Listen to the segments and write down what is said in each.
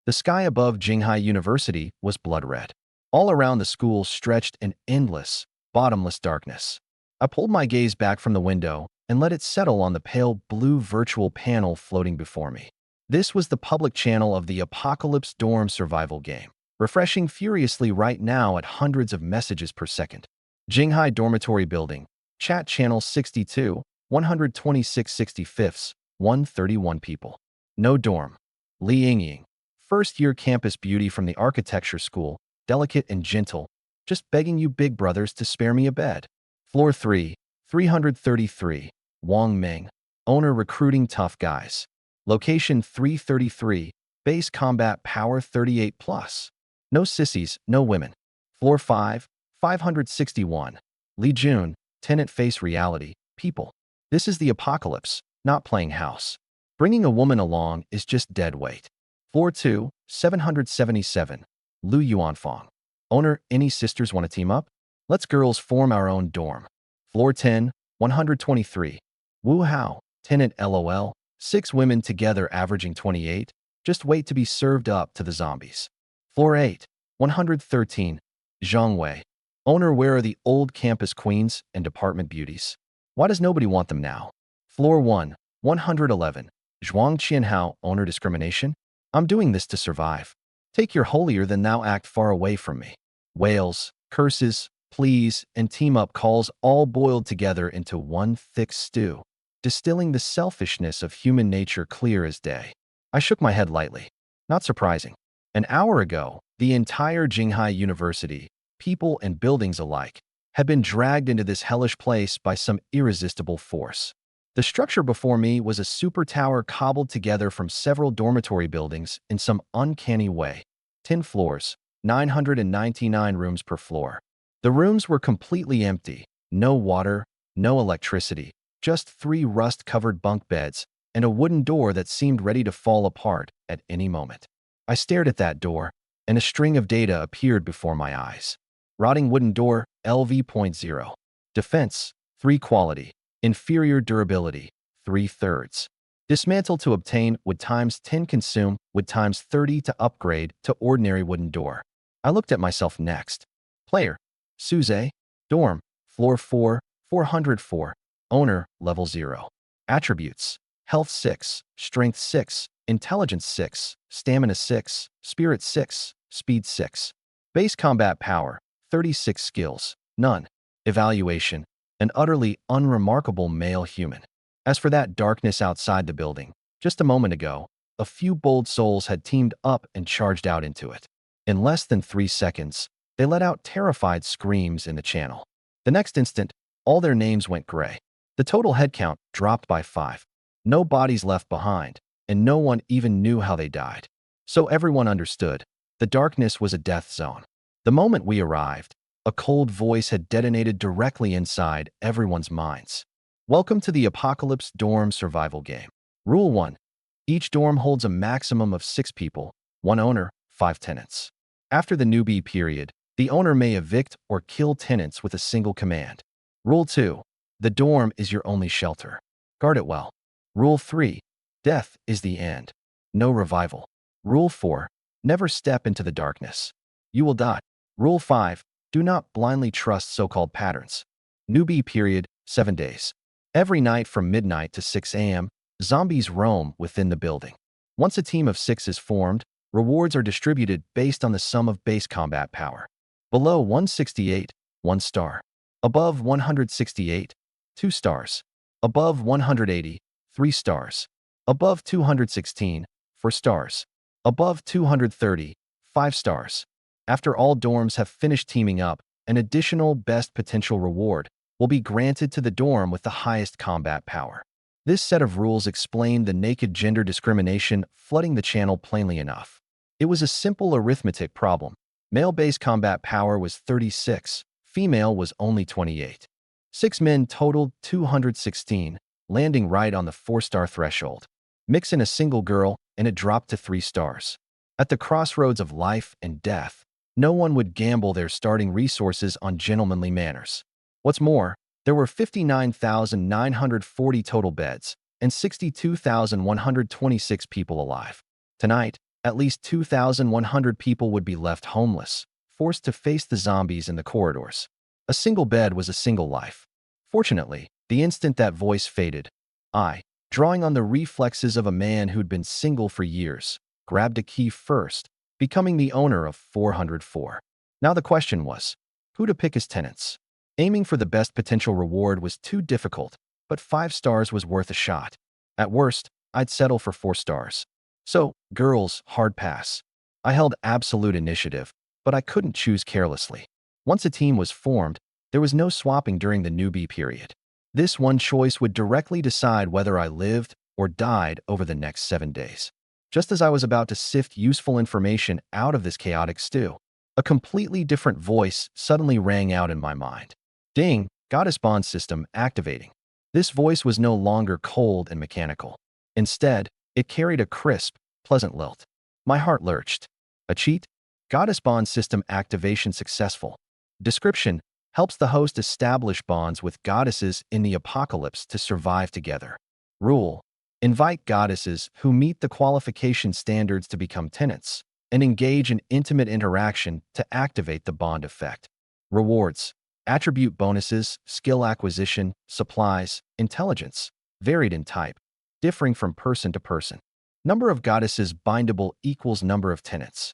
The sky above Jinghai University was blood red. All around the school stretched an endless, bottomless darkness. I pulled my gaze back from the window and let it settle on the pale blue virtual panel floating before me. This was the public channel of the Apocalypse Dorm survival game, refreshing furiously right now at hundreds of messages per second. Jinghai Dormitory Building, Chat Channel 62, 126 65ths, 131 people. No dorm. Li Yingying, first-year campus beauty from the architecture school, delicate and gentle, just begging you big brothers to spare me a bed. Floor 3, 333, Wang Meng, owner recruiting tough guys. Location 333, base combat power 38 plus. No sissies, no women. Floor 5, 561, Li Jun, tenant face reality, people. This is the apocalypse, not playing house. Bringing a woman along is just dead weight. Floor 2, 777, Lu Yuanfang, owner, any sisters want to team up? Let's girls form our own dorm. Floor 10, 123, Wu Hao, tenant LOL, 6 women together averaging 28, just wait to be served up to the zombies. Floor 8, 113, Zhang Wei, owner, where are the old campus queens and department beauties? Why does nobody want them now? Floor 1, 111, Zhuang Qianhao, owner, discrimination? I'm doing this to survive. Take your holier-than-thou act far away from me. Wails, curses, pleas, and team-up calls all boiled together into one thick stew, distilling the selfishness of human nature clear as day. I shook my head lightly. Not surprising. An hour ago, the entire Jinghai University, people and buildings alike, had been dragged into this hellish place by some irresistible force. The structure before me was a super tower cobbled together from several dormitory buildings in some uncanny way. 10 floors, 999 rooms per floor. The rooms were completely empty. No water, no electricity, just 3 rust-covered bunk beds and a wooden door that seemed ready to fall apart at any moment. I stared at that door, and a string of data appeared before my eyes. Rotting wooden door, LV.0. Defense, 3 quality. Inferior durability, 3/3. Dismantle to obtain, would times 10 consume, would times 30 to upgrade to ordinary wooden door. I looked at myself next. Player, Suze, dorm, floor 4, 404, owner, level 0. Attributes, health 6, strength 6, intelligence 6, stamina 6, spirit 6, speed 6. Base combat power, 36 skills, none. Evaluation, an utterly unremarkable male human. As for that darkness outside the building, just a moment ago, a few bold souls had teamed up and charged out into it. In less than 3 seconds, they let out terrified screams in the channel. The next instant, all their names went gray. The total headcount dropped by 5. No bodies left behind, and no one even knew how they died. So everyone understood. The darkness was a death zone. The moment we arrived, a cold voice had detonated directly inside everyone's minds. Welcome to the Apocalypse Dorm survival game. Rule 1. Each dorm holds a maximum of 6 people, 1 owner, 5 tenants. After the newbie period, the owner may evict or kill tenants with a single command. Rule 2. The dorm is your only shelter. Guard it well. Rule 3. Death is the end. No revival. Rule 4. Never step into the darkness. You will die. Rule 5. Do not blindly trust so-called patterns. Newbie period, 7 days. Every night from midnight to 6 a.m., zombies roam within the building. Once a team of 6 is formed, rewards are distributed based on the sum of base combat power. Below 168, 1 star. Above 168, 2 stars. Above 180, 3 stars. Above 216, 4 stars. Above 230, 5 stars. After all dorms have finished teaming up, an additional best potential reward will be granted to the dorm with the highest combat power. This set of rules explained the naked gender discrimination flooding the channel plainly enough. It was a simple arithmetic problem. Male base combat power was 36, female was only 28. 6 men totaled 216, landing right on the 4-star threshold. Mix in a single girl, and it dropped to 3 stars. At the crossroads of life and death, no one would gamble their starting resources on gentlemanly manners. What's more, there were 59,940 total beds and 62,126 people alive. Tonight, At least 2,100 people would be left homeless, forced to face the zombies in the corridors. A single bed was a single life. Fortunately, the instant that voice faded, I, drawing on the reflexes of a man who'd been single for years, grabbed a key first, becoming the owner of 404. Now the question was, who to pick as tenants? Aiming for the best potential reward was too difficult, but 5 stars was worth a shot. At worst, I'd settle for 4 stars. So, girls, hard pass. I held absolute initiative, but I couldn't choose carelessly. Once a team was formed, there was no swapping during the newbie period. This one choice would directly decide whether I lived or died over the next 7 days. Just as I was about to sift useful information out of this chaotic stew, a completely different voice suddenly rang out in my mind. Ding, Goddess Bond system activating. This voice was no longer cold and mechanical. Instead, it carried a crisp, pleasant lilt. My heart lurched. A cheat? Goddess Bond system activation successful. Description: helps the host establish bonds with goddesses in the apocalypse to survive together. Rule: invite goddesses who meet the qualification standards to become tenants, and engage in intimate interaction to activate the bond effect. Rewards: attribute bonuses, skill acquisition, supplies, intelligence, varied in type, differing from person to person. Number of goddesses bindable equals number of tenants.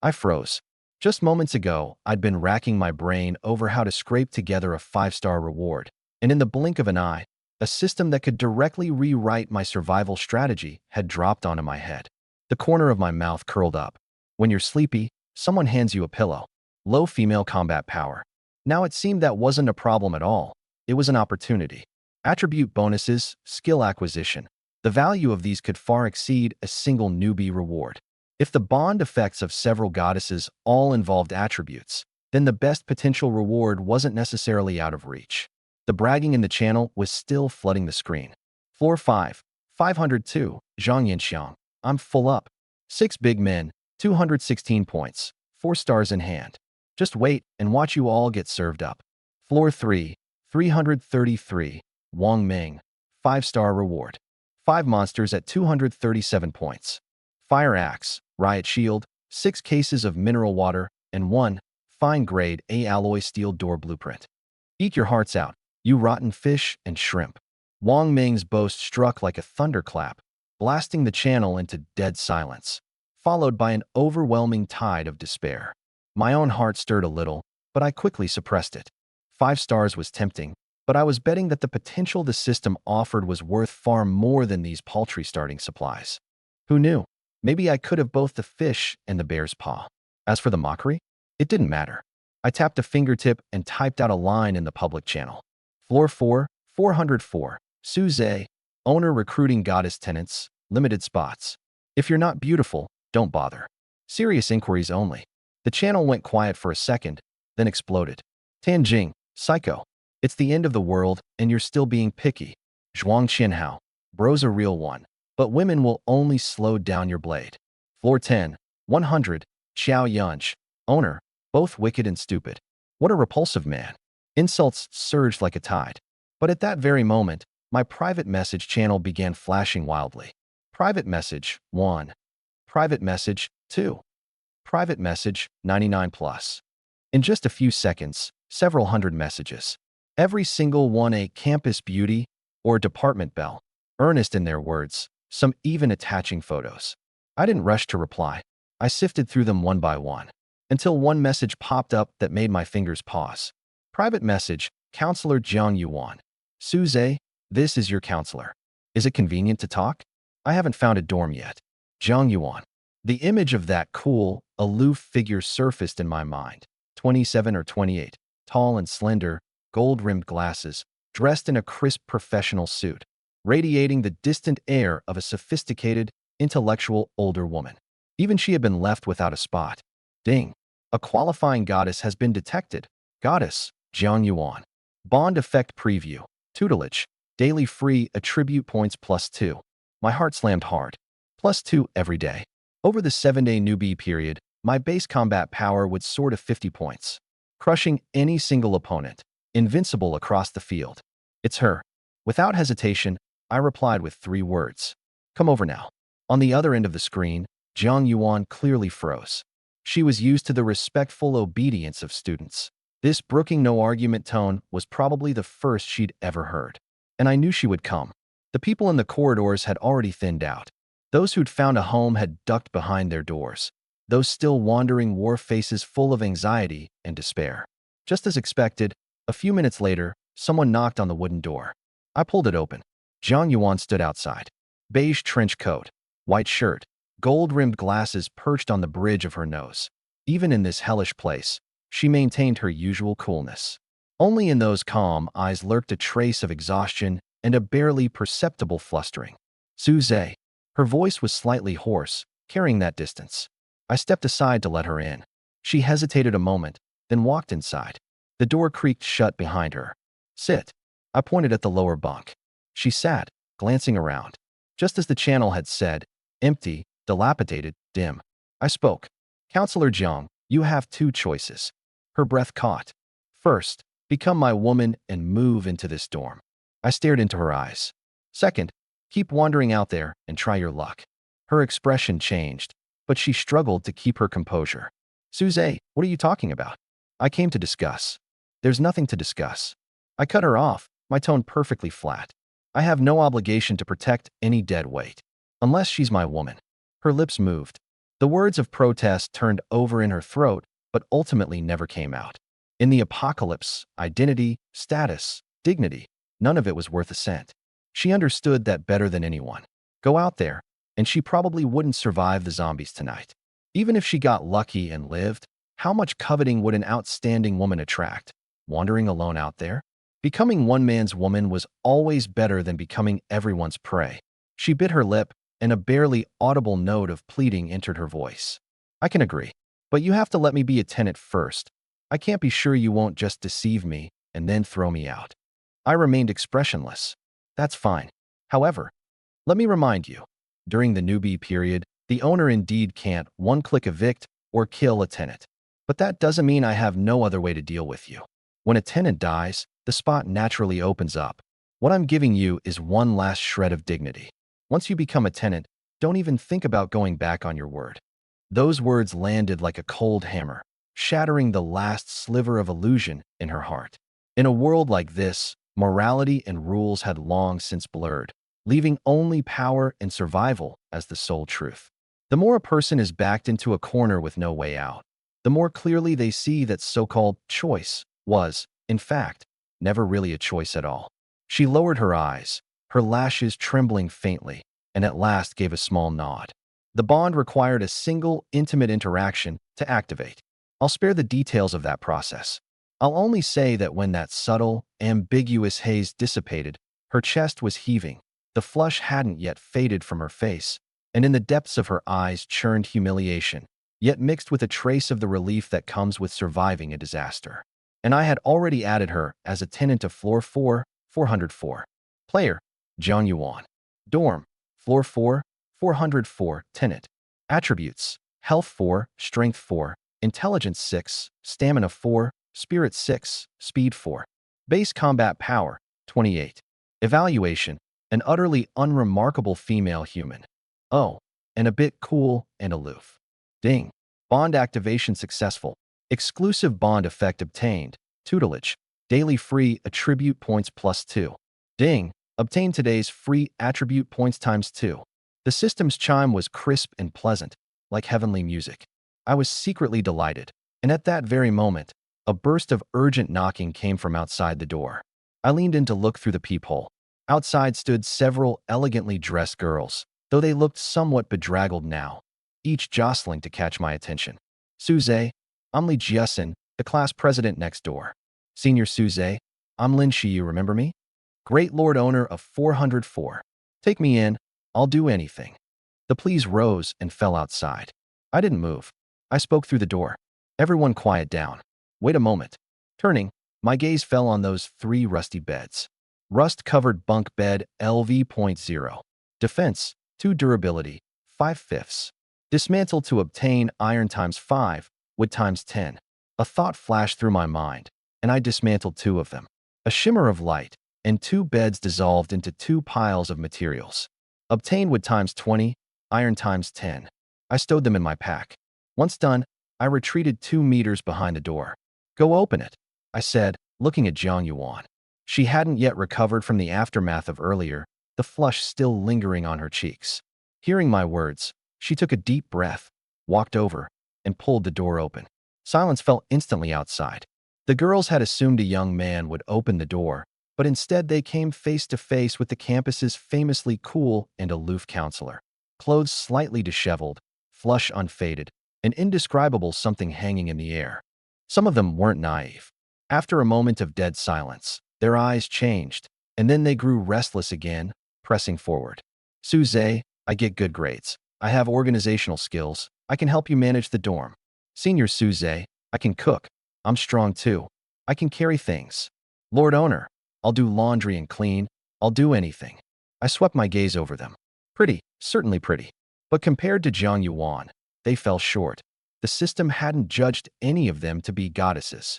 I froze. Just moments ago, I'd been racking my brain over how to scrape together a 5-star reward, and in the blink of an eye, a system that could directly rewrite my survival strategy had dropped onto my head. The corner of my mouth curled up. When you're sleepy, someone hands you a pillow. Low female combat power. Now it seemed that wasn't a problem at all. It was an opportunity. Attribute bonuses, skill acquisition. The value of these could far exceed a single newbie reward. If the bond effects of several goddesses all involved attributes, then the best potential reward wasn't necessarily out of reach. The bragging in the channel was still flooding the screen. Floor 5, 502, Zhang Yanxiang. I'm full up. 6 big men, 216 points, 4 stars in hand. Just wait and watch you all get served up. Floor 3, 333, Wang Ming. 5-star reward. 5 monsters at 237 points. Fire axe, riot shield, 6 cases of mineral water, and 1 fine-grade A alloy steel door blueprint. Eat your hearts out, you rotten fish and shrimp. Wang Ming's boast struck like a thunderclap, blasting the channel into dead silence, followed by an overwhelming tide of despair. My own heart stirred a little, but I quickly suppressed it. 5 stars was tempting, but I was betting that the potential the system offered was worth far more than these paltry starting supplies. Who knew? Maybe I could have both the fish and the bear's paw. As for the mockery, it didn't matter. I tapped a fingertip and typed out a line in the public channel. Floor 4, 404, Suze, owner recruiting goddess tenants, limited spots. If you're not beautiful, don't bother. Serious inquiries only. The channel went quiet for a second, then exploded. Tianjing, psycho. It's the end of the world, and you're still being picky. Zhuang Qianhao, bro's a real one, but women will only slow down your blade. Floor 10, 100, Xiao Yunj, owner, both wicked and stupid. What a repulsive man. Insults surged like a tide. But at that very moment, my private message channel began flashing wildly. Private message, 1. Private message, 2. Private message, 99 plus. In just a few seconds, several hundred messages. Every single one a campus beauty or department belle, earnest in their words, some even attaching photos. I didn't rush to reply. I sifted through them one by one, until one message popped up that made my fingers pause. Private message, Counselor Jiang Yuan. Suze, this is your counselor. Is it convenient to talk? I haven't found a dorm yet. Jiang Yuan. The image of that cool, aloof figure surfaced in my mind. 27 or 28, tall and slender, gold-rimmed glasses, dressed in a crisp professional suit, radiating the distant air of a sophisticated, intellectual older woman. Even she had been left without a spot. Ding. A qualifying goddess has been detected. Goddess, Jiang Yuan. Bond effect preview. Tutelage. Daily free attribute points +2. My heart slammed hard. +2 every day. Over the 7-day newbie period, my base combat power would soar to 50 points, crushing any single opponent, invincible across the field. It's her. Without hesitation, I replied with 3 words. Come over now. On the other end of the screen, Jiang Yuan clearly froze. She was used to the respectful obedience of students. This brooking no argument tone was probably the first she'd ever heard. And I knew she would come. The people in the corridors had already thinned out. Those who'd found a home had ducked behind their doors. Those still wandering wore faces full of anxiety and despair. Just as expected, a few minutes later, someone knocked on the wooden door. I pulled it open. Jiang Yuan stood outside. Beige trench coat, white shirt, gold-rimmed glasses perched on the bridge of her nose. Even in this hellish place, she maintained her usual coolness. Only in those calm eyes lurked a trace of exhaustion and a barely perceptible flustering. Suze. Her voice was slightly hoarse, carrying that distance. I stepped aside to let her in. She hesitated a moment, then walked inside. The door creaked shut behind her. Sit. I pointed at the lower bunk. She sat, glancing around. Just as the channel had said, empty, dilapidated, dim. I spoke. Counselor Jiang, you have two choices. Her breath caught. First, become my woman and move into this dorm. I stared into her eyes. Second, keep wandering out there and try your luck. Her expression changed, but she struggled to keep her composure. Suze, what are you talking about? I came to discuss. There's nothing to discuss. I cut her off, my tone perfectly flat. I have no obligation to protect any dead weight. Unless she's my woman. Her lips moved. The words of protest turned over in her throat, but ultimately never came out. In the apocalypse, identity, status, dignity, none of it was worth a cent. She understood that better than anyone. Go out there, and she probably wouldn't survive the zombies tonight. Even if she got lucky and lived, how much coveting would an outstanding woman attract? Wandering alone out there? Becoming one man's woman was always better than becoming everyone's prey. She bit her lip, and a barely audible note of pleading entered her voice. I can agree, but you have to let me be a tenant first. I can't be sure you won't just deceive me and then throw me out. I remained expressionless. That's fine. However, let me remind you, during the newbie period, the owner indeed can't one-click evict or kill a tenant. But that doesn't mean I have no other way to deal with you. When a tenant dies, the spot naturally opens up. What I'm giving you is one last shred of dignity. Once you become a tenant, don't even think about going back on your word. Those words landed like a cold hammer, shattering the last sliver of illusion in her heart. In a world like this, morality and rules had long since blurred, leaving only power and survival as the sole truth. The more a person is backed into a corner with no way out, the more clearly they see that so-called choice was, in fact, never really a choice at all. She lowered her eyes, her lashes trembling faintly, and at last gave a small nod. The bond required a single, intimate interaction to activate. I'll spare the details of that process. I'll only say that when that subtle, ambiguous haze dissipated, her chest was heaving, the flush hadn't yet faded from her face, and in the depths of her eyes churned humiliation, yet mixed with a trace of the relief that comes with surviving a disaster. And I had already added her as a tenant of Floor 4, 404. Player, Jiang Yuan. Dorm, Floor 4, 404, tenant. Attributes, Health 4, Strength 4, Intelligence 6, Stamina 4, Spirit 6, Speed 4. Base Combat Power, 28. Evaluation, an utterly unremarkable female human. Oh, and a bit cool and aloof. Ding. Bond activation successful. Exclusive bond effect obtained. Tutelage. Daily free attribute points +2. Ding. Obtain today's free attribute points ×2. The system's chime was crisp and pleasant, like heavenly music. I was secretly delighted, and at that very moment, a burst of urgent knocking came from outside the door. I leaned in to look through the peephole. Outside stood several elegantly dressed girls, though they looked somewhat bedraggled now, each jostling to catch my attention. Suze, I'm Li Jiasen, the class president next door. Senior Suze, I'm Lin Shi, you remember me? Great Lord Owner of 404. Take me in, I'll do anything. The pleas rose and fell outside. I didn't move. I spoke through the door. Everyone quiet down. Wait a moment. Turning, my gaze fell on those 3 rusty beds. Rust-covered bunk bed LV.0. Defense, 2 durability, 5/5. Dismantle to obtain iron ×5, wood ×10. A thought flashed through my mind, and I dismantled 2 of them. A shimmer of light, and 2 beds dissolved into 2 piles of materials. Obtain wood ×20, iron ×10. I stowed them in my pack. Once done, I retreated 2 meters behind the door. Go open it, I said, looking at Jiang Yuan. She hadn't yet recovered from the aftermath of earlier, the flush still lingering on her cheeks. Hearing my words, she took a deep breath, walked over, and pulled the door open. Silence fell instantly outside. The girls had assumed a young man would open the door, but instead they came face to face with the campus's famously cool and aloof counselor. Clothes slightly disheveled, flush unfaded, an indescribable something hanging in the air. Some of them weren't naive. After a moment of dead silence, their eyes changed, and then they grew restless again, pressing forward. Suze, I get good grades. I have organizational skills. I can help you manage the dorm. Senior Suze, I can cook. I'm strong too. I can carry things. Lord Owner, I'll do laundry and clean. I'll do anything. I swept my gaze over them. Pretty, certainly pretty. But compared to Jiang Yuan, they fell short. The system hadn't judged any of them to be goddesses.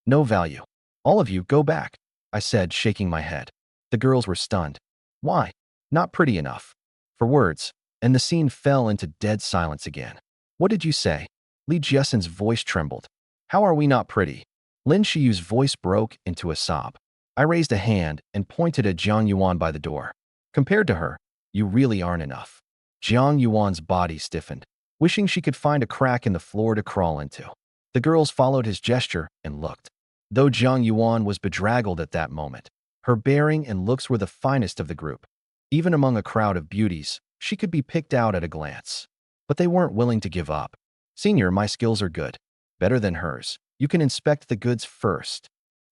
No value. All of you, go back, I said, shaking my head. The girls were stunned. Why? Not pretty enough. For words, and the scene fell into dead silence again. What did you say? Li Jiesen's voice trembled. How are we not pretty? Lin Shiyu's voice broke into a sob. I raised a hand and pointed at Jiang Yuan by the door. Compared to her, you really aren't enough. Jiang Yuan's body stiffened, wishing she could find a crack in the floor to crawl into. The girls followed his gesture and looked. Though Jiang Yuan was bedraggled at that moment, her bearing and looks were the finest of the group. Even among a crowd of beauties, she could be picked out at a glance. But they weren't willing to give up. Senior, my skills are good. Better than hers. You can inspect the goods first.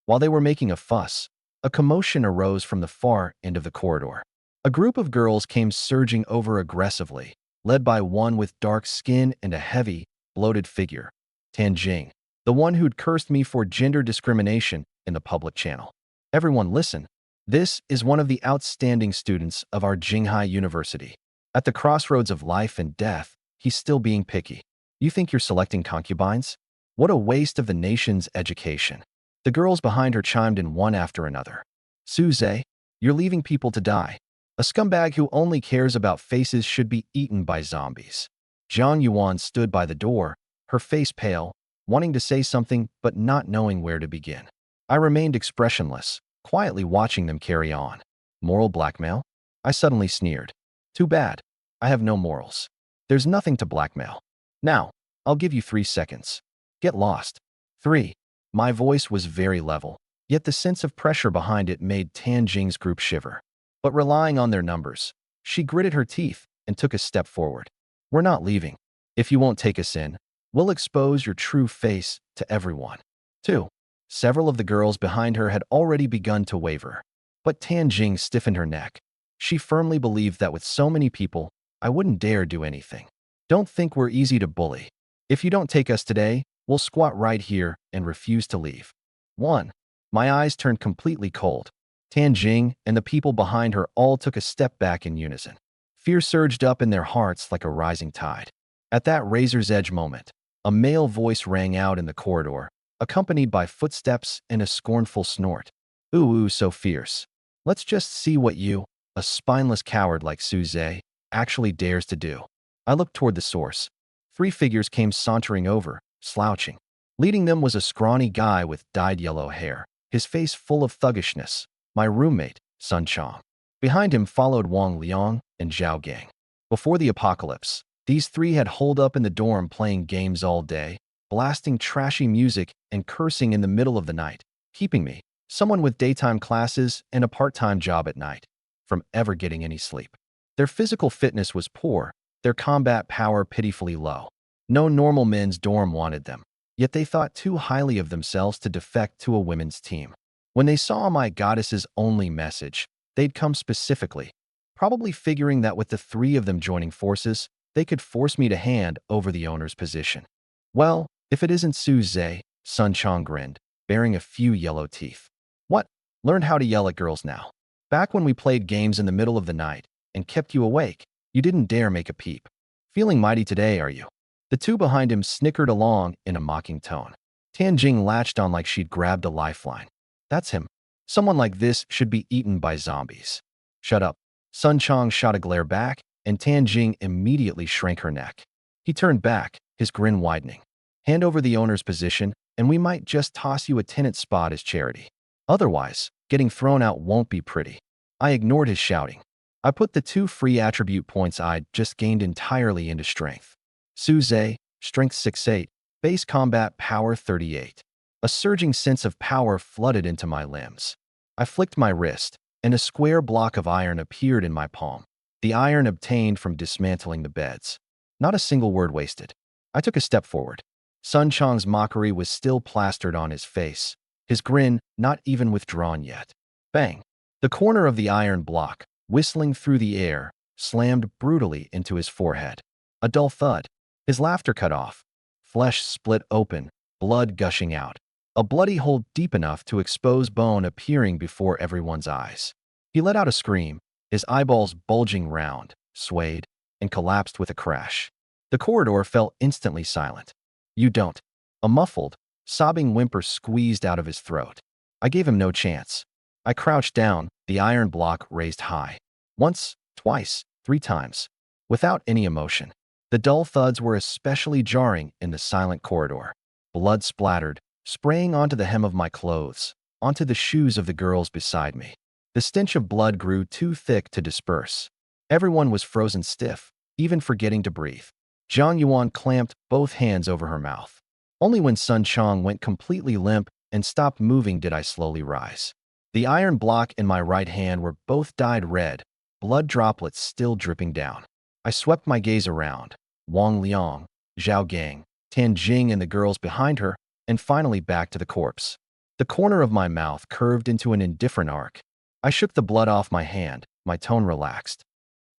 While they were making a fuss, a commotion arose from the far end of the corridor. A group of girls came surging over aggressively, led by one with dark skin and a heavy, bloated figure, Tan Jing, the one who'd cursed me for gender discrimination in the public channel. Everyone listen. This is one of the outstanding students of our Jinghai University. At the crossroads of life and death, he's still being picky. You think you're selecting concubines? What a waste of the nation's education. The girls behind her chimed in one after another. Suze, you're leaving people to die. A scumbag who only cares about faces should be eaten by zombies. Jiang Yuan stood by the door, her face pale, wanting to say something but not knowing where to begin. I remained expressionless, quietly watching them carry on. Moral blackmail? I suddenly sneered. Too bad. I have no morals. There's nothing to blackmail. Now, I'll give you 3 seconds. Get lost. 3. My voice was very level, yet the sense of pressure behind it made Tan Jing's group shiver. But relying on their numbers, she gritted her teeth and took a step forward. We're not leaving. If you won't take us in, we'll expose your true face to everyone. 2. Several of the girls behind her had already begun to waver, but Tan Jing stiffened her neck. She firmly believed that with so many people, I wouldn't dare do anything. Don't think we're easy to bully. If you don't take us today, we'll squat right here and refuse to leave. 1. My eyes turned completely cold. Tan Jing and the people behind her all took a step back in unison. Fear surged up in their hearts like a rising tide. At that razor's edge moment, a male voice rang out in the corridor, accompanied by footsteps and a scornful snort. Ooh, so fierce. Let's just see what you, a spineless coward like Suze, actually dares to do. I looked toward the source. 3 figures came sauntering over, slouching. Leading them was a scrawny guy with dyed yellow hair, his face full of thuggishness, my roommate, Sun Chong. Behind him followed Wang Liang and Zhao Gang. Before the apocalypse, these 3 had holed up in the dorm playing games all day, blasting trashy music and cursing in the middle of the night, keeping me, someone with daytime classes and a part-time job at night, from ever getting any sleep. Their physical fitness was poor, their combat power pitifully low. No normal men's dorm wanted them, yet they thought too highly of themselves to defect to a women's team. When they saw my goddess's only message, they'd come specifically, probably figuring that with the 3 of them joining forces, they could force me to hand over the owner's position. Well, if it isn't Suze, Sun Chong grinned, baring a few yellow teeth. What? Learned how to yell at girls now. Back when we played games in the middle of the night and kept you awake, you didn't dare make a peep. Feeling mighty today, are you? The 2 behind him snickered along in a mocking tone. Tan Jing latched on like she'd grabbed a lifeline. That's him. Someone like this should be eaten by zombies. Shut up. Sun Chong shot a glare back, and Tan Jing immediately shrank her neck. He turned back, his grin widening. Hand over the owner's position, and we might just toss you a tenant spot as charity. Otherwise, getting thrown out won't be pretty. I ignored his shouting. I put the 2 free attribute points I'd just gained entirely into strength. Suze, strength 6-8, base combat power 38. A surging sense of power flooded into my limbs. I flicked my wrist, and a square block of iron appeared in my palm. The iron obtained from dismantling the beds. Not a single word wasted. I took a step forward. Sun Chang's mockery was still plastered on his face, his grin not even withdrawn yet. Bang! The corner of the iron block, whistling through the air, slammed brutally into his forehead. A dull thud. His laughter cut off. Flesh split open, blood gushing out. A bloody hole deep enough to expose bone appearing before everyone's eyes. He let out a scream, his eyeballs bulging round, swayed, and collapsed with a crash. The corridor fell instantly silent. You don't. A muffled, sobbing whimper squeezed out of his throat. I gave him no chance. I crouched down, the iron block raised high. Once, twice, 3 times. Without any emotion. The dull thuds were especially jarring in the silent corridor. Blood splattered, spraying onto the hem of my clothes, onto the shoes of the girls beside me. The stench of blood grew too thick to disperse. Everyone was frozen stiff, even forgetting to breathe. Zhang Yuan clamped both hands over her mouth. Only when Sun Chang went completely limp and stopped moving did I slowly rise. The iron block in my right hand were both dyed red, blood droplets still dripping down. I swept my gaze around. Wang Liang, Zhao Gang, Tan Jing and the girls behind her, and finally back to the corpse. The corner of my mouth curved into an indifferent arc. I shook the blood off my hand, my tone relaxed.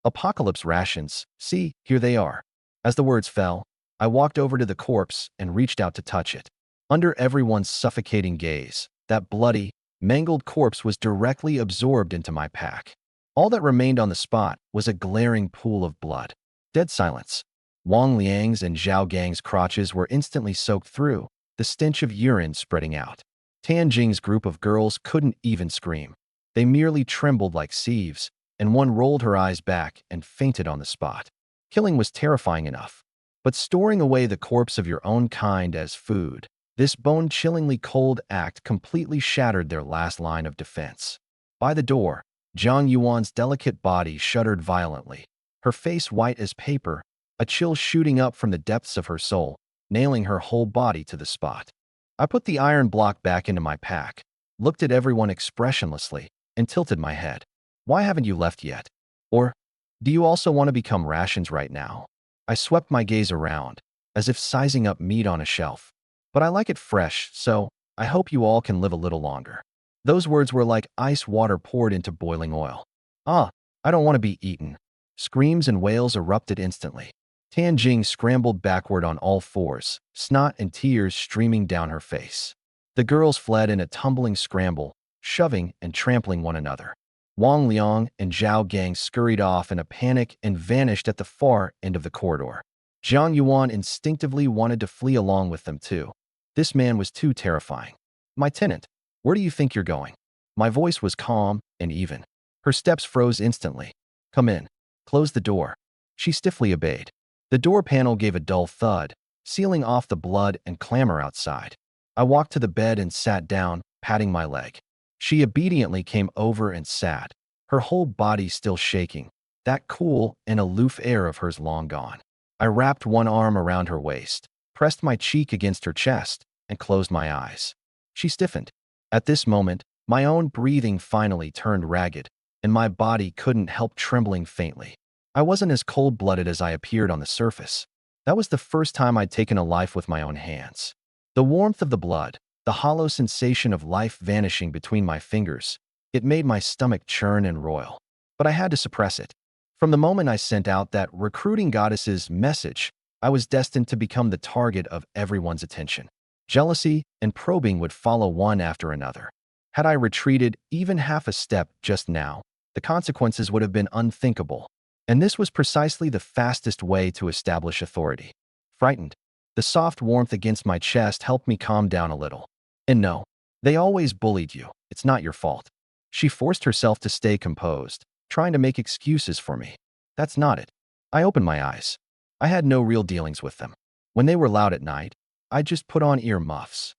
Apocalypse rations, see, here they are. As the words fell, I walked over to the corpse and reached out to touch it. Under everyone's suffocating gaze, that bloody, mangled corpse was directly absorbed into my pack. All that remained on the spot was a glaring pool of blood. Dead silence. Wang Liang's and Zhao Gang's crotches were instantly soaked through, the stench of urine spreading out. Tan Jing's group of girls couldn't even scream. They merely trembled like sieves, and one rolled her eyes back and fainted on the spot. Killing was terrifying enough, but storing away the corpse of your own kind as food, this bone-chillingly cold act completely shattered their last line of defense. By the door, Zhang Yuan's delicate body shuddered violently, her face white as paper, a chill shooting up from the depths of her soul, nailing her whole body to the spot. I put the iron block back into my pack, looked at everyone expressionlessly, and tilted my head. Why haven't you left yet? Or, do you also want to become rations right now? I swept my gaze around, as if sizing up meat on a shelf. But I like it fresh, so I hope you all can live a little longer. Those words were like ice water poured into boiling oil. Ah, I don't want to be eaten. Screams and wails erupted instantly. Tan Jing scrambled backward on all fours, snot and tears streaming down her face. The girls fled in a tumbling scramble, shoving and trampling one another. Wang Liang and Zhao Gang scurried off in a panic and vanished at the far end of the corridor. Zhang Yuan instinctively wanted to flee along with them too. This man was too terrifying. My tenant, where do you think you're going? My voice was calm and even. Her steps froze instantly. Come in. Close the door. She stiffly obeyed. The door panel gave a dull thud, sealing off the blood and clamor outside. I walked to the bed and sat down, patting my leg. She obediently came over and sat, her whole body still shaking, that cool and aloof air of hers long gone. I wrapped one arm around her waist, pressed my cheek against her chest, and closed my eyes. She stiffened. At this moment, my own breathing finally turned ragged, and my body couldn't help trembling faintly. I wasn't as cold-blooded as I appeared on the surface. That was the first time I'd taken a life with my own hands. The warmth of the blood, the hollow sensation of life vanishing between my fingers, it made my stomach churn and roil. But I had to suppress it. From the moment I sent out that recruiting goddess's message, I was destined to become the target of everyone's attention. Jealousy and probing would follow one after another. Had I retreated even half a step just now, the consequences would have been unthinkable. And this was precisely the fastest way to establish authority. Frightened, the soft warmth against my chest helped me calm down a little. And no, they always bullied you. It's not your fault. She forced herself to stay composed, trying to make excuses for me. That's not it. I opened my eyes. I had no real dealings with them. When they were loud at night, I just put on ear muffs.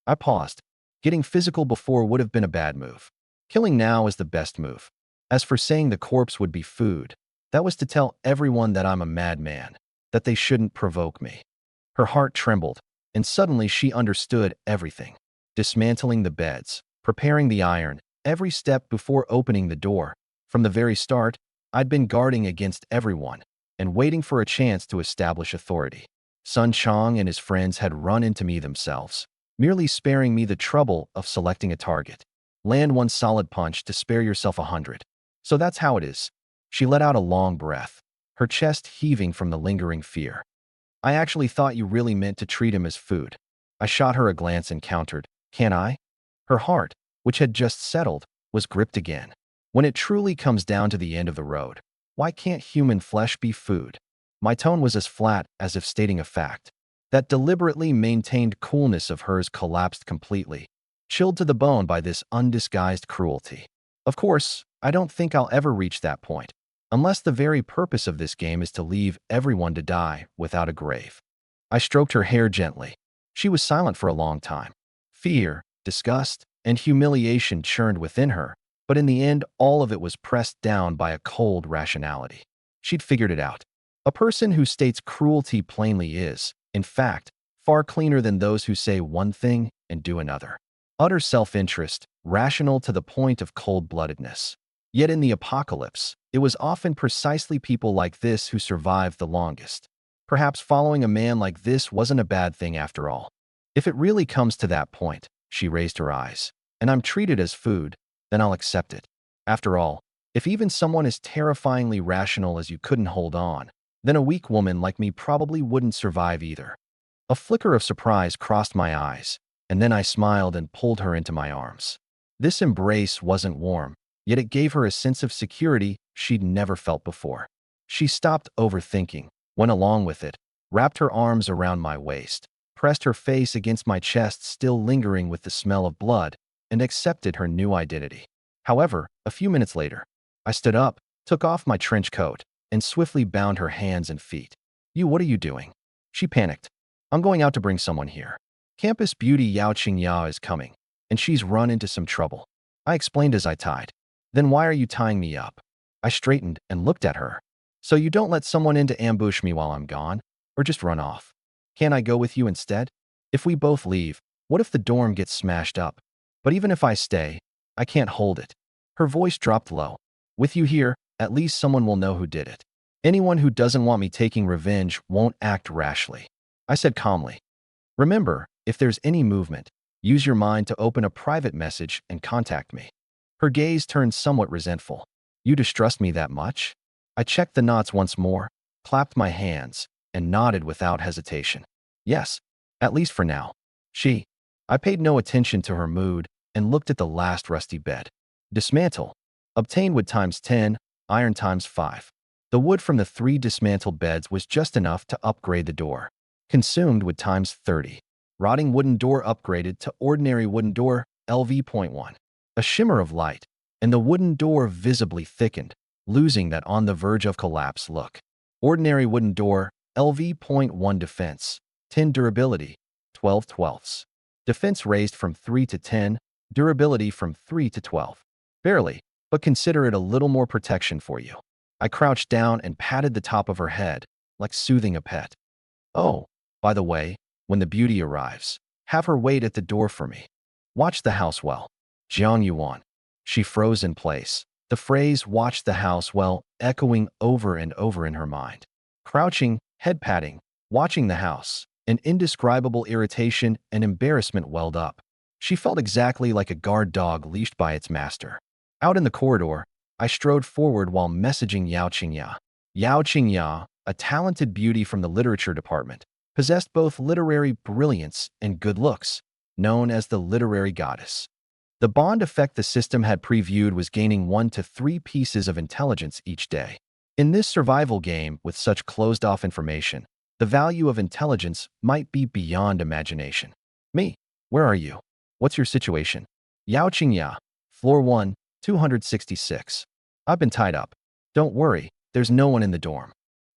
I paused. Getting physical before would have been a bad move. Killing now is the best move. As for saying the corpse would be food, that was to tell everyone that I'm a madman, that they shouldn't provoke me. Her heart trembled, and suddenly she understood everything. Dismantling the beds, preparing the iron, every step before opening the door. From the very start, I'd been guarding against everyone and waiting for a chance to establish authority. Sun Chong and his friends had run into me themselves, merely sparing me the trouble of selecting a target. Land one solid punch to spare yourself 100. So that's how it is. She let out a long breath, her chest heaving from the lingering fear. I actually thought you really meant to treat him as food. I shot her a glance and countered, "Can I?" Her heart, which had just settled, was gripped again. When it truly comes down to the end of the road, why can't human flesh be food? My tone was as flat as if stating a fact. That deliberately maintained coolness of hers collapsed completely, chilled to the bone by this undisguised cruelty. Of course, I don't think I'll ever reach that point, unless the very purpose of this game is to leave everyone to die without a grave. I stroked her hair gently. She was silent for a long time. Fear, disgust, and humiliation churned within her, but in the end, all of it was pressed down by a cold rationality. She'd figured it out. A person who states cruelty plainly is, in fact, far cleaner than those who say one thing and do another. Utter self-interest, rational to the point of cold-bloodedness. Yet in the apocalypse, it was often precisely people like this who survived the longest. Perhaps following a man like this wasn't a bad thing after all. If it really comes to that point, she raised her eyes, and I'm treated as food, then I'll accept it. After all, if even someone as terrifyingly rational as you couldn't hold on, then a weak woman like me probably wouldn't survive either. A flicker of surprise crossed my eyes, and then I smiled and pulled her into my arms. This embrace wasn't warm, yet it gave her a sense of security she'd never felt before. She stopped overthinking, went along with it, wrapped her arms around my waist, pressed her face against my chest still lingering with the smell of blood, and accepted her new identity. However, a few minutes later, I stood up, took off my trench coat, and swiftly bound her hands and feet. What are you doing?" She panicked. "I'm going out to bring someone here. Campus beauty Yao Qingya is coming, and she's run into some trouble." I explained as I tied. "Then why are you tying me up?" I straightened and looked at her. "So you don't let someone in to ambush me while I'm gone, or just run off? Can't I go with you instead? If we both leave, what if the dorm gets smashed up? But even if I stay, I can't hold it." Her voice dropped low. "With you here, at least someone will know who did it. Anyone who doesn't want me taking revenge won't act rashly." I said calmly, "Remember, if there's any movement, use your mind to open a private message and contact me." Her gaze turned somewhat resentful. "You distrust me that much?" I checked the knots once more, clapped my hands, and nodded without hesitation. "Yes, at least for now." I paid no attention to her mood and looked at the last rusty bed. Dismantle. Obtain wood times 10, iron times 5. The wood from the 3 dismantled beds was just enough to upgrade the door. Consumed wood times 30. Rotting wooden door upgraded to ordinary wooden door, LV.1. A shimmer of light, and the wooden door visibly thickened, losing that on the verge of collapse look. Ordinary wooden door, LV.1 defense, 10 durability, 12 twelfths. Defense raised from 3 to 10, durability from 3 to 12. Barely, but consider it a little more protection for you. I crouched down and patted the top of her head, like soothing a pet. "Oh, by the way, when the beauty arrives, have her wait at the door for me. Watch the house well. Jiang Yuan." She froze in place, the phrase "watch the house well" echoing over and over in her mind. Crouching, head patting, watching the house, an indescribable irritation and embarrassment welled up. She felt exactly like a guard dog leashed by its master. Out in the corridor, I strode forward while messaging Yao Qingya. Yao Qingya, a talented beauty from the literature department, possessed both literary brilliance and good looks, known as the literary goddess. The bond effect the system had previewed was gaining 1 to 3 pieces of intelligence each day. In this survival game with such closed-off information, the value of intelligence might be beyond imagination. "Me, where are you? What's your situation?" Yao Qingya, floor 1, 266. "I've been tied up. Don't worry, there's no one in the dorm."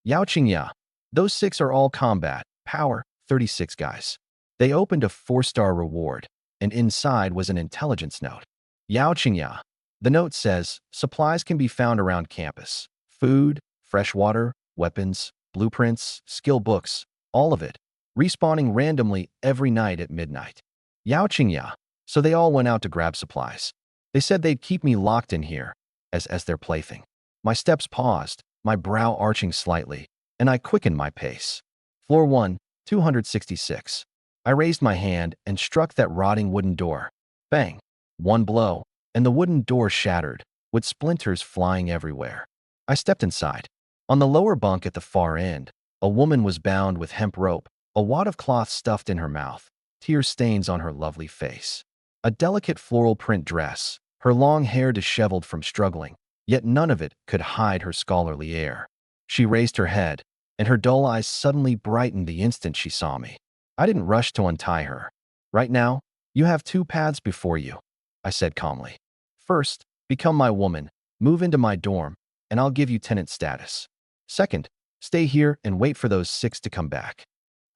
Yao Qingya, Those 6 are all combat, power, 36 guys. They opened a 4-star reward, and inside was an intelligence note. Yao Qingya. The note says, supplies can be found around campus. Food, fresh water, weapons, blueprints, skill books, all of it, respawning randomly every night at midnight. Yao Qingya. So they all went out to grab supplies. They said they'd keep me locked in here, as their plaything. My steps paused, my brow arching slightly, and I quickened my pace. Floor 1, 266. I raised my hand and struck that rotting wooden door. Bang! One blow, and the wooden door shattered, with splinters flying everywhere. I stepped inside. On the lower bunk at the far end, a woman was bound with hemp rope, a wad of cloth stuffed in her mouth, tear stains on her lovely face. A delicate floral print dress, her long hair disheveled from struggling, yet none of it could hide her scholarly air. She raised her head, and her dull eyes suddenly brightened the instant she saw me. I didn't rush to untie her. Right now, you have 2 paths before you, I said calmly. First, become my woman, move into my dorm, and I'll give you tenant status. Second, stay here and wait for those 6 to come back.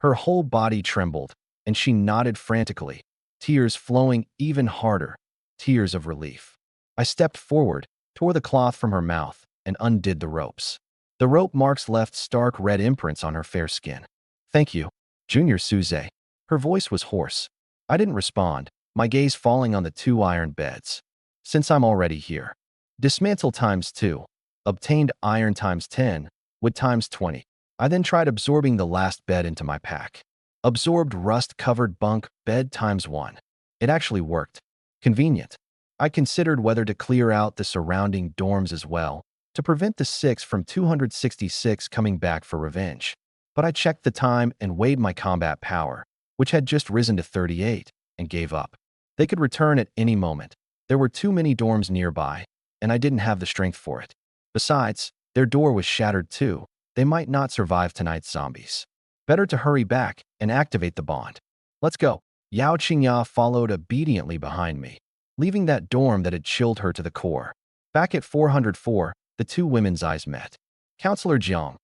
Her whole body trembled, and she nodded frantically, tears flowing even harder, tears of relief. I stepped forward, tore the cloth from her mouth, and undid the ropes. The rope marks left stark red imprints on her fair skin. Thank you, Junior Suze. Her voice was hoarse. I didn't respond, my gaze falling on the 2 iron beds. Since I'm already here. Dismantle times 2. Obtained iron times 10, wood times 20. I then tried absorbing the last bed into my pack. Absorbed rust-covered bunk bed times 1. It actually worked. Convenient. I considered whether to clear out the surrounding dorms as well, to prevent the 6 from 266 coming back for revenge. But I checked the time and weighed my combat power, which had just risen to 38, and gave up. They could return at any moment. There were too many dorms nearby, and I didn't have the strength for it. Besides, their door was shattered too. They might not survive tonight's zombies. Better to hurry back and activate the bond. Let's go. Yao Qingya followed obediently behind me, leaving that dorm that had chilled her to the core. Back at 404, the 2 women's eyes met. Counselor Jiang.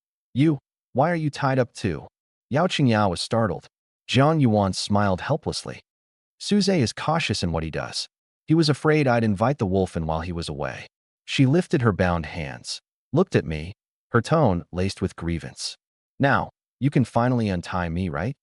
Why are you tied up too? Yao Qingya was startled. Jiang Yuan smiled helplessly. Suze is cautious in what he does. He was afraid I'd invite the wolf in while he was away. She lifted her bound hands, looked at me, her tone laced with grievance. Now, you can finally untie me, right?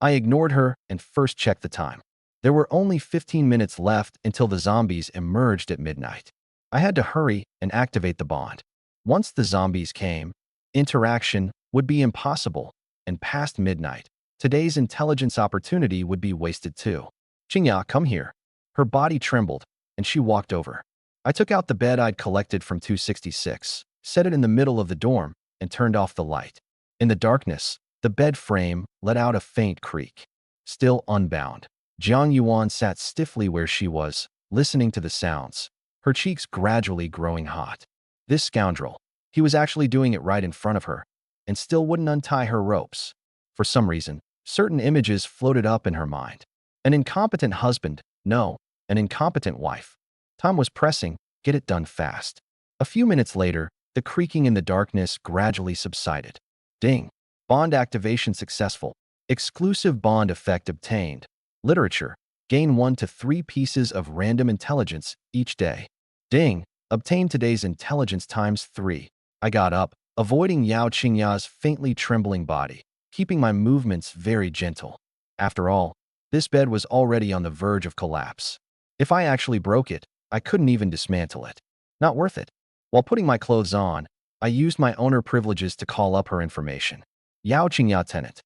I ignored her and first checked the time. There were only 15 minutes left until the zombies emerged at midnight. I had to hurry and activate the bond. Once the zombies came, interaction would be impossible, and past midnight, today's intelligence opportunity would be wasted too. Qingya, come here. Her body trembled, and she walked over. I took out the bed I'd collected from 266, set it in the middle of the dorm, and turned off the light. In the darkness, the bed frame let out a faint creak. Still unbound, Jiang Yuan sat stiffly where she was, listening to the sounds, her cheeks gradually growing hot. This scoundrel, he was actually doing it right in front of her, and still wouldn't untie her ropes. For some reason, certain images floated up in her mind. An incompetent husband, no, an incompetent wife. Time was pressing, get it done fast. A few minutes later, the creaking in the darkness gradually subsided. Ding! Bond activation successful. Exclusive bond effect obtained. Literature. Gain 1 to 3 pieces of random intelligence each day. Ding! Obtain today's intelligence times 3. I got up, avoiding Yao Qingya's faintly trembling body, keeping my movements very gentle. After all, this bed was already on the verge of collapse. If I actually broke it, I couldn't even dismantle it. Not worth it. While putting my clothes on, I used my owner privileges to call up her information. Yao Qingya tenant.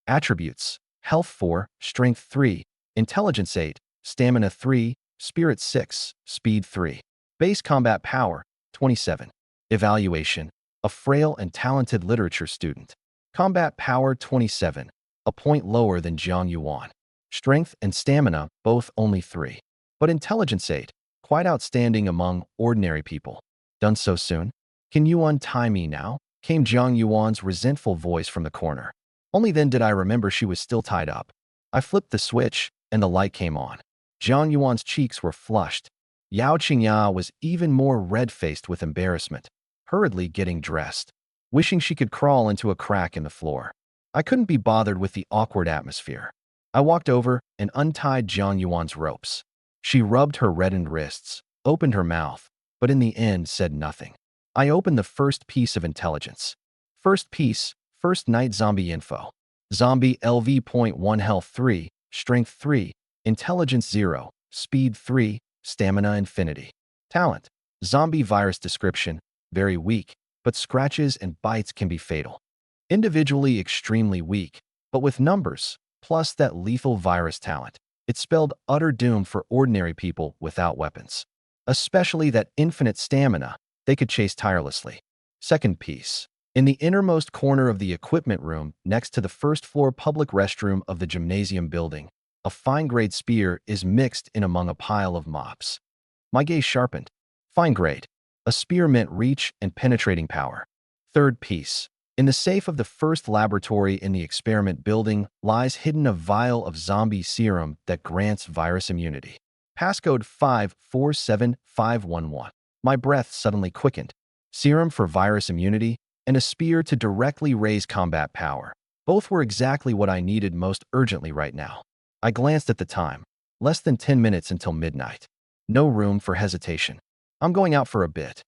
Attributes. Health 4, Strength 3, Intelligence 8, Stamina 3, Spirit 6, Speed 3. Base combat power, 27. Evaluation. A frail and talented literature student. Combat power 27, a point lower than Jiang Yuan. Strength and stamina, both only 3. But intelligence 8, quite outstanding among ordinary people. Done so soon? Can you untie me now? Came Jiang Yuan's resentful voice from the corner. Only then did I remember she was still tied up. I flipped the switch, and the light came on. Jiang Yuan's cheeks were flushed. Yao Qingya was even more red-faced with embarrassment, hurriedly getting dressed. wishing she could crawl into a crack in the floor. I couldn't be bothered with the awkward atmosphere. I walked over and untied Jiang Yuan's ropes. She rubbed her reddened wrists, opened her mouth, but in the end said nothing. I opened the first piece of intelligence. First piece, first night zombie info. Zombie LV.1 health 3, strength 3, intelligence 0, speed 3, stamina infinity. Talent. Zombie virus description, very weak, but scratches and bites can be fatal. Individually extremely weak, but with numbers, plus that lethal virus talent, it spelled utter doom for ordinary people without weapons. Especially that infinite stamina they could chase tirelessly. Second piece. In the innermost corner of the equipment room, next to the first-floor public restroom of the gymnasium building, a fine-grade spear is mixed in among a pile of mops. My gaze sharpened. Fine grade. A spear meant reach and penetrating power. Third piece. In the safe of the first laboratory in the experiment building lies hidden a vial of zombie serum that grants virus immunity. Passcode 547511. My breath suddenly quickened. Serum for virus immunity and a spear to directly raise combat power. Both were exactly what I needed most urgently right now. I glanced at the time. Less than 10 minutes until midnight. No room for hesitation. I'm going out for a bit.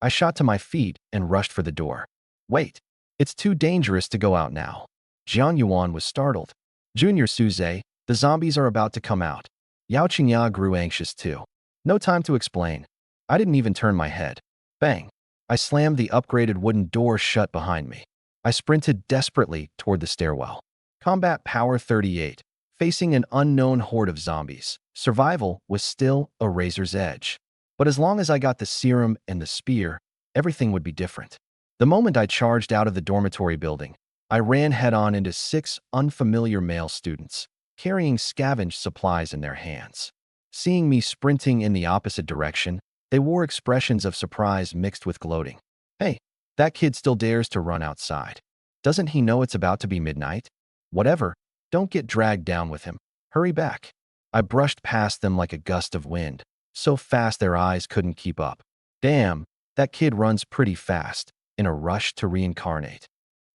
I shot to my feet and rushed for the door. Wait. It's too dangerous to go out now. Jiang Yuan was startled. Junior Suze, the zombies are about to come out. Yao Qingya grew anxious too. No time to explain. I didn't even turn my head. Bang. I slammed the upgraded wooden door shut behind me. I sprinted desperately toward the stairwell. Combat power 38. Facing an unknown horde of zombies, survival was still a razor's edge. But as long as I got the serum and the spear, everything would be different. The moment I charged out of the dormitory building, I ran head-on into 6 unfamiliar male students, carrying scavenged supplies in their hands. Seeing me sprinting in the opposite direction, they wore expressions of surprise mixed with gloating. Hey, that kid still dares to run outside. Doesn't he know it's about to be midnight? Whatever, don't get dragged down with him. Hurry back. I brushed past them like a gust of wind, so fast their eyes couldn't keep up. Damn, that kid runs pretty fast, in a rush to reincarnate.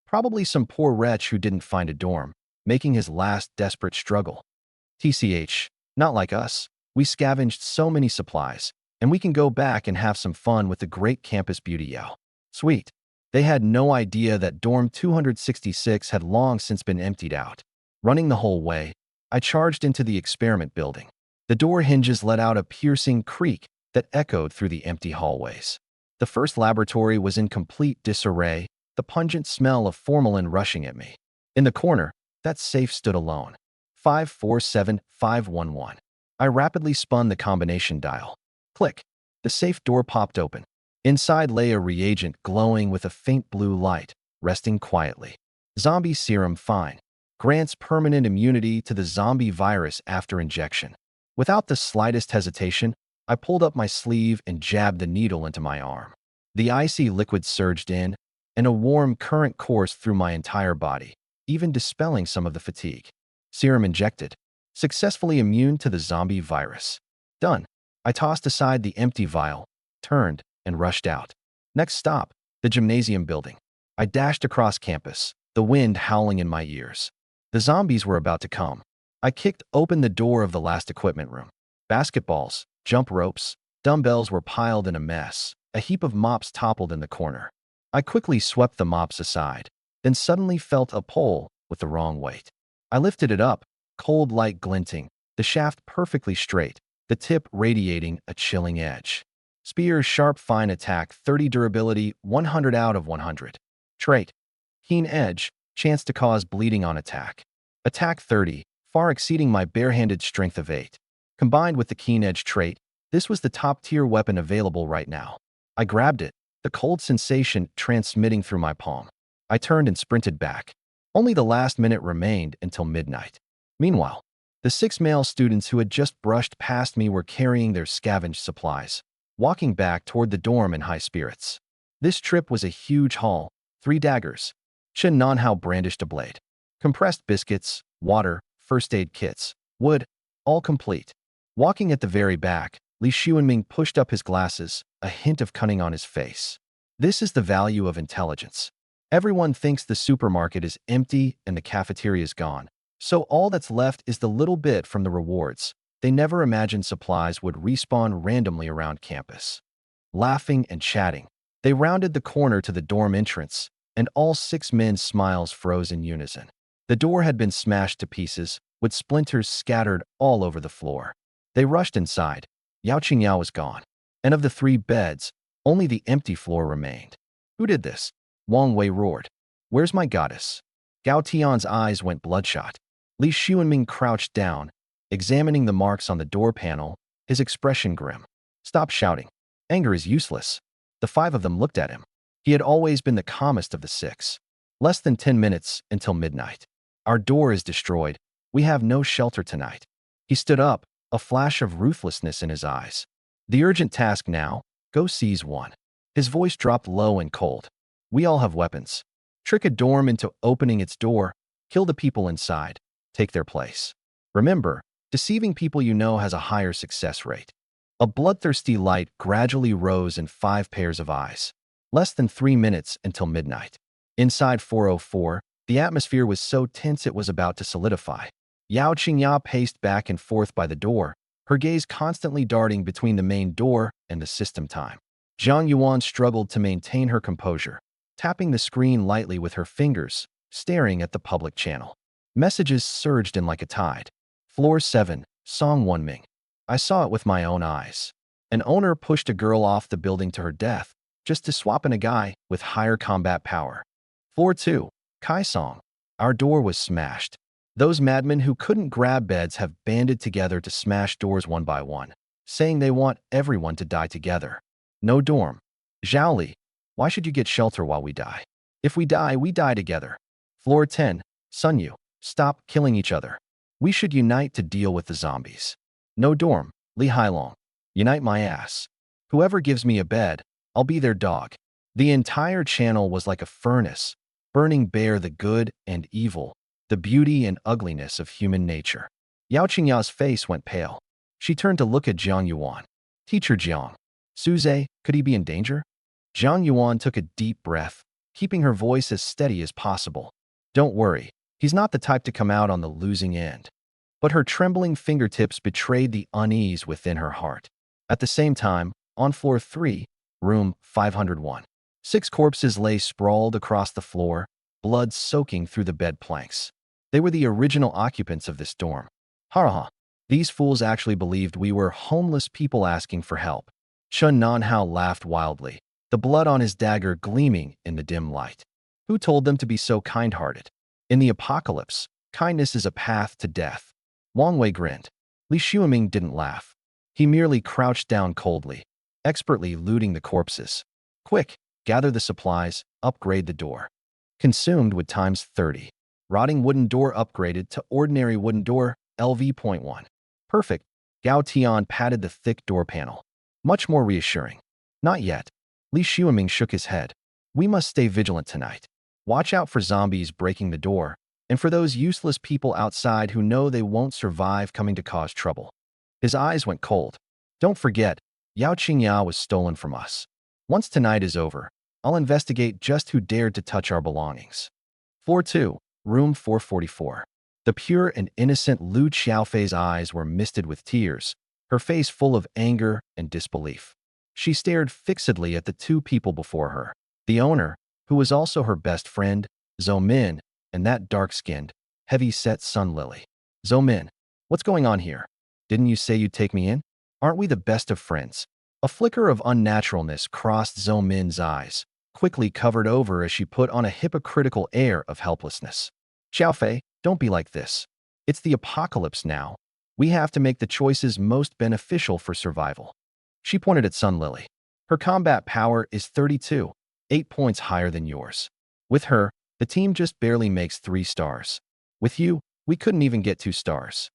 Probably some poor wretch who didn't find a dorm, making his last desperate struggle. TCH, not like us. We scavenged so many supplies, and we can go back and have some fun with the great campus beauty Yao. Sweet. They had no idea that dorm 266 had long since been emptied out. Running the whole way, I charged into the experiment building. The door hinges let out a piercing creak that echoed through the empty hallways. The first laboratory was in complete disarray, the pungent smell of formalin rushing at me. In the corner, that safe stood alone. 547511. I rapidly spun the combination dial. Click. The safe door popped open. Inside lay a reagent glowing with a faint blue light, resting quietly. Zombie serum fine. Grants permanent immunity to the zombie virus after injection. Without the slightest hesitation, I pulled up my sleeve and jabbed the needle into my arm. The icy liquid surged in, and a warm current coursed through my entire body, even dispelling some of the fatigue. Serum injected. Successfully immune to the zombie virus. Done. I tossed aside the empty vial, turned, and rushed out. Next stop, the gymnasium building. I dashed across campus, the wind howling in my ears. The zombies were about to come. I kicked open the door of the last equipment room. Basketballs, jump ropes, dumbbells were piled in a mess. A heap of mops toppled in the corner. I quickly swept the mops aside, then suddenly felt a pole with the wrong weight. I lifted it up, cold light glinting, the shaft perfectly straight, the tip radiating a chilling edge. Spear sharp fine attack 30 durability 100 out of 100. Trait. Keen edge, chance to cause bleeding on attack. Attack 30, far exceeding my barehanded strength of 8. Combined with the keen edge trait, this was the top-tier weapon available right now. I grabbed it, the cold sensation transmitting through my palm. I turned and sprinted back. Only the last minute remained until midnight. Meanwhile, the 6 male students who had just brushed past me were carrying their scavenged supplies, walking back toward the dorm in high spirits. This trip was a huge haul, 3 daggers. Chen Nanhao brandished a blade. Compressed biscuits, water, first aid kits, wood, all complete. Walking at the very back, Li Xuanming pushed up his glasses, a hint of cunning on his face. This is the value of intelligence. Everyone thinks the supermarket is empty and the cafeteria is gone. So all that's left is the little bit from the rewards. They never imagined supplies would respawn randomly around campus. Laughing and chatting, they rounded the corner to the dorm entrance, and all 6 men's smiles froze in unison. The door had been smashed to pieces, with splinters scattered all over the floor. They rushed inside. Yao Qingyao was gone. And of the 3 beds, only the empty floor remained. Who did this? Wang Wei roared. Where's my goddess? Gao Tian's eyes went bloodshot. Li Xuanming crouched down, examining the marks on the door panel, his expression grim. Stop shouting. Anger is useless. The 5 of them looked at him. He had always been the calmest of the 6. Less than 10 minutes until midnight. Our door is destroyed. We have no shelter tonight. He stood up, a flash of ruthlessness in his eyes. The urgent task now, go seize one. His voice dropped low and cold. We all have weapons. Trick a dorm into opening its door, kill the people inside, take their place. Remember, deceiving people you know has a higher success rate. A bloodthirsty light gradually rose in 5 pairs of eyes. Less than 3 minutes until midnight. Inside 404, the atmosphere was so tense it was about to solidify. Yao Qingya paced back and forth by the door, her gaze constantly darting between the main door and the system time. Zhang Yuan struggled to maintain her composure, tapping the screen lightly with her fingers, staring at the public channel. Messages surged in like a tide. Floor 7, Song Wonming. I saw it with my own eyes. An owner pushed a girl off the building to her death, just to swap in a guy with higher combat power. Floor 2, Kai Song. Our door was smashed. Those madmen who couldn't grab beds have banded together to smash doors one by one, saying they want everyone to die together. No dorm. Zhaoli, why should you get shelter while we die? If we die together. Floor 10, Sun Yu. Stop killing each other. We should unite to deal with the zombies. No dorm, Li Hailong. Unite my ass. Whoever gives me a bed, I'll be their dog. The entire channel was like a furnace, burning bare the good and evil, the beauty and ugliness of human nature. Yao Qingyao's face went pale. She turned to look at Zhang Yuan. Teacher Jiang. Suze, could he be in danger? Zhang Yuan took a deep breath, keeping her voice as steady as possible. Don't worry, he's not the type to come out on the losing end. But her trembling fingertips betrayed the unease within her heart. At the same time, on floor 3, room 501, 6 corpses lay sprawled across the floor, blood soaking through the bed planks. They were the original occupants of this dorm. Ha! These fools actually believed we were homeless people asking for help. Chun Nanhao laughed wildly, the blood on his dagger gleaming in the dim light. Who told them to be so kind-hearted? In the apocalypse, kindness is a path to death. Wang Wei grinned. Li Xuanming didn't laugh. He merely crouched down coldly, expertly looting the corpses. Quick, gather the supplies, upgrade the door. Consumed with times 30. Rotting wooden door upgraded to ordinary wooden door, LV.1. Perfect. Gao Tian patted the thick door panel. Much more reassuring. Not yet. Li Xuanming shook his head. We must stay vigilant tonight. Watch out for zombies breaking the door, and for those useless people outside who know they won't survive coming to cause trouble. His eyes went cold. Don't forget, Yao Qingya was stolen from us. Once tonight is over, I'll investigate just who dared to touch our belongings. Floor 2, room 444. The pure and innocent Lu Xiaofei's eyes were misted with tears, her face full of anger and disbelief. She stared fixedly at the 2 people before her, the owner, who was also her best friend, Zhou Min, and that dark-skinned, heavy-set Sun Lily. Zhou Min, what's going on here? Didn't you say you'd take me in? Aren't we the best of friends? A flicker of unnaturalness crossed Zhou Min's eyes, quickly covered over as she put on a hypocritical air of helplessness. Xiaofei, don't be like this. It's the apocalypse now. We have to make the choices most beneficial for survival. She pointed at Sun Lily. Her combat power is 32, 8 points higher than yours. With her, the team just barely makes 3 stars. With you, we couldn't even get 2 stars.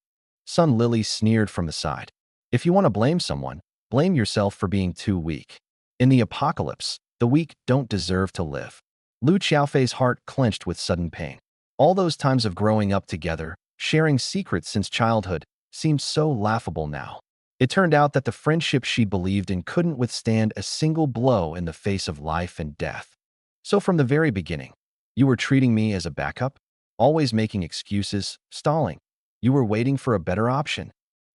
Sun Lily sneered from the side. If you want to blame someone, blame yourself for being too weak. In the apocalypse, the weak don't deserve to live. Lu Xiaofei's heart clenched with sudden pain. All those times of growing up together, sharing secrets since childhood, seemed so laughable now. It turned out that the friendship she believed in couldn't withstand a single blow in the face of life and death. So from the very beginning, You were treating me as a backup, always making excuses, stalling. You were waiting for a better option.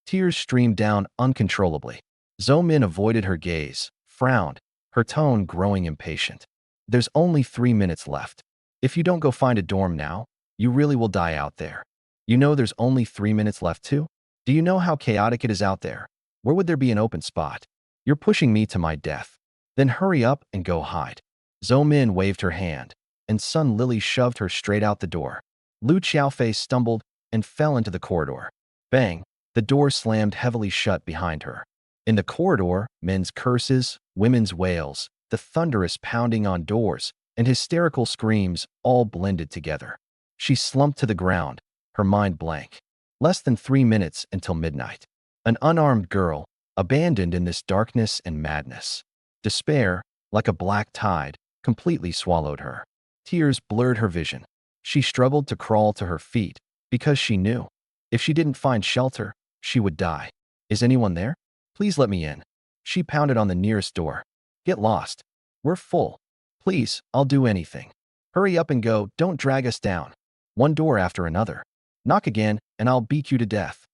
Tears streamed down uncontrollably. Zo-min avoided her gaze, frowned, her tone growing impatient. There's only 3 minutes left. If you don't go find a dorm now, you really will die out there. You know there's only 3 minutes left too? Do you know how chaotic it is out there? Where would there be an open spot? You're pushing me to my death. Then hurry up and go hide. Zo-min waved her hand, and Sun Lily shoved her straight out the door. Lu Xiaofei stumbled and fell into the corridor. Bang! The door slammed heavily shut behind her. In the corridor, men's curses, women's wails, the thunderous pounding on doors, and hysterical screams all blended together. She slumped to the ground, her mind blank. Less than 3 minutes until midnight. An unarmed girl, abandoned in this darkness and madness. Despair, like a black tide, completely swallowed her. Tears blurred her vision. She struggled to crawl to her feet because she knew if she didn't find shelter, she would die. Is anyone there? Please let me in. She pounded on the nearest door. Get lost. We're full. Please, I'll do anything. Hurry up and go, don't drag us down. One door after another. Knock again, and I'll beat you to death.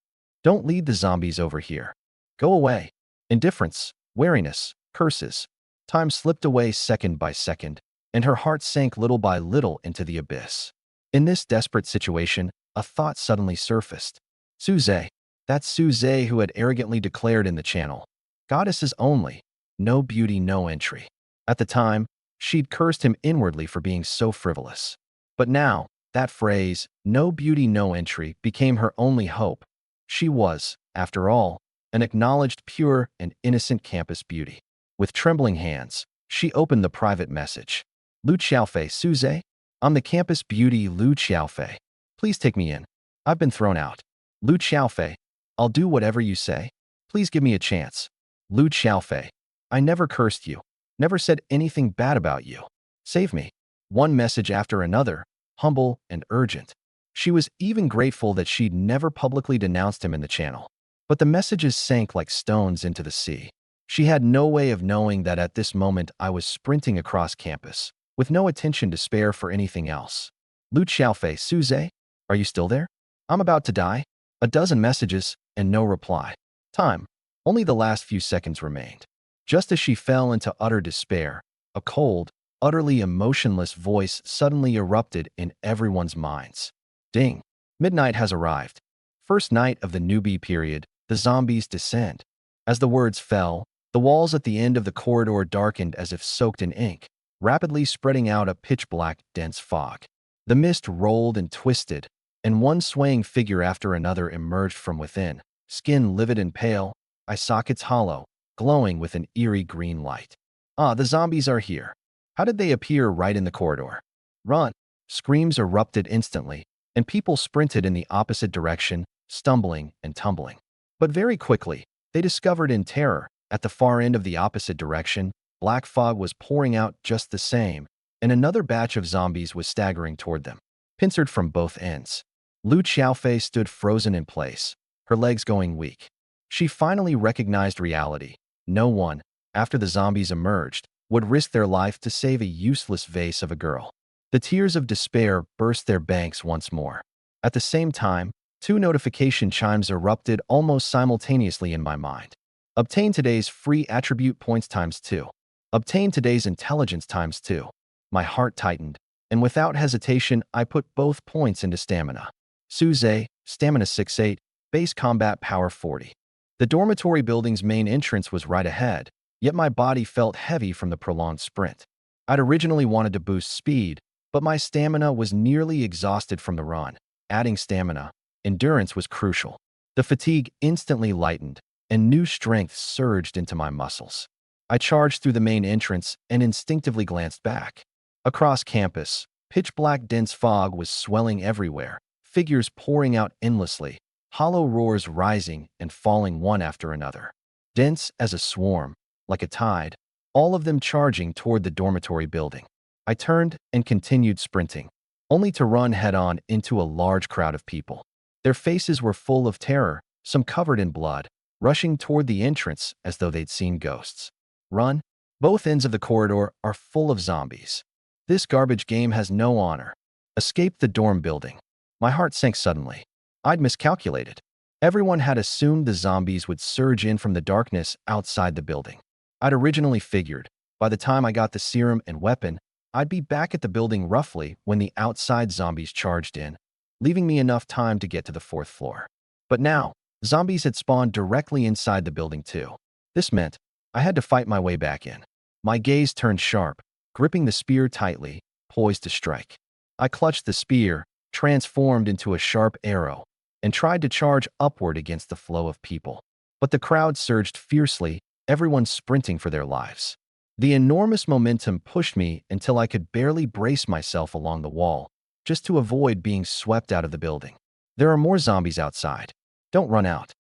Don't lead the zombies over here. Go away. Indifference, wariness, curses. Time slipped away second by second, and her heart sank little by little into the abyss. In this desperate situation, a thought suddenly surfaced. Suze. That's Suze who had arrogantly declared in the channel. Goddesses only. No beauty, no entry. At the time, she'd cursed him inwardly for being so frivolous. But now, that phrase, no beauty, no entry, became her only hope. She was, after all, an acknowledged pure and innocent campus beauty. With trembling hands, she opened the private message. Lu Xiaofei, Suze? I'm the campus beauty Lu Xiaofei. Please take me in. I've been thrown out. Lu Xiaofei. I'll do whatever you say. Please give me a chance. Lu Xiaofei. I never cursed you. Never said anything bad about you. Save me. One message after another, humble and urgent. She was even grateful that she'd never publicly denounced him in the channel. But the messages sank like stones into the sea. She had no way of knowing that at this moment I was sprinting across campus, with no attention to spare for anything else. Lu Xiaofei, Suze? Are you still there? I'm about to die. A dozen messages, and no reply. Time. Only the last few seconds remained. Just as she fell into utter despair, a cold, utterly emotionless voice suddenly erupted in everyone's minds. Ding! Midnight has arrived. First night of the newbie period, the zombies descend. As the words fell, the walls at the end of the corridor darkened as if soaked in ink, rapidly spreading out a pitch-black, dense fog. The mist rolled and twisted, and one swaying figure after another emerged from within, skin livid and pale, eye sockets hollow, glowing with an eerie green light. Ah, the zombies are here. How did they appear right in the corridor? Run! Screams erupted instantly, and people sprinted in the opposite direction, stumbling and tumbling. But very quickly, they discovered in terror, at the far end of the opposite direction, black fog was pouring out just the same, and another batch of zombies was staggering toward them, pincered from both ends. Lu Xiaofei stood frozen in place, her legs going weak. She finally recognized reality. No one, after the zombies emerged, would risk their life to save a useless vase of a girl. The tears of despair burst their banks once more. At the same time, 2 notification chimes erupted almost simultaneously in my mind. Obtain today's free attribute points ×2. Obtain today's intelligence ×2. My heart tightened, and without hesitation I put both points into stamina. Suze, stamina 68, base combat power 40. The dormitory building's main entrance was right ahead, yet my body felt heavy from the prolonged sprint. I'd originally wanted to boost speed, but my stamina was nearly exhausted from the run. Adding stamina, endurance was crucial. The fatigue instantly lightened, and new strength surged into my muscles. I charged through the main entrance and instinctively glanced back. Across campus, pitch-black dense fog was swelling everywhere, figures pouring out endlessly, hollow roars rising and falling one after another. Dense as a swarm, like a tide, all of them charging toward the dormitory building. I turned and continued sprinting, only to run head-on into a large crowd of people. Their faces were full of terror, some covered in blood, rushing toward the entrance as though they'd seen ghosts. Run! Both ends of the corridor are full of zombies. This garbage game has no honor. Escape the dorm building. My heart sank suddenly. I'd miscalculated. Everyone had assumed the zombies would surge in from the darkness outside the building. I'd originally figured, by the time I got the serum and weapon, I'd be back at the building roughly when the outside zombies charged in, leaving me enough time to get to the fourth floor. But now, zombies had spawned directly inside the building too. This meant I had to fight my way back in. My gaze turned sharp, gripping the spear tightly, poised to strike. I clutched the spear, transformed into a sharp arrow, and tried to charge upward against the flow of people. But the crowd surged fiercely, everyone sprinting for their lives. The enormous momentum pushed me until I could barely brace myself along the wall, just to avoid being swept out of the building. There are more zombies outside. Don't run out.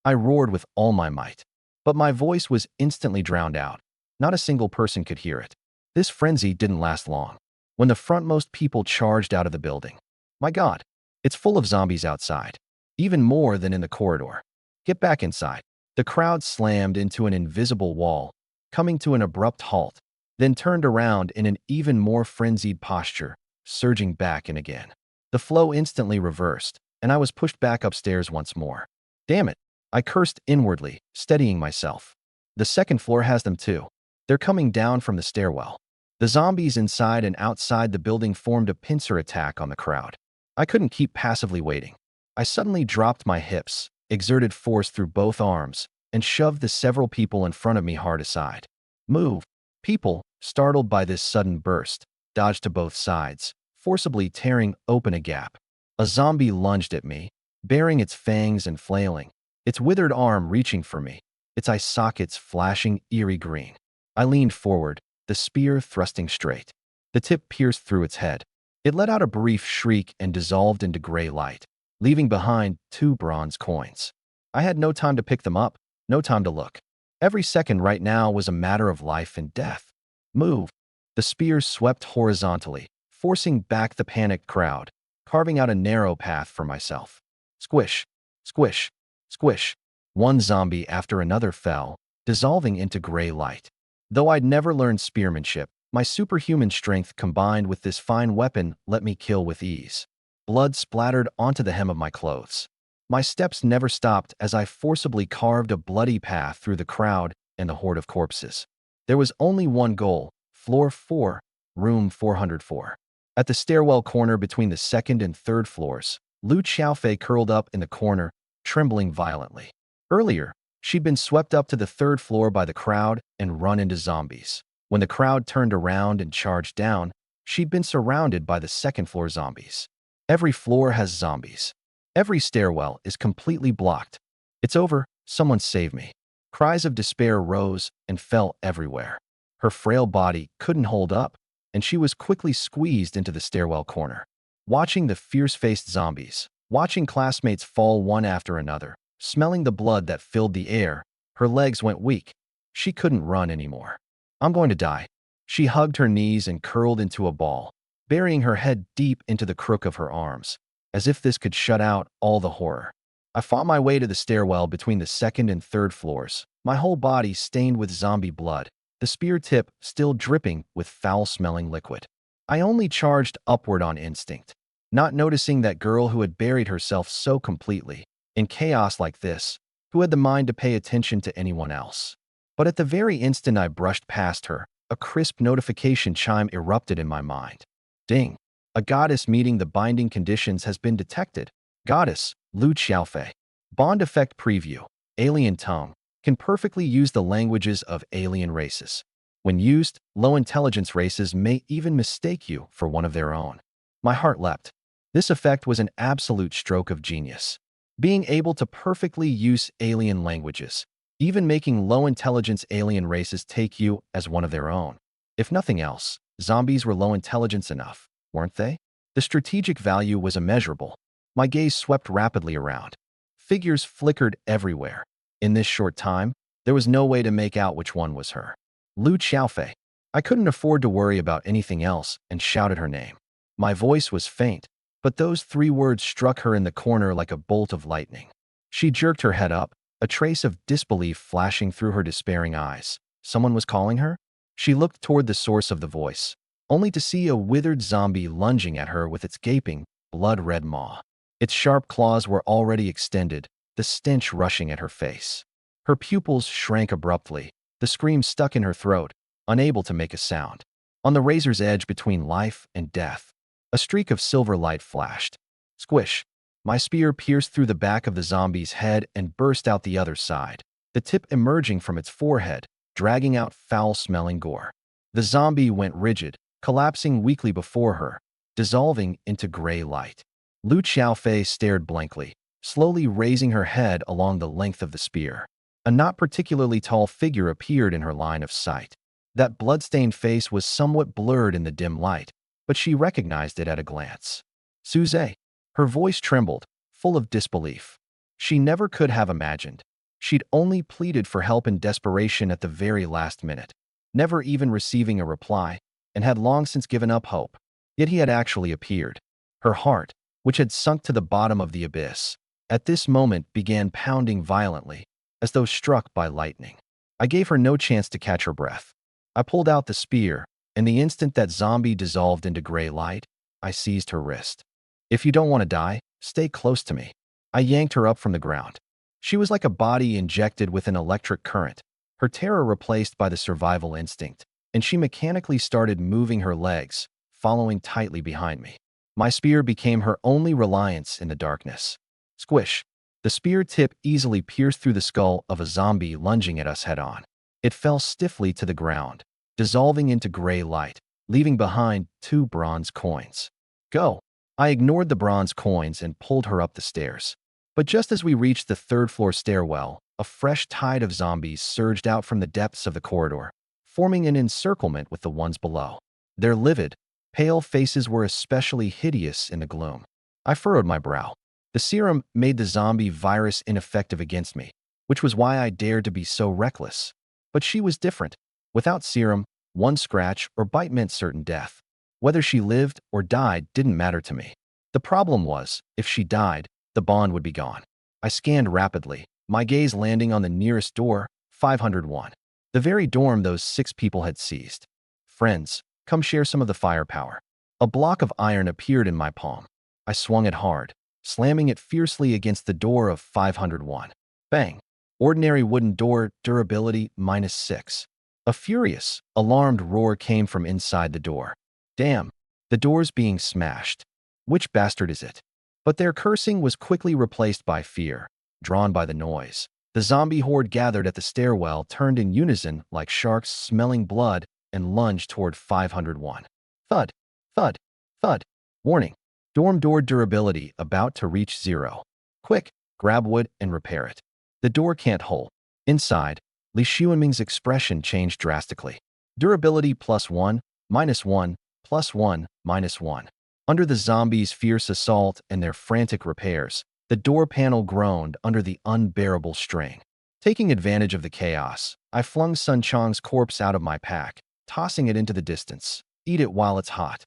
I roared with all my might. But my voice was instantly drowned out. Not a single person could hear it. This frenzy didn't last long. When the frontmost people charged out of the building. My God, it's full of zombies outside. Even more than in the corridor. Get back inside. The crowd slammed into an invisible wall, coming to an abrupt halt, then turned around in an even more frenzied posture, surging back in again. The flow instantly reversed, and I was pushed back upstairs once more. Damn it, I cursed inwardly, steadying myself. The second floor has them too. They're coming down from the stairwell. The zombies inside and outside the building formed a pincer attack on the crowd. I couldn't keep passively waiting. I suddenly dropped my hips, exerted force through both arms, and shoved the several people in front of me hard aside. Move! People, startled by this sudden burst, dodged to both sides, forcibly tearing open a gap. A zombie lunged at me, baring its fangs and flailing, its withered arm reaching for me, its eye sockets flashing eerie green. I leaned forward, the spear thrusting straight. The tip pierced through its head. It let out a brief shriek and dissolved into gray light, leaving behind 2 bronze coins. I had no time to pick them up, no time to look. Every second right now was a matter of life and death. Move! The spear swept horizontally, forcing back the panicked crowd, carving out a narrow path for myself. Squish! Squish! Squish! One zombie after another fell, dissolving into gray light. Though I'd never learned spearmanship, my superhuman strength combined with this fine weapon let me kill with ease. Blood splattered onto the hem of my clothes. My steps never stopped as I forcibly carved a bloody path through the crowd and the horde of corpses. There was only one goal, floor 4, room 404. At the stairwell corner between the second and third floors, Lu Xiaofei curled up in the corner, trembling violently. Earlier, she'd been swept up to the third floor by the crowd and run into zombies. When the crowd turned around and charged down, she'd been surrounded by the second-floor zombies. Every floor has zombies. Every stairwell is completely blocked. It's over, someone save me. Cries of despair rose and fell everywhere. Her frail body couldn't hold up, and she was quickly squeezed into the stairwell corner. Watching the fierce-faced zombies, watching classmates fall one after another, smelling the blood that filled the air, her legs went weak. She couldn't run anymore. I'm going to die. She hugged her knees and curled into a ball, burying her head deep into the crook of her arms, as if this could shut out all the horror. I fought my way to the stairwell between the second and third floors, my whole body stained with zombie blood, the spear tip still dripping with foul-smelling liquid. I only charged upward on instinct, not noticing that girl who had buried herself so completely, in chaos like this, who had the mind to pay attention to anyone else. But at the very instant I brushed past her, a crisp notification chime erupted in my mind. Ding! A goddess meeting the binding conditions has been detected. Goddess, Lu Xiaofei. Bond effect preview. Alien tongue. Can perfectly use the languages of alien races. When used, low-intelligence races may even mistake you for one of their own. My heart leapt. This effect was an absolute stroke of genius. Being able to perfectly use alien languages, even making low-intelligence alien races take you as one of their own. If nothing else, zombies were low-intelligence enough, weren't they? The strategic value was immeasurable. My gaze swept rapidly around. Figures flickered everywhere. In this short time, there was no way to make out which one was her. Lu Xiaofei. I couldn't afford to worry about anything else and shouted her name. My voice was faint, but those 3 words struck her in the corner like a bolt of lightning. She jerked her head up, a trace of disbelief flashing through her despairing eyes. Someone was calling her? She looked toward the source of the voice. only to see a withered zombie lunging at her with its gaping, blood-red maw. Its sharp claws were already extended, the stench rushing at her face. Her pupils shrank abruptly, the scream stuck in her throat, unable to make a sound. On the razor's edge between life and death, a streak of silver light flashed. Squish! My spear pierced through the back of the zombie's head and burst out the other side, the tip emerging from its forehead, dragging out foul-smelling gore. The zombie went rigid, collapsing weakly before her, dissolving into gray light. Lu Xiaofei stared blankly, slowly raising her head along the length of the spear. A not particularly tall figure appeared in her line of sight. That blood-stained face was somewhat blurred in the dim light, but she recognized it at a glance. Suze. Her voice trembled, full of disbelief. She never could have imagined. She'd only pleaded for help in desperation at the very last minute, never even receiving a reply, and had long since given up hope. Yet he had actually appeared. Her heart, which had sunk to the bottom of the abyss, at this moment began pounding violently, as though struck by lightning. I gave her no chance to catch her breath. I pulled out the spear, and the instant that zombie dissolved into gray light, I seized her wrist. If you don't want to die, stay close to me. I yanked her up from the ground. She was like a body injected with an electric current, her terror replaced by the survival instinct, and she mechanically started moving her legs, following tightly behind me. My spear became her only reliance in the darkness. Squish! The spear tip easily pierced through the skull of a zombie lunging at us head-on. It fell stiffly to the ground, dissolving into gray light, leaving behind 2 bronze coins. Go! I ignored the bronze coins and pulled her up the stairs. But just as we reached the third-floor stairwell, a fresh tide of zombies surged out from the depths of the corridor, forming an encirclement with the ones below. Their livid, pale faces were especially hideous in the gloom. I furrowed my brow. The serum made the zombie virus ineffective against me, which was why I dared to be so reckless. But she was different. Without serum, one scratch or bite meant certain death. Whether she lived or died didn't matter to me. The problem was, if she died, the bond would be gone. I scanned rapidly, my gaze landing on the nearest door, 501. The very dorm those 6 people had seized. Friends, come share some of the firepower. A block of iron appeared in my palm. I swung it hard, slamming it fiercely against the door of 501. Bang! Ordinary wooden door, durability -6. A furious, alarmed roar came from inside the door. Damn, the door's being smashed. Which bastard is it? But their cursing was quickly replaced by fear, drawn by the noise. The zombie horde gathered at the stairwell turned in unison like sharks smelling blood and lunged toward 501. Thud, thud, thud. Warning, dorm door durability about to reach 0. Quick, grab wood and repair it. The door can't hold. Inside, Li Xuanming's expression changed drastically. Durability +1, -1, +1, -1. Under the zombies' fierce assault and their frantic repairs, the door panel groaned under the unbearable strain. Taking advantage of the chaos, I flung Sun Chong's corpse out of my pack, tossing it into the distance. Eat it while it's hot.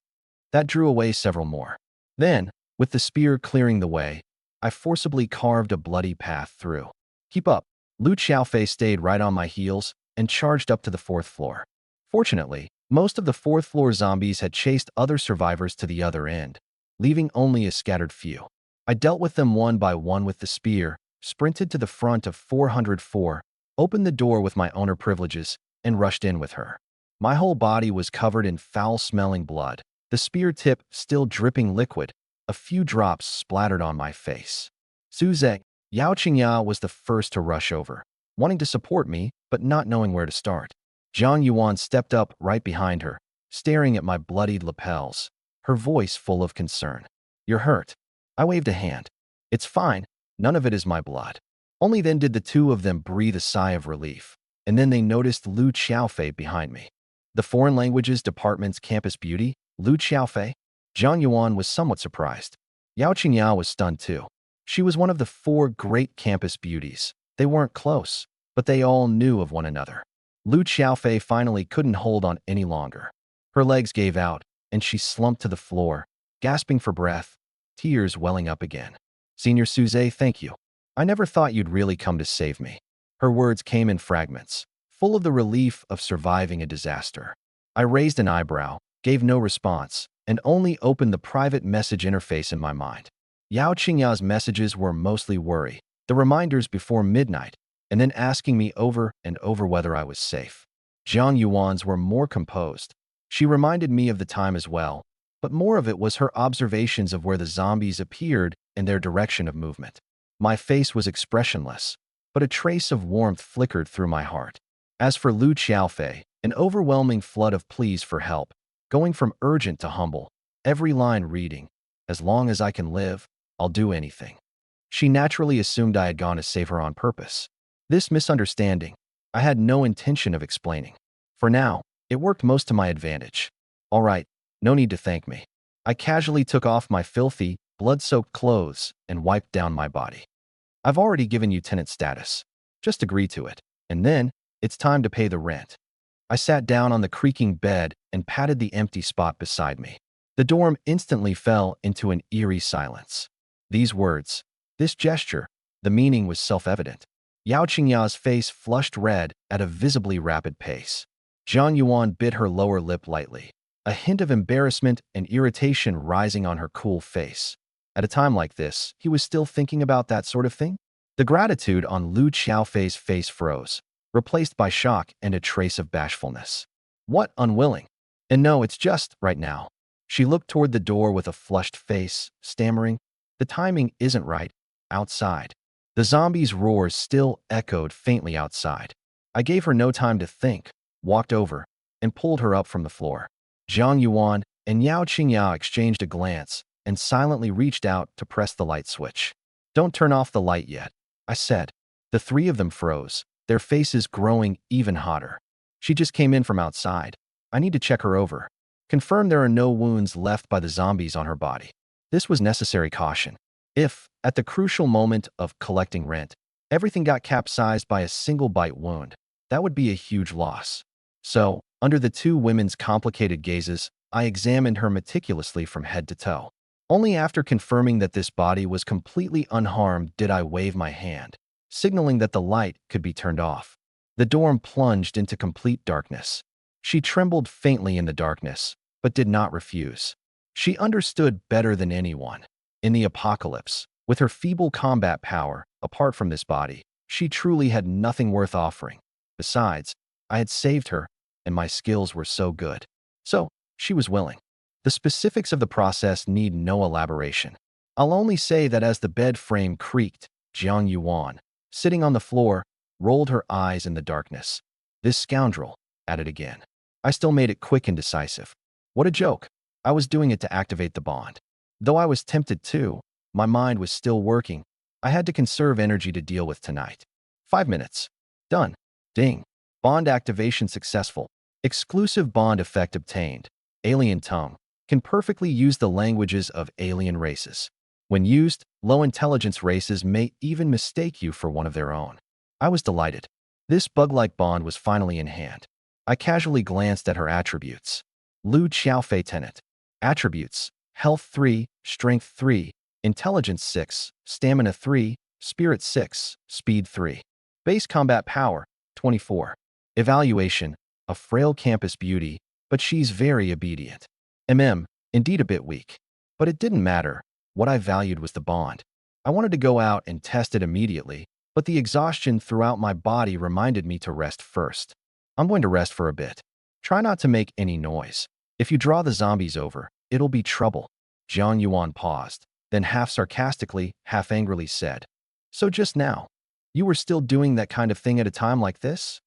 That drew away several more. Then, with the spear clearing the way, I forcibly carved a bloody path through. Keep up. Lu Xiaofei stayed right on my heels and charged up to the 4th floor. Fortunately, most of the 4th floor zombies had chased other survivors to the other end, leaving only a scattered few. I dealt with them one by one with the spear, sprinted to the front of 404, opened the door with my owner privileges, and rushed in with her. My whole body was covered in foul-smelling blood, the spear tip still dripping liquid, a few drops splattered on my face. Suze, Yao Qingya was the first to rush over, wanting to support me, but not knowing where to start. Zhang Yuan stepped up right behind her, staring at my bloodied lapels, her voice full of concern. You're hurt. I waved a hand. It's fine. None of it is my blood. Only then did the 2 of them breathe a sigh of relief, and then they noticed Lu Xiaofei behind me. The Foreign Languages Department's campus beauty, Lu Xiaofei? Zhang Yuan was somewhat surprised. Yao Qingya was stunned too. She was one of the 4 great campus beauties. They weren't close, but they all knew of one another. Lu Xiaofei finally couldn't hold on any longer. Her legs gave out, and she slumped to the floor, gasping for breath, tears welling up again. Senior Suze, thank you. I never thought you'd really come to save me. Her words came in fragments, full of the relief of surviving a disaster. I raised an eyebrow, gave no response, and only opened the private message interface in my mind. Yao Qingya's messages were mostly worry, the reminders before midnight, and then asking me over and over whether I was safe. Jiang Yuan's were more composed. She reminded me of the time as well, but more of it was her observations of where the zombies appeared and their direction of movement. My face was expressionless, but a trace of warmth flickered through my heart. As for Lu Xiaofei, an overwhelming flood of pleas for help, going from urgent to humble, every line reading, "As long as I can live, I'll do anything." She naturally assumed I had gone to save her on purpose. This misunderstanding, I had no intention of explaining. For now, it worked most to my advantage. All right, no need to thank me. I casually took off my filthy, blood-soaked clothes and wiped down my body. I've already given you tenant status. Just agree to it. And then, it's time to pay the rent. I sat down on the creaking bed and patted the empty spot beside me. The dorm instantly fell into an eerie silence. These words, this gesture, the meaning was self-evident. Yao Qingya's face flushed red at a visibly rapid pace. Zhang Yuan bit her lower lip lightly, a hint of embarrassment and irritation rising on her cool face. At a time like this, he was still thinking about that sort of thing? The gratitude on Lu Xiaofei's face froze, replaced by shock and a trace of bashfulness. What unwilling? And no, it's just right now. She looked toward the door with a flushed face, stammering, "The timing isn't right. Outside." The zombies' roars still echoed faintly outside. I gave her no time to think, walked over, and pulled her up from the floor. Zhang Yuan and Yao Qingya exchanged a glance and silently reached out to press the light switch. "Don't turn off the light yet," I said. The three of them froze, their faces growing even hotter. "She just came in from outside. I need to check her over. Confirm there are no wounds left by the zombies on her body." This was necessary caution. If, at the crucial moment of collecting rent, everything got capsized by a single bite wound, that would be a huge loss. So, under the two women's complicated gazes, I examined her meticulously from head to toe. Only after confirming that this body was completely unharmed did I wave my hand, signaling that the light could be turned off. The dorm plunged into complete darkness. She trembled faintly in the darkness, but did not refuse. She understood better than anyone. In the apocalypse, with her feeble combat power, apart from this body, she truly had nothing worth offering. Besides, I had saved her, and my skills were so good. So, she was willing. The specifics of the process need no elaboration. I'll only say that as the bed frame creaked, Jiang Yuan, sitting on the floor, rolled her eyes in the darkness. "This scoundrel," added again. I still made it quick and decisive. What a joke. I was doing it to activate the bond. Though I was tempted too, my mind was still working. I had to conserve energy to deal with tonight. 5 minutes. Done. Ding. Bond activation successful. Exclusive bond effect obtained. Alien tongue. Can perfectly use the languages of alien races. When used, low-intelligence races may even mistake you for one of their own. I was delighted. This bug-like bond was finally in hand. I casually glanced at her attributes. Lu Xiaofei Tenant. Attributes: Health 3, Strength 3, Intelligence 6, Stamina 3, Spirit 6, Speed 3. Base Combat Power, 24. Evaluation: a frail campus beauty, but she's very obedient. Indeed a bit weak. But it didn't matter. What I valued was the bond. I wanted to go out and test it immediately, but the exhaustion throughout my body reminded me to rest first. I'm going to rest for a bit. Try not to make any noise. If you draw the zombies over, it'll be trouble. Jiang Yuan paused, then half sarcastically, half angrily said, "So just now, you were still doing that kind of thing at a time like this?"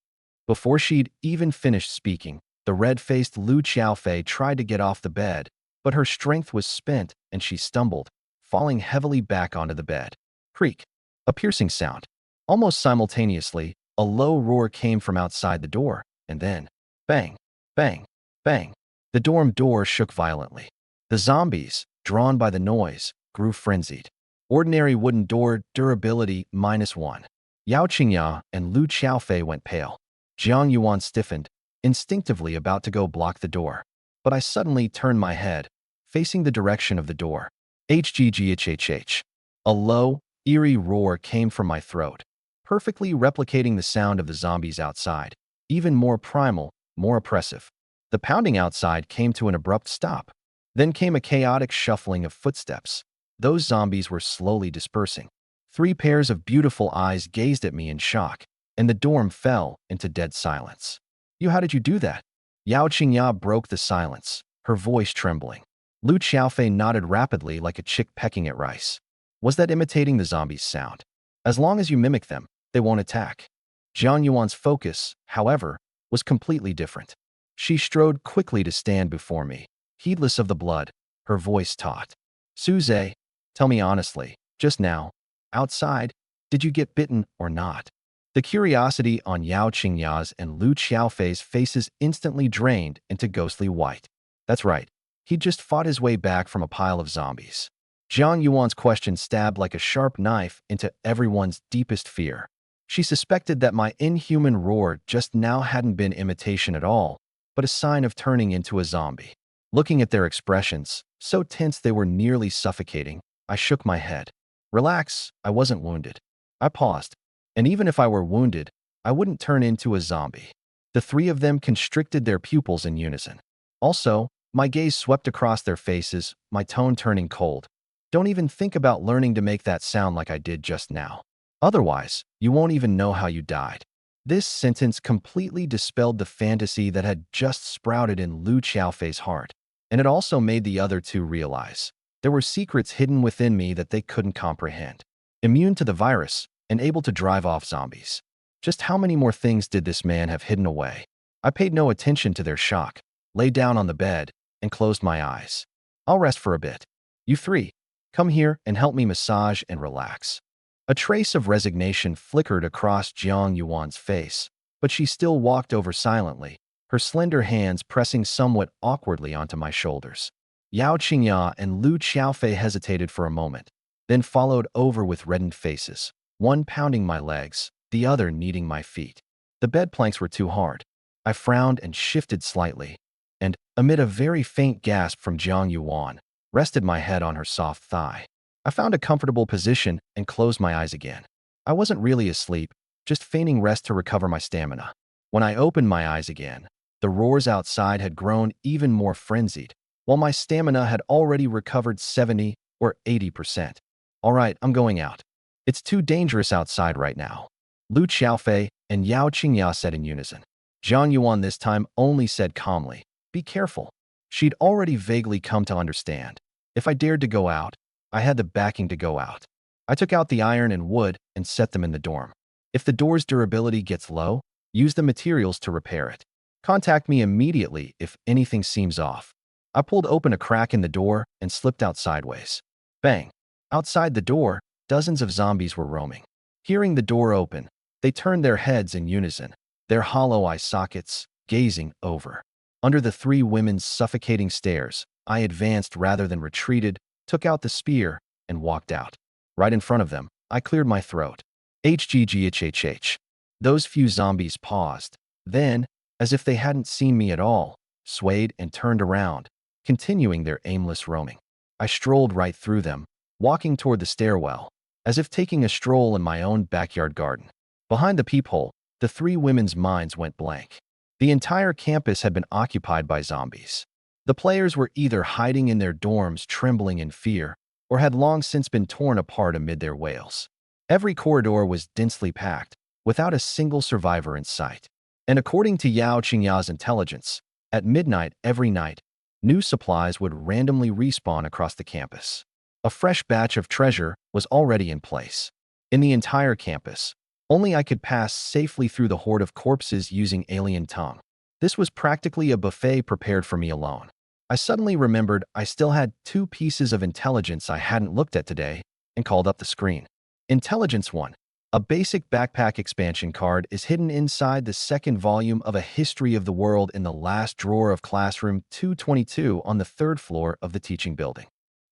Before she'd even finished speaking, the red-faced Lu Xiaofei tried to get off the bed, but her strength was spent and she stumbled, falling heavily back onto the bed. Creak. A piercing sound. Almost simultaneously, a low roar came from outside the door, and then, bang, bang, bang. The dorm door shook violently. The zombies, drawn by the noise, grew frenzied. Ordinary wooden door, durability -1. Yao Qingya and Lu Xiaofei went pale. Jiang Yuan stiffened, instinctively about to go block the door. But I suddenly turned my head, facing the direction of the door. HGGHHH. A low, eerie roar came from my throat, perfectly replicating the sound of the zombies outside, even more primal, more oppressive. The pounding outside came to an abrupt stop. Then came a chaotic shuffling of footsteps. Those zombies were slowly dispersing. 3 pairs of beautiful eyes gazed at me in shock, and the dorm fell into dead silence. How did you do that?" Yao Qingya broke the silence, her voice trembling. Lu Xiaofei nodded rapidly like a chick pecking at rice. "Was that imitating the zombies' sound? As long as you mimic them, they won't attack." Jiang Yuan's focus, however, was completely different. She strode quickly to stand before me, heedless of the blood, her voice taut. "Suze, tell me honestly, just now, outside, did you get bitten or not?" The curiosity on Yao Qingya's and Lu Xiaofei's faces instantly drained into ghostly white. That's right, he'd just fought his way back from a pile of zombies. Jiang Yuan's question stabbed like a sharp knife into everyone's deepest fear. She suspected that my inhuman roar just now hadn't been imitation at all, but a sign of turning into a zombie. Looking at their expressions, so tense they were nearly suffocating, I shook my head. "Relax, I wasn't wounded." I paused. "And even if I were wounded, I wouldn't turn into a zombie." The 3 of them constricted their pupils in unison. Also, my gaze swept across their faces, my tone turning cold. "Don't even think about learning to make that sound like I did just now. Otherwise, you won't even know how you died." This sentence completely dispelled the fantasy that had just sprouted in Lu Xiaofei's heart, and it also made the other 2 realize there were secrets hidden within me that they couldn't comprehend. Immune to the virus and able to drive off zombies. Just how many more things did this man have hidden away? I paid no attention to their shock, lay down on the bed, and closed my eyes. "I'll rest for a bit. You 3, come here and help me massage and relax." A trace of resignation flickered across Jiang Yuan's face, but she still walked over silently, her slender hands pressing somewhat awkwardly onto my shoulders. Yao Qingya and Lu Xiaofei hesitated for a moment, then followed over with reddened faces, one pounding my legs, the other kneading my feet. The bed planks were too hard. I frowned and shifted slightly, and, amid a very faint gasp from Jiang Yuan, rested my head on her soft thigh. I found a comfortable position and closed my eyes again. I wasn't really asleep, just feigning rest to recover my stamina. When I opened my eyes again, the roars outside had grown even more frenzied, while my stamina had already recovered 70 or 80%. "All right, I'm going out. It's too dangerous outside right now," Lu Xiaofei and Yao Qingya said in unison. Jiang Yuan this time only said calmly, "Be careful." She'd already vaguely come to understand. If I dared to go out, I had the backing to go out. I took out the iron and wood and set them in the dorm. If the door's durability gets low, use the materials to repair it. Contact me immediately if anything seems off. I pulled open a crack in the door and slipped out sideways. Bang! Outside the door, dozens of zombies were roaming. Hearing the door open, they turned their heads in unison, their hollow eye sockets gazing over. Under the 3 women's suffocating stares, I advanced rather than retreated, took out the spear, and walked out. Right in front of them, I cleared my throat. HGGHHH. Those few zombies paused. Then, as if they hadn't seen me at all, swayed and turned around, continuing their aimless roaming. I strolled right through them, walking toward the stairwell, as if taking a stroll in my own backyard garden. Behind the peephole, the 3 women's minds went blank. The entire campus had been occupied by zombies. The players were either hiding in their dorms trembling in fear, or had long since been torn apart amid their wails. Every corridor was densely packed, without a single survivor in sight. And according to Yao Qingya's intelligence, at midnight every night, new supplies would randomly respawn across the campus. A fresh batch of treasure was already in place. In the entire campus, only I could pass safely through the horde of corpses using alien tongue. This was practically a buffet prepared for me alone. I suddenly remembered I still had 2 pieces of intelligence I hadn't looked at today and called up the screen. Intelligence 1. A basic backpack expansion card is hidden inside the 2nd volume of A History of the World in the last drawer of Classroom 222 on the 3rd floor of the teaching building.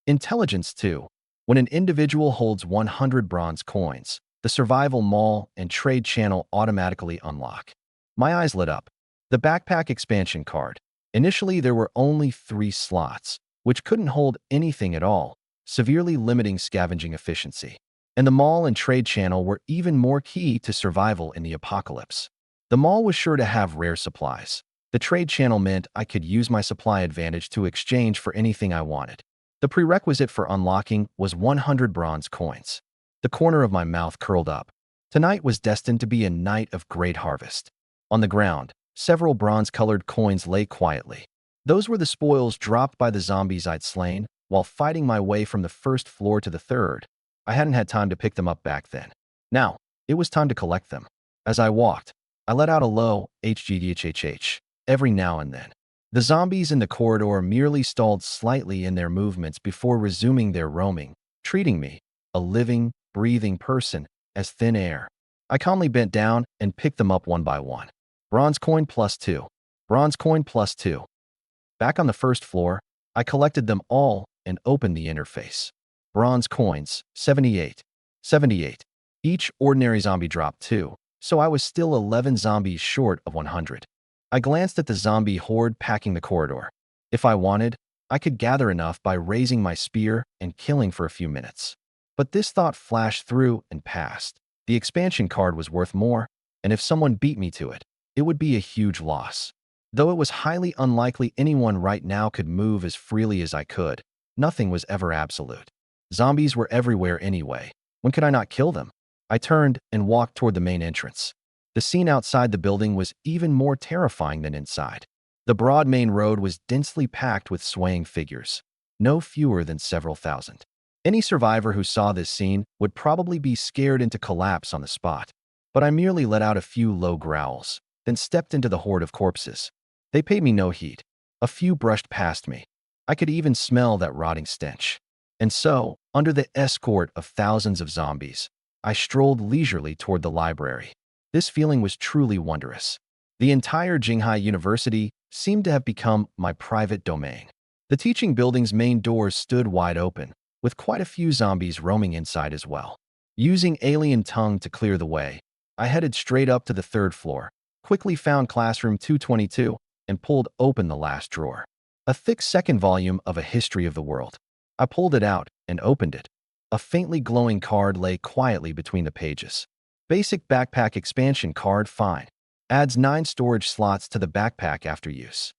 Intelligence 2. When an individual holds 100 bronze coins, the survival mall and trade channel automatically unlock. My eyes lit up. The backpack expansion card. Initially, there were only 3 slots, which couldn't hold anything at all, severely limiting scavenging efficiency. And the mall and trade channel were even more key to survival in the apocalypse. The mall was sure to have rare supplies, The trade channel meant I could use my supply advantage to exchange for anything I wanted. The prerequisite for unlocking was 100 bronze coins. The corner of my mouth curled up. Tonight was destined to be a night of great harvest. On the ground, several bronze-colored coins lay quietly. Those were the spoils dropped by the zombies I'd slain while fighting my way from the first floor to the third. I hadn't had time to pick them up back then. Now, it was time to collect them. As I walked, I let out a low HGDHHH every now and then. The zombies in the corridor merely stalled slightly in their movements before resuming their roaming, treating me, a living, breathing person, as thin air. I calmly bent down and picked them up one by one. Bronze coin +2. Bronze coin +2. Back on the first floor, I collected them all and opened the interface. Bronze coins, 78. 78. Each ordinary zombie dropped 2, so I was still 11 zombies short of 100. I glanced at the zombie horde packing the corridor. If I wanted, I could gather enough by raising my spear and killing for a few minutes. But this thought flashed through and passed. The expansion card was worth more, and if someone beat me to it, it would be a huge loss. Though it was highly unlikely anyone right now could move as freely as I could, nothing was ever absolute. Zombies were everywhere anyway. When could I not kill them? I turned and walked toward the main entrance. The scene outside the building was even more terrifying than inside. The broad main road was densely packed with swaying figures, no fewer than several thousand. Any survivor who saw this scene would probably be scared into collapse on the spot. But I merely let out a few low growls, then stepped into the horde of corpses. They paid me no heed. A few brushed past me. I could even smell that rotting stench. And so, under the escort of thousands of zombies, I strolled leisurely toward the library. This feeling was truly wondrous. The entire Jinghai University seemed to have become my private domain. The teaching building's main doors stood wide open, with quite a few zombies roaming inside as well. Using alien tongue to clear the way, I headed straight up to the third floor, quickly found classroom 222, and pulled open the last drawer. A thick second volume of A History of the World. I pulled it out and opened it. A faintly glowing card lay quietly between the pages. Basic backpack expansion card fine. Adds 9 storage slots to the backpack after use.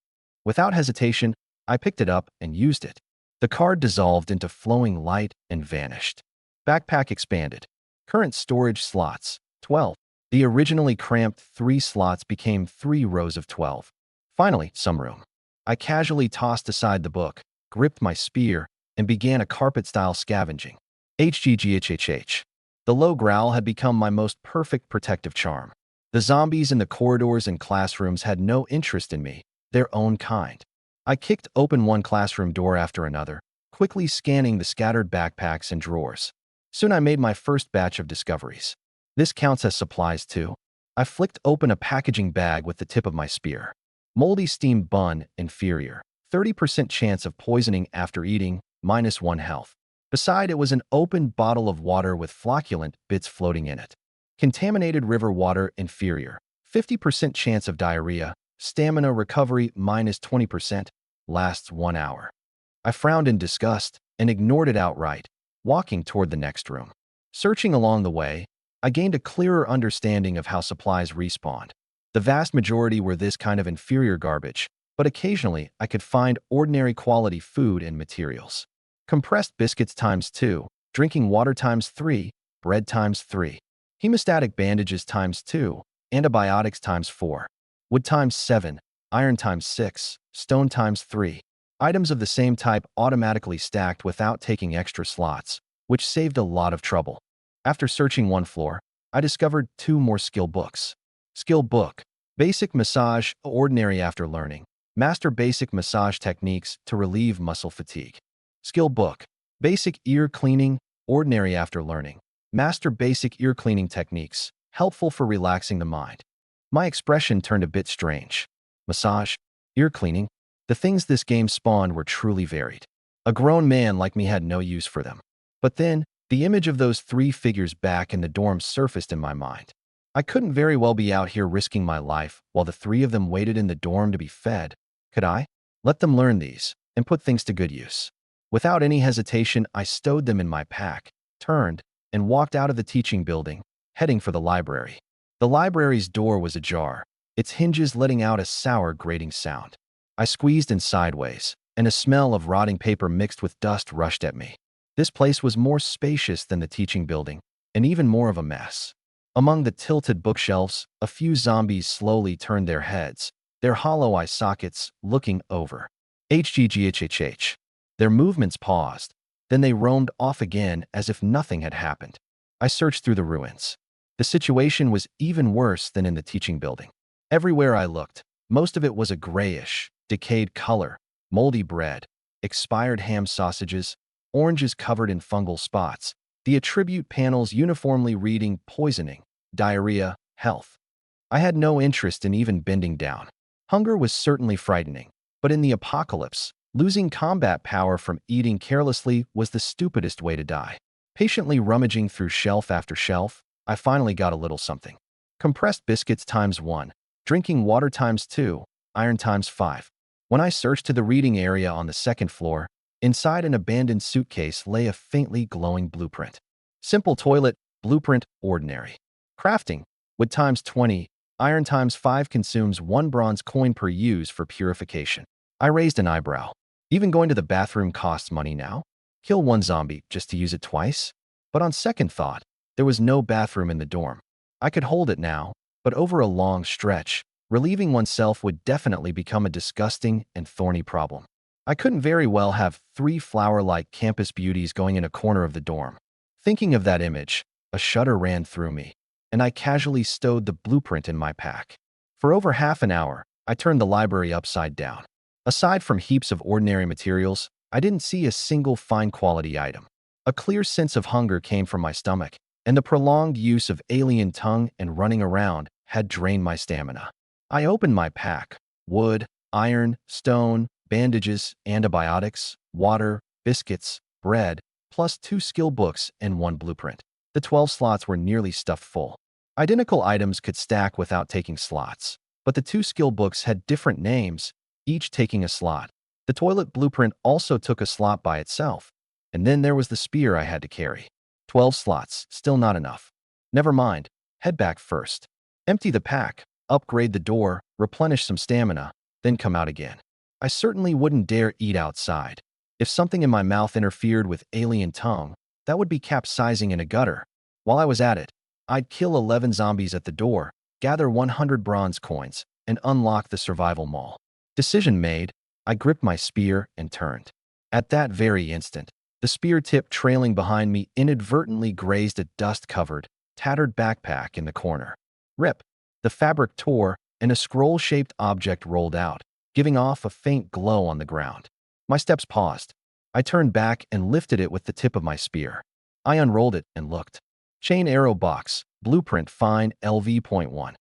Without hesitation, I picked it up and used it. The card dissolved into flowing light and vanished. Backpack expanded. Current storage slots, 12. The originally cramped 3 slots became 3 rows of 12. Finally, some room. I casually tossed aside the book, gripped my spear, and began a carpet-style scavenging. HGGHHH. The low growl had become my most perfect protective charm. The zombies in the corridors and classrooms had no interest in me, their own kind. I kicked open one classroom door after another, quickly scanning the scattered backpacks and drawers. Soon I made my first batch of discoveries. This counts as supplies too. I flicked open a packaging bag with the tip of my spear. Moldy steamed bun, inferior. 30% chance of poisoning after eating, -1 health. Beside it was an open bottle of water with flocculent bits floating in it. Contaminated river water, inferior. 50% chance of diarrhea. Stamina recovery, -20%. Lasts 1 hour. I frowned in disgust and ignored it outright, walking toward the next room. Searching along the way, I gained a clearer understanding of how supplies respawned. The vast majority were this kind of inferior garbage, but occasionally I could find ordinary quality food and materials. Compressed biscuits ×2, drinking water ×3, bread ×3, hemostatic bandages ×2, antibiotics ×4, wood ×7, iron ×6, stone ×3. Items of the same type automatically stacked without taking extra slots, which saved a lot of trouble. After searching 1 floor, I discovered 2 more skill books. Skill book, Basic Massage, Ordinary After Learning. Master basic massage techniques to relieve muscle fatigue. Skill book, Basic Ear Cleaning, Ordinary After Learning. Master basic ear cleaning techniques, helpful for relaxing the mind. My expression turned a bit strange. Massage, ear cleaning, the things this game spawned were truly varied. A grown man like me had no use for them. But then, the image of those 3 figures back in the dorm surfaced in my mind. I couldn't very well be out here risking my life while the 3 of them waited in the dorm to be fed, could I? Let them learn these and put things to good use. Without any hesitation, I stowed them in my pack, turned, and walked out of the teaching building, heading for the library. The library's door was ajar. its hinges letting out a sour, grating sound. I squeezed in sideways, and a smell of rotting paper mixed with dust rushed at me. This place was more spacious than the teaching building, and even more of a mess. Among the tilted bookshelves, a few zombies slowly turned their heads, their hollow eye sockets looking over. HGGHHH. Their movements paused. Then they roamed off again as if nothing had happened. I searched through the ruins. The situation was even worse than in the teaching building. Everywhere I looked, most of it was a grayish, decayed color, moldy bread, expired ham sausages, oranges covered in fungal spots, the attribute panels uniformly reading poisoning, diarrhea, health. I had no interest in even bending down. Hunger was certainly frightening, but in the apocalypse, losing combat power from eating carelessly was the stupidest way to die. Patiently rummaging through shelf after shelf, I finally got a little something. Compressed biscuits times 1, drinking water times 2, iron times 5. When I searched to the reading area on the second floor, inside an abandoned suitcase lay a faintly glowing blueprint. Simple toilet, blueprint, ordinary. Crafting, wood times 20, iron times 5 consumes 1 bronze coin per use for purification. I raised an eyebrow. Even going to the bathroom costs money now? Kill 1 zombie just to use it twice? But on second thought, there was no bathroom in the dorm. I could hold it now, but over a long stretch, relieving oneself would definitely become a disgusting and thorny problem. I couldn't very well have 3 flower-like campus beauties going in a corner of the dorm. Thinking of that image, a shudder ran through me, and I casually stowed the blueprint in my pack. For over half an hour, I turned the library upside down. Aside from heaps of ordinary materials, I didn't see a single fine-quality item. A clear sense of hunger came from my stomach, and the prolonged use of alien tongue and running around had drained my stamina. I opened my pack. Wood, iron, stone, bandages, antibiotics, water, biscuits, bread, plus 2 skill books and 1 blueprint. The 12 slots were nearly stuffed full. Identical items could stack without taking slots, but the 2 skill books had different names, each taking a slot. The toilet blueprint also took a slot by itself, and then there was the spear I had to carry. 12 slots, still not enough. Never mind, head back first. Empty the pack, upgrade the door, replenish some stamina, then come out again. I certainly wouldn't dare eat outside. If something in my mouth interfered with alien tongue, that would be capsizing in a gutter. While I was at it, I'd kill 11 zombies at the door, gather 100 bronze coins, and unlock the survival mall. Decision made, I gripped my spear and turned. At that very instant, the spear tip trailing behind me inadvertently grazed a dust-covered, tattered backpack in the corner. Rip! The fabric tore, and a scroll-shaped object rolled out, giving off a faint glow on the ground. My steps paused. I turned back and lifted it with the tip of my spear. I unrolled it and looked. Chain arrow box, blueprint fine LV.1.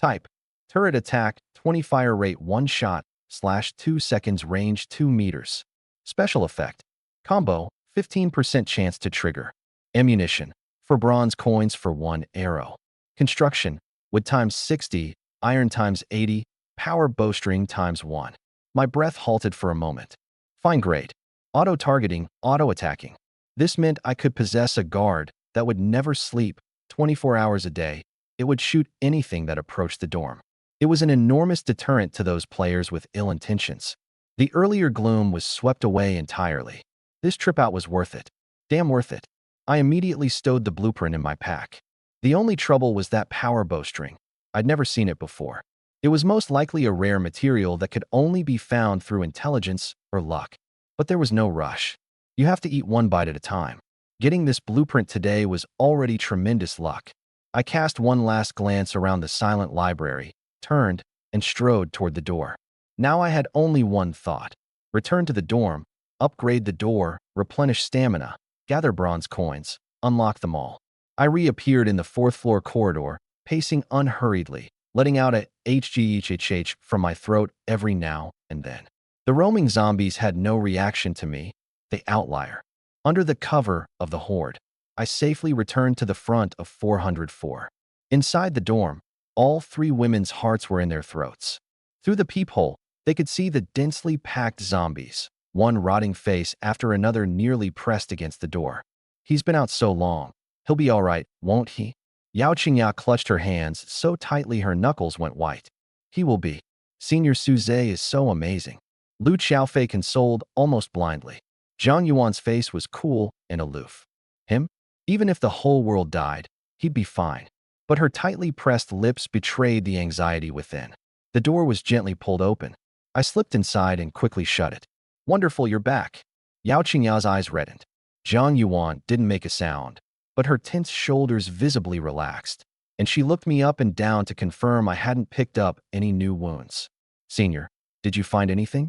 Type, turret attack, 20 fire rate 1 shot, /2 seconds range 2 meters. Special effect, combo, 15% chance to trigger. Ammunition, for bronze coins for 1 arrow. Construction, wood times 60, iron times 80, power bowstring times 1. My breath halted for a moment. Fine grade. Auto-targeting, auto-attacking. This meant I could possess a guard that would never sleep, 24 hours a day. It would shoot anything that approached the dorm. It was an enormous deterrent to those players with ill intentions. The earlier gloom was swept away entirely. This trip out was worth it. Damn worth it. I immediately stowed the blueprint in my pack. The only trouble was that power bowstring. I'd never seen it before. It was most likely a rare material that could only be found through intelligence or luck. But there was no rush. You have to eat 1 bite at a time. Getting this blueprint today was already tremendous luck. I cast one last glance around the silent library, turned, and strode toward the door. Now I had only one thought. Return to the dorm, upgrade the door, replenish stamina, gather bronze coins, unlock them all. I reappeared in the 4th floor corridor, pacing unhurriedly, letting out a HGHHH from my throat every now and then. The roaming zombies had no reaction to me, the outlier. Under the cover of the horde, I safely returned to the front of 404. Inside the dorm, all 3 women's hearts were in their throats. Through the peephole, they could see the densely packed zombies, one rotting face after another nearly pressed against the door. He's been out so long. He'll be all right, won't he? Yao Qingya clutched her hands so tightly her knuckles went white. He will be. Senior Suze is so amazing. Lu Xiaofei consoled almost blindly. Zhang Yuan's face was cool and aloof. Him? Even if the whole world died, he'd be fine. But her tightly pressed lips betrayed the anxiety within. The door was gently pulled open. I slipped inside and quickly shut it. Wonderful, you're back. Yao Qingyao's eyes reddened. Zhang Yuan didn't make a sound, but her tense shoulders visibly relaxed, and she looked me up and down to confirm I hadn't picked up any new wounds. Senior, did you find anything?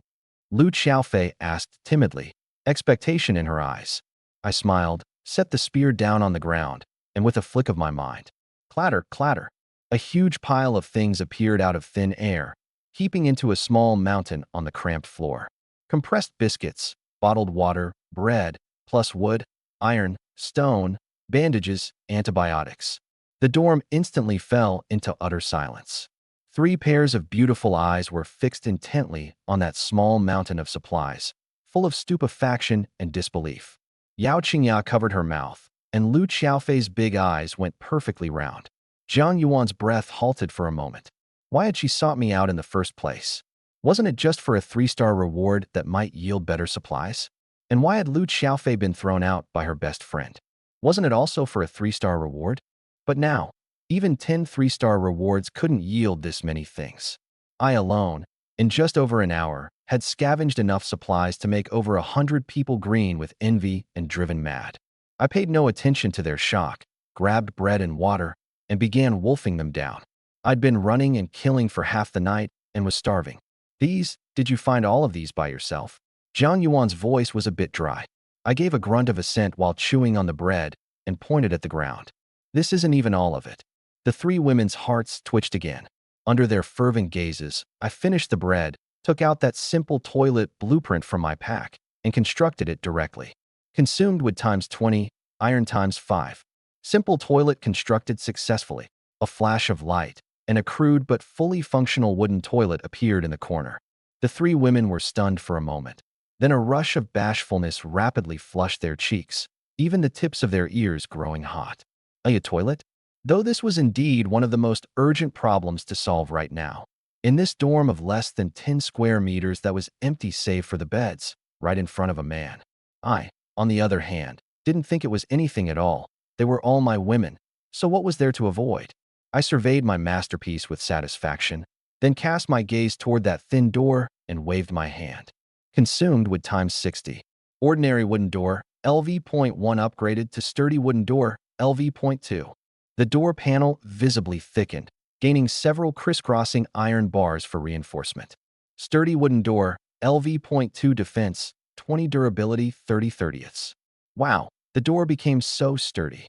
Lu Xiaofei asked timidly, expectation in her eyes. I smiled, set the spear down on the ground, and with a flick of my mind, clatter, clatter, a huge pile of things appeared out of thin air, heaping into a small mountain on the cramped floor. Compressed biscuits, bottled water, bread, plus wood, iron, stone, bandages, antibiotics. The dorm instantly fell into utter silence. 3 pairs of beautiful eyes were fixed intently on that small mountain of supplies, full of stupefaction and disbelief. Yao Qingya covered her mouth, and Lu Xiaofei's big eyes went perfectly round. Zhang Yuan's breath halted for a moment. Why had she sought me out in the first place? Wasn't it just for a 3-star reward that might yield better supplies? And why had Lu Xiaofei been thrown out by her best friend? Wasn't it also for a 3-star reward? But now, even 10 3-star rewards couldn't yield this many things. I alone, in just over an hour, had scavenged enough supplies to make over 100 people green with envy and driven mad. I paid no attention to their shock, grabbed bread and water, and began wolfing them down. I'd been running and killing for half the night and was starving. Did you find all of these by yourself? Zhang Yuan's voice was a bit dry. I gave a grunt of assent while chewing on the bread and pointed at the ground. This isn't even all of it. The 3 women's hearts twitched again. Under their fervent gazes, I finished the bread, took out that simple toilet blueprint from my pack, and constructed it directly. Consumed wood times 20, iron times 5. Simple toilet constructed successfully. A flash of light, and a crude but fully functional wooden toilet appeared in the corner. The 3 women were stunned for a moment. Then a rush of bashfulness rapidly flushed their cheeks, even the tips of their ears growing hot. A toilet? Though this was indeed one of the most urgent problems to solve right now. In this dorm of less than 10 square meters that was empty save for the beds, right in front of a man. I, on the other hand, didn't think it was anything at all. They were all my women, so what was there to avoid? I surveyed my masterpiece with satisfaction, then cast my gaze toward that thin door and waved my hand. Consumed wood times 60. Ordinary wooden door, LV.1 upgraded to sturdy wooden door, LV.2. The door panel visibly thickened, gaining several crisscrossing iron bars for reinforcement. Sturdy wooden door, LV.2 defense, 20 durability, 30/30ths. Wow, the door became so sturdy.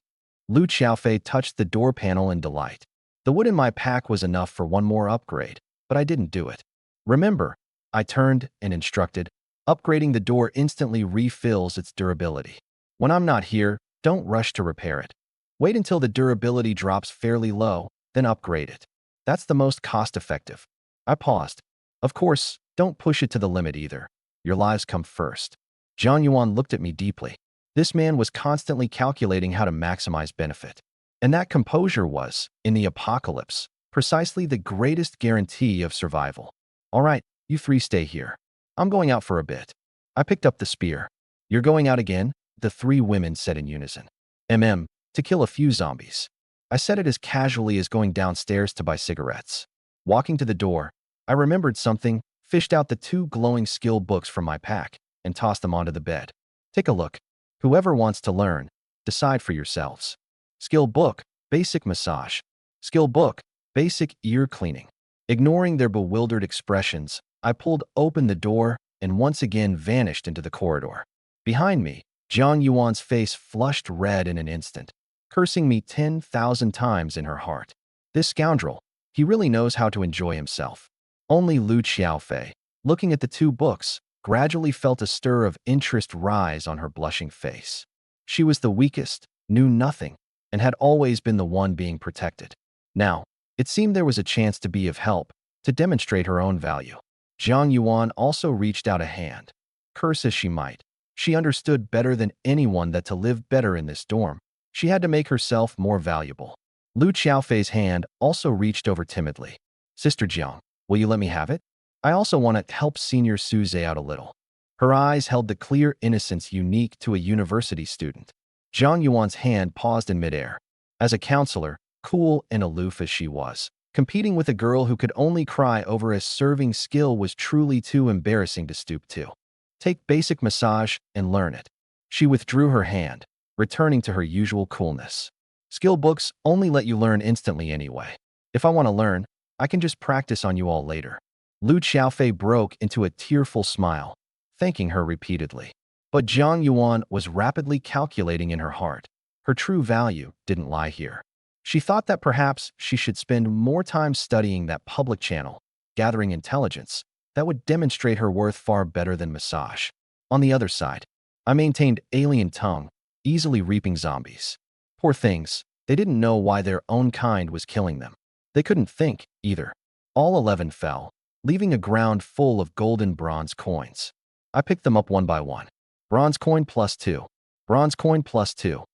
Lu Xiaofei touched the door panel in delight. The wood in my pack was enough for one more upgrade, but I didn't do it. Remember, I turned and instructed, upgrading the door instantly refills its durability. When I'm not here, don't rush to repair it. Wait until the durability drops fairly low, then upgrade it. That's the most cost-effective. I paused. Of course, don't push it to the limit either. Your lives come first. Zhang Yuan looked at me deeply. This man was constantly calculating how to maximize benefit. And that composure was, in the apocalypse, precisely the greatest guarantee of survival. All right, you 3 stay here. I'm going out for a bit. I picked up the spear. You're going out again? The 3 women said in unison. To kill a few zombies. I said it as casually as going downstairs to buy cigarettes. Walking to the door, I remembered something, fished out the 2 glowing skill books from my pack, and tossed them onto the bed. Take a look. Whoever wants to learn, decide for yourselves. Skill book, basic massage. Skill book, basic ear cleaning. Ignoring their bewildered expressions, I pulled open the door and once again vanished into the corridor. Behind me, Zhang Yuan's face flushed red in an instant, cursing me 10,000 times in her heart. This scoundrel, he really knows how to enjoy himself. Only Lu Xiaofei, looking at the 2 books, gradually felt a stir of interest rise on her blushing face. She was the weakest, knew nothing, and had always been the one being protected. Now, it seemed there was a chance to be of help, to demonstrate her own value. Zhang Yuan also reached out a hand. Curse as she might, she understood better than anyone that to live better in this dorm, she had to make herself more valuable. Lu Xiaofei's hand also reached over timidly. Sister Jiang, Will you let me have it? I also want to help Senior Suze out a little. Her eyes held the clear innocence unique to a university student. Zhang Yuan's hand paused in midair. As a counselor, cool and aloof as she was, competing with a girl who could only cry over a serving skill was truly too embarrassing to stoop to. Take basic massage and learn it. She withdrew her hand, returning to her usual coolness. Skill books only let you learn instantly anyway. If I want to learn, I can just practice on you all later. Lu Xiaofei broke into a tearful smile, thanking her repeatedly. But Zhang Yuan was rapidly calculating in her heart. Her true value didn't lie here. She thought that perhaps she should spend more time studying that public channel, gathering intelligence, that would demonstrate her worth far better than massage. On the other side, I maintained alien tongue, easily reaping zombies. Poor things, they didn't know why their own kind was killing them. They couldn't think, either. All 11 fell, leaving a ground full of golden bronze coins. I picked them up one by one. Bronze coin plus 2. Bronze coin plus 2.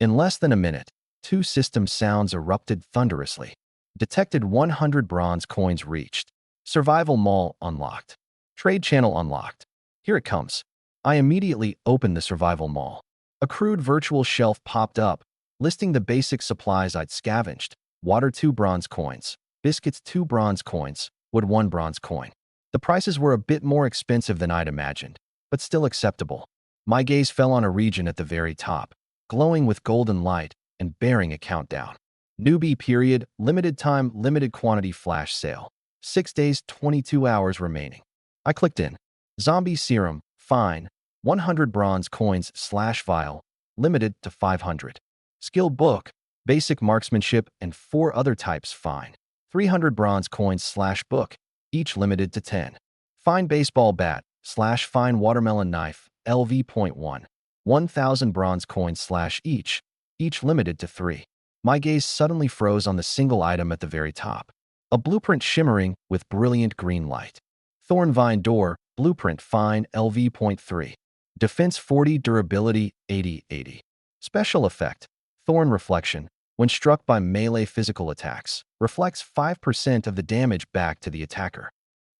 In less than a minute, 2 system sounds erupted thunderously. Detected 100 bronze coins reached. Survival Mall unlocked. Trade channel unlocked. Here it comes. I immediately opened the Survival Mall. A crude virtual shelf popped up, listing the basic supplies I'd scavenged. Water 2 bronze coins. Biscuits 2 bronze coins. Wood 1 bronze coin. The prices were a bit more expensive than I'd imagined, but still acceptable. My gaze fell on a region at the very top, glowing with golden light and bearing a countdown. Newbie period, limited time, limited quantity flash sale. 6 days, 22 hours remaining. I clicked in. Zombie serum, fine. 100 bronze coins / vial, limited to 500. Skill book, basic marksmanship and 4 other types fine. 300 bronze coins / book, each limited to 10. Fine baseball bat / fine watermelon knife, LV.1. 1,000 bronze coins / each limited to 3. My gaze suddenly froze on the single item at the very top. A blueprint shimmering with brilliant green light. Thorn vine door, blueprint fine, LV.3. Defense 40, durability 80. Special effect, thorn reflection. When struck by melee physical attacks, reflects 5% of the damage back to the attacker.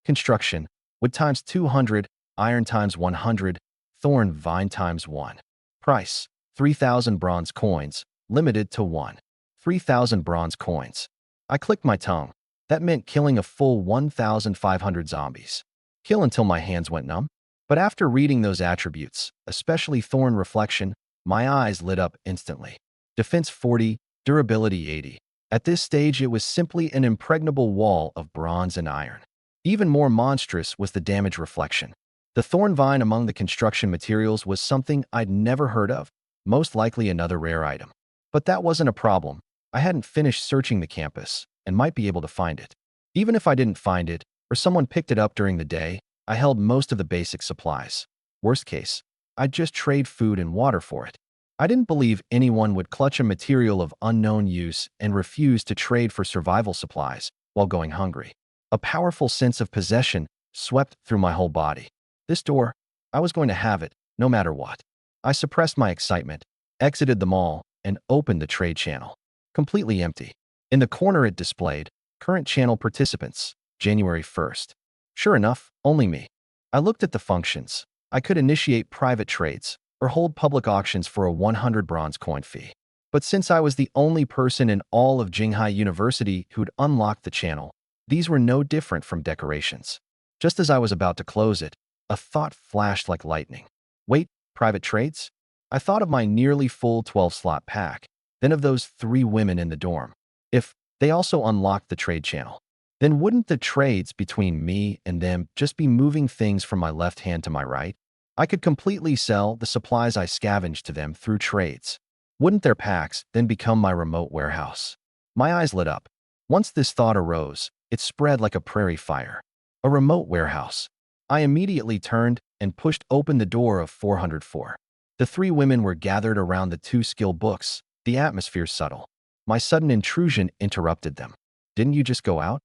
Construction, wood times 200, iron times 100, thorn vine times 1. Price, 3,000 bronze coins, limited to 1. 3,000 bronze coins. I clicked my tongue. That meant killing a full 1,500 zombies. Kill until my hands went numb. But after reading those attributes, especially thorn reflection, my eyes lit up instantly. Defense 40, durability 80. At this stage, it was simply an impregnable wall of bronze and iron. Even more monstrous was the damage reflection. The thorn vine among the construction materials was something I'd never heard of, most likely another rare item. But that wasn't a problem. I hadn't finished searching the campus and might be able to find it. Even if I didn't find it, or someone picked it up during the day, I held most of the basic supplies. Worst case, I'd just trade food and water for it. I didn't believe anyone would clutch a material of unknown use and refuse to trade for survival supplies while going hungry. A powerful sense of possession swept through my whole body. This door, I was going to have it, no matter what. I suppressed my excitement, exited the mall, and opened the trade channel. Completely empty. In the corner it displayed, current channel participants, January 1st. Sure enough, only me. I looked at the functions. I could initiate private trades or hold public auctions for a 100 bronze coin fee. But since I was the only person in all of Jinghai University who'd unlocked the channel, these were no different from decorations. Just as I was about to close it, a thought flashed like lightning. Wait, private trades? I thought of my nearly full 12-slot pack, then of those 3 women in the dorm. If they also unlocked the trade channel, then wouldn't the trades between me and them just be moving things from my left hand to my right? I could completely sell the supplies I scavenged to them through trades. Wouldn't their packs then become my remote warehouse? My eyes lit up. Once this thought arose, it spread like a prairie fire. A remote warehouse. I immediately turned and pushed open the door of 404. The 3 women were gathered around the 2 skill books, the atmosphere subtle. My sudden intrusion interrupted them. Didn't you just go out?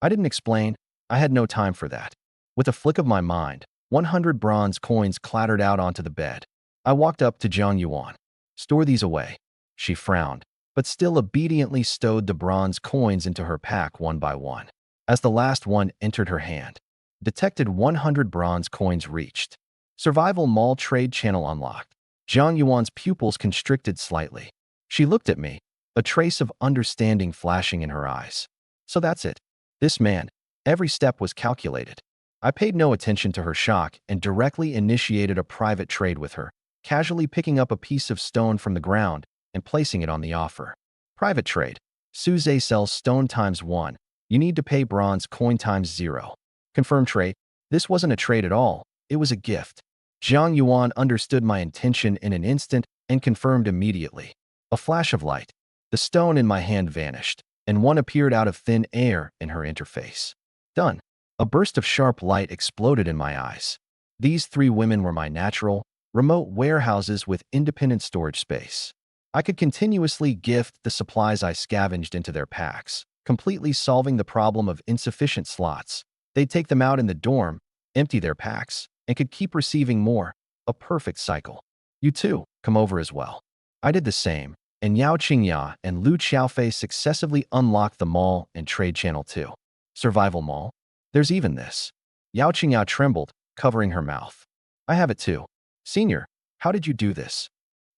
I didn't explain. I had no time for that. With a flick of my mind, 100 bronze coins clattered out onto the bed. I walked up to Zhang Yuan. Store these away. She frowned, but still obediently stowed the bronze coins into her pack one by one. As the last one entered her hand, detected 100 bronze coins reached. Survival Mall Trade Channel unlocked. Zhang Yuan's pupils constricted slightly. She looked at me, a trace of understanding flashing in her eyes. So that's it. This man, every step was calculated. I paid no attention to her shock and directly initiated a private trade with her, casually picking up a piece of stone from the ground and placing it on the offer. Private trade. Suze sells stone times 1. You need to pay bronze coin times 0. Confirm trade. This wasn't a trade at all. It was a gift. Zhang Yuan understood my intention in an instant and confirmed immediately. A flash of light. The stone in my hand vanished, and one appeared out of thin air in her interface. Done. A burst of sharp light exploded in my eyes. These 3 women were my natural, remote warehouses with independent storage space. I could continuously gift the supplies I scavenged into their packs, completely solving the problem of insufficient slots. They'd take them out in the dorm, empty their packs, and could keep receiving more. A perfect cycle. You too, come over as well. I did the same, and Yao Qingya and Lu Xiaofei successively unlocked the mall and trade channel too. Survival Mall. There's even this. Yao Qingya trembled, covering her mouth. I have it too. Senior, how did you do this?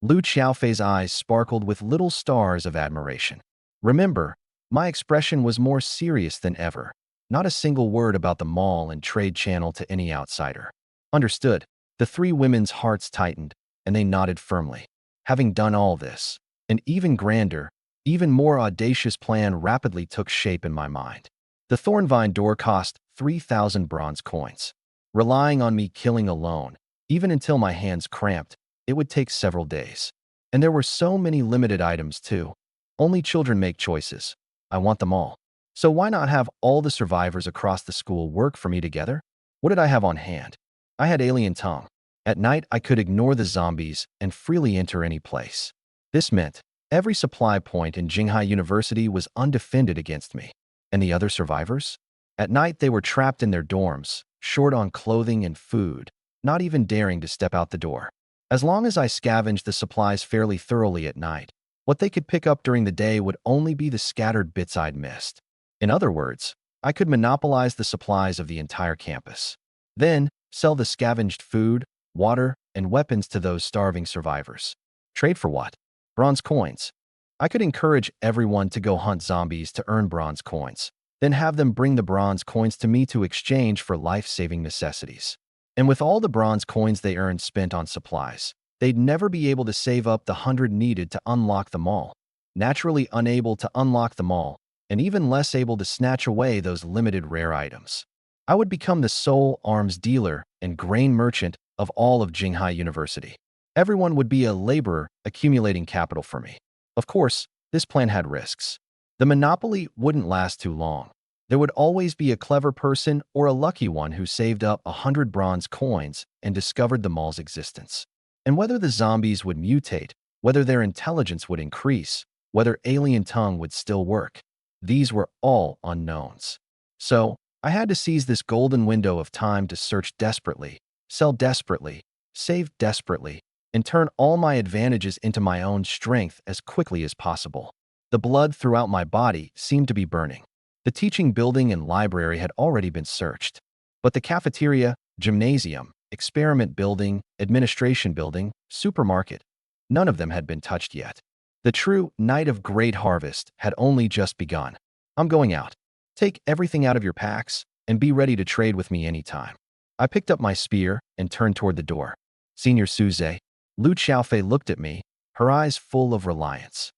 Lu Xiaofei's eyes sparkled with little stars of admiration. Remember, my expression was more serious than ever. Not a single word about the mall and trade channel to any outsider. Understood. The 3 women's hearts tightened, and they nodded firmly. Having done all this, an even grander, even more audacious plan rapidly took shape in my mind. The Thornvine door cost 3,000 bronze coins. Relying on me killing alone, even until my hands cramped, it would take several days. And there were so many limited items too. Only children make choices. I want them all. So why not have all the survivors across the school work for me together? What did I have on hand? I had alien tongue. At night, I could ignore the zombies and freely enter any place. This meant every supply point in Jinghai University was undefended against me. And the other survivors? At night, they were trapped in their dorms, short on clothing and food, not even daring to step out the door. As long as I scavenged the supplies fairly thoroughly at night, what they could pick up during the day would only be the scattered bits I'd missed. In other words, I could monopolize the supplies of the entire campus. Then, sell the scavenged food, water, and weapons to those starving survivors. Trade for what? Bronze coins. I could encourage everyone to go hunt zombies to earn bronze coins, then have them bring the bronze coins to me to exchange for life-saving necessities. And with all the bronze coins they earned spent on supplies, they'd never be able to save up the 100 needed to unlock them all. Naturally unable to unlock them all, and even less able to snatch away those limited rare items. I would become the sole arms dealer and grain merchant of all of Jinghai University. Everyone would be a laborer accumulating capital for me. Of course, this plan had risks. The monopoly wouldn't last too long. There would always be a clever person or a lucky one who saved up 100 bronze coins and discovered the mall's existence. And whether the zombies would mutate, whether their intelligence would increase, whether alien tongue would still work, these were all unknowns. So, I had to seize this golden window of time to search desperately, sell desperately, save desperately, and turn all my advantages into my own strength as quickly as possible. The blood throughout my body seemed to be burning. The teaching building and library had already been searched. But the cafeteria, gymnasium, experiment building, administration building, supermarket, none of them had been touched yet. The true night of great harvest had only just begun. I'm going out. Take everything out of your packs and be ready to trade with me anytime. I picked up my spear and turned toward the door. Senior Suze, Lu Xiaofei looked at me, her eyes full of reliance.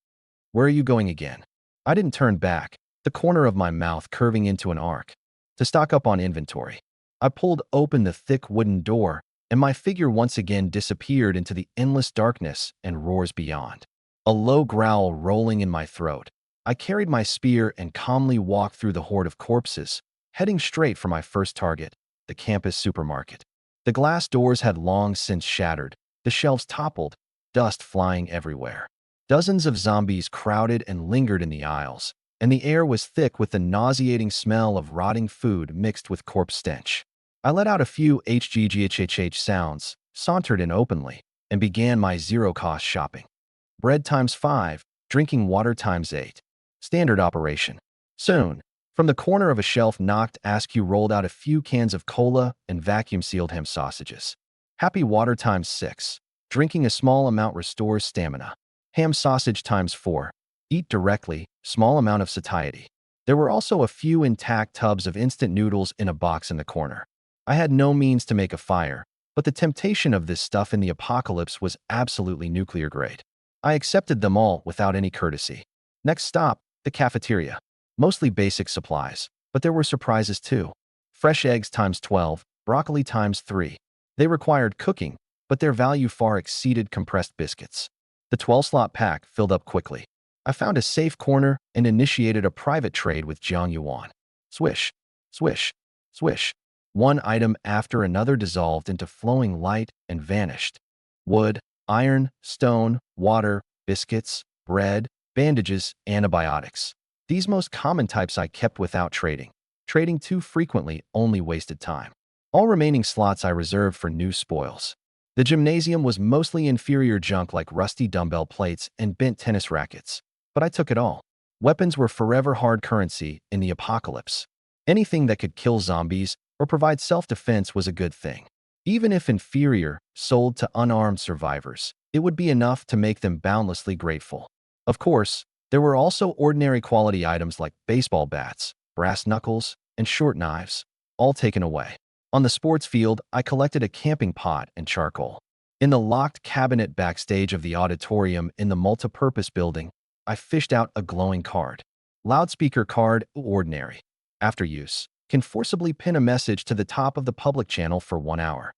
Where are you going again? I didn't turn back, the corner of my mouth curving into an arc. To stock up on inventory. I pulled open the thick wooden door, and my figure once again disappeared into the endless darkness and roars beyond. A low growl rolling in my throat. I carried my spear and calmly walked through the horde of corpses, heading straight for my first target, the campus supermarket. The glass doors had long since shattered, the shelves toppled, dust flying everywhere. Dozens of zombies crowded and lingered in the aisles, and the air was thick with the nauseating smell of rotting food mixed with corpse stench. I let out a few hgghhh sounds, sauntered in openly, and began my zero-cost shopping. Bread times 5, drinking water times 8. Standard operation. Soon, From the corner of a shelf knocked Askew rolled out a few cans of cola and vacuum-sealed ham sausages. Happy water times 6. Drinking a small amount restores stamina. Ham sausage times 4. Eat directly, small amount of satiety. There were also a few intact tubs of instant noodles in a box in the corner. I had no means to make a fire, but the temptation of this stuff in the apocalypse was absolutely nuclear grade. I accepted them all without any courtesy. Next stop, the cafeteria. Mostly basic supplies, but there were surprises too. Fresh eggs times 12, broccoli times 3. They required cooking, but their value far exceeded compressed biscuits. The 12-slot pack filled up quickly. I found a safe corner and initiated a private trade with Jiang Yuan. Swish, swish, swish. One item after another dissolved into flowing light and vanished. Wood, iron, stone, water, biscuits, bread, bandages, antibiotics. These most common types I kept without trading. Trading too frequently only wasted time. All remaining slots I reserved for new spoils. The gymnasium was mostly inferior junk like rusty dumbbell plates and bent tennis rackets, but I took it all. Weapons were forever hard currency in the apocalypse. Anything that could kill zombies or provide self-defense was a good thing. Even if inferior, sold to unarmed survivors, it would be enough to make them boundlessly grateful. Of course, there were also ordinary quality items like baseball bats, brass knuckles, and short knives, all taken away. On the sports field, I collected a camping pot and charcoal. In the locked cabinet backstage of the auditorium in the multipurpose building, I fished out a glowing card. Loudspeaker card, ordinary. After use, can forcibly pin a message to the top of the public channel for 1 hour.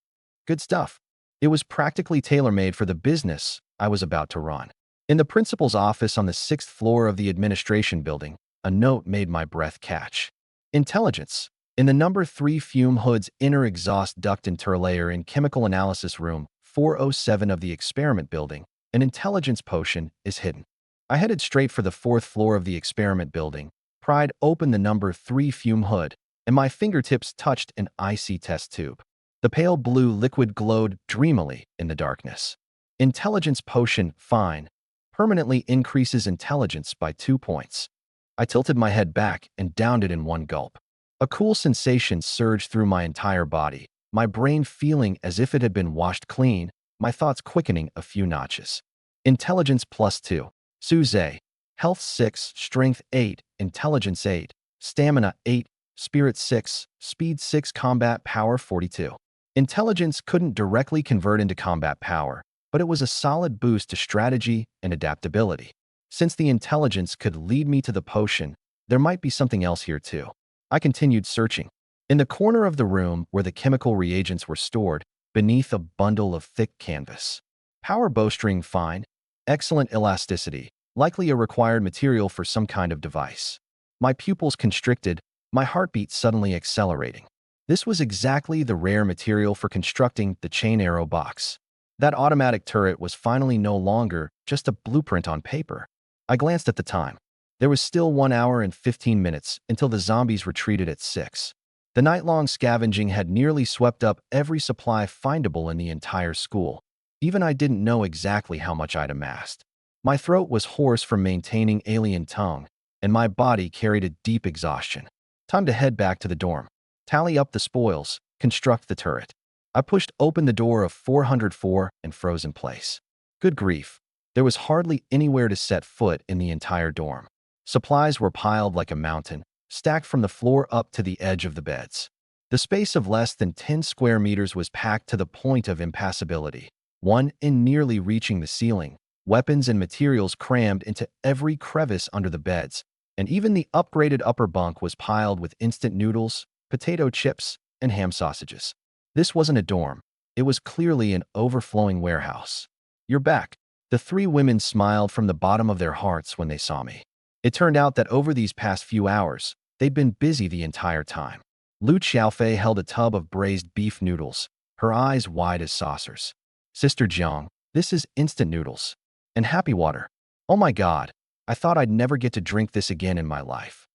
Good stuff. It was practically tailor-made for the business I was about to run. In the principal's office on the 6th floor of the administration building, a note made my breath catch. Intelligence. In the number 3 fume hood's inner exhaust duct interlayer in chemical analysis room 407 of the experiment building, an intelligence potion is hidden. I headed straight for the 4th floor of the experiment building, pried open the number 3 fume hood, and my fingertips touched an icy test tube. The pale blue liquid glowed dreamily in the darkness. Intelligence potion, fine. Permanently increases intelligence by 2 points. I tilted my head back and downed it in one gulp. A cool sensation surged through my entire body, my brain feeling as if it had been washed clean, my thoughts quickening a few notches. Intelligence plus 2. Suze. Health 6, Strength 8, Intelligence 8, Stamina 8, Spirit 6, Speed 6, Combat Power 42. Intelligence couldn't directly convert into combat power, but it was a solid boost to strategy and adaptability. Since the intelligence could lead me to the potion, there might be something else here too. I continued searching. In the corner of the room where the chemical reagents were stored, beneath a bundle of thick canvas. Power bowstring fine. Excellent elasticity, likely a required material for some kind of device. My pupils constricted, my heartbeat suddenly accelerating. This was exactly the rare material for constructing the chain arrow box. That automatic turret was finally no longer just a blueprint on paper. I glanced at the time. There was still 1 hour and 15 minutes until the zombies retreated at 6. The night-long scavenging had nearly swept up every supply findable in the entire school. Even I didn't know exactly how much I'd amassed. My throat was hoarse from maintaining alien tongue, and my body carried a deep exhaustion. Time to head back to the dorm. Tally up the spoils, construct the turret. I pushed open the door of 404 and froze in place. Good grief. There was hardly anywhere to set foot in the entire dorm. Supplies were piled like a mountain, stacked from the floor up to the edge of the beds. The space of less than 10 square meters was packed to the point of impassability. One in nearly reaching the ceiling, weapons and materials crammed into every crevice under the beds, and even the upgraded upper bunk was piled with instant noodles, potato chips, and ham sausages. This wasn't a dorm. It was clearly an overflowing warehouse. You're back. The 3 women smiled from the bottom of their hearts when they saw me. It turned out that over these past few hours, they'd been busy the entire time. Lu Xiaofei held a tub of braised beef noodles, her eyes wide as saucers. Sister Jiang, this is instant noodles. And happy water. Oh my God, I thought I'd never get to drink this again in my life.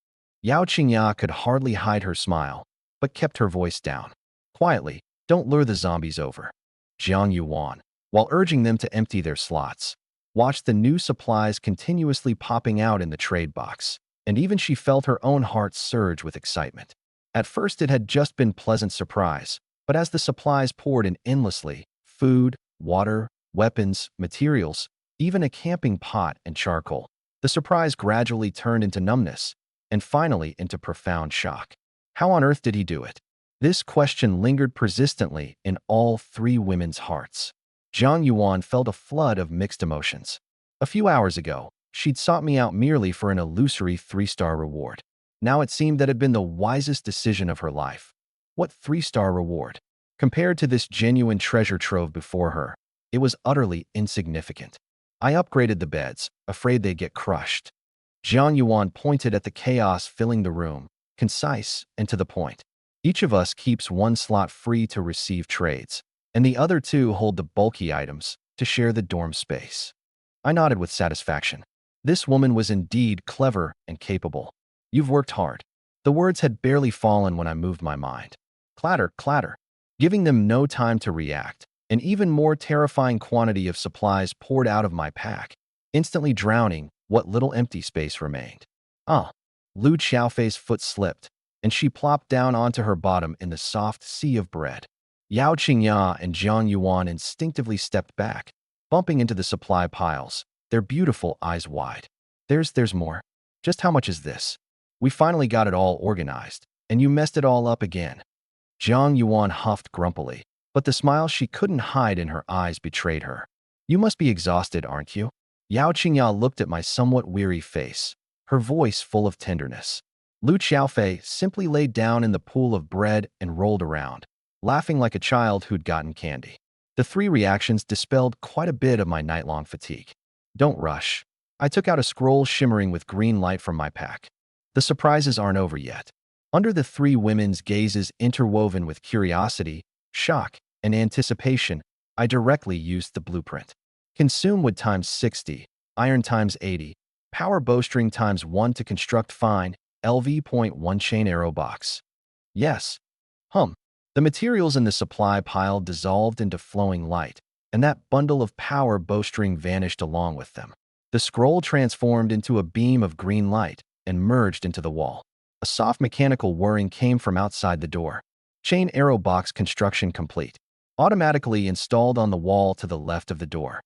Yao Qingya could hardly hide her smile, but kept her voice down. Quietly, don't lure the zombies over. Jiang Yuan, while urging them to empty their slots, watched the new supplies continuously popping out in the trade box. and even she felt her own heart surge with excitement. At first it had just been pleasant surprise, but as the supplies poured in endlessly, food, water, weapons, materials, even a camping pot and charcoal, the surprise gradually turned into numbness, and finally into profound shock. How on earth did he do it? This question lingered persistently in all three women's hearts. Zhang Yuan felt a flood of mixed emotions. A few hours ago, she'd sought me out merely for an illusory 3-star reward. Now it seemed that had been the wisest decision of her life. What 3-star reward? Compared to this genuine treasure trove before her, it was utterly insignificant. I upgraded the beds, afraid they'd get crushed. Zhang Yuan pointed at the chaos filling the room, concise and to the point. Each of us keeps one slot free to receive trades, and the other two hold the bulky items to share the dorm space. I nodded with satisfaction. This woman was indeed clever and capable. You've worked hard. The words had barely fallen when I moved my mind. Clatter, clatter. Giving them no time to react, an even more terrifying quantity of supplies poured out of my pack, instantly drowning what little empty space remained. Lu Xiaofei's foot slipped, and she plopped down onto her bottom in the soft sea of bread. Yao Qingya and Zhang Yuan instinctively stepped back, bumping into the supply piles, their beautiful eyes wide. There's more. Just how much is this? We finally got it all organized, and you messed it all up again. Zhang Yuan huffed grumpily, but the smile she couldn't hide in her eyes betrayed her. You must be exhausted, aren't you? Yao Qingya looked at my somewhat weary face, her voice full of tenderness. Lu Xiaofei simply laid down in the pool of bread and rolled around, laughing like a child who'd gotten candy. The three reactions dispelled quite a bit of my night-long fatigue. Don't rush. I took out a scroll shimmering with green light from my pack. The surprises aren't over yet. Under the three women's gazes interwoven with curiosity, shock, and anticipation, I directly used the blueprint. Consume wood times 60, iron times 80, power bowstring times 1 to construct fine, LV.1 chain arrow box. Yes. The materials in the supply pile dissolved into flowing light, and that bundle of power bowstring vanished along with them. The scroll transformed into a beam of green light and merged into the wall. A soft mechanical whirring came from outside the door. Chain arrow box construction complete. Automatically installed on the wall to the left of the door.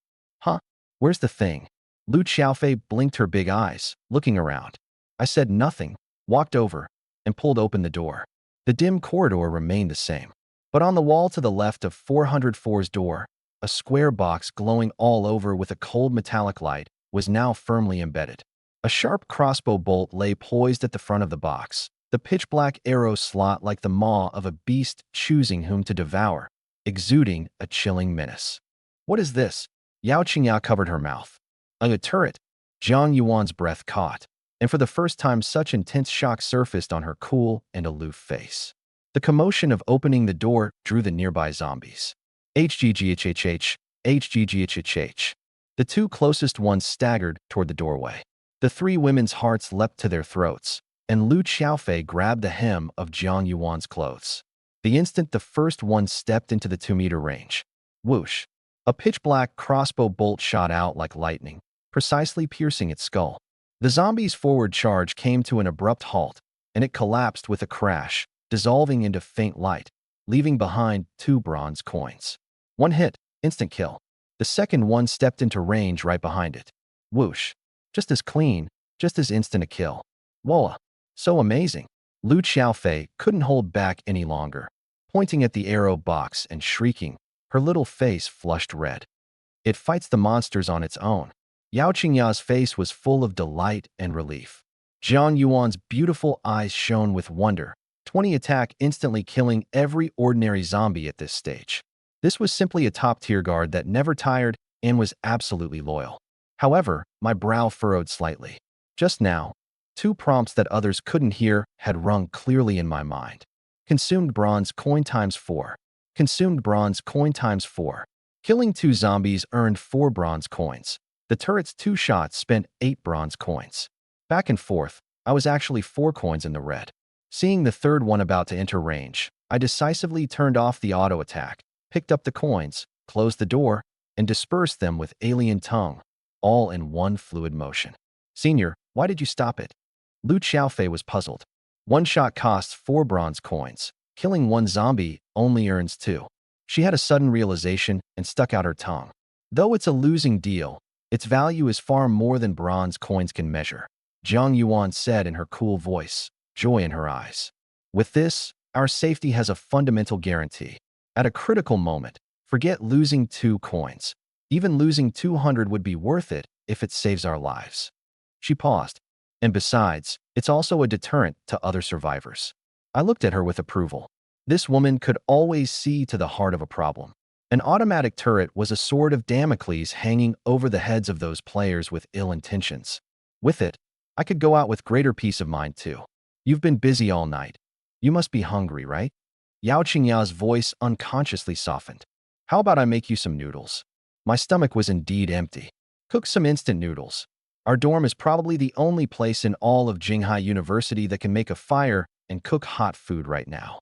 Where's the thing? Lu Xiaofei blinked her big eyes, looking around. I said nothing, walked over, and pulled open the door. The dim corridor remained the same. But on the wall to the left of 404's door, a square box glowing all over with a cold metallic light was now firmly embedded. A sharp crossbow bolt lay poised at the front of the box, the pitch-black arrow slot like the maw of a beast choosing whom to devour, exuding a chilling menace. What is this? Yao Qingya covered her mouth. A turret. Zhang Yuan's breath caught, and for the first time such intense shock surfaced on her cool and aloof face. The commotion of opening the door drew the nearby zombies. HGGHHH, HGGHHH. The two closest ones staggered toward the doorway. The three women's hearts leapt to their throats, and Lu Xiaofei grabbed the hem of Zhang Yuan's clothes. The instant the first one stepped into the 2-meter range. Whoosh! A pitch-black crossbow bolt shot out like lightning, precisely piercing its skull. The zombie's forward charge came to an abrupt halt, and it collapsed with a crash, dissolving into faint light, leaving behind 2 bronze coins. One hit, instant kill. The second one stepped into range right behind it. Whoosh! Just as clean, just as instant a kill. Whoa! So amazing. Lu Xiaofei couldn't hold back any longer, pointing at the arrow box and shrieking, her little face flushed red. It fights the monsters on its own. Yao Qingya's face was full of delight and relief. Zhang Yuan's beautiful eyes shone with wonder. 20 attack instantly killing every ordinary zombie at this stage. This was simply a top-tier guard that never tired and was absolutely loyal. However, my brow furrowed slightly. Just now, 2 prompts that others couldn't hear had rung clearly in my mind. Consumed bronze coin times 4. Consumed bronze coin times 4. Killing 2 zombies earned 4 bronze coins. The turret's 2 shots spent 8 bronze coins. Back and forth, I was actually 4 coins in the red. Seeing the third one about to enter range, I decisively turned off the auto attack, picked up the coins, closed the door, and dispersed them with alien tongue, all in one fluid motion. Senior, why did you stop it? Lu Xiaofei was puzzled. One shot costs 4 bronze coins. Killing one zombie only earns 2. She had a sudden realization and stuck out her tongue. Though it's a losing deal, its value is far more than bronze coins can measure, Jiang Yuan said in her cool voice, joy in her eyes. With this, our safety has a fundamental guarantee. At a critical moment, forget losing 2 coins. Even losing 200 would be worth it if it saves our lives. She paused. And besides, it's also a deterrent to other survivors. I looked at her with approval. This woman could always see to the heart of a problem. An automatic turret was a sword of Damocles hanging over the heads of those players with ill intentions. With it, I could go out with greater peace of mind too. You've been busy all night. You must be hungry, right? Yao Qingya's voice unconsciously softened. How about I make you some noodles? My stomach was indeed empty. Cook some instant noodles. Our dorm is probably the only place in all of Jinghai University that can make a fire and cook hot food right now.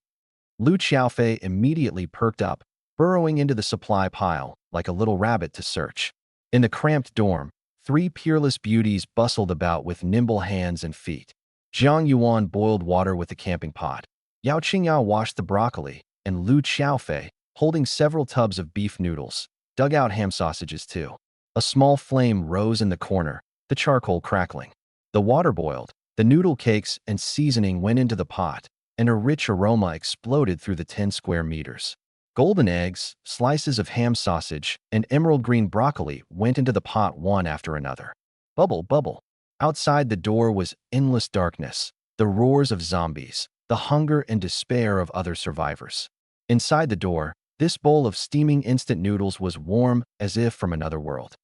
Lu Xiaofei immediately perked up, burrowing into the supply pile like a little rabbit to search. In the cramped dorm, 3 peerless beauties bustled about with nimble hands and feet. Jiang Yuan boiled water with the camping pot. Yao Qingya washed the broccoli, and Lu Xiaofei, holding several tubs of beef noodles, dug out ham sausages too. A small flame rose in the corner, the charcoal crackling. The water boiled, the noodle cakes and seasoning went into the pot, and a rich aroma exploded through the 10 square meters. Golden eggs, slices of ham sausage, and emerald green broccoli went into the pot one after another. Bubble, bubble. Outside the door was endless darkness, the roars of zombies, the hunger and despair of other survivors. Inside the door, this bowl of steaming instant noodles was warm as if from another world.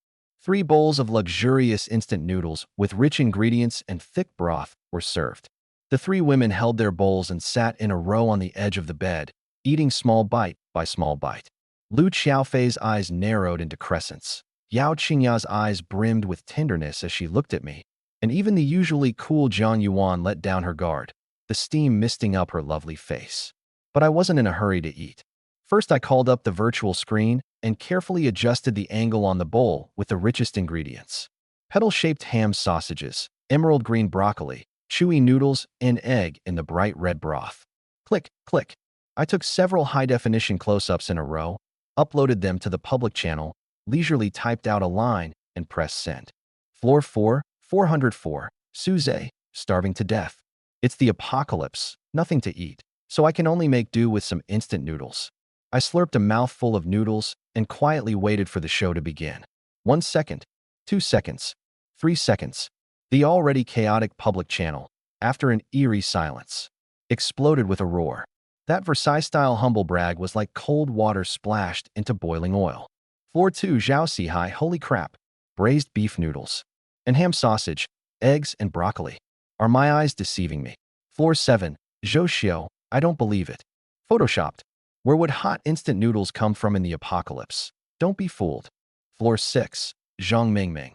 3 bowls of luxurious instant noodles with rich ingredients and thick broth were served. The 3 women held their bowls and sat in a row on the edge of the bed, eating small bite by small bite. Lu Xiaofei's eyes narrowed into crescents. Yao Qingya's eyes brimmed with tenderness as she looked at me, and even the usually cool Jiang Yuan let down her guard, the steam misting up her lovely face. But I wasn't in a hurry to eat. First, I called up the virtual screen and carefully adjusted the angle on the bowl with the richest ingredients. Petal-shaped ham sausages, emerald green broccoli, chewy noodles, and egg in the bright red broth. Click, click. I took several high-definition close-ups in a row, uploaded them to the public channel, leisurely typed out a line, and pressed send. Floor 4, 404, Suze, starving to death. It's the apocalypse, nothing to eat, so I can only make do with some instant noodles. I slurped a mouthful of noodles and quietly waited for the show to begin. 1 second, 2 seconds, 3 seconds. The already chaotic public channel, after an eerie silence, exploded with a roar. That Versailles-style humble brag was like cold water splashed into boiling oil. Floor 2, Zhao Sihai, holy crap. Braised beef noodles. And ham sausage, eggs, and broccoli. Are my eyes deceiving me? Floor 7, Zhou Xiao, I don't believe it. Photoshopped. Where would hot instant noodles come from in the apocalypse? Don't be fooled. Floor 6, Zhang Mingming.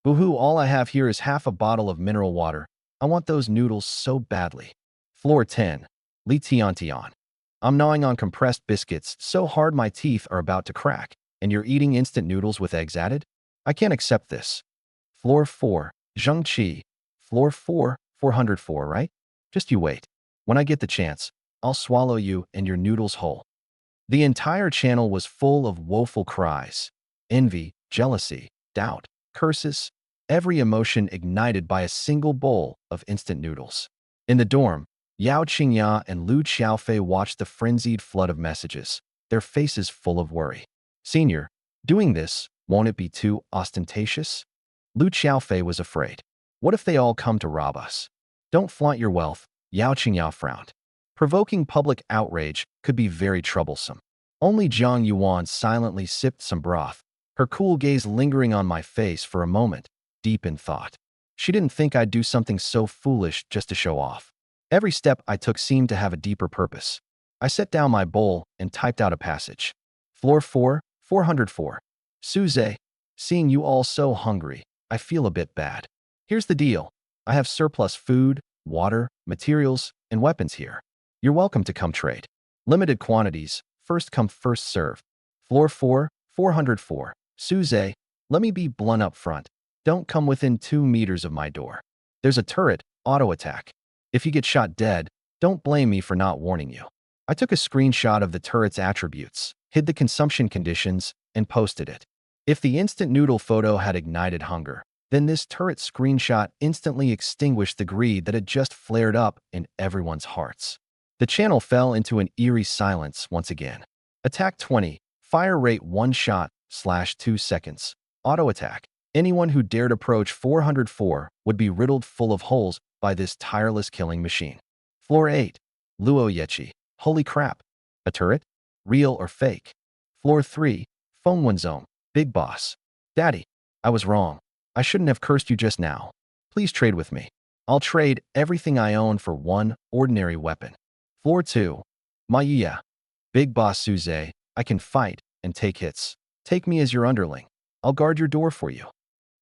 Boo-hoo, all I have here is half a bottle of mineral water. I want those noodles so badly. Floor 10, Li Tiantian. I'm gnawing on compressed biscuits so hard my teeth are about to crack, and you're eating instant noodles with eggs added? I can't accept this. Floor 4, Zheng Qi. Floor 4, 404, right? Just you wait. When I get the chance, I'll swallow you and your noodles whole. The entire channel was full of woeful cries. Envy, jealousy, doubt, curses, every emotion ignited by a single bowl of instant noodles. In the dorm, Yao Qingya and Lu Xiaofei watched the frenzied flood of messages, their faces full of worry. Senior, doing this, won't it be too ostentatious? Lu Xiaofei was afraid. What if they all come to rob us? Don't flaunt your wealth, Yao Qingya frowned. Provoking public outrage could be very troublesome. Only Jiang Yuan silently sipped some broth, her cool gaze lingering on my face for a moment, deep in thought. She didn't think I'd do something so foolish just to show off. Every step I took seemed to have a deeper purpose. I set down my bowl and typed out a passage. Floor 4, 404. Suze, seeing you all so hungry, I feel a bit bad. Here's the deal. I have surplus food, water, materials, and weapons here. You're welcome to come trade. Limited quantities, first come first serve. Floor 4, 404. Suze, let me be blunt up front. Don't come within 2 meters of my door. There's a turret auto attack. If you get shot dead, don't blame me for not warning you. I took a screenshot of the turret's attributes, hid the consumption conditions, and posted it. If the instant noodle photo had ignited hunger, then this turret screenshot instantly extinguished the greed that had just flared up in everyone's hearts. The channel fell into an eerie silence once again. Attack 20. Fire rate 1 shot / 2 seconds. Auto attack. Anyone who dared approach 404 would be riddled full of holes by this tireless killing machine. Floor 8. Luo Yechi. Holy crap. A turret? Real or fake? Floor 3. Fengwenzong. Big boss. Daddy, I was wrong. I shouldn't have cursed you just now. Please trade with me. I'll trade everything I own for one ordinary weapon. Floor 2. Mayuya. Big boss Suze, I can fight and take hits. Take me as your underling. I'll guard your door for you.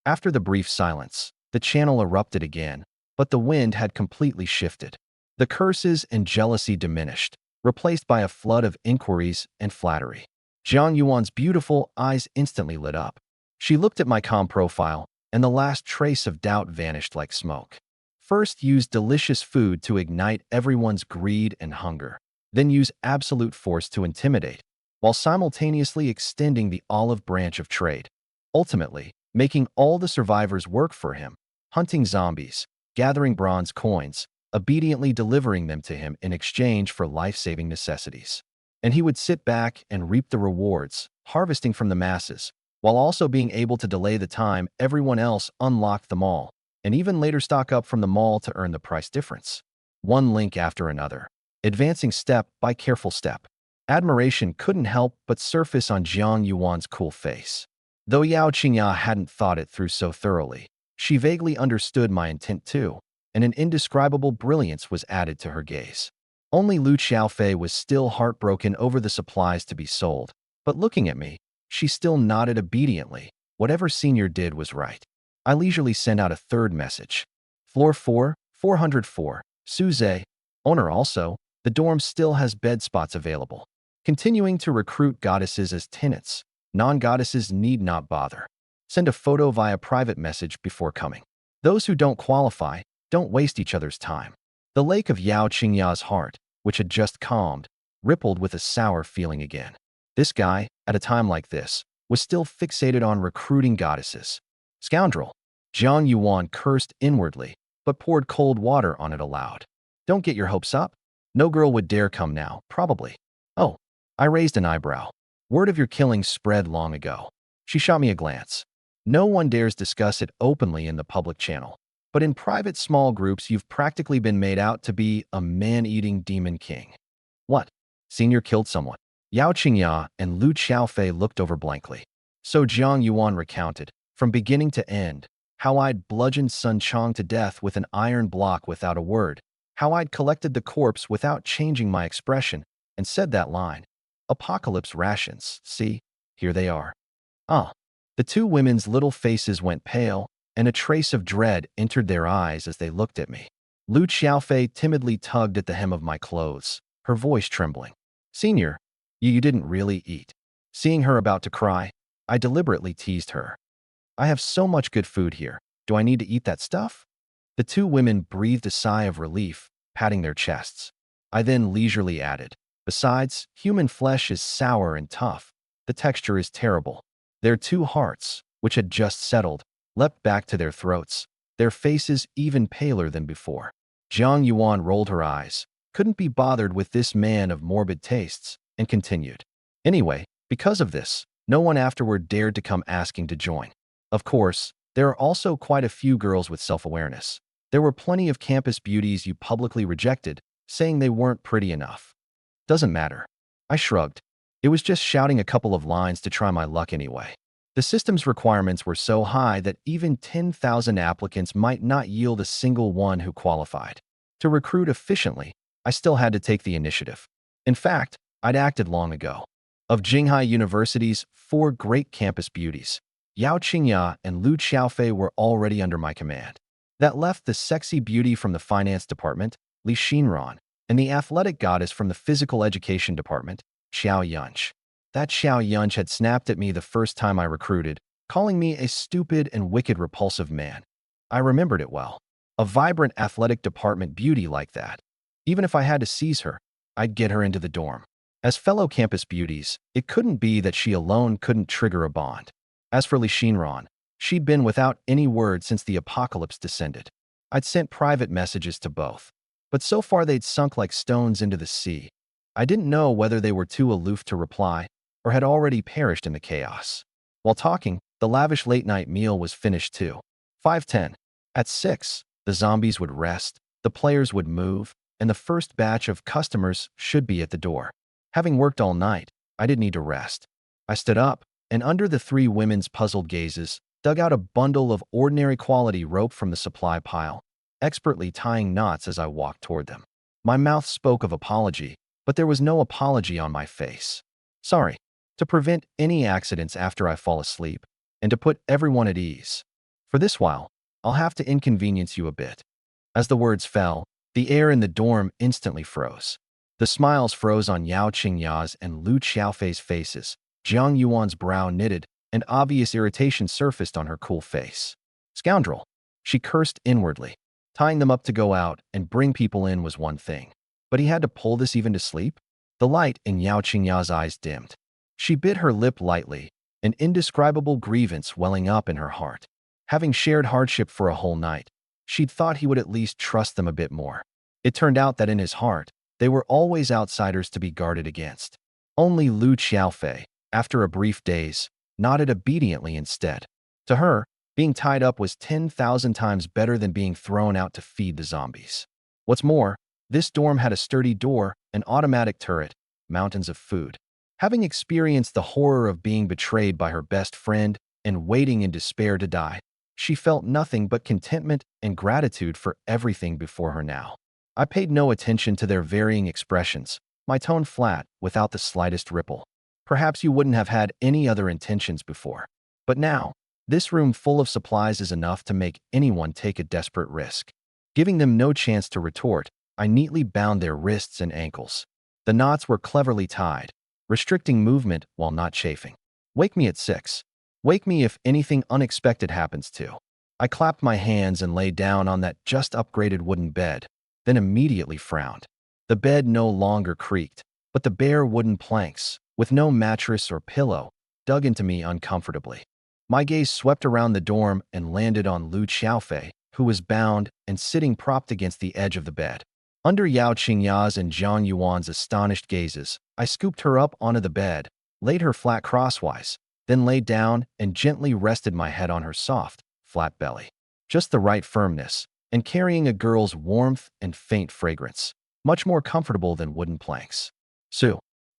After the brief silence, the channel erupted again, but the wind had completely shifted. The curses and jealousy diminished, replaced by a flood of inquiries and flattery. Jiang Yuan's beautiful eyes instantly lit up. She looked at my com profile, and the last trace of doubt vanished like smoke. First, use delicious food to ignite everyone's greed and hunger. Then use absolute force to intimidate, while simultaneously extending the olive branch of trade. Ultimately, making all the survivors work for him, hunting zombies, gathering bronze coins, obediently delivering them to him in exchange for life-saving necessities. And he would sit back and reap the rewards, harvesting from the masses, while also being able to delay the time everyone else unlocked the mall, and even later stock up from the mall to earn the price difference. One link after another, advancing step by careful step. Admiration couldn't help but surface on Jiang Yuan's cool face. Though Yao Qingya hadn't thought it through so thoroughly, she vaguely understood my intent too, and an indescribable brilliance was added to her gaze. Only Lu Xiaofei was still heartbroken over the supplies to be sold, but looking at me, she still nodded obediently. Whatever Senior did was right. I leisurely sent out a third message. Floor 4, 404. Suze. Owner also, the dorm still has bed spots available. Continuing to recruit goddesses as tenants. Non-goddesses need not bother. Send a photo via private message before coming. Those who don't qualify, don't waste each other's time. The lake of Yao Qingya's heart, which had just calmed, rippled with a sour feeling again. This guy, at a time like this, was still fixated on recruiting goddesses. Scoundrel. Jiang Yuan cursed inwardly, but poured cold water on it aloud. Don't get your hopes up. No girl would dare come now, probably. Oh, I raised an eyebrow. Word of your killing spread long ago. She shot me a glance. No one dares discuss it openly in the public channel, but in private small groups you've practically been made out to be a man-eating demon king. What? Senior killed someone. Yao Qingya and Lu Xiaofei looked over blankly. So Jiang Yuan recounted, from beginning to end, how I'd bludgeoned Sun Chong to death with an iron block without a word, how I'd collected the corpse without changing my expression, and said that line. Apocalypse rations, see, here they are. Ah. The two women's little faces went pale, and a trace of dread entered their eyes as they looked at me. Lu Xiaofei timidly tugged at the hem of my clothes, her voice trembling. Senior, you didn't really eat. Seeing her about to cry, I deliberately teased her. I have so much good food here. Do I need to eat that stuff? The two women breathed a sigh of relief, patting their chests. I then leisurely added, besides, human flesh is sour and tough. The texture is terrible. Their two hearts, which had just settled, leapt back to their throats, their faces even paler than before. Jiang Yuan rolled her eyes, couldn't be bothered with this man of morbid tastes, and continued. Anyway, because of this, no one afterward dared to come asking to join. Of course, there are also quite a few girls with self-awareness. There were plenty of campus beauties you publicly rejected, saying they weren't pretty enough. Doesn't matter. I shrugged. It was just shouting a couple of lines to try my luck anyway. The system's requirements were so high that even 10,000 applicants might not yield a single one who qualified. To recruit efficiently, I still had to take the initiative. In fact, I'd acted long ago. Of Jinghai University's 4 great campus beauties, Yao Qingya and Lu Xiaofei were already under my command. That left the sexy beauty from the finance department, Li Xinran, and the athletic goddess from the physical education department, Xiao Yunch. That Xiao Yunch had snapped at me the first time I recruited, calling me a stupid and wicked repulsive man. I remembered it well. A vibrant athletic department beauty like that. Even if I had to seize her, I'd get her into the dorm. As fellow campus beauties, it couldn't be that she alone couldn't trigger a bond. As for Li Shinran, she'd been without any word since the apocalypse descended. I'd sent private messages to both, but so far they'd sunk like stones into the sea. I didn't know whether they were too aloof to reply or had already perished in the chaos. While talking, the lavish late-night meal was finished too. 5:10. At 6, the zombies would rest, the players would move, and the first batch of customers should be at the door. Having worked all night, I didn't need to rest. I stood up, and under the three women's puzzled gazes, dug out a bundle of ordinary quality rope from the supply pile, expertly tying knots as I walked toward them. My mouth spoke of apology, but there was no apology on my face. Sorry. To prevent any accidents after I fall asleep, and to put everyone at ease. For this while, I'll have to inconvenience you a bit. As the words fell, the air in the dorm instantly froze. The smiles froze on Yao Qingya's and Lu Xiaofei's faces. Jiang Yuan's brow knitted, and obvious irritation surfaced on her cool face. Scoundrel! She cursed inwardly. Tying them up to go out and bring people in was one thing. But he had to pull this even to sleep? The light in Yao Qingya's eyes dimmed. She bit her lip lightly, an indescribable grievance welling up in her heart. Having shared hardship for a whole night, she'd thought he would at least trust them a bit more. It turned out that in his heart, they were always outsiders to be guarded against. Only Lu Xiaofei, after a brief daze, nodded obediently instead. To her, being tied up was 10,000 times better than being thrown out to feed the zombies. What's more, this dorm had a sturdy door, an automatic turret, mountains of food. Having experienced the horror of being betrayed by her best friend and waiting in despair to die, she felt nothing but contentment and gratitude for everything before her now. I paid no attention to their varying expressions, my tone flat, without the slightest ripple. Perhaps you wouldn't have had any other intentions before. But now, this room full of supplies is enough to make anyone take a desperate risk. Giving them no chance to retort, I neatly bound their wrists and ankles. The knots were cleverly tied, restricting movement while not chafing. Wake me at 6. Wake me if anything unexpected happens too. I clapped my hands and lay down on that just upgraded wooden bed, then immediately frowned. The bed no longer creaked, but the bare wooden planks, with no mattress or pillow, dug into me uncomfortably. My gaze swept around the dorm and landed on Lu Xiaofei, who was bound and sitting propped against the edge of the bed. Under Yao Qingya's and Zhang Yuan's astonished gazes, I scooped her up onto the bed, laid her flat crosswise, then lay down and gently rested my head on her soft, flat belly. Just the right firmness, and carrying a girl's warmth and faint fragrance, much more comfortable than wooden planks.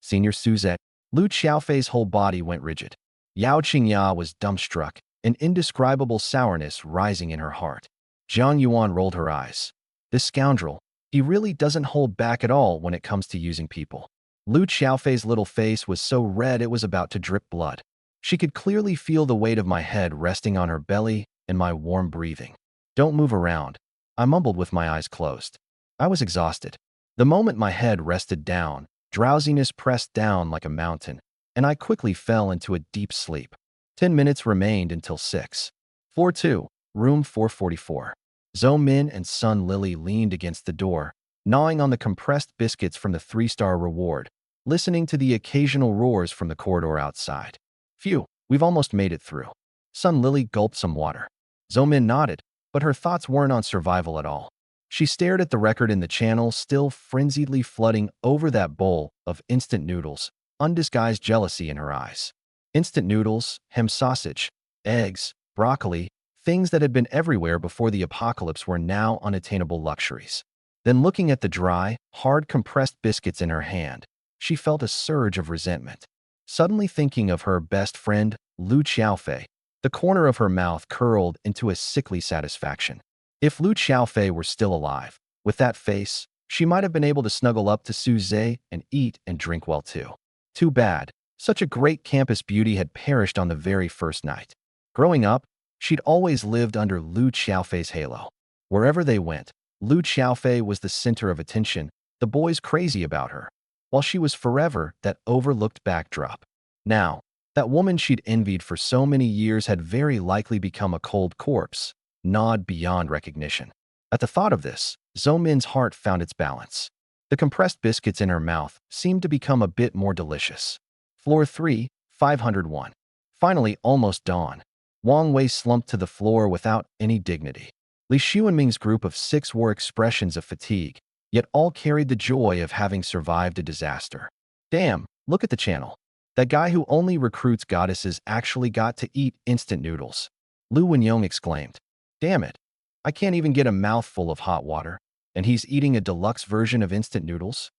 Senior Suzette. Lu Xiaofei's whole body went rigid. Yao Qingya was dumbstruck, an indescribable sourness rising in her heart. Zhang Yuan rolled her eyes. This scoundrel, he really doesn't hold back at all when it comes to using people. Lu Xiaofei's little face was so red it was about to drip blood. She could clearly feel the weight of my head resting on her belly and my warm breathing. Don't move around, I mumbled with my eyes closed. I was exhausted. The moment my head rested down, drowsiness pressed down like a mountain, and I quickly fell into a deep sleep. 10 minutes remained until 6. 4-2, room 444. Zhou Min and Sun Lily leaned against the door, gnawing on the compressed biscuits from the 3-star reward, listening to the occasional roars from the corridor outside. Phew, we've almost made it through. Sun Lily gulped some water. Zhou Min nodded, but her thoughts weren't on survival at all. She stared at the record in the channel, still frenziedly flooding over that bowl of instant noodles, undisguised jealousy in her eyes. Instant noodles, ham sausage, eggs, broccoli, things that had been everywhere before the apocalypse were now unattainable luxuries. Then looking at the dry, hard compressed biscuits in her hand, she felt a surge of resentment. Suddenly thinking of her best friend, Lu Xiaofei, the corner of her mouth curled into a sickly satisfaction. If Lu Xiaofei were still alive, with that face, she might have been able to snuggle up to Su Zhe and eat and drink well too. Too bad, such a great campus beauty had perished on the very first night. Growing up, she'd always lived under Lu Xiaofei's halo. Wherever they went, Lu Xiaofei was the center of attention, the boys crazy about her, while she was forever that overlooked backdrop. Now, that woman she'd envied for so many years had very likely become a cold corpse, gnawed beyond recognition. At the thought of this, Zomin's heart found its balance. The compressed biscuits in her mouth seemed to become a bit more delicious. Floor 3, 501. Finally, almost dawn. Wang Wei slumped to the floor without any dignity. Li Xuanming's group of 6 wore expressions of fatigue, yet all carried the joy of having survived a disaster. Damn, look at the channel. That guy who only recruits goddesses actually got to eat instant noodles. Lu Wenyong exclaimed. Damn it. I can't even get a mouthful of hot water, and he's eating a deluxe version of instant noodles?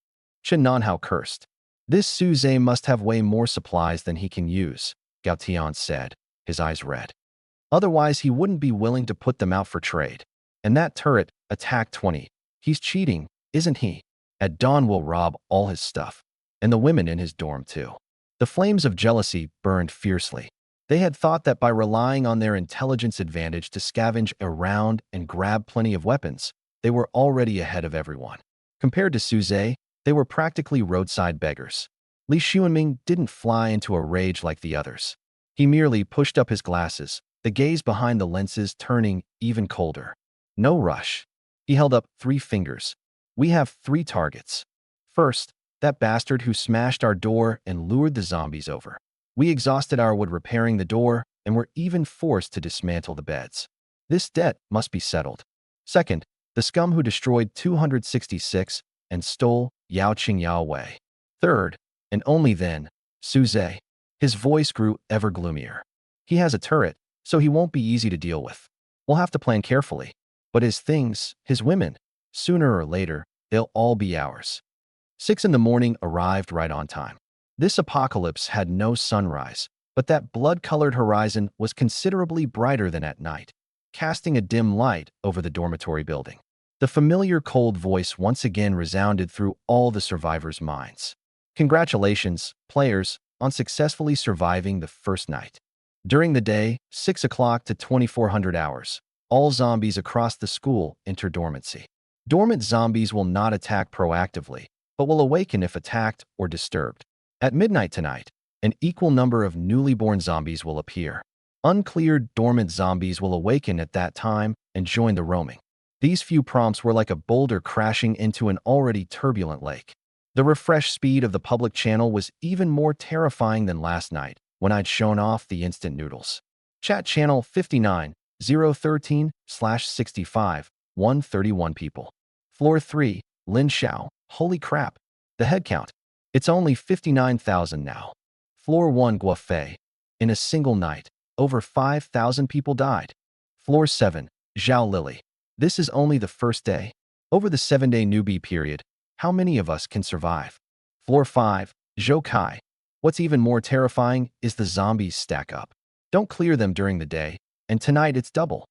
Chen Nanhao cursed. This Su Zhe must have way more supplies than he can use, Gao Tian said, his eyes red. Otherwise, he wouldn't be willing to put them out for trade. And that turret, attack 20. He's cheating, isn't he? At dawn we'll rob all his stuff. And the women in his dorm too. The flames of jealousy burned fiercely. They had thought that by relying on their intelligence advantage to scavenge around and grab plenty of weapons, they were already ahead of everyone. Compared to Su Zhe, they were practically roadside beggars. Li Xuanming didn't fly into a rage like the others. He merely pushed up his glasses, the gaze behind the lenses turning even colder. No rush. He held up 3 fingers. We have 3 targets. First, that bastard who smashed our door and lured the zombies over. We exhausted our wood repairing the door and were even forced to dismantle the beds. This debt must be settled. Second, the scum who destroyed 266 and stole Yao Qingyao away. Third, and only then, Su Zhe. His voice grew ever gloomier. He has a turret, so he won't be easy to deal with. We'll have to plan carefully. But his things, his women, sooner or later, they'll all be ours. 6 in the morning arrived right on time. This apocalypse had no sunrise, but that blood-colored horizon was considerably brighter than at night, casting a dim light over the dormitory building. The familiar cold voice once again resounded through all the survivors' minds. Congratulations, players, on successfully surviving the first night. During the day, 6 o'clock to 2400 hours, all zombies across the school enter dormancy. Dormant zombies will not attack proactively, but will awaken if attacked or disturbed. At midnight tonight, an equal number of newly born zombies will appear. Uncleared dormant zombies will awaken at that time and join the roaming. These few prompts were like a boulder crashing into an already turbulent lake. The refresh speed of the public channel was even more terrifying than last night when I'd shown off the instant noodles. Chat channel 59, 013/65, 131 people. Floor 3, Lin Xiao, holy crap. The head count. It's only 59,000 now. Floor 1 Guofei. In a single night, over 5,000 people died. Floor 7, Zhao Lily. This is only the first day. Over the 7-day newbie period, how many of us can survive? Floor 5, Zhou Kai. What's even more terrifying is the zombies stack up. Don't clear them during the day, and tonight it's double.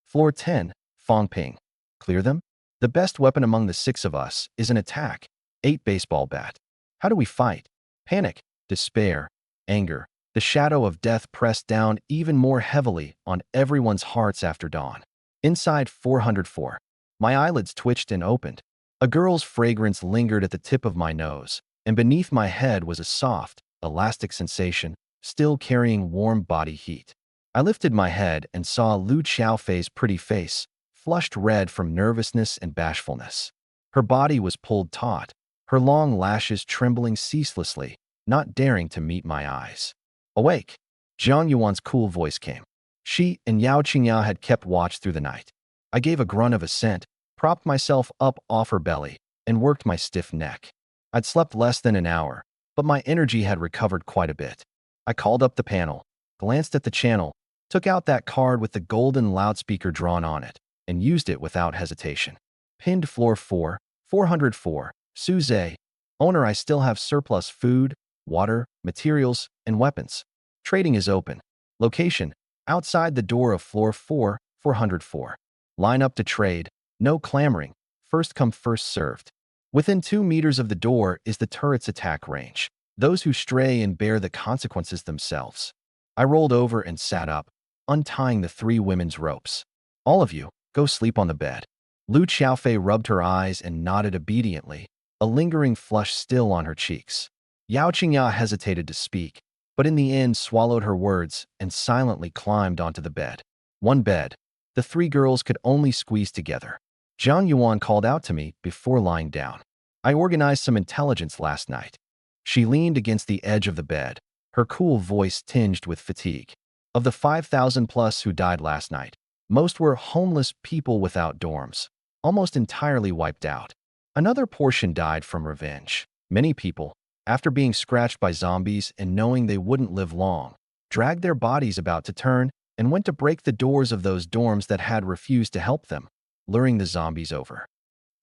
Floor 10, Fong Ping. Clear them? The best weapon among the 6 of us is an attack, 8 baseball bat. How do we fight? Panic, despair, anger. The shadow of death pressed down even more heavily on everyone's hearts after dawn. Inside 404, my eyelids twitched and opened. A girl's fragrance lingered at the tip of my nose, and beneath my head was a soft, elastic sensation, still carrying warm body heat. I lifted my head and saw Lu Xiaofei's pretty face, flushed red from nervousness and bashfulness. Her body was pulled taut, her long lashes trembling ceaselessly, not daring to meet my eyes. Awake! Zhang Yuan's cool voice came. She and Yao Qingyao had kept watch through the night. I gave a grunt of assent, propped myself up off her belly, and worked my stiff neck. I'd slept less than an hour, but my energy had recovered quite a bit. I called up the panel, glanced at the channel, took out that card with the golden loudspeaker drawn on it, and used it without hesitation. Pinned floor 4, 404, Su Zhe. Owner, I still have surplus food, water, materials, and weapons. Trading is open. Location, outside the door of floor 4, 404. Line up to trade, no clamoring, first come first served. Within 2 meters of the door is the turret's attack range. Those who stray and bear the consequences themselves. I rolled over and sat up, untying the 3 women's ropes. All of you, go sleep on the bed. Lu Xiaofei rubbed her eyes and nodded obediently, a lingering flush still on her cheeks. Yao Qingyao hesitated to speak, but in the end swallowed her words and silently climbed onto the bed. One bed. The 3 girls could only squeeze together. Jiang Yuan called out to me before lying down. I organized some intelligence last night. She leaned against the edge of the bed, her cool voice tinged with fatigue. Of the 5,000 plus who died last night, most were homeless people without dorms, almost entirely wiped out. Another portion died from revenge. Many people, after being scratched by zombies and knowing they wouldn't live long, dragged their bodies about to turn and went to break the doors of those dorms that had refused to help them, luring the zombies over.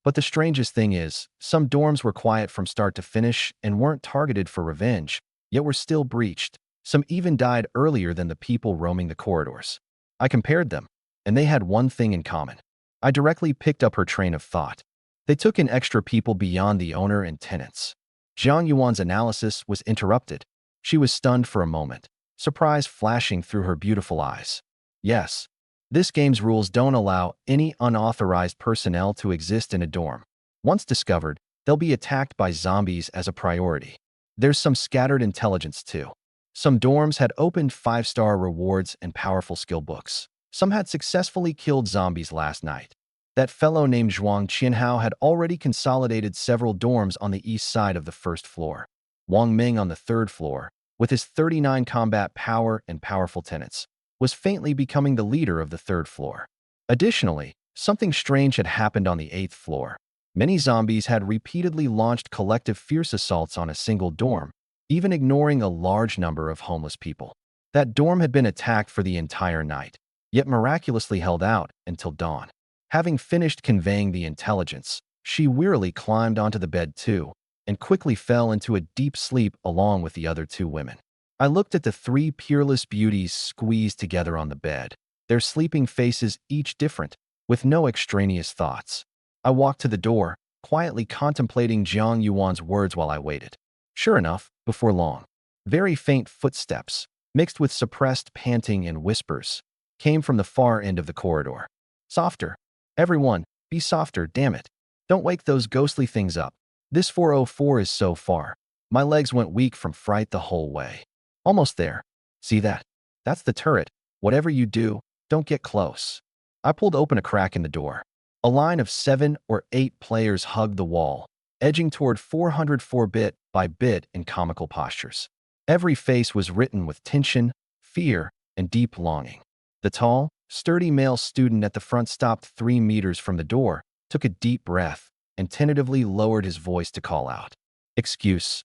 But the strangest thing is, some dorms were quiet from start to finish and weren't targeted for revenge, yet were still breached. Some even died earlier than the people roaming the corridors. I compared them, and they had one thing in common. I directly picked up her train of thought. They took in extra people beyond the owner and tenants. Jiang Yuan's analysis was interrupted. She was stunned for a moment, surprise flashing through her beautiful eyes. Yes, this game's rules don't allow any unauthorized personnel to exist in a dorm. Once discovered, they'll be attacked by zombies as a priority. There's some scattered intelligence too. Some dorms had opened 5-star rewards and powerful skill books. Some had successfully killed zombies last night. That fellow named Zhuang Qianhao had already consolidated several dorms on the east side of the first floor. Wang Ming on the third floor, with his 39 combat power and powerful tenants, was faintly becoming the leader of the third floor. Additionally, something strange had happened on the 8th floor. Many zombies had repeatedly launched collective fierce assaults on a single dorm, even ignoring a large number of homeless people. That dorm had been attacked for the entire night, yet miraculously held out until dawn. Having finished conveying the intelligence, she wearily climbed onto the bed too, and quickly fell into a deep sleep along with the other 2 women. I looked at the 3 peerless beauties squeezed together on the bed, their sleeping faces each different, with no extraneous thoughts. I walked to the door, quietly contemplating Jiang Yuan's words while I waited. Sure enough, before long, very faint footsteps, mixed with suppressed panting and whispers, came from the far end of the corridor. Softer. Everyone, be softer, damn it. Don't wake those ghostly things up. This 404 is so far. My legs went weak from fright the whole way. Almost there. See that? That's the turret. Whatever you do, don't get close. I pulled open a crack in the door. A line of 7 or 8 players hugged the wall, edging toward 404 bit by bit in comical postures. Every face was written with tension, fear, and deep longing. The tall, sturdy male student at the front stopped 3 meters from the door, took a deep breath, and tentatively lowered his voice to call out. Excuse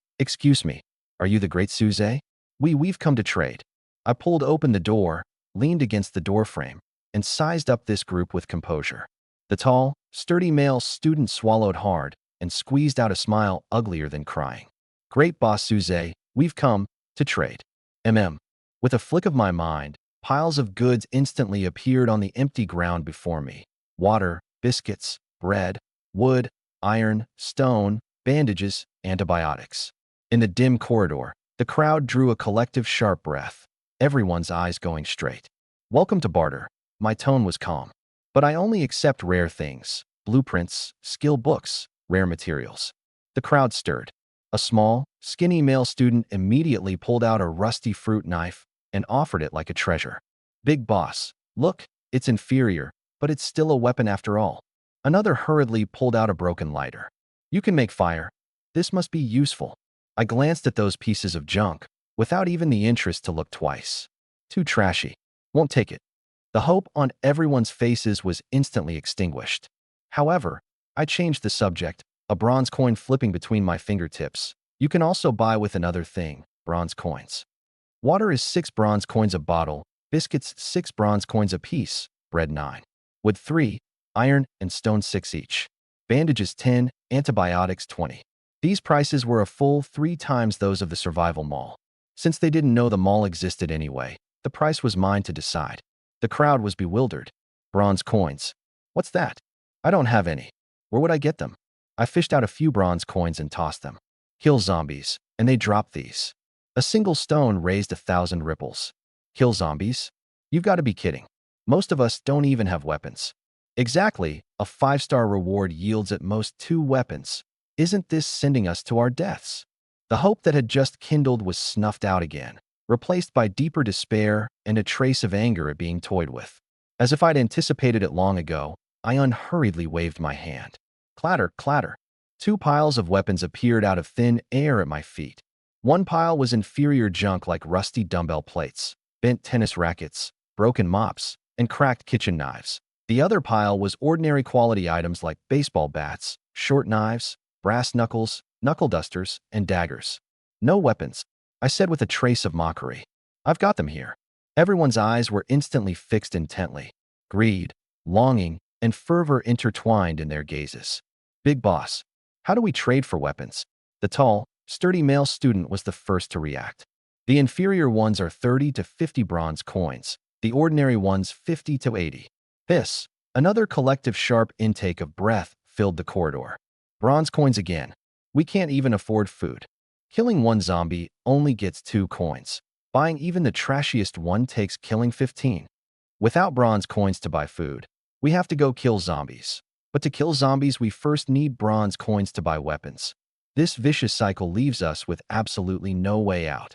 me. Are you the great Suze? We've come to trade. I pulled open the door, leaned against the doorframe, and sized up this group with composure. The tall, sturdy male student swallowed hard and squeezed out a smile uglier than crying. Great boss Suze, we've come to trade. With a flick of my mind, piles of goods instantly appeared on the empty ground before me. Water, biscuits, bread, wood, iron, stone, bandages, antibiotics. In the dim corridor, the crowd drew a collective sharp breath, everyone's eyes going straight. Welcome to barter. My tone was calm. But I only accept rare things, blueprints, skill books, rare materials. The crowd stirred. A small, skinny male student immediately pulled out a rusty fruit knife and offered it like a treasure. Big boss, look, it's inferior, but it's still a weapon after all. Another hurriedly pulled out a broken lighter. You can make fire. This must be useful. I glanced at those pieces of junk, without even the interest to look twice. Too trashy. Won't take it. The hope on everyone's faces was instantly extinguished. However, I changed the subject, a bronze coin flipping between my fingertips. You can also buy with another thing, bronze coins. Water is 6 bronze coins a bottle, biscuits 6 bronze coins a piece, bread 9. Wood 3, iron and stone 6 each. Bandages 10, antibiotics 20. These prices were a full 3 times those of the survival mall. Since they didn't know the mall existed anyway, the price was mine to decide. The crowd was bewildered. Bronze coins. What's that? I don't have any. Where would I get them? I fished out a few bronze coins and tossed them. Kill zombies, and they dropped these. A single stone raised 1,000 ripples. Kill zombies? You've got to be kidding. Most of us don't even have weapons. Exactly, a 5-star reward yields at most 2 weapons. Isn't this sending us to our deaths? The hope that had just kindled was snuffed out again, replaced by deeper despair and a trace of anger at being toyed with. As if I'd anticipated it long ago, I unhurriedly waved my hand. Clatter, clatter. Two piles of weapons appeared out of thin air at my feet. One pile was inferior junk like rusty dumbbell plates, bent tennis rackets, broken mops, and cracked kitchen knives. The other pile was ordinary quality items like baseball bats, short knives, brass knuckles, knuckle dusters, and daggers. No weapons, I said with a trace of mockery. I've got them here. Everyone's eyes were instantly fixed intently. Greed, longing, and fervor intertwined in their gazes. Big boss, how do we trade for weapons? The tall, sturdy male student was the first to react. The inferior ones are 30 to 50 bronze coins, the ordinary ones 50 to 80. This, another collective sharp intake of breath, filled the corridor. Bronze coins again. We can't even afford food. Killing one zombie only gets 2 coins. Buying even the trashiest one takes killing 15. Without bronze coins to buy food, we have to go kill zombies. But to kill zombies, we first need bronze coins to buy weapons. This vicious cycle leaves us with absolutely no way out.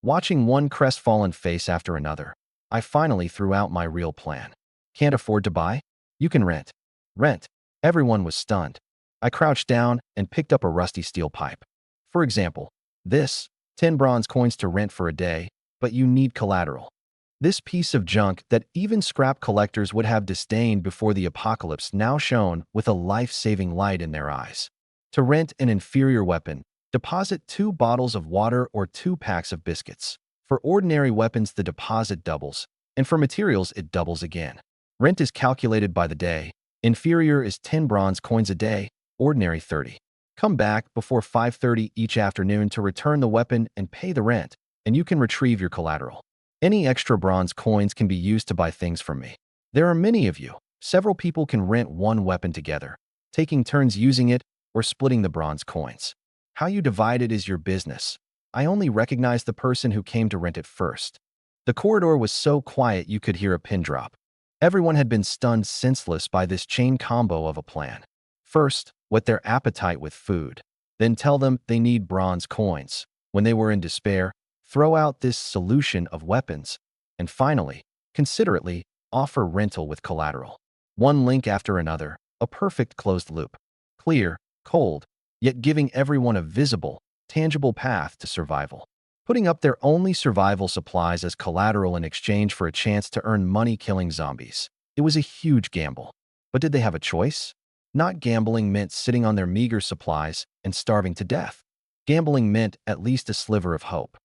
Watching one crestfallen face after another, I finally threw out my real plan. Can't afford to buy? You can rent. Rent. Everyone was stunned. I crouched down and picked up a rusty steel pipe. For example, this, 10 bronze coins to rent for a day, but you need collateral. This piece of junk that even scrap collectors would have disdained before the apocalypse now shone with a life-saving light in their eyes. To rent an inferior weapon, deposit 2 bottles of water or 2 packs of biscuits. For ordinary weapons, the deposit doubles, and for materials, it doubles again. Rent is calculated by the day. Inferior is 10 bronze coins a day, ordinary 30. Come back before 5:30 each afternoon to return the weapon and pay the rent, and you can retrieve your collateral. Any extra bronze coins can be used to buy things from me. There are many of you. Several people can rent one weapon together, taking turns using it or splitting the bronze coins. How you divide it is your business. I only recognized the person who came to rent it first. The corridor was so quiet you could hear a pin drop. Everyone had been stunned senseless by this chain combo of a plan. First, whet their appetite with food. Then tell them they need bronze coins. When they were in despair, throw out this solution of weapons. And finally, considerately, offer rental with collateral. One link after another, a perfect closed loop. Clear, cold, yet giving everyone a visible, tangible path to survival. Putting up their only survival supplies as collateral in exchange for a chance to earn money killing zombies. It was a huge gamble. But did they have a choice? Not gambling meant sitting on their meager supplies and starving to death. Gambling meant at least a sliver of hope.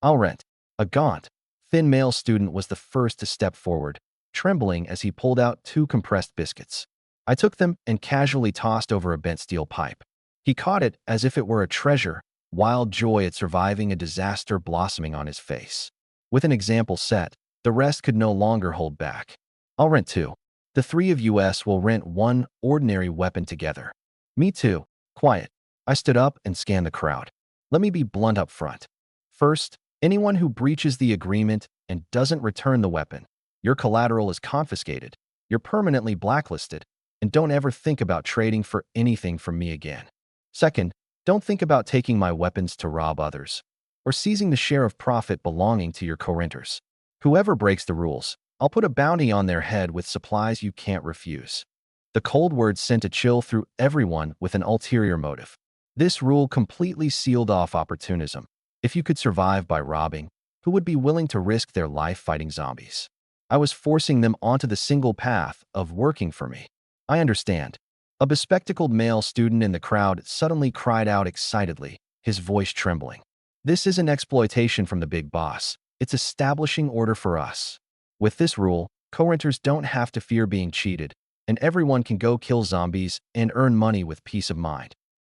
I'll rent. A gaunt, thin male student was the first to step forward, trembling as he pulled out 2 compressed biscuits. I took them and casually tossed over a bent steel pipe. He caught it as if it were a treasure, wild joy at surviving a disaster blossoming on his face. With an example set, the rest could no longer hold back. I'll rent 2. The 3 of us will rent 1 ordinary weapon together. Me too. Quiet. I stood up and scanned the crowd. Let me be blunt up front. First, anyone who breaches the agreement and doesn't return the weapon, your collateral is confiscated, you're permanently blacklisted, and don't ever think about trading for anything from me again. Second, don't think about taking my weapons to rob others, or seizing the share of profit belonging to your co-renters. Whoever breaks the rules, I'll put a bounty on their head with supplies you can't refuse. The cold words sent a chill through everyone with an ulterior motive. This rule completely sealed off opportunism. If you could survive by robbing, who would be willing to risk their life fighting zombies? I was forcing them onto the single path of working for me. I understand. A bespectacled male student in the crowd suddenly cried out excitedly, his voice trembling. This isn't exploitation from the big boss. It's establishing order for us. With this rule, co-renters don't have to fear being cheated, and everyone can go kill zombies and earn money with peace of mind.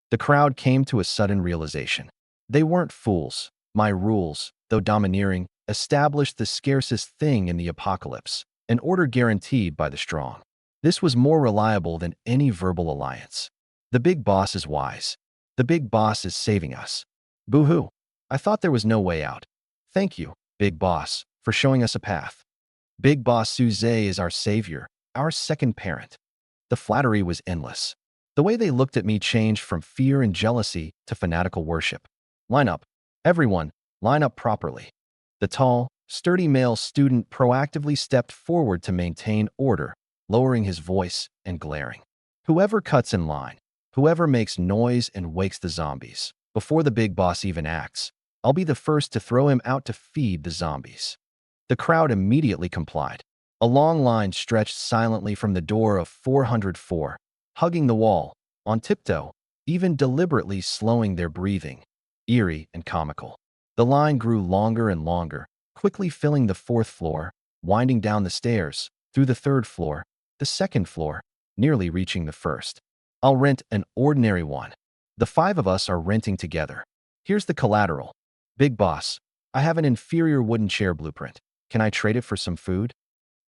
The crowd came to a sudden realization. They weren't fools. My rules, though domineering, established the scarcest thing in the apocalypse, an order guaranteed by the strong. This was more reliable than any verbal alliance. The big boss is wise. The big boss is saving us. Boo-hoo. I thought there was no way out. Thank you, big boss, for showing us a path. Big boss Suze is our savior, our second parent. The flattery was endless. The way they looked at me changed from fear and jealousy to fanatical worship. Line up. Everyone, line up properly. The tall, sturdy male student proactively stepped forward to maintain order, lowering his voice and glaring. "Whoever cuts in line, whoever makes noise and wakes the zombies, before the big boss even acts, I'll be the first to throw him out to feed the zombies." The crowd immediately complied. A long line stretched silently from the door of 404, hugging the wall, on tiptoe, even deliberately slowing their breathing. Eerie and comical. The line grew longer and longer, quickly filling the fourth floor, winding down the stairs, through the third floor, the second floor, nearly reaching the first. "I'll rent an ordinary one. The five of us are renting together. Here's the collateral. Big boss, I have an inferior wooden chair blueprint. Can I trade it for some food?"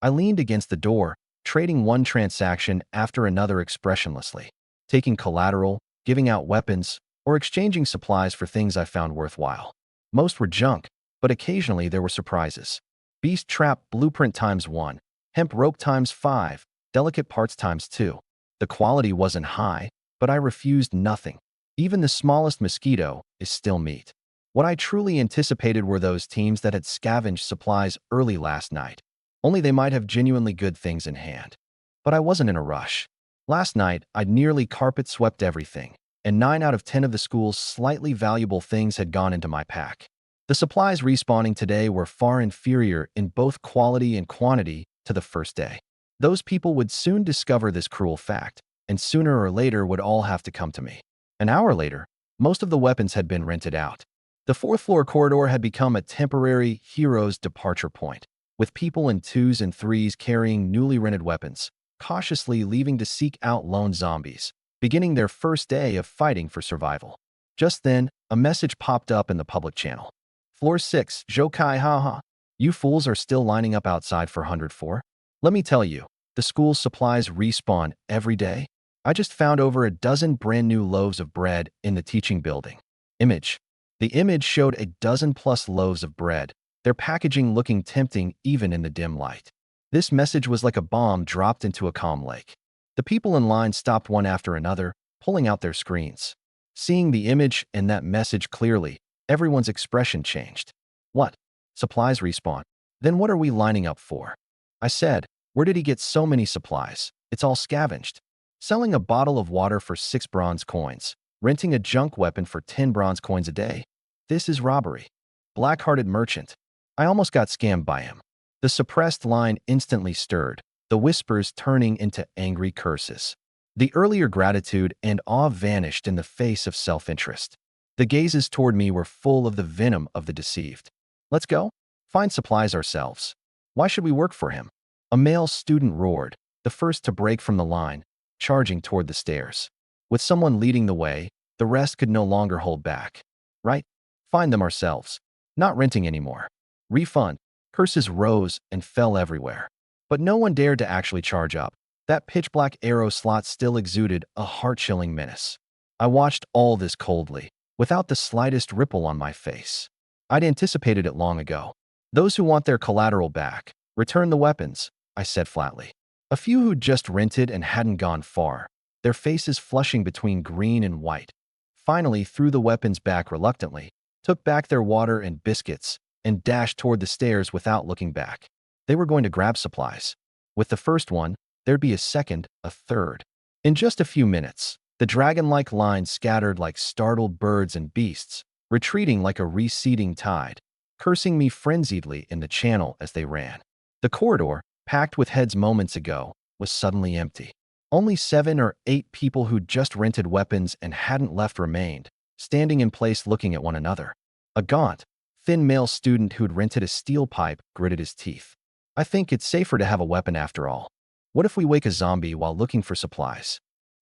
I leaned against the door, trading one transaction after another expressionlessly, taking collateral, giving out weapons, or exchanging supplies for things I found worthwhile. Most were junk, but occasionally there were surprises. Beast trap blueprint ×1, hemp rope ×5, delicate parts ×2. The quality wasn't high, but I refused nothing. Even the smallest mosquito is still meat. What I truly anticipated were those teams that had scavenged supplies early last night. Only they might have genuinely good things in hand. But I wasn't in a rush. Last night, I'd nearly carpet swept everything, and 9 out of 10 of the school's slightly valuable things had gone into my pack. The supplies respawning today were far inferior in both quality and quantity to the first day. Those people would soon discover this cruel fact, and sooner or later would all have to come to me. An hour later, most of the weapons had been rented out. The fourth floor corridor had become a temporary hero's departure point, with people in 2s and 3s carrying newly rented weapons, cautiously leaving to seek out lone zombies, beginning their first day of fighting for survival. Just then, a message popped up in the public channel. "Floor 6, Jokai haha. You fools are still lining up outside for 104? Let me tell you, the school's supplies respawn every day. I just found over a dozen brand new loaves of bread in the teaching building." Image. The image showed a dozen plus loaves of bread, their packaging looking tempting even in the dim light. This message was like a bomb dropped into a calm lake. The people in line stopped one after another, pulling out their screens. Seeing the image and that message clearly, everyone's expression changed. "What? Supplies respawn? Then what are we lining up for?" I said. "Where did he get so many supplies? It's all scavenged." Selling a bottle of water for 6 bronze coins, renting a junk weapon for 10 bronze coins a day. This is robbery. Black-hearted merchant. I almost got scammed by him. The suppressed line instantly stirred, the whispers turning into angry curses. The earlier gratitude and awe vanished in the face of self-interest. The gazes toward me were full of the venom of the deceived. "Let's go. Find supplies ourselves. Why should we work for him?" A male student roared, the first to break from the line, charging toward the stairs. With someone leading the way, the rest could no longer hold back. "Right? Find them ourselves. Not renting anymore. Refund." Curses rose and fell everywhere. But no one dared to actually charge up. That pitch-black arrow slot still exuded a heart-chilling menace. I watched all this coldly, without the slightest ripple on my face. I'd anticipated it long ago. "Those who want their collateral back, return the weapons," I said flatly. A few who'd just rented and hadn't gone far, their faces flushing between green and white, finally threw the weapons back reluctantly, took back their water and biscuits, and dashed toward the stairs without looking back. They were going to grab supplies. With the first one, there'd be a second, a third. In just a few minutes, the dragon-like line scattered like startled birds and beasts, retreating like a receding tide, cursing me frenziedly in the channel as they ran. The corridor, packed with heads moments ago, was suddenly empty. Only 7 or 8 people who'd just rented weapons and hadn't left remained, standing in place looking at one another. A gaunt, thin male student who'd rented a steel pipe gritted his teeth. "I think it's safer to have a weapon after all. What if we wake a zombie while looking for supplies?"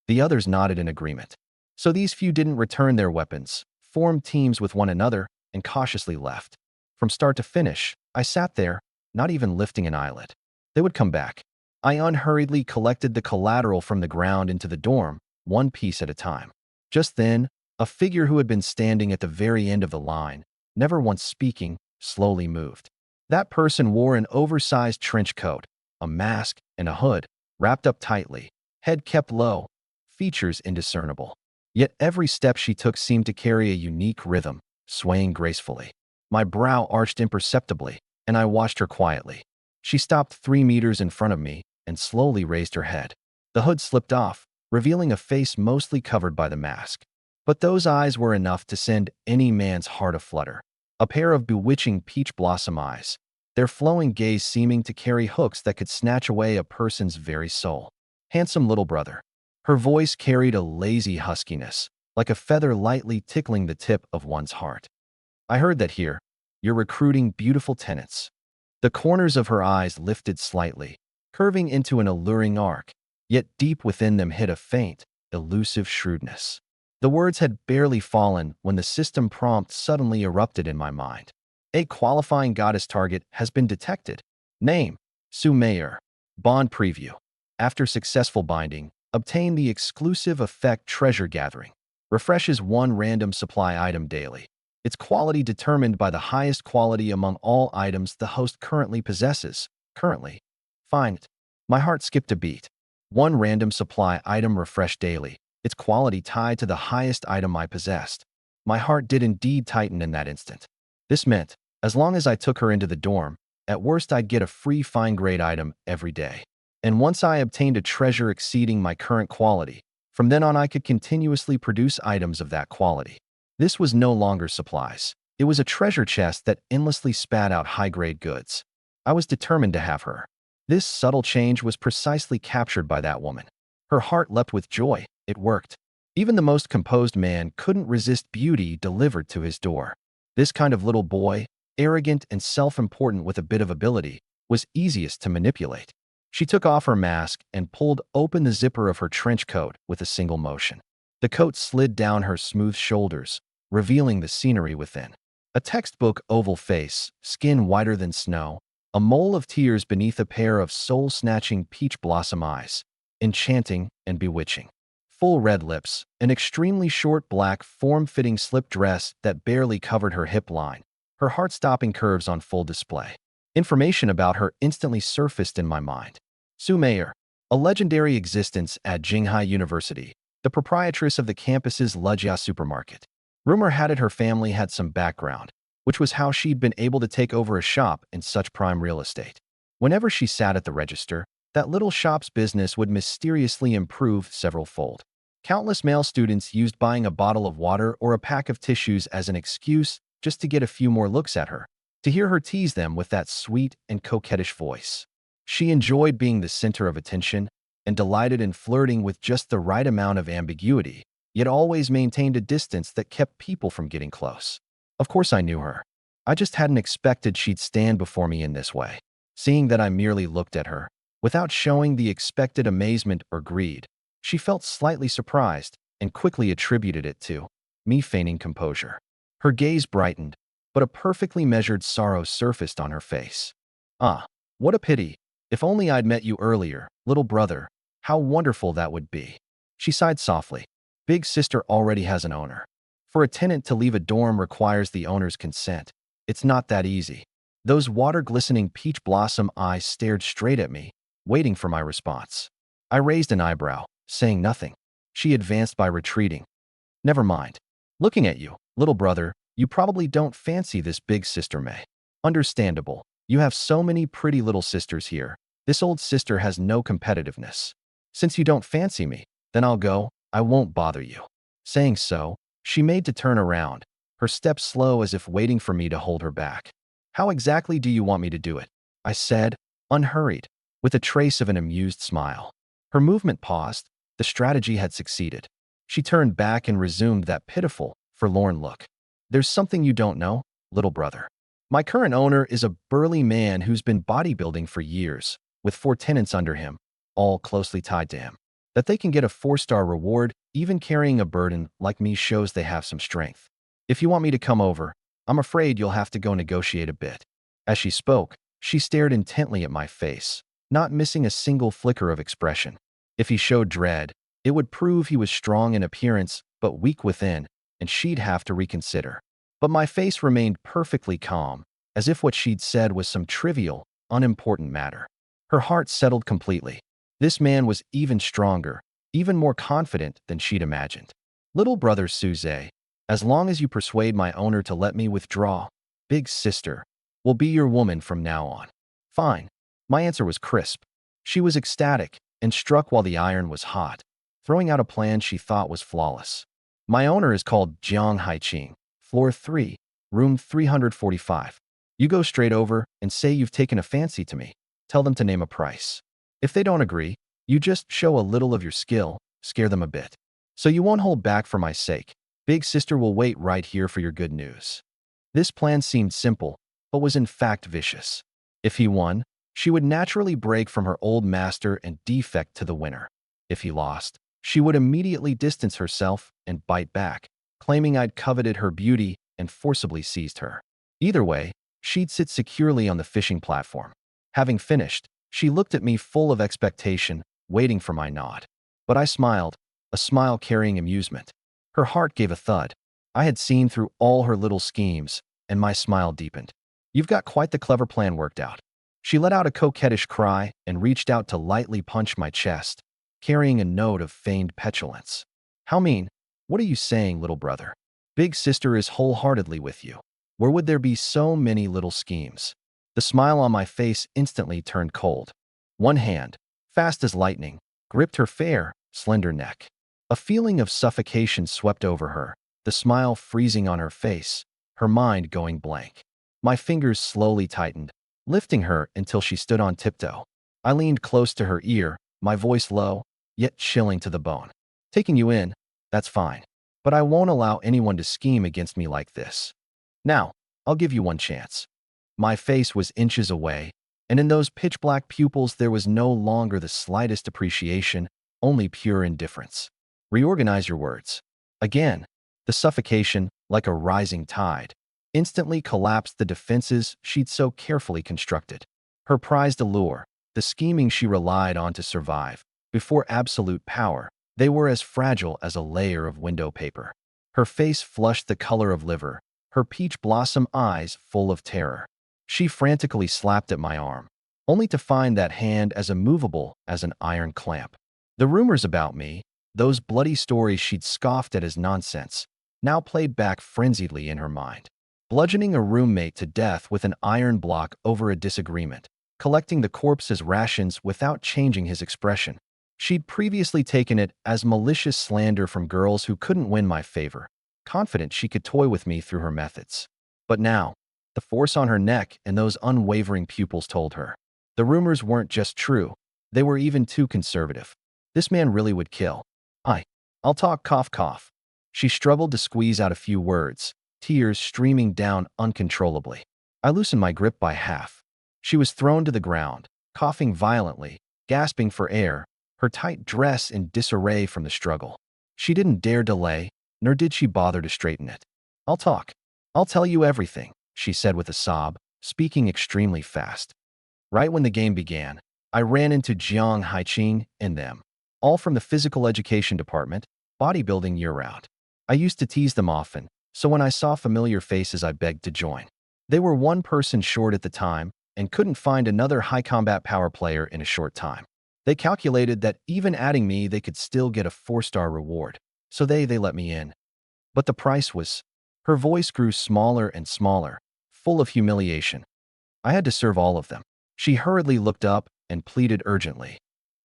The others nodded in agreement. So these few didn't return their weapons, formed teams with one another, and cautiously left. From start to finish, I sat there, not even lifting an eyelid. They would come back. I unhurriedly collected the collateral from the ground into the dorm, one piece at a time. Just then, a figure who had been standing at the very end of the line, never once speaking, slowly moved. That person wore an oversized trench coat, a mask, and a hood, wrapped up tightly, head kept low, features indiscernible. Yet every step she took seemed to carry a unique rhythm, swaying gracefully. My brow arched imperceptibly, and I watched her quietly. She stopped 3 meters in front of me, and slowly raised her head. The hood slipped off, revealing a face mostly covered by the mask. But those eyes were enough to send any man's heart aflutter. A pair of bewitching peach blossom eyes, their flowing gaze seeming to carry hooks that could snatch away a person's very soul. Handsome little brother. Her voice carried a lazy huskiness, like a feather lightly tickling the tip of one's heart. I heard that here, you're recruiting beautiful tenants. The corners of her eyes lifted slightly, curving into an alluring arc, yet deep within them hid a faint, elusive shrewdness. The words had barely fallen when the system prompt suddenly erupted in my mind. A qualifying goddess target has been detected. Name: Sue Mayer. Bond preview. After successful binding, obtain the exclusive effect Treasure Gathering. Refreshes one random supply item daily. Its quality determined by the highest quality among all items the host currently possesses. Currently. Find. My heart skipped a beat. One random supply item refreshed daily. Its quality tied to the highest item I possessed. My heart did indeed tighten in that instant. This meant, as long as I took her into the dorm, at worst I'd get a free fine-grade item every day. And once I obtained a treasure exceeding my current quality, from then on I could continuously produce items of that quality. This was no longer supplies. It was a treasure chest that endlessly spat out high-grade goods. I was determined to have her. This subtle change was precisely captured by that woman. Her heart leapt with joy. It worked. Even the most composed man couldn't resist beauty delivered to his door. This kind of little boy, arrogant and self-important with a bit of ability, was easiest to manipulate. She took off her mask and pulled open the zipper of her trench coat with a single motion. The coat slid down her smooth shoulders, revealing the scenery within. A textbook oval face, skin whiter than snow, a mole of tears beneath a pair of soul-snatching peach blossom eyes, enchanting and bewitching. Full red lips, an extremely short black form-fitting slip dress that barely covered her hip line, her heart-stopping curves on full display. Information about her instantly surfaced in my mind. Sue Mayer, a legendary existence at Jinghai University, the proprietress of the campus's Lejia supermarket. Rumor had it her family had some background, which was how she'd been able to take over a shop in such prime real estate. Whenever she sat at the register, that little shop's business would mysteriously improve several-fold. Countless male students used buying a bottle of water or a pack of tissues as an excuse just to get a few more looks at her, to hear her tease them with that sweet and coquettish voice. She enjoyed being the center of attention and delighted in flirting with just the right amount of ambiguity, yet always maintained a distance that kept people from getting close. Of course I knew her. I just hadn't expected she'd stand before me in this way. Seeing that I merely looked at her, without showing the expected amazement or greed, she felt slightly surprised and quickly attributed it to me feigning composure. Her gaze brightened, but a perfectly measured sorrow surfaced on her face. Ah, what a pity. If only I'd met you earlier, little brother. How wonderful that would be. She sighed softly. Big sister already has an owner. For a tenant to leave a dorm requires the owner's consent. It's not that easy. Those water-glistening peach blossom eyes stared straight at me, waiting for my response. I raised an eyebrow, saying nothing. She advanced by retreating. Never mind. Looking at you, little brother, you probably don't fancy this big sister May. Understandable. You have so many pretty little sisters here. This old sister has no competitiveness. Since you don't fancy me, then I'll go. I won't bother you. Saying so, she made to turn around, her steps slow as if waiting for me to hold her back. How exactly do you want me to do it? I said, unhurried, with a trace of an amused smile. Her movement paused. The strategy had succeeded. She turned back and resumed that pitiful, forlorn look. There's something you don't know, little brother. My current owner is a burly man who's been bodybuilding for years, with 4 tenants under him, all closely tied to him. That they can get a 4-star reward, even carrying a burden like me, shows they have some strength. If you want me to come over, I'm afraid you'll have to go negotiate a bit. As she spoke, she stared intently at my face, not missing a single flicker of expression. If he showed dread, it would prove he was strong in appearance but weak within, and she'd have to reconsider. But my face remained perfectly calm, as if what she'd said was some trivial, unimportant matter. Her heart settled completely. This man was even stronger, even more confident than she'd imagined. Little brother Suze, as long as you persuade my owner to let me withdraw, big sister will be your woman from now on. Fine. My answer was crisp. She was ecstatic and struck while the iron was hot, throwing out a plan she thought was flawless. My owner is called Jiang Haiqing, floor 3, room 345. You go straight over and say you've taken a fancy to me. Tell them to name a price. If they don't agree, you just show a little of your skill, scare them a bit. So you won't hold back for my sake. Big sister will wait right here for your good news. This plan seemed simple, but was in fact vicious. If he won, she would naturally break from her old master and defect to the winner. If he lost, she would immediately distance herself and bite back, claiming I'd coveted her beauty and forcibly seized her. Either way, she'd sit securely on the fishing platform. Having finished, she looked at me full of expectation, waiting for my nod. But I smiled, a smile carrying amusement. Her heart gave a thud. I had seen through all her little schemes, and my smile deepened. You've got quite the clever plan worked out. She let out a coquettish cry and reached out to lightly punch my chest, carrying a note of feigned petulance. How mean? What are you saying, little brother? Big sister is wholeheartedly with you. Where would there be so many little schemes? The smile on my face instantly turned cold. One hand, fast as lightning, gripped her fair, slender neck. A feeling of suffocation swept over her, the smile freezing on her face, her mind going blank. My fingers slowly tightened, lifting her until she stood on tiptoe. I leaned close to her ear, my voice low, yet chilling to the bone. Taking you in, that's fine. But I won't allow anyone to scheme against me like this. Now, I'll give you one chance. My face was inches away, and in those pitch-black pupils there was no longer the slightest appreciation, only pure indifference. Reorganize your words. Again, the suffocation, like a rising tide, instantly collapsed the defenses she'd so carefully constructed. Her prized allure, the scheming she relied on to survive, before absolute power, they were as fragile as a layer of window paper. Her face flushed the color of liver, her peach blossom eyes full of terror. She frantically slapped at my arm, only to find that hand as immovable as an iron clamp. The rumors about me, those bloody stories she'd scoffed at as nonsense, now played back frenziedly in her mind. Bludgeoning a roommate to death with an iron block over a disagreement, collecting the corpse as rations without changing his expression. She'd previously taken it as malicious slander from girls who couldn't win my favor, confident she could toy with me through her methods. But now, the force on her neck and those unwavering pupils told her. The rumors weren't just true, they were even too conservative. This man really would kill. I'll talk, cough, cough. She struggled to squeeze out a few words, tears streaming down uncontrollably. I loosened my grip by half. She was thrown to the ground, coughing violently, gasping for air, her tight dress in disarray from the struggle. She didn't dare delay, nor did she bother to straighten it. I'll talk. I'll tell you everything, she said with a sob, speaking extremely fast. Right when the game began, I ran into Jiang Haiqing and them, all from the physical education department, bodybuilding year-round. I used to tease them often, so when I saw familiar faces I begged to join. They were one person short at the time and couldn't find another high combat power player in a short time. They calculated that even adding me they could still get a 4-star reward, so they let me in. But the price was... Her voice grew smaller and smaller, full of humiliation. I had to serve all of them. She hurriedly looked up and pleaded urgently.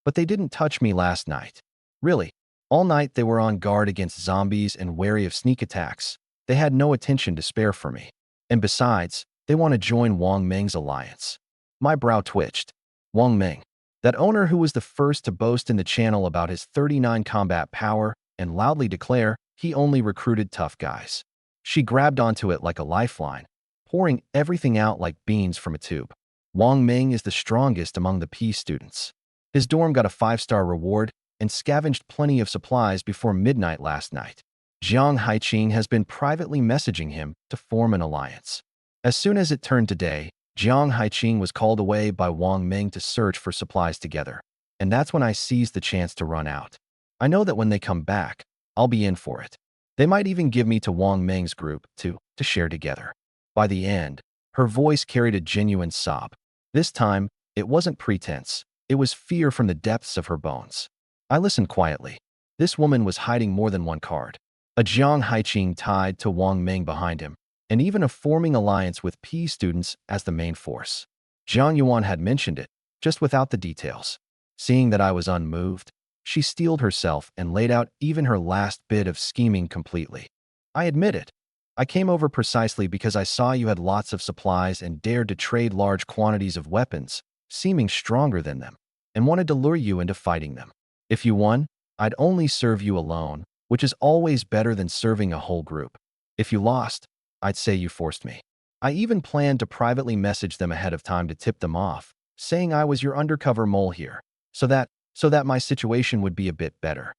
But they didn't touch me last night. Really, all night they were on guard against zombies and wary of sneak attacks. They had no attention to spare for me. And besides, they want to join Wang Meng's alliance. My brow twitched. Wang Meng, that owner who was the first to boast in the channel about his 39 combat power and loudly declare he only recruited tough guys. She grabbed onto it like a lifeline, pouring everything out like beans from a tube. Wang Meng is the strongest among the P students. His dorm got a 5-star reward and scavenged plenty of supplies before midnight last night. Jiang Haiqing has been privately messaging him to form an alliance. As soon as it turned to day, Jiang Haiqing was called away by Wang Meng to search for supplies together, and that's when I seized the chance to run out. I know that when they come back, I'll be in for it. They might even give me to Wang Meng's group to share together. By the end, her voice carried a genuine sob. This time, it wasn't pretense. It was fear from the depths of her bones. I listened quietly. This woman was hiding more than one card. A Jiang Haiqing tied to Wang Meng behind him, and even a forming alliance with P students as the main force. Jiang Yuan had mentioned it, just without the details. Seeing that I was unmoved, she steeled herself and laid out even her last bit of scheming completely. I admit it. I came over precisely because I saw you had lots of supplies and dared to trade large quantities of weapons, seeming stronger than them, and wanted to lure you into fighting them. If you won, I'd only serve you alone, which is always better than serving a whole group. If you lost, I'd say you forced me. I even planned to privately message them ahead of time to tip them off, saying I was your undercover mole here, so that my situation would be a bit better.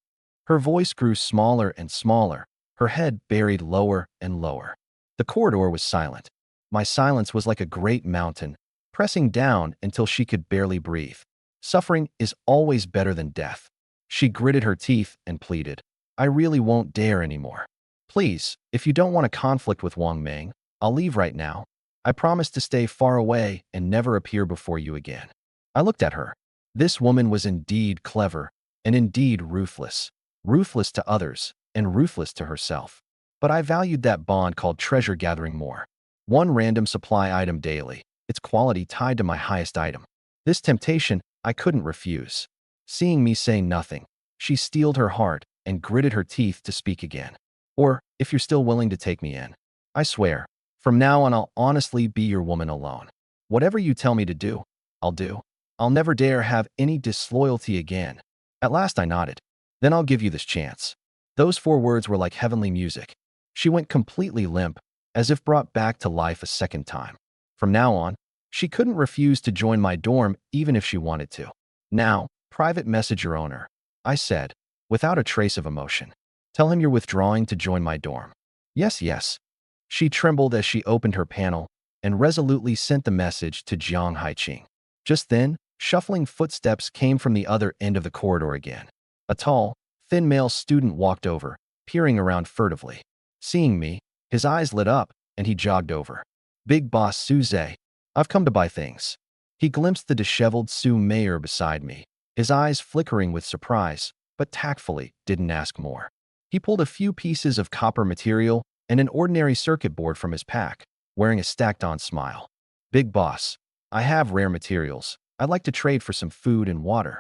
Her voice grew smaller and smaller, her head buried lower and lower. The corridor was silent. My silence was like a great mountain, pressing down until she could barely breathe. Suffering is always better than death. She gritted her teeth and pleaded, I really won't dare anymore. Please, if you don't want a conflict with Wang Ming, I'll leave right now. I promise to stay far away and never appear before you again. I looked at her. This woman was indeed clever and indeed ruthless. Ruthless to others and ruthless to herself. But I valued that bond called treasure gathering more. One random supply item daily, its quality tied to my highest item. This temptation I couldn't refuse. Seeing me say nothing, she steeled her heart and gritted her teeth to speak again. Or, if you're still willing to take me in, I swear, from now on I'll honestly be your woman alone. Whatever you tell me to do, I'll do. I'll never dare have any disloyalty again. At last I nodded. Then I'll give you this chance. Those 4 words were like heavenly music. She went completely limp, as if brought back to life a second time. From now on, she couldn't refuse to join my dorm even if she wanted to. Now, private message your owner, I said, without a trace of emotion. Tell him you're withdrawing to join my dorm. Yes, yes. She trembled as she opened her panel and resolutely sent the message to Jiang Haiqing. Just then, shuffling footsteps came from the other end of the corridor again. A tall, thin male student walked over, peering around furtively. Seeing me, his eyes lit up, and he jogged over. Big boss Su Zhe, I've come to buy things. He glimpsed the disheveled Su Mayor beside me, his eyes flickering with surprise, but tactfully didn't ask more. He pulled a few pieces of copper material and an ordinary circuit board from his pack, wearing a stacked-on smile. Big boss, I have rare materials. I'd like to trade for some food and water.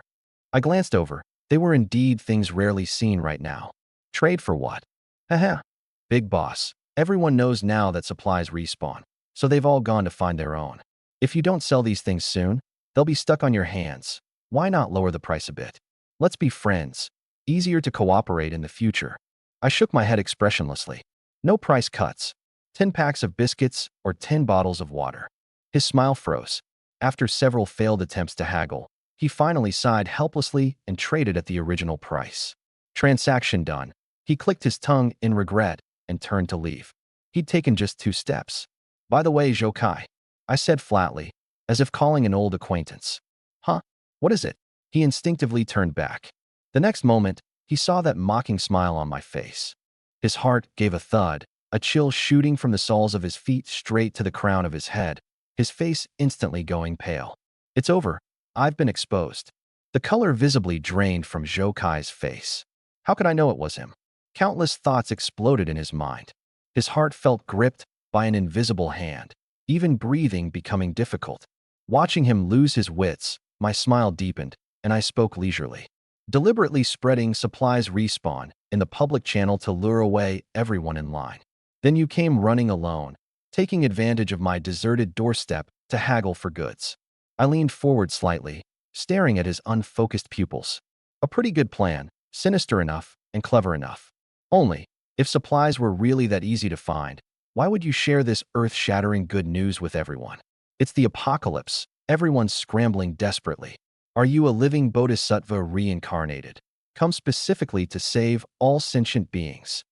I glanced over. They were indeed things rarely seen right now. Trade for what? Haha. Big boss, everyone knows now that supplies respawn, so they've all gone to find their own. If you don't sell these things soon, they'll be stuck on your hands. Why not lower the price a bit? Let's be friends. Easier to cooperate in the future. I shook my head expressionlessly. No price cuts. 10 packs of biscuits or 10 bottles of water. His smile froze. After several failed attempts to haggle, he finally sighed helplessly and traded at the original price. Transaction done. He clicked his tongue in regret and turned to leave. He'd taken just 2 steps. By the way, Zhou Kai, I said flatly, as if calling an old acquaintance. Huh? What is it? He instinctively turned back. The next moment, he saw that mocking smile on my face. His heart gave a thud, a chill shooting from the soles of his feet straight to the crown of his head, his face instantly going pale. It's over. I've been exposed. The color visibly drained from Zhou Kai's face. How could I know it was him? Countless thoughts exploded in his mind. His heart felt gripped by an invisible hand, even breathing becoming difficult. Watching him lose his wits, my smile deepened, and I spoke leisurely. Deliberately spreading supplies respawn in the public channel to lure away everyone in line. Then you came running alone, taking advantage of my deserted doorstep to haggle for goods. I leaned forward slightly, staring at his unfocused pupils. A pretty good plan, sinister enough and clever enough. Only, if supplies were really that easy to find, why would you share this earth-shattering good news with everyone? It's the apocalypse, everyone's scrambling desperately. Are you a living bodhisattva reincarnated, come specifically to save all sentient beings?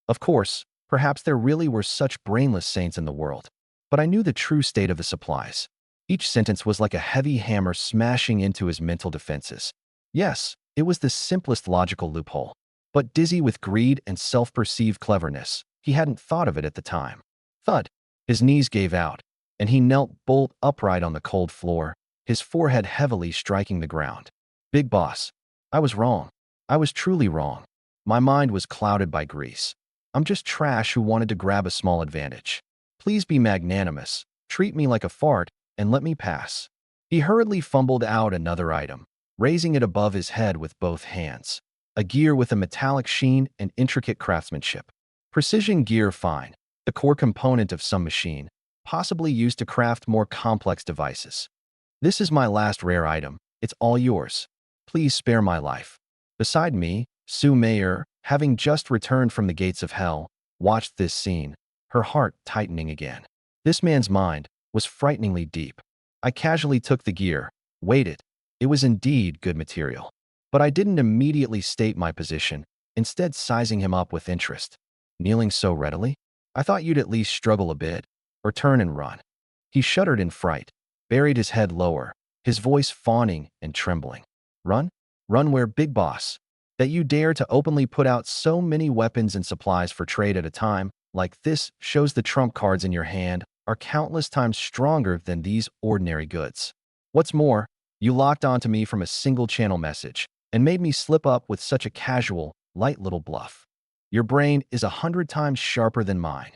Of course, perhaps there really were such brainless saints in the world, but I knew the true state of the supplies. Each sentence was like a heavy hammer smashing into his mental defenses. Yes, it was the simplest logical loophole, but dizzy with greed and self-perceived cleverness, he hadn't thought of it at the time. Thud! His knees gave out, and he knelt bolt upright on the cold floor, his forehead heavily striking the ground. Big boss, I was wrong. I was truly wrong. My mind was clouded by grease. I'm just trash who wanted to grab a small advantage. Please be magnanimous, treat me like a fart, and let me pass. He hurriedly fumbled out another item, raising it above his head with both hands. A gear with a metallic sheen and intricate craftsmanship. Precision gear fine, the core component of some machine, possibly used to craft more complex devices. This is my last rare item. It's all yours. Please spare my life. Beside me, Sue Mayer, having just returned from the gates of hell, watched this scene, her heart tightening again. This man's mind was frighteningly deep. I casually took the gear, weighed it. It was indeed good material. But I didn't immediately state my position, instead sizing him up with interest. Kneeling so readily? I thought you'd at least struggle a bit, or turn and run. He shuddered in fright, buried his head lower, his voice fawning and trembling. Run? Run where, big boss? That you dare to openly put out so many weapons and supplies for trade at a time like this shows the trump cards in your hand are countless times stronger than these ordinary goods. What's more, you locked onto me from a single channel message and made me slip up with such a casual, light little bluff. Your brain is 100 times sharper than mine.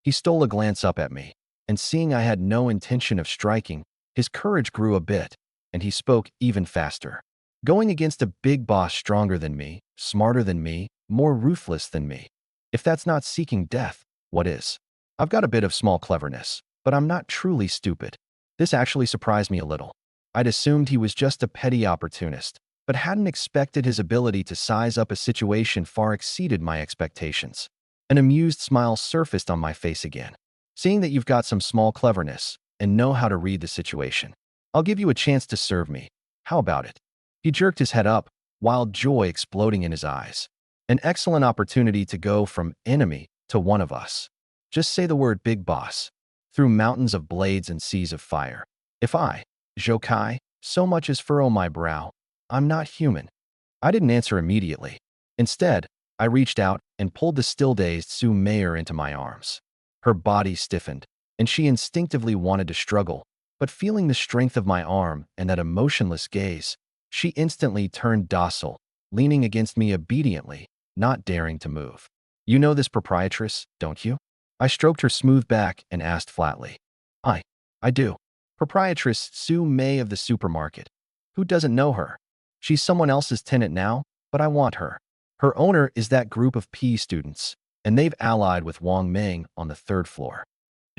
He stole a glance up at me, and seeing I had no intention of striking, his courage grew a bit, and he spoke even faster. Going against a big boss stronger than me, smarter than me, more ruthless than me. If that's not seeking death, what is? I've got a bit of small cleverness, but I'm not truly stupid. This actually surprised me a little. I'd assumed he was just a petty opportunist, but hadn't expected his ability to size up a situation far exceeded my expectations. An amused smile surfaced on my face again. Seeing that you've got some small cleverness and know how to read the situation, I'll give you a chance to serve me. How about it? He jerked his head up, wild joy exploding in his eyes. An excellent opportunity to go from enemy to one of us. Just say the word big boss. Through mountains of blades and seas of fire. If I, Jokai, so much as furrow my brow, I'm not human. I didn't answer immediately. Instead, I reached out and pulled the still-dazed Sue Mayer into my arms. Her body stiffened, and she instinctively wanted to struggle, but feeling the strength of my arm and that emotionless gaze, she instantly turned docile, leaning against me obediently, not daring to move. You know this proprietress, don't you? I stroked her smooth back and asked flatly. I do. Proprietress Sue May of the supermarket. Who doesn't know her? She's someone else's tenant now, but I want her. Her owner is that group of PE students, and they've allied with Wang Ming on the 3rd floor.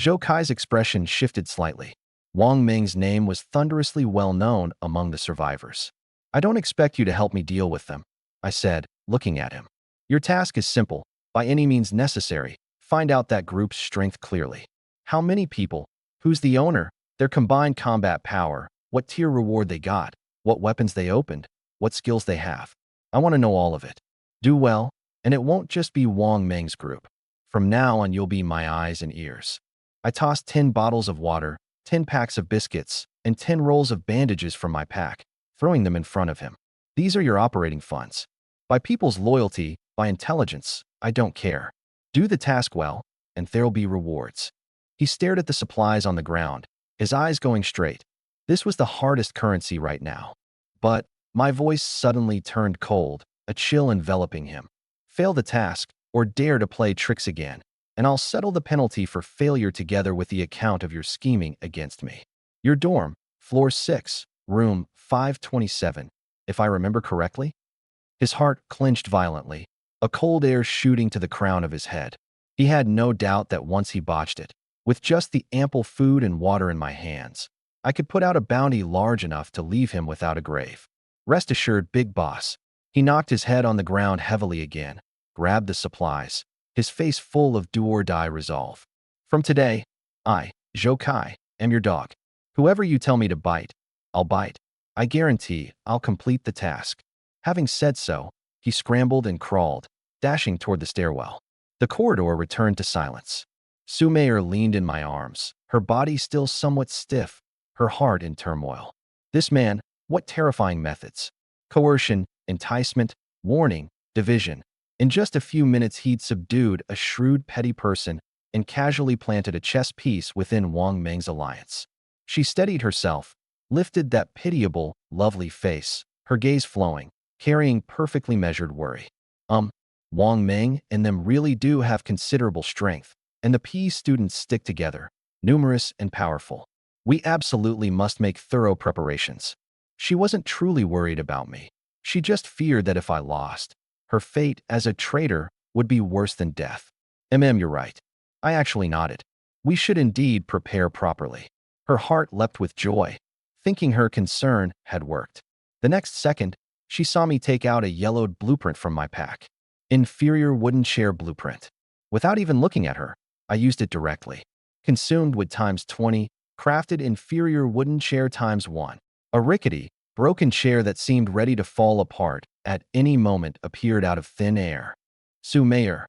Zhou Kai's expression shifted slightly. Wang Ming's name was thunderously well known among the survivors. I don't expect you to help me deal with them, I said, looking at him. Your task is simple, by any means necessary. Find out that group's strength clearly. How many people? Who's the owner? Their combined combat power, what tier reward they got, what weapons they opened, what skills they have. I want to know all of it. Do well, and it won't just be Wang Ming's group. From now on, you'll be my eyes and ears. I tossed 10 bottles of water, 10 packs of biscuits, and 10 rolls of bandages from my pack, throwing them in front of him. These are your operating funds. By people's loyalty, by intelligence, I don't care. Do the task well, and there'll be rewards. He stared at the supplies on the ground, his eyes going straight. This was the hardest currency right now. But my voice suddenly turned cold, a chill enveloping him. Fail the task, or dare to play tricks again, and I'll settle the penalty for failure together with the account of your scheming against me. Your dorm, floor 6, room 527, if I remember correctly? His heart clenched violently, a cold air shooting to the crown of his head. He had no doubt that once he botched it, with just the ample food and water in my hands, I could put out a bounty large enough to leave him without a grave. Rest assured, big boss. He knocked his head on the ground heavily again, grabbed the supplies, his face full of do-or-die resolve. From today, I, Zhou Kai, am your dog. Whoever you tell me to bite, I'll bite. I guarantee I'll complete the task. Having said so, he scrambled and crawled, dashing toward the stairwell. The corridor returned to silence. Sue Mayer leaned in my arms, her body still somewhat stiff, her heart in turmoil. This man, what terrifying methods. Coercion, enticement, warning, division. In just a few minutes he'd subdued a shrewd petty person and casually planted a chess piece within Wang Ming's alliance. She steadied herself, lifted that pitiable, lovely face, her gaze flowing, carrying perfectly measured worry. Wang Ming and them really do have considerable strength, and the PE students stick together, numerous and powerful. We absolutely must make thorough preparations. She wasn't truly worried about me. She just feared that if I lost, her fate as a traitor would be worse than death. You're right. I actually nodded. We should indeed prepare properly. Her heart leapt with joy, thinking her concern had worked. The next second, she saw me take out a yellowed blueprint from my pack. Inferior wooden chair blueprint. Without even looking at her, I used it directly. Consumed with times 20, crafted inferior wooden chair times 1. A rickety, broken chair that seemed ready to fall apart at any moment appeared out of thin air. Mayor.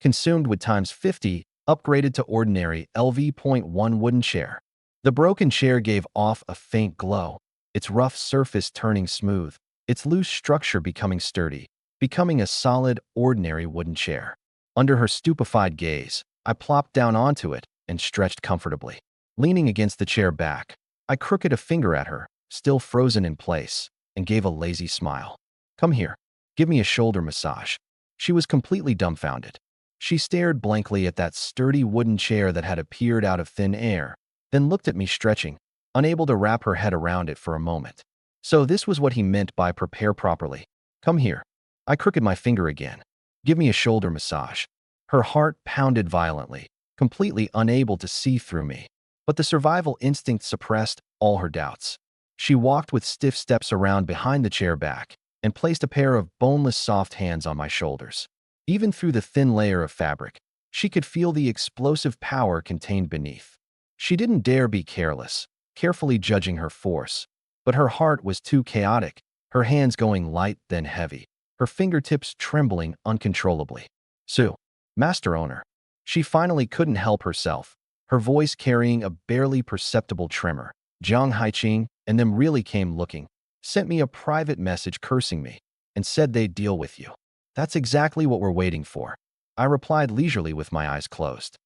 Consumed with times 50, upgraded to ordinary LV.1 wooden chair. The broken chair gave off a faint glow, its rough surface turning smooth, its loose structure becoming sturdy, becoming a solid, ordinary wooden chair. Under her stupefied gaze, I plopped down onto it and stretched comfortably. Leaning against the chair back, I crooked a finger at her, still frozen in place, and gave a lazy smile. Come here. Give me a shoulder massage. She was completely dumbfounded. She stared blankly at that sturdy wooden chair that had appeared out of thin air, then looked at me stretching, unable to wrap her head around it for a moment. So this was what he meant by prepare properly. Come here. I crooked my finger again. Give me a shoulder massage. Her heart pounded violently, completely unable to see through me. But the survival instinct suppressed all her doubts. She walked with stiff steps around behind the chair back and placed a pair of boneless soft hands on my shoulders. Even through the thin layer of fabric, she could feel the explosive power contained beneath. She didn't dare be careless, carefully judging her force, but her heart was too chaotic, her hands going light then heavy, her fingertips trembling uncontrollably. Sue, master owner. She finally couldn't help herself, her voice carrying a barely perceptible tremor. Jiang Haiqing and them really came looking, sent me a private message cursing me, and said they'd deal with you. That's exactly what we're waiting for. I replied leisurely with my eyes closed.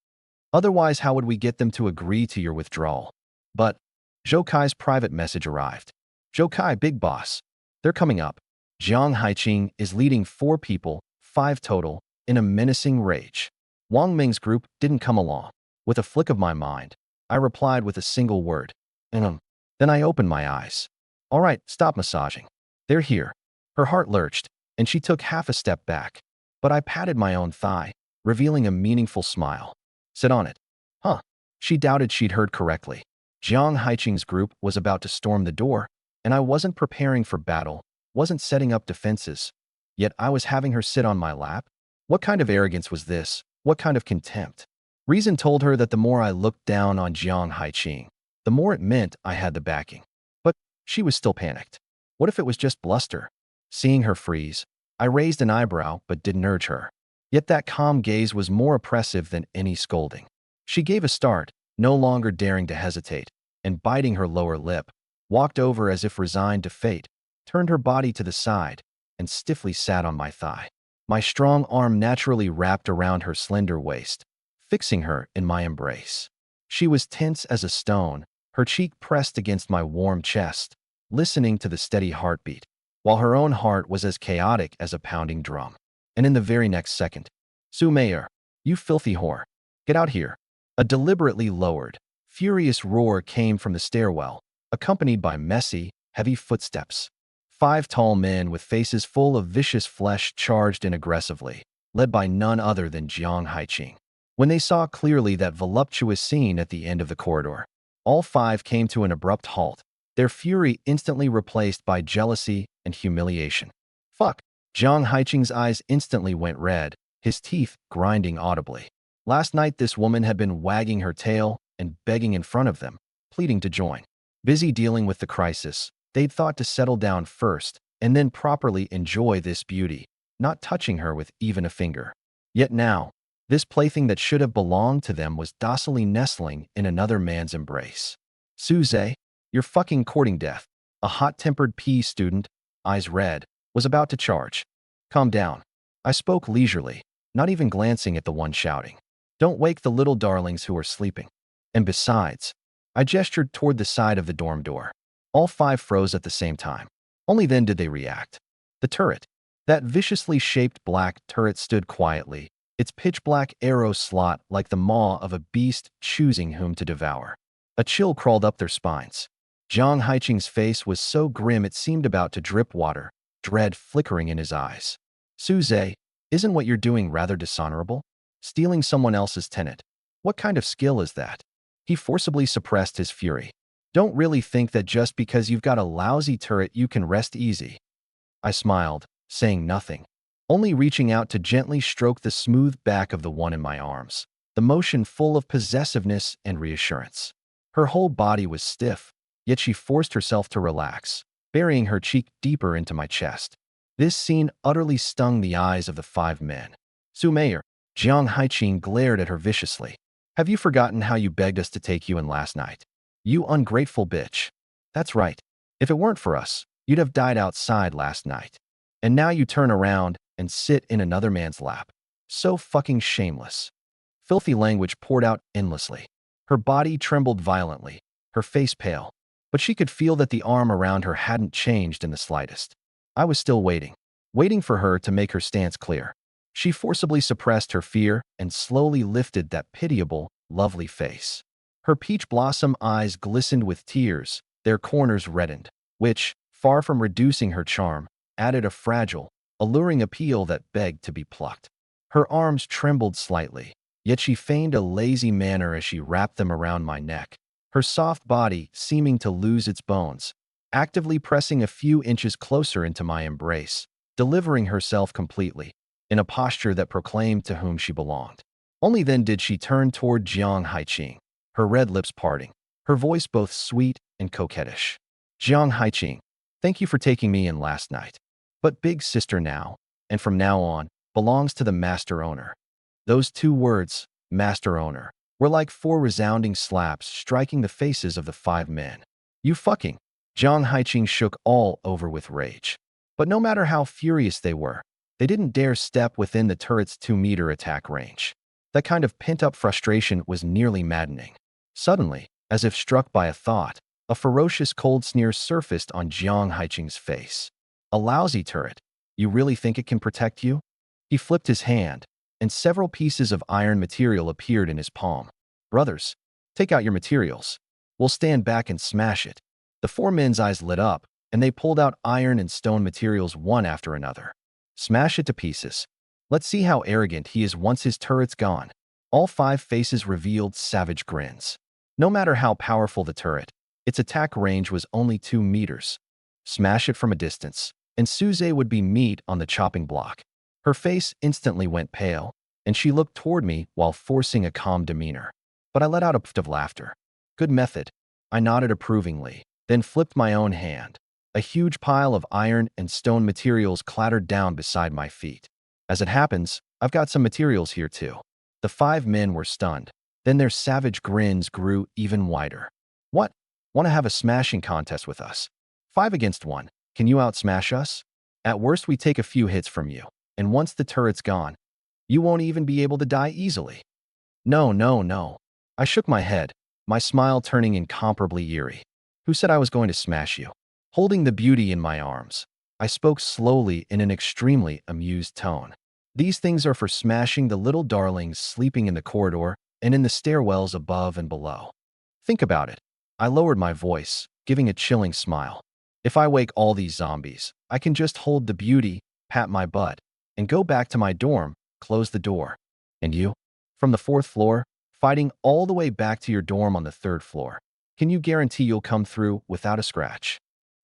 Otherwise, how would we get them to agree to your withdrawal? But Zhou Kai's private message arrived. Zhou Kai, big boss. They're coming up. Jiang Haiqing is leading 4 people, 5 total, in a menacing rage. Wang Ming's group didn't come along. With a flick of my mind, I replied with a single word. Then I opened my eyes. All right, stop massaging. They're here. Her heart lurched, and she took half a step back. But I patted my own thigh, revealing a meaningful smile. Sit on it. Huh. She doubted she'd heard correctly. Jiang Haiqing's group was about to storm the door, and I wasn't preparing for battle, wasn't setting up defenses. Yet I was having her sit on my lap? What kind of arrogance was this? What kind of contempt? Reason told her that the more I looked down on Jiang Haiqing, the more it meant I had the backing. But she was still panicked. What if it was just bluster? Seeing her freeze, I raised an eyebrow but didn't urge her. Yet that calm gaze was more oppressive than any scolding. She gave a start, no longer daring to hesitate, and biting her lower lip, walked over as if resigned to fate, turned her body to the side, and stiffly sat on my thigh. My strong arm naturally wrapped around her slender waist, fixing her in my embrace. She was tense as a stone, her cheek pressed against my warm chest, listening to the steady heartbeat, while her own heart was as chaotic as a pounding drum. And in the very next second, Su Mayor, you filthy whore, get out here. A deliberately lowered, furious roar came from the stairwell, accompanied by messy, heavy footsteps. 5 tall men with faces full of vicious flesh charged in aggressively, led by none other than Jiang Haiqing. When they saw clearly that voluptuous scene at the end of the corridor, all 5 came to an abrupt halt, their fury instantly replaced by jealousy and humiliation. Fuck! Jiang Haiqing's eyes instantly went red, his teeth grinding audibly. Last night this woman had been wagging her tail and begging in front of them, pleading to join. Busy dealing with the crisis, they'd thought to settle down first and then properly enjoy this beauty, not touching her with even a finger. Yet now, this plaything that should have belonged to them was docilely nestling in another man's embrace. Suze, you're fucking courting death. A hot-tempered PE student, eyes red, was about to charge. Calm down. I spoke leisurely, not even glancing at the one shouting. Don't wake the little darlings who are sleeping. And besides, I gestured toward the side of the dorm door. All 5 froze at the same time. Only then did they react. The turret. That viciously shaped black turret stood quietly, its pitch-black arrow slot like the maw of a beast choosing whom to devour. A chill crawled up their spines. Jiang Haiqing's face was so grim it seemed about to drip water, dread flickering in his eyes. Suze, isn't what you're doing rather dishonorable? Stealing someone else's tenant. What kind of skill is that? He forcibly suppressed his fury. Don't really think that just because you've got a lousy turret you can rest easy. I smiled, saying nothing, only reaching out to gently stroke the smooth back of the one in my arms, the motion full of possessiveness and reassurance. Her whole body was stiff, yet she forced herself to relax, burying her cheek deeper into my chest. This scene utterly stung the eyes of the 5 men. Sumayer, Jiang Haiqing glared at her viciously. Have you forgotten how you begged us to take you in last night? You ungrateful bitch. That's right. If it weren't for us, you'd have died outside last night. And now you turn around and sit in another man's lap. So fucking shameless. Filthy language poured out endlessly. Her body trembled violently, her face pale, but she could feel that the arm around her hadn't changed in the slightest. I was still waiting for her to make her stance clear. She forcibly suppressed her fear and slowly lifted that pitiable, lovely face. Her peach blossom eyes glistened with tears, their corners reddened, which, far from reducing her charm, added a fragile, alluring appeal that begged to be plucked. Her arms trembled slightly, yet she feigned a lazy manner as she wrapped them around my neck, her soft body seeming to lose its bones, actively pressing a few inches closer into my embrace, delivering herself completely, in a posture that proclaimed to whom she belonged. Only then did she turn toward Jiang Haiqing, her red lips parting, her voice both sweet and coquettish. Jiang Haiqing, thank you for taking me in last night. But big sister now, and from now on, belongs to the master owner. Those 2 words, master owner, were like 4 resounding slaps striking the faces of the 5 men. You fucking. Jiang Haiqing shook all over with rage. But no matter how furious they were, they didn't dare step within the turret's 2-meter attack range. That kind of pent-up frustration was nearly maddening. Suddenly, as if struck by a thought, a ferocious cold sneer surfaced on Jiang Haiqing's face. A lousy turret. You really think it can protect you? He flipped his hand, and several pieces of iron material appeared in his palm. Brothers, take out your materials. We'll stand back and smash it. The 4 men's eyes lit up, and they pulled out iron and stone materials one after another. Smash it to pieces. Let's see how arrogant he is once his turret's gone. All 5 faces revealed savage grins. No matter how powerful the turret, its attack range was only 2 meters. Smash it from a distance, and Suze would be meat on the chopping block. Her face instantly went pale, and she looked toward me while forcing a calm demeanor. But I let out a pft of laughter. Good method. I nodded approvingly, then flipped my own hand. A huge pile of iron and stone materials clattered down beside my feet. As it happens, I've got some materials here too. The 5 men were stunned. Then their savage grins grew even wider. What? Want to have a smashing contest with us? 5 against 1. Can you outsmash us? At worst, we take a few hits from you, and once the turret's gone, you won't even be able to die easily. No, no, no. I shook my head, my smile turning incomparably eerie. Who said I was going to smash you? Holding the beauty in my arms, I spoke slowly in an extremely amused tone. These things are for smashing the little darlings sleeping in the corridor and in the stairwells above and below. Think about it. I lowered my voice, giving a chilling smile. If I wake all these zombies, I can just hold the beauty, pat my butt, and go back to my dorm, close the door. And you? From the 4th floor, fighting all the way back to your dorm on the 3rd floor. Can you guarantee you'll come through without a scratch?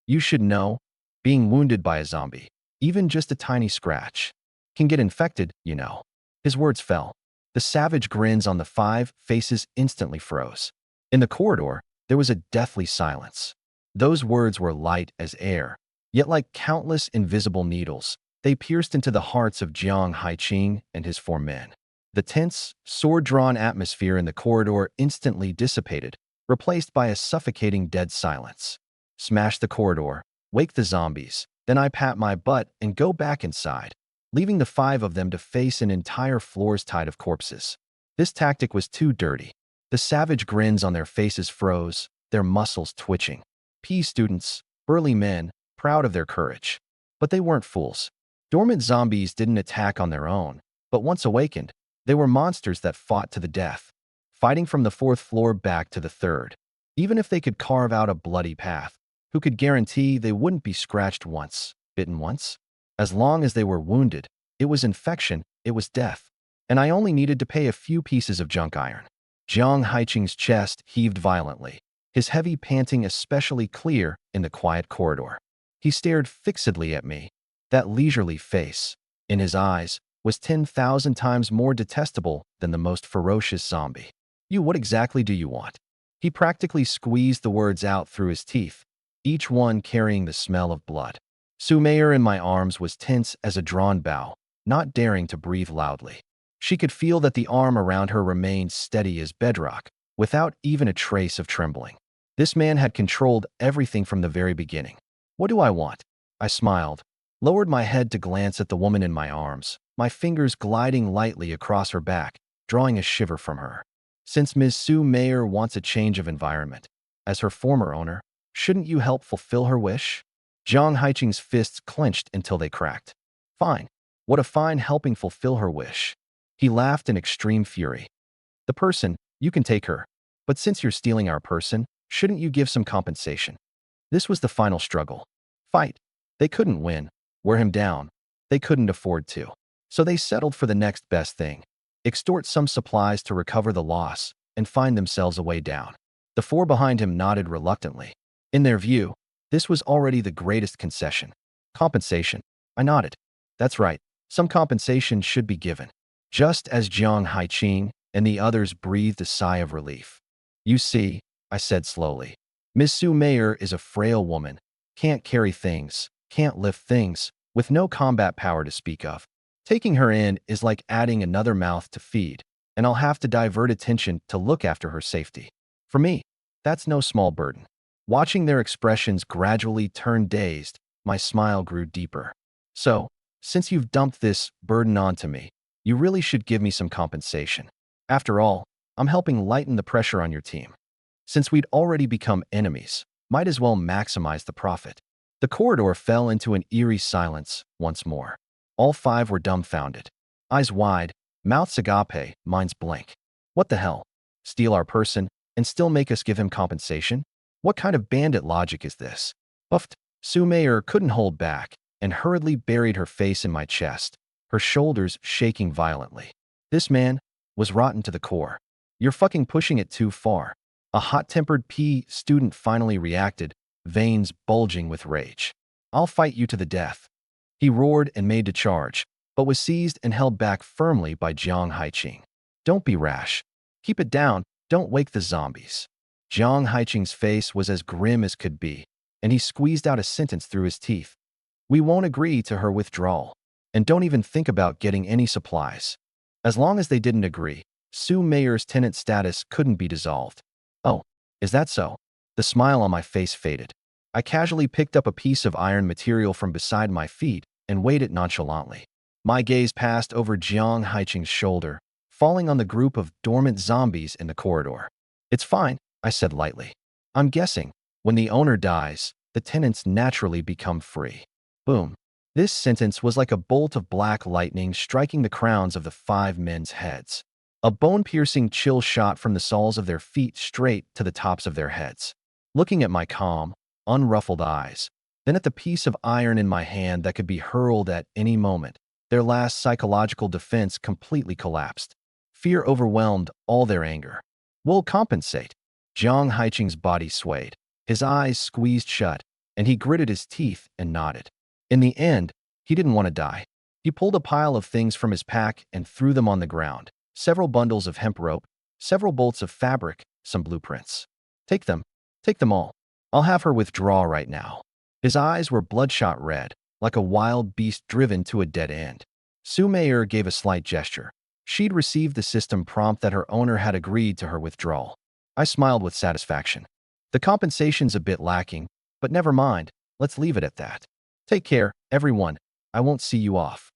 You should know, being wounded by a zombie, even just a tiny scratch, can get infected, you know. His words fell. The savage grins on the 5 faces instantly froze. In the corridor, there was a deathly silence. Those words were light as air, yet like countless invisible needles, they pierced into the hearts of Jiang Haiqing and his 4 men. The tense, sword-drawn atmosphere in the corridor instantly dissipated, replaced by a suffocating dead silence. Smash the corridor, wake the zombies, then I pat my butt and go back inside, leaving the 5 of them to face an entire floor's tide of corpses. This tactic was too dirty. The savage grins on their faces froze, their muscles twitching. Students, burly men, proud of their courage. But they weren't fools. Dormant zombies didn't attack on their own, but once awakened, they were monsters that fought to the death, fighting from the 4th floor back to the 3rd. Even if they could carve out a bloody path, who could guarantee they wouldn't be scratched once, bitten once? As long as they were wounded, it was infection, it was death. And I only needed to pay a few pieces of junk iron. Jiang Haiqing's chest heaved violently, his heavy panting especially clear in the quiet corridor. He stared fixedly at me. That leisurely face, in his eyes, was 10,000 times more detestable than the most ferocious zombie. What exactly do you want? He practically squeezed the words out through his teeth, each one carrying the smell of blood. Su Meier in my arms was tense as a drawn bow, not daring to breathe loudly. She could feel that the arm around her remained steady as bedrock, without even a trace of trembling. This man had controlled everything from the very beginning. What do I want? I smiled, lowered my head to glance at the woman in my arms, my fingers gliding lightly across her back, drawing a shiver from her. Since Ms. Su Meier wants a change of environment, as her former owner, shouldn't you help fulfill her wish? Jiang Haiqing's fists clenched until they cracked. Fine. What a fine helping fulfill her wish. He laughed in extreme fury. The person, you can take her. But since you're stealing our person, shouldn't you give some compensation? This was the final struggle. Fight. They couldn't win. Wear him down. They couldn't afford to. So they settled for the next best thing. Extort some supplies to recover the loss and find themselves a way down. The four behind him nodded reluctantly. In their view, this was already the greatest concession. Compensation. I nodded. That's right. Some compensation should be given. Just as Jiang Haiqing and the others breathed a sigh of relief. You see, I said slowly, Miss Su Meier is a frail woman, can't carry things, can't lift things, with no combat power to speak of. Taking her in is like adding another mouth to feed, and I'll have to divert attention to look after her safety. For me, that's no small burden. Watching their expressions gradually turn dazed, my smile grew deeper. So, since you've dumped this burden onto me, you really should give me some compensation. After all, I'm helping lighten the pressure on your team. Since we'd already become enemies, might as well maximize the profit. The corridor fell into an eerie silence once more. All five were dumbfounded. Eyes wide, mouths agape, minds blank. What the hell? Steal our person and still make us give him compensation? What kind of bandit logic is this? Puffed. Su Meier couldn't hold back and hurriedly buried her face in my chest, her shoulders shaking violently. This man was rotten to the core. You're fucking pushing it too far. A hot-tempered PE student finally reacted, veins bulging with rage. I'll fight you to the death. He roared and made to charge, but was seized and held back firmly by Jiang Haiqing. Don't be rash. Keep it down, don't wake the zombies. Jiang Haiqing's face was as grim as could be, and he squeezed out a sentence through his teeth. We won't agree to her withdrawal, and don't even think about getting any supplies. As long as they didn't agree, Su Meier's tenant status couldn't be dissolved. Oh, is that so? The smile on my face faded. I casually picked up a piece of iron material from beside my feet and weighed it nonchalantly. My gaze passed over Jiang Haiqing's shoulder, falling on the group of dormant zombies in the corridor. It's fine, I said lightly. I'm guessing, when the owner dies, the tenants naturally become free. Boom. This sentence was like a bolt of black lightning striking the crowns of the five men's heads. A bone-piercing chill shot from the soles of their feet straight to the tops of their heads. Looking at my calm, unruffled eyes, then at the piece of iron in my hand that could be hurled at any moment, their last psychological defense completely collapsed. Fear overwhelmed all their anger. We'll compensate. Jiang Haiqing's body swayed. His eyes squeezed shut, and he gritted his teeth and nodded. In the end, he didn't want to die. He pulled a pile of things from his pack and threw them on the ground. Several bundles of hemp rope, several bolts of fabric, some blueprints. Take them all. I'll have her withdraw right now. His eyes were bloodshot red, like a wild beast driven to a dead end. Su Meier gave a slight gesture. She'd received the system prompt that her owner had agreed to her withdrawal. I smiled with satisfaction. The compensation's a bit lacking, but never mind, let's leave it at that. Take care, everyone. I won't see you off.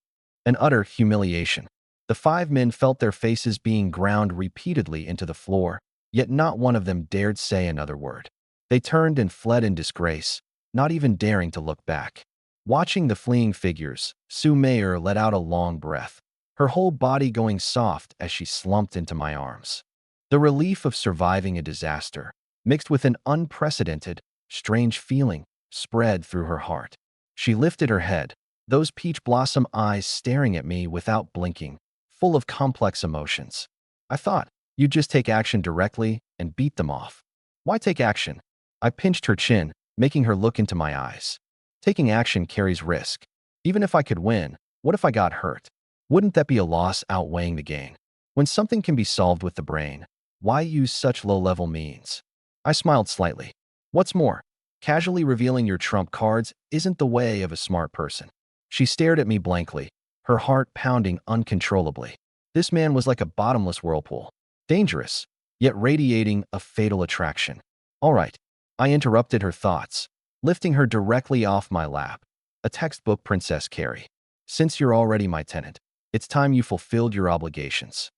An utter humiliation. The five men felt their faces being ground repeatedly into the floor, yet not one of them dared say another word. They turned and fled in disgrace, not even daring to look back. Watching the fleeing figures, Su Meier let out a long breath, her whole body going soft as she slumped into my arms. The relief of surviving a disaster, mixed with an unprecedented, strange feeling spread through her heart. She lifted her head, those peach blossom eyes staring at me without blinking, full of complex emotions. I thought, you'd just take action directly and beat them off. Why take action? I pinched her chin, making her look into my eyes. Taking action carries risk. Even if I could win, what if I got hurt? Wouldn't that be a loss outweighing the gain? When something can be solved with the brain, why use such low-level means? I smiled slightly. What's more, casually revealing your trump cards isn't the way of a smart person. She stared at me blankly, her heart pounding uncontrollably. This man was like a bottomless whirlpool. Dangerous, yet radiating a fatal attraction. All right, I interrupted her thoughts, lifting her directly off my lap. A textbook Princess Carrie. Since you're already my tenant, it's time you fulfilled your obligations.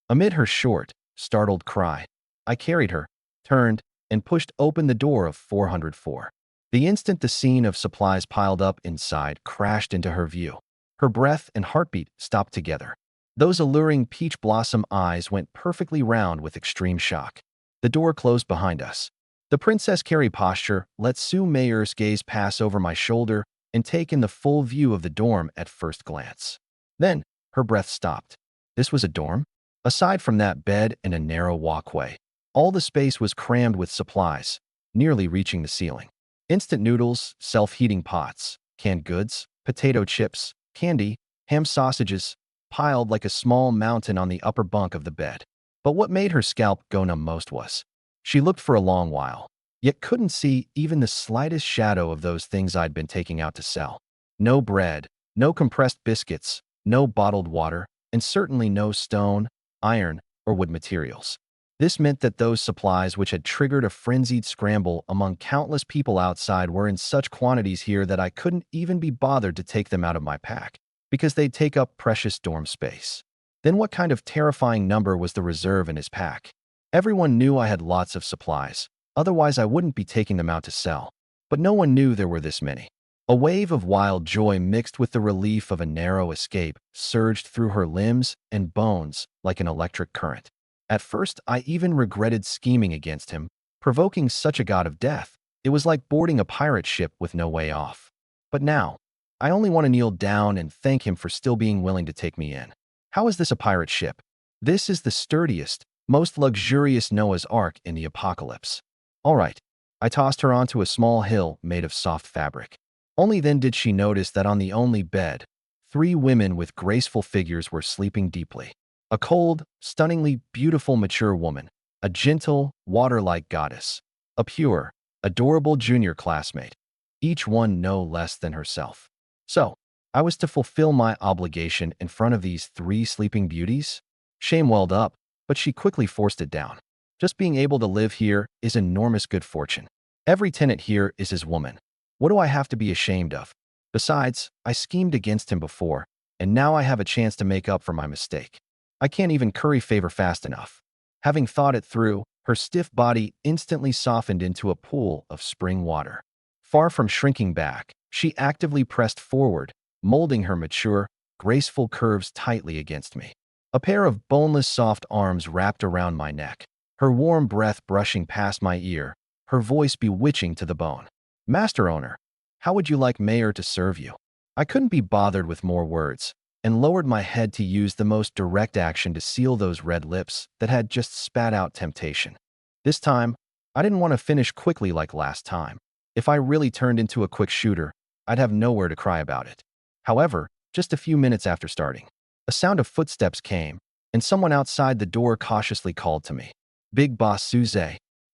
Amid her short, startled cry, I carried her, turned, and pushed open the door of 404. The instant the scene of supplies piled up inside crashed into her view, her breath and heartbeat stopped together. Those alluring peach blossom eyes went perfectly round with extreme shock. The door closed behind us. The Princess Carrie posture let Sue Mayer's gaze pass over my shoulder and take in the full view of the dorm at first glance. Then, her breath stopped. This was a dorm? Aside from that bed and a narrow walkway, all the space was crammed with supplies, nearly reaching the ceiling. Instant noodles, self-heating pots, canned goods, potato chips, candy, ham sausages, piled like a small mountain on the upper bunk of the bed. But what made her scalp go numb most was, she looked for a long while, yet couldn't see even the slightest shadow of those things I'd been taking out to sell. No bread, no compressed biscuits, no bottled water, and certainly no stone, iron, or wood materials. This meant that those supplies which had triggered a frenzied scramble among countless people outside were in such quantities here that I couldn't even be bothered to take them out of my pack, because they'd take up precious dorm space. Then what kind of terrifying number was the reserve in his pack? Everyone knew I had lots of supplies, otherwise I wouldn't be taking them out to sell. But no one knew there were this many. A wave of wild joy mixed with the relief of a narrow escape surged through her limbs and bones like an electric current. At first, I even regretted scheming against him, provoking such a god of death. It was like boarding a pirate ship with no way off. But now, I only want to kneel down and thank him for still being willing to take me in. How is this a pirate ship? This is the sturdiest, most luxurious Noah's Ark in the apocalypse. All right, I tossed her onto a small hill made of soft fabric. Only then did she notice that on the only bed, 3 women with graceful figures were sleeping deeply. A cold, stunningly beautiful mature woman, a gentle, water-like goddess, a pure, adorable junior classmate, each one no less than herself. So, I was to fulfill my obligation in front of these 3 sleeping beauties? Shame welled up, but she quickly forced it down. Just being able to live here is enormous good fortune. Every tenant here is his woman. What do I have to be ashamed of? Besides, I schemed against him before, and now I have a chance to make up for my mistake. I can't even curry favor fast enough. Having thought it through, her stiff body instantly softened into a pool of spring water. Far from shrinking back, she actively pressed forward, molding her mature, graceful curves tightly against me. A pair of boneless soft arms wrapped around my neck, her warm breath brushing past my ear, her voice bewitching to the bone. Master owner, how would you like Mayor to serve you? I couldn't be bothered with more words, and lowered my head to use the most direct action to seal those red lips that had just spat out temptation. This time, I didn't want to finish quickly like last time. If I really turned into a quick shooter, I'd have nowhere to cry about it. However, just a few minutes after starting, a sound of footsteps came, and someone outside the door cautiously called to me. Big Boss Suze,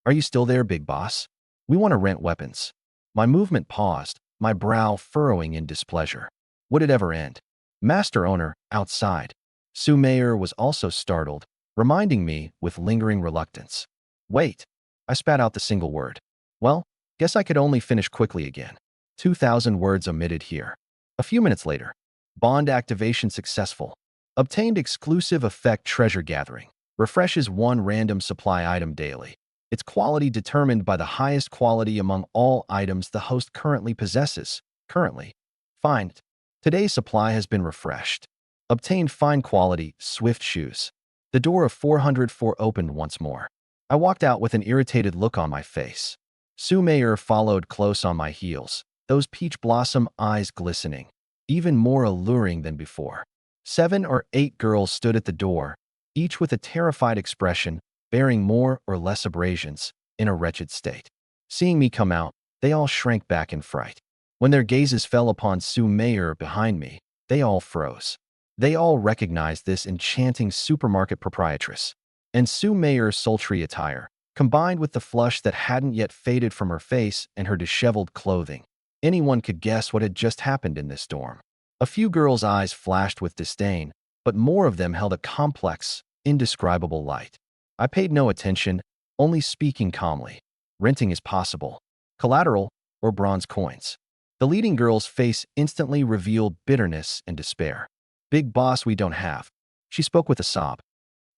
are you still there, Big Boss? We want to rent weapons. My movement paused, my brow furrowing in displeasure. Would it ever end? Master owner, outside. Sue Mayer was also startled, reminding me with lingering reluctance. Wait. I spat out the single word. Well, guess I could only finish quickly again. 2,000 words omitted here. A few minutes later. Bond activation successful. Obtained exclusive effect treasure gathering. Refreshes 1 random supply item daily. Its quality determined by the highest quality among all items the host currently possesses. Currently. Find. Today's supply has been refreshed. Obtained fine quality, swift shoes. The door of 404 opened once more. I walked out with an irritated look on my face. Sue Mayer followed close on my heels, those peach blossom eyes glistening, even more alluring than before. 7 or 8 girls stood at the door, each with a terrified expression, bearing more or less abrasions, in a wretched state. Seeing me come out, they all shrank back in fright. When their gazes fell upon Sue Mayer behind me, they all froze. They all recognized this enchanting supermarket proprietress. And Sue Mayer's sultry attire, combined with the flush that hadn't yet faded from her face and her disheveled clothing. Anyone could guess what had just happened in this dorm. A few girls' eyes flashed with disdain, but more of them held a complex, indescribable light. I paid no attention, only speaking calmly. Renting is possible. Collateral or bronze coins. The leading girl's face instantly revealed bitterness and despair. Big boss, we don't have. She spoke with a sob.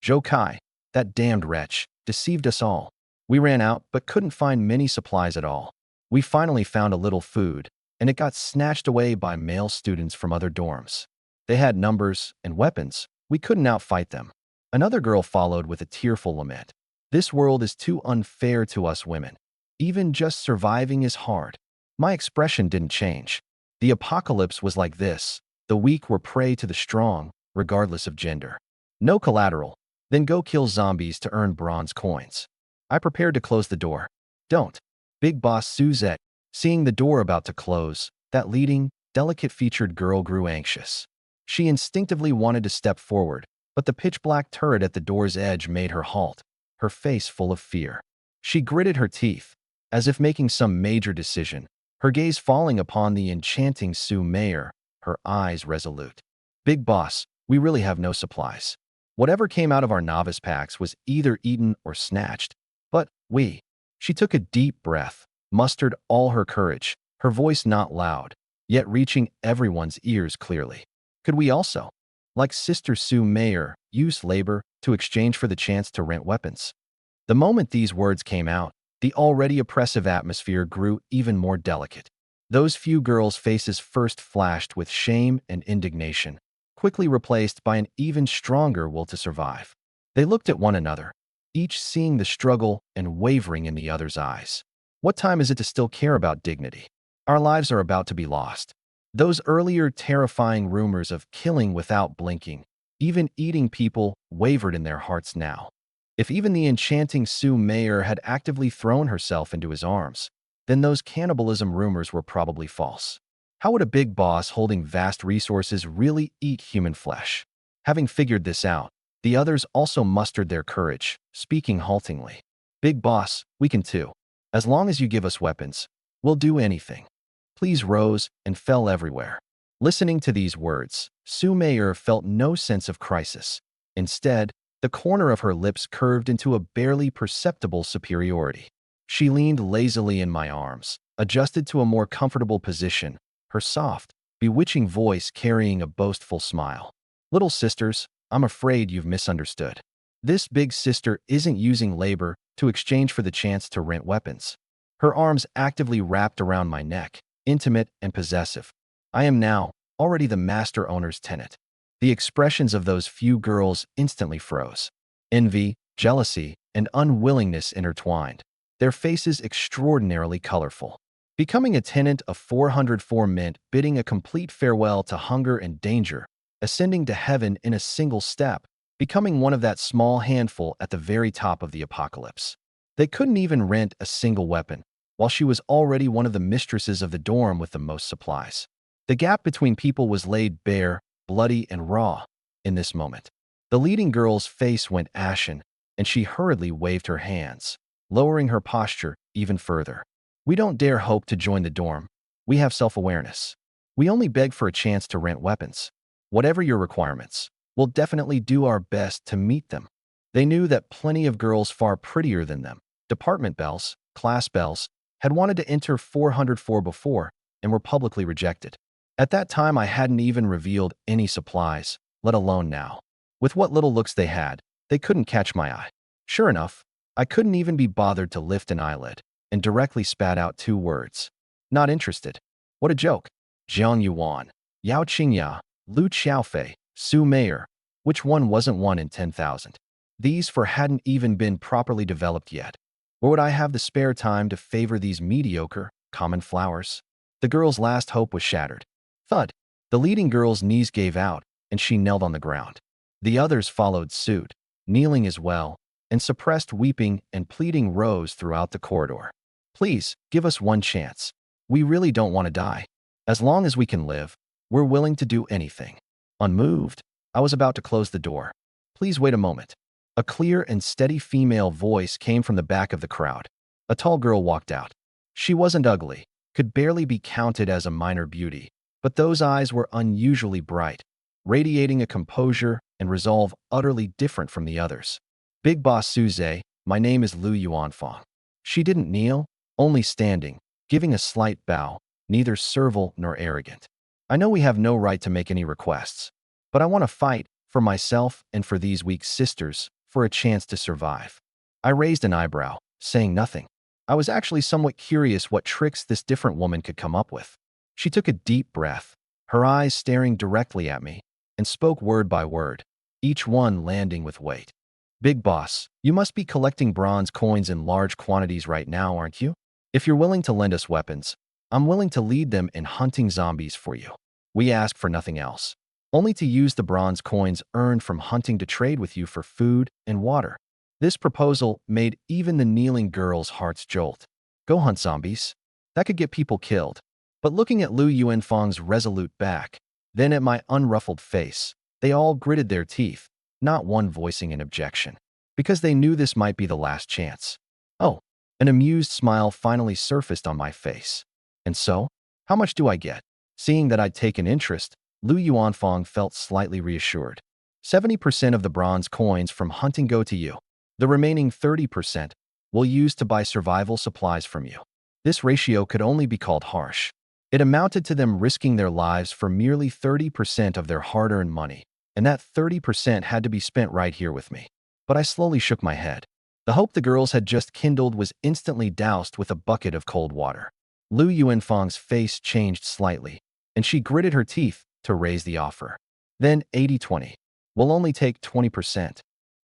Joe Kai, that damned wretch, deceived us all. We ran out but couldn't find many supplies at all. We finally found a little food, and it got snatched away by male students from other dorms. They had numbers and weapons. We couldn't outfight them. Another girl followed with a tearful lament. This world is too unfair to us women. Even just surviving is hard. My expression didn't change. The apocalypse was like this. The weak were prey to the strong, regardless of gender. No collateral. Then go kill zombies to earn bronze coins. I prepared to close the door. Don't. Big boss Suzette, seeing the door about to close, that leading, delicate-featured girl grew anxious. She instinctively wanted to step forward, but the pitch-black turret at the door's edge made her halt, her face full of fear. She gritted her teeth, as if making some major decision, her gaze falling upon the enchanting Sue Mayer, her eyes resolute. Big boss, we really have no supplies. Whatever came out of our novice packs was either eaten or snatched. But we. She took a deep breath, mustered all her courage, her voice not loud, yet reaching everyone's ears clearly. Could we also, like Sister Sue Mayer, use labor to exchange for the chance to rent weapons? The moment these words came out, the already oppressive atmosphere grew even more delicate. Those few girls' faces first flashed with shame and indignation, quickly replaced by an even stronger will to survive. They looked at one another, each seeing the struggle and wavering in the other's eyes. What time is it to still care about dignity? Our lives are about to be lost. Those earlier terrifying rumors of killing without blinking, even eating people, wavered in their hearts now. If even the enchanting Sue Mayer had actively thrown herself into his arms, then those cannibalism rumors were probably false. How would a big boss holding vast resources really eat human flesh? Having figured this out, the others also mustered their courage, speaking haltingly. Big boss, we can too. As long as you give us weapons, we'll do anything. Pleas rose and fell everywhere. Listening to these words, Sue Mayer felt no sense of crisis. Instead, the corner of her lips curved into a barely perceptible superiority. She leaned lazily in my arms, adjusted to a more comfortable position, her soft, bewitching voice carrying a boastful smile. Little sisters, I'm afraid you've misunderstood. This big sister isn't using labor to exchange for the chance to rent weapons. Her arms actively wrapped around my neck, intimate and possessive. I am now already the master owner's tenant. The expressions of those few girls instantly froze. Envy, jealousy, and unwillingness intertwined, their faces extraordinarily colorful. Becoming a tenant of 404 meant bidding a complete farewell to hunger and danger, ascending to heaven in a single step, becoming one of that small handful at the very top of the apocalypse. They couldn't even rent a single weapon, while she was already one of the mistresses of the dorm with the most supplies. The gap between people was laid bare, bloody and raw, in this moment. The leading girl's face went ashen, and she hurriedly waved her hands, lowering her posture even further. We don't dare hope to join the dorm. We have self-awareness. We only beg for a chance to rent weapons. Whatever your requirements, we'll definitely do our best to meet them. They knew that plenty of girls far prettier than them, department belles, class belles, had wanted to enter 404 before and were publicly rejected. At that time, I hadn't even revealed any supplies, let alone now. With what little looks they had, they couldn't catch my eye. Sure enough, I couldn't even be bothered to lift an eyelid, and directly spat out 2 words. Not interested. What a joke. Jiang Yuan, Yao Qingya, Lu Xiaofei, Sue Mayer. Which one wasn't 1 in 10,000? These for hadn't even been properly developed yet. Or would I have the spare time to favor these mediocre, common flowers? The girl's last hope was shattered. Thud. The leading girl's knees gave out, and she knelt on the ground. The others followed suit, kneeling as well, and suppressed weeping and pleading rose throughout the corridor. Please, give us one chance. We really don't want to die. As long as we can live, we're willing to do anything. Unmoved, I was about to close the door. Please wait a moment. A clear and steady female voice came from the back of the crowd. A tall girl walked out. She wasn't ugly, could barely be counted as a minor beauty, but those eyes were unusually bright, radiating a composure and resolve utterly different from the others. Big Boss Suze, my name is Lu Yuanfang. She didn't kneel, only standing, giving a slight bow, neither servile nor arrogant. I know we have no right to make any requests, but I want to fight, for myself and for these weak sisters, for a chance to survive. I raised an eyebrow, saying nothing. I was actually somewhat curious what tricks this different woman could come up with. She took a deep breath, her eyes staring directly at me, and spoke word by word, each one landing with weight. Big Boss, you must be collecting bronze coins in large quantities right now, aren't you? If you're willing to lend us weapons, I'm willing to lead them in hunting zombies for you. We ask for nothing else, only to use the bronze coins earned from hunting to trade with you for food and water. This proposal made even the kneeling girls' hearts jolt. Go hunt zombies. That could get people killed. But looking at Lu Yuanfang's resolute back, then at my unruffled face, they all gritted their teeth, not one voicing an objection, because they knew this might be the last chance. Oh, an amused smile finally surfaced on my face. And so, how much do I get? Seeing that I'd taken interest, Lu Yuanfang felt slightly reassured. 70% of the bronze coins from hunting go to you. The remaining 30% we'll use to buy survival supplies from you. This ratio could only be called harsh. It amounted to them risking their lives for merely 30% of their hard-earned money, and that 30% had to be spent right here with me. But I slowly shook my head. The hope the girls had just kindled was instantly doused with a bucket of cold water. Lu Yuanfang's face changed slightly, and she gritted her teeth to raise the offer. Then 80-20. We'll only take 20%.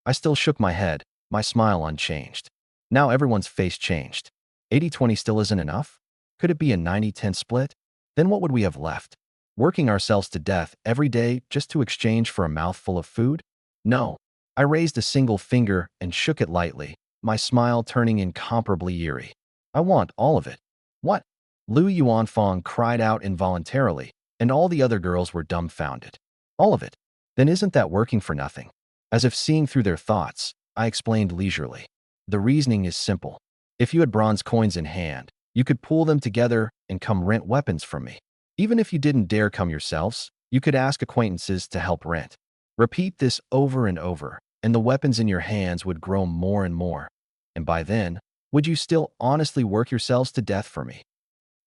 I still shook my head, my smile unchanged. Now everyone's face changed. 80-20 still isn't enough? Could it be a 90-10 split? Then what would we have left? Working ourselves to death every day just to exchange for a mouthful of food? No. I raised a single finger and shook it lightly, my smile turning incomparably eerie. I want all of it. What? Lu Yuanfang cried out involuntarily, and all the other girls were dumbfounded. All of it? Then isn't that working for nothing? As if seeing through their thoughts, I explained leisurely. The reasoning is simple. If you had bronze coins in hand, you could pool them together and come rent weapons from me. Even if you didn't dare come yourselves, you could ask acquaintances to help rent. Repeat this over and over, and the weapons in your hands would grow more and more. And by then, would you still honestly work yourselves to death for me?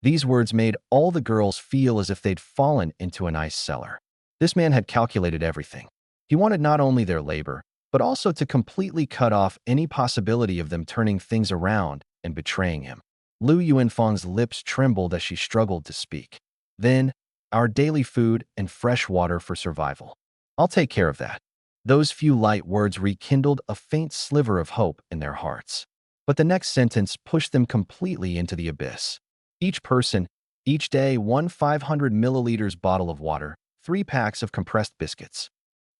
These words made all the girls feel as if they'd fallen into an ice cellar. This man had calculated everything. He wanted not only their labor, but also to completely cut off any possibility of them turning things around and betraying him. Lu Yuanfang's lips trembled as she struggled to speak. Then, our daily food and fresh water for survival. I'll take care of that. Those few light words rekindled a faint sliver of hope in their hearts. But the next sentence pushed them completely into the abyss. Each person, each day, 500 milliliters bottle of water, 3 packs of compressed biscuits.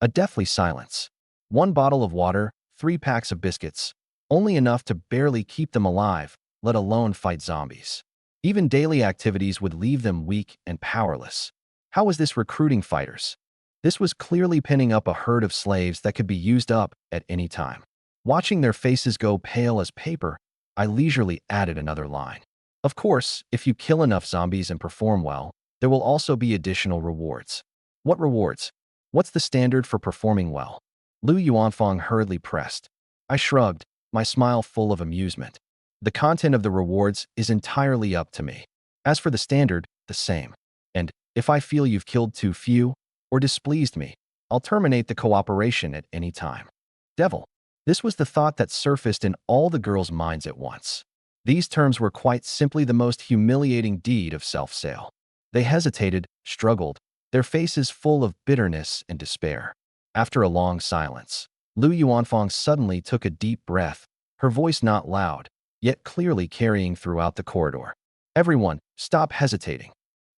A deathly silence. 1 bottle of water, 3 packs of biscuits. Only enough to barely keep them alive, let alone fight zombies. Even daily activities would leave them weak and powerless. How was this recruiting fighters? This was clearly pinning up a herd of slaves that could be used up at any time. Watching their faces go pale as paper, I leisurely added another line. Of course, if you kill enough zombies and perform well, there will also be additional rewards. What rewards? What's the standard for performing well? Lu Yuanfang hurriedly pressed. I shrugged, my smile full of amusement. The content of the rewards is entirely up to me. As for the standard, the same. And if I feel you've killed too few or displeased me, I'll terminate the cooperation at any time. Devil. This was the thought that surfaced in all the girls' minds at once. These terms were quite simply the most humiliating deed of self-sale. They hesitated, struggled, their faces full of bitterness and despair. After a long silence, Lu Yuanfang suddenly took a deep breath, her voice not loud, yet clearly carrying throughout the corridor. Everyone, stop hesitating.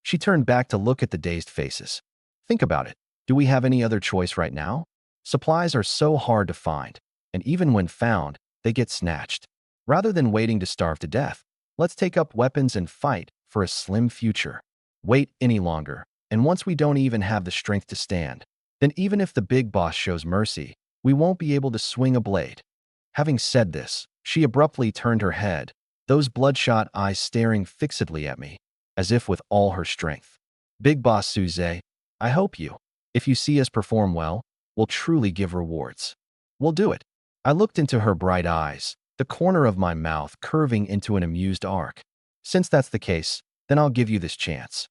She turned back to look at the dazed faces. Think about it. Do we have any other choice right now? Supplies are so hard to find, and even when found, they get snatched. Rather than waiting to starve to death, let's take up weapons and fight for a slim future. Wait any longer, and once we don't even have the strength to stand, then even if the big boss shows mercy, we won't be able to swing a blade. Having said this, she abruptly turned her head, those bloodshot eyes staring fixedly at me, as if with all her strength. Big Boss Suze, I hope you, if you see us perform well, will truly give rewards. We'll do it. I looked into her bright eyes, the corner of my mouth curving into an amused arc. Since that's the case, then I'll give you this chance.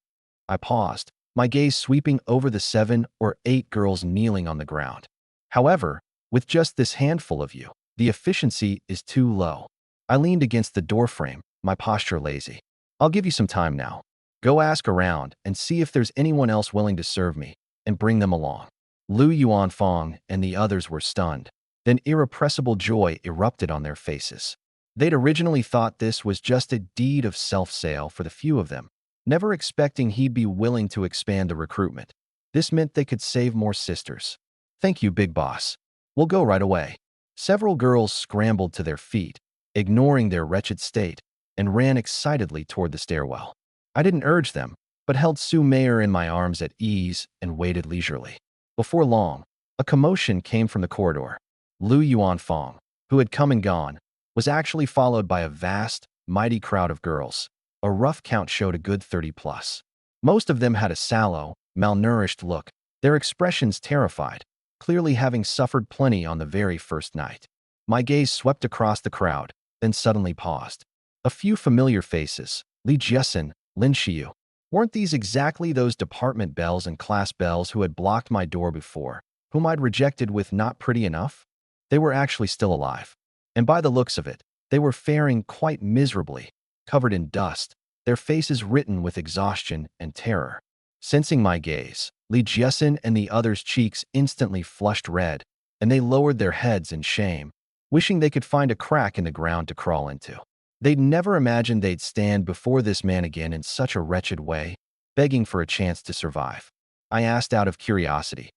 I paused, my gaze sweeping over the 7 or 8 girls kneeling on the ground. However, with just this handful of you, the efficiency is too low. I leaned against the doorframe, my posture lazy. I'll give you some time now. Go ask around and see if there's anyone else willing to serve me, and bring them along. Lu Yuanfang and the others were stunned. Then irrepressible joy erupted on their faces. They'd originally thought this was just a deed of self-sale for the few of them, never expecting he'd be willing to expand the recruitment. This meant they could save more sisters. Thank you, Big Boss. We'll go right away. Several girls scrambled to their feet, ignoring their wretched state, and ran excitedly toward the stairwell. I didn't urge them, but held Sue Mayer in my arms at ease and waited leisurely. Before long, a commotion came from the corridor. Lu Yuanfang, who had come and gone, was actually followed by a vast, mighty crowd of girls. A rough count showed a good 30 plus. Most of them had a sallow, malnourished look, their expressions terrified, clearly having suffered plenty on the very first night. My gaze swept across the crowd, then suddenly paused. A few familiar faces, Li Jiesin, Lin Xiu. Weren't these exactly those department belles and class belles who had blocked my door before, whom I'd rejected with not pretty enough? They were actually still alive. And by the looks of it, they were faring quite miserably, covered in dust, their faces written with exhaustion and terror. Sensing my gaze, Li Jiesin and the others' cheeks instantly flushed red, and they lowered their heads in shame, wishing they could find a crack in the ground to crawl into. They'd never imagined they'd stand before this man again in such a wretched way, begging for a chance to survive. I asked out of curiosity,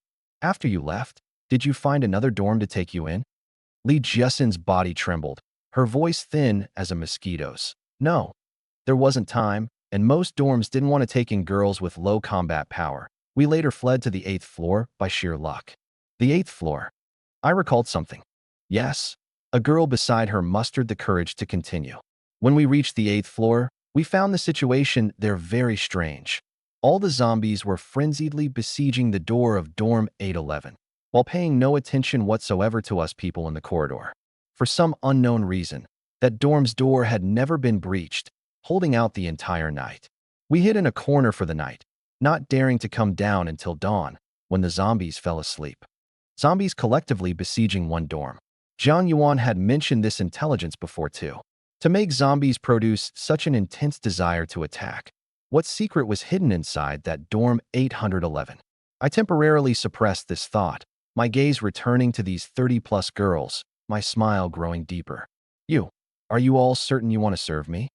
"After you left, did you find another dorm to take you in?" Li Jiesin's body trembled, her voice thin as a mosquito's. "No. There wasn't time, and most dorms didn't want to take in girls with low combat power. We later fled to the 8th floor by sheer luck." The 8th floor. I recalled something. Yes. A girl beside her mustered the courage to continue. When we reached the 8th floor, we found the situation there very strange. All the zombies were frenziedly besieging the door of dorm 811, while paying no attention whatsoever to us people in the corridor. For some unknown reason, that dorm's door had never been breached, holding out the entire night. We hid in a corner for the night, not daring to come down until dawn, when the zombies fell asleep. Zombies collectively besieging one dorm. Zhang Yuan had mentioned this intelligence before too. To make zombies produce such an intense desire to attack, what secret was hidden inside that dorm 811? I temporarily suppressed this thought, my gaze returning to these 30-plus girls, my smile growing deeper. Are you all certain you want to serve me?"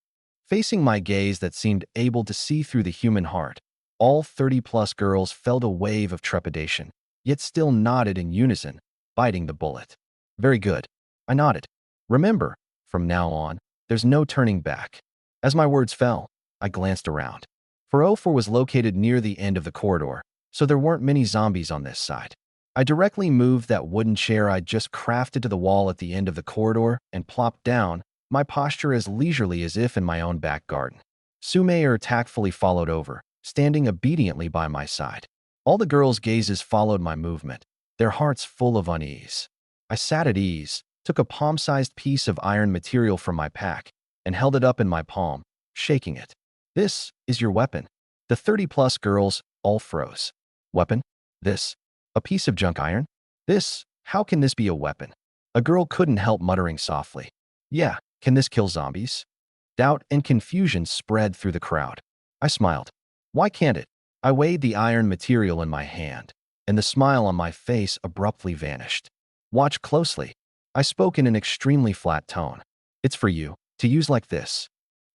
Facing my gaze that seemed able to see through the human heart, all 30-plus girls felt a wave of trepidation, yet still nodded in unison, biting the bullet. "Very good." I nodded. "Remember, from now on, there's no turning back." As my words fell, I glanced around. 404 was located near the end of the corridor, so there weren't many zombies on this side. I directly moved that wooden chair I'd just crafted to the wall at the end of the corridor and plopped down, my posture as leisurely as if in my own back garden. Sumayer tactfully followed over, standing obediently by my side. All the girls' gazes followed my movement, their hearts full of unease. I sat at ease, took a palm-sized piece of iron material from my pack, and held it up in my palm, shaking it. "This is your weapon." The 30-plus girls all froze. "Weapon? This? A piece of junk iron? This? How can this be a weapon?" A girl couldn't help muttering softly, "Yeah, can this kill zombies?" Doubt and confusion spread through the crowd. I smiled. "Why can't it?" I weighed the iron material in my hand, and the smile on my face abruptly vanished. Watch closely. I spoke in an extremely flat tone. It's for you, to use like this.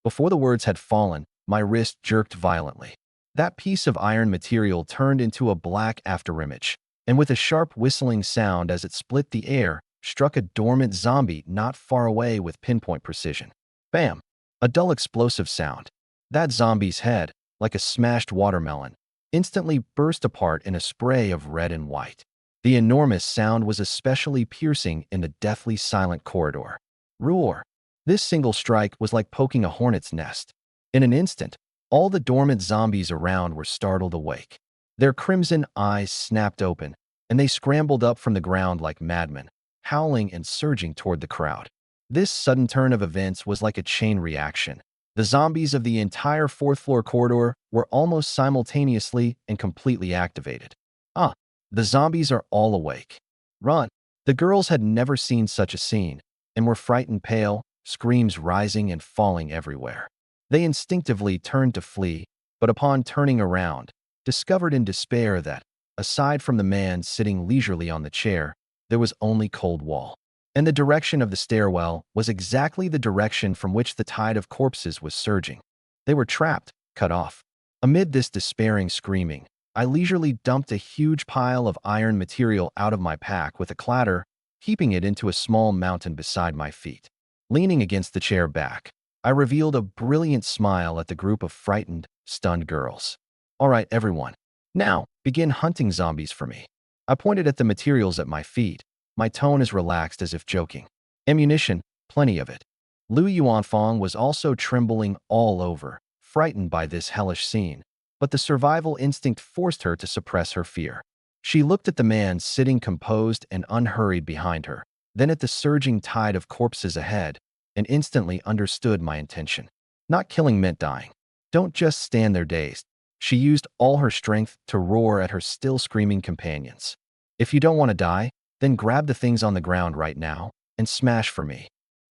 Before the words had fallen, my wrist jerked violently. That piece of iron material turned into a black afterimage, and with a sharp whistling sound as it split the air, struck a dormant zombie not far away with pinpoint precision. Bam! A dull explosive sound. That zombie's head, like a smashed watermelon, instantly burst apart in a spray of red and white. The enormous sound was especially piercing in the deathly silent corridor. Roar! This single strike was like poking a hornet's nest. In an instant, all the dormant zombies around were startled awake. Their crimson eyes snapped open, and they scrambled up from the ground like madmen, howling and surging toward the crowd. This sudden turn of events was like a chain reaction. The zombies of the entire fourth-floor corridor were almost simultaneously and completely activated. Ah, the zombies are all awake. Run! The girls had never seen such a scene, and were frightened pale, screams rising and falling everywhere. They instinctively turned to flee, but upon turning around, discovered in despair that, aside from the man sitting leisurely on the chair, there was only cold wall. And the direction of the stairwell was exactly the direction from which the tide of corpses was surging. They were trapped, cut off. Amid this despairing screaming, I leisurely dumped a huge pile of iron material out of my pack with a clatter, heaping it into a small mountain beside my feet. Leaning against the chair back, I revealed a brilliant smile at the group of frightened, stunned girls. All right, everyone. Now, begin hunting zombies for me. I pointed at the materials at my feet, my tone as relaxed as if joking. Ammunition, plenty of it. Lu Yuanfang was also trembling all over, frightened by this hellish scene, but the survival instinct forced her to suppress her fear. She looked at the man sitting composed and unhurried behind her, then at the surging tide of corpses ahead, and instantly understood my intention. Not killing meant dying. Don't just stand there dazed. She used all her strength to roar at her still screaming companions. If you don't want to die, then grab the things on the ground right now and smash for me.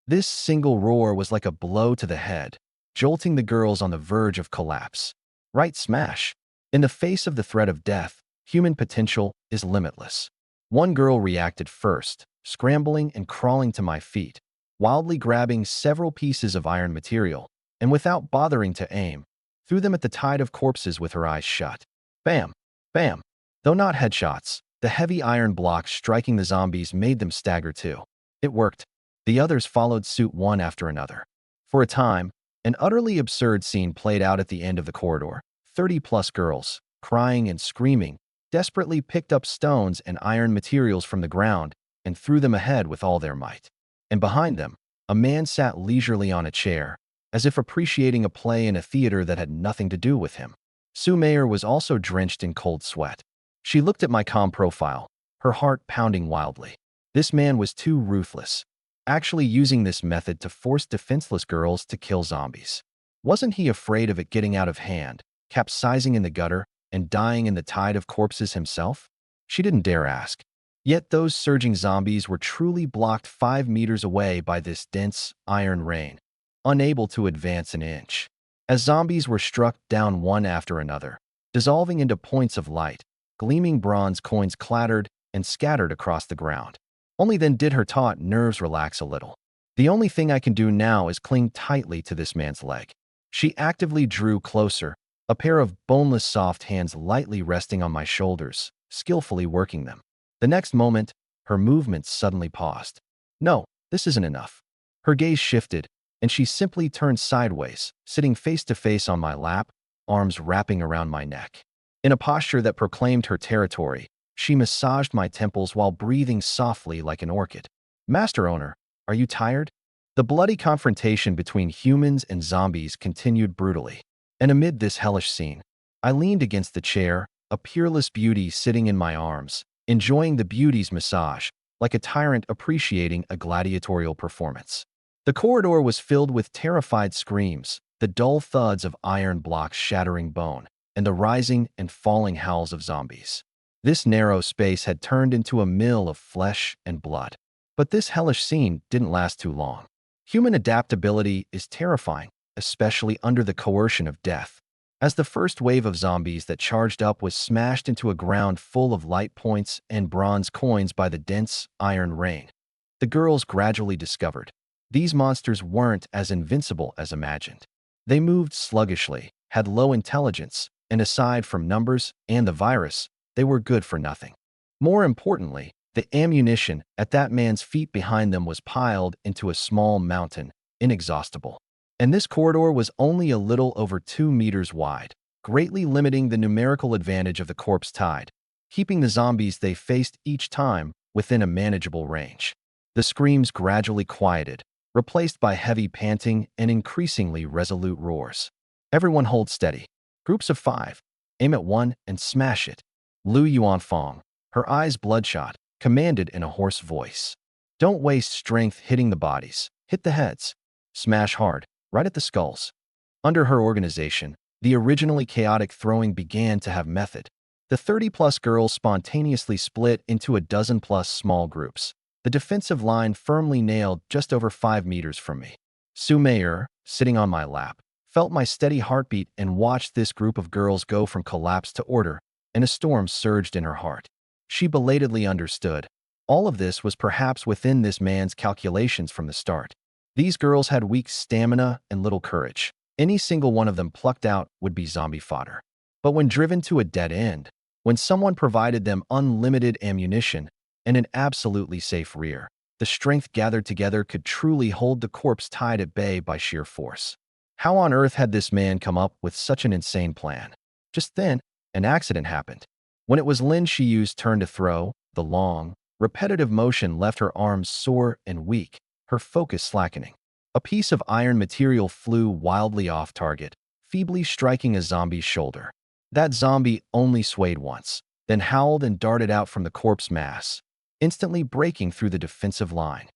This single roar was like a blow to the head, jolting the girls on the verge of collapse. Right smash. In the face of the threat of death, human potential is limitless. One girl reacted first, scrambling and crawling to my feet, wildly grabbing several pieces of iron material, and without bothering to aim, threw them at the tide of corpses with her eyes shut. Bam! Bam! Though not headshots, the heavy iron blocks striking the zombies made them stagger too. It worked. The others followed suit one after another. For a time, an utterly absurd scene played out at the end of the corridor. 30-plus girls, crying and screaming, desperately picked up stones and iron materials from the ground and threw them ahead with all their might. And behind them, a man sat leisurely on a chair, as if appreciating a play in a theater that had nothing to do with him. Sue Mayer was also drenched in cold sweat. She looked at my comm profile, her heart pounding wildly. This man was too ruthless, actually using this method to force defenseless girls to kill zombies. Wasn't he afraid of it getting out of hand, capsizing in the gutter, and dying in the tide of corpses himself? She didn't dare ask. Yet those surging zombies were truly blocked 5 meters away by this dense, iron rain, unable to advance an inch. As zombies were struck down one after another, dissolving into points of light, gleaming bronze coins clattered and scattered across the ground. Only then did her taut nerves relax a little. The only thing I can do now is cling tightly to this man's leg. She actively drew closer, a pair of boneless soft hands lightly resting on my shoulders, skillfully working them. The next moment, her movements suddenly paused. No, this isn't enough. Her gaze shifted, and she simply turned sideways, sitting face to face on my lap, arms wrapping around my neck. In a posture that proclaimed her territory, she massaged my temples while breathing softly like an orchid. Master Owner, are you tired? The bloody confrontation between humans and zombies continued brutally. And amid this hellish scene, I leaned against the chair, a peerless beauty sitting in my arms, enjoying the beauty's massage, like a tyrant appreciating a gladiatorial performance. The corridor was filled with terrified screams, the dull thuds of iron blocks shattering bone, and the rising and falling howls of zombies. This narrow space had turned into a mill of flesh and blood. But this hellish scene didn't last too long. Human adaptability is terrifying, especially under the coercion of death. As the first wave of zombies that charged up was smashed into a ground full of light points and bronze coins by the dense iron rain, the girls gradually discovered these monsters weren't as invincible as imagined. They moved sluggishly, had low intelligence, and aside from numbers and the virus, they were good for nothing. More importantly, the ammunition at that man's feet behind them was piled into a small mountain, inexhaustible. And this corridor was only a little over 2 meters wide, greatly limiting the numerical advantage of the corpse tide, keeping the zombies they faced each time within a manageable range. The screams gradually quieted, replaced by heavy panting and increasingly resolute roars. Everyone hold steady. Groups of 5. Aim at one and smash it. Lu Yuanfang, her eyes bloodshot, commanded in a hoarse voice. Don't waste strength hitting the bodies. Hit the heads. Smash hard, right at the skulls. Under her organization, the originally chaotic throwing began to have method. The 30-plus girls spontaneously split into a dozen-plus small groups. The defensive line firmly nailed just over 5 meters from me. Su Meier, sitting on my lap, felt my steady heartbeat and watched this group of girls go from collapse to order, and a storm surged in her heart. She belatedly understood. All of this was perhaps within this man's calculations from the start. These girls had weak stamina and little courage. Any single one of them plucked out would be zombie fodder. But when driven to a dead end, when someone provided them unlimited ammunition and an absolutely safe rear, the strength gathered together could truly hold the corpse tide at bay by sheer force. How on earth had this man come up with such an insane plan? Just then, an accident happened. When it was Lin she used turn to throw, the long, repetitive motion left her arms sore and weak, her focus slackening. A piece of iron material flew wildly off target, feebly striking a zombie's shoulder. That zombie only swayed once, then howled and darted out from the corpse mass, instantly breaking through the defensive line.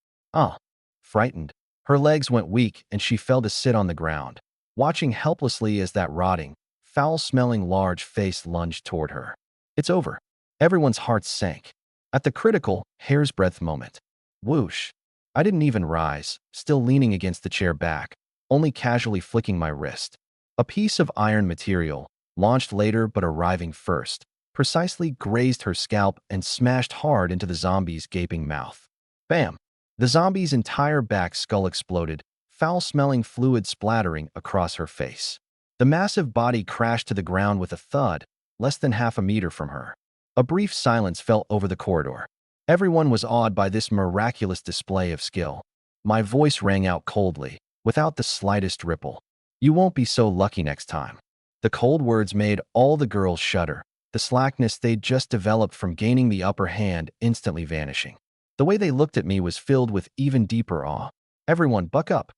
Frightened, her legs went weak and she fell to sit on the ground, watching helplessly as that rotting, foul-smelling large face lunged toward her. It's over. Everyone's hearts sank. At the critical, hair's-breadth moment. Whoosh. I didn't even rise, still leaning against the chair back, only casually flicking my wrist. A piece of iron material, launched later but arriving first, precisely grazed her scalp and smashed hard into the zombie's gaping mouth. Bam! The zombie's entire back skull exploded, foul-smelling fluid splattering across her face. The massive body crashed to the ground with a thud, less than half a meter from her. A brief silence fell over the corridor. Everyone was awed by this miraculous display of skill. My voice rang out coldly, without the slightest ripple. You won't be so lucky next time. The cold words made all the girls shudder, the slackness they'd just developed from gaining the upper hand instantly vanishing. The way they looked at me was filled with even deeper awe. Everyone, buck up.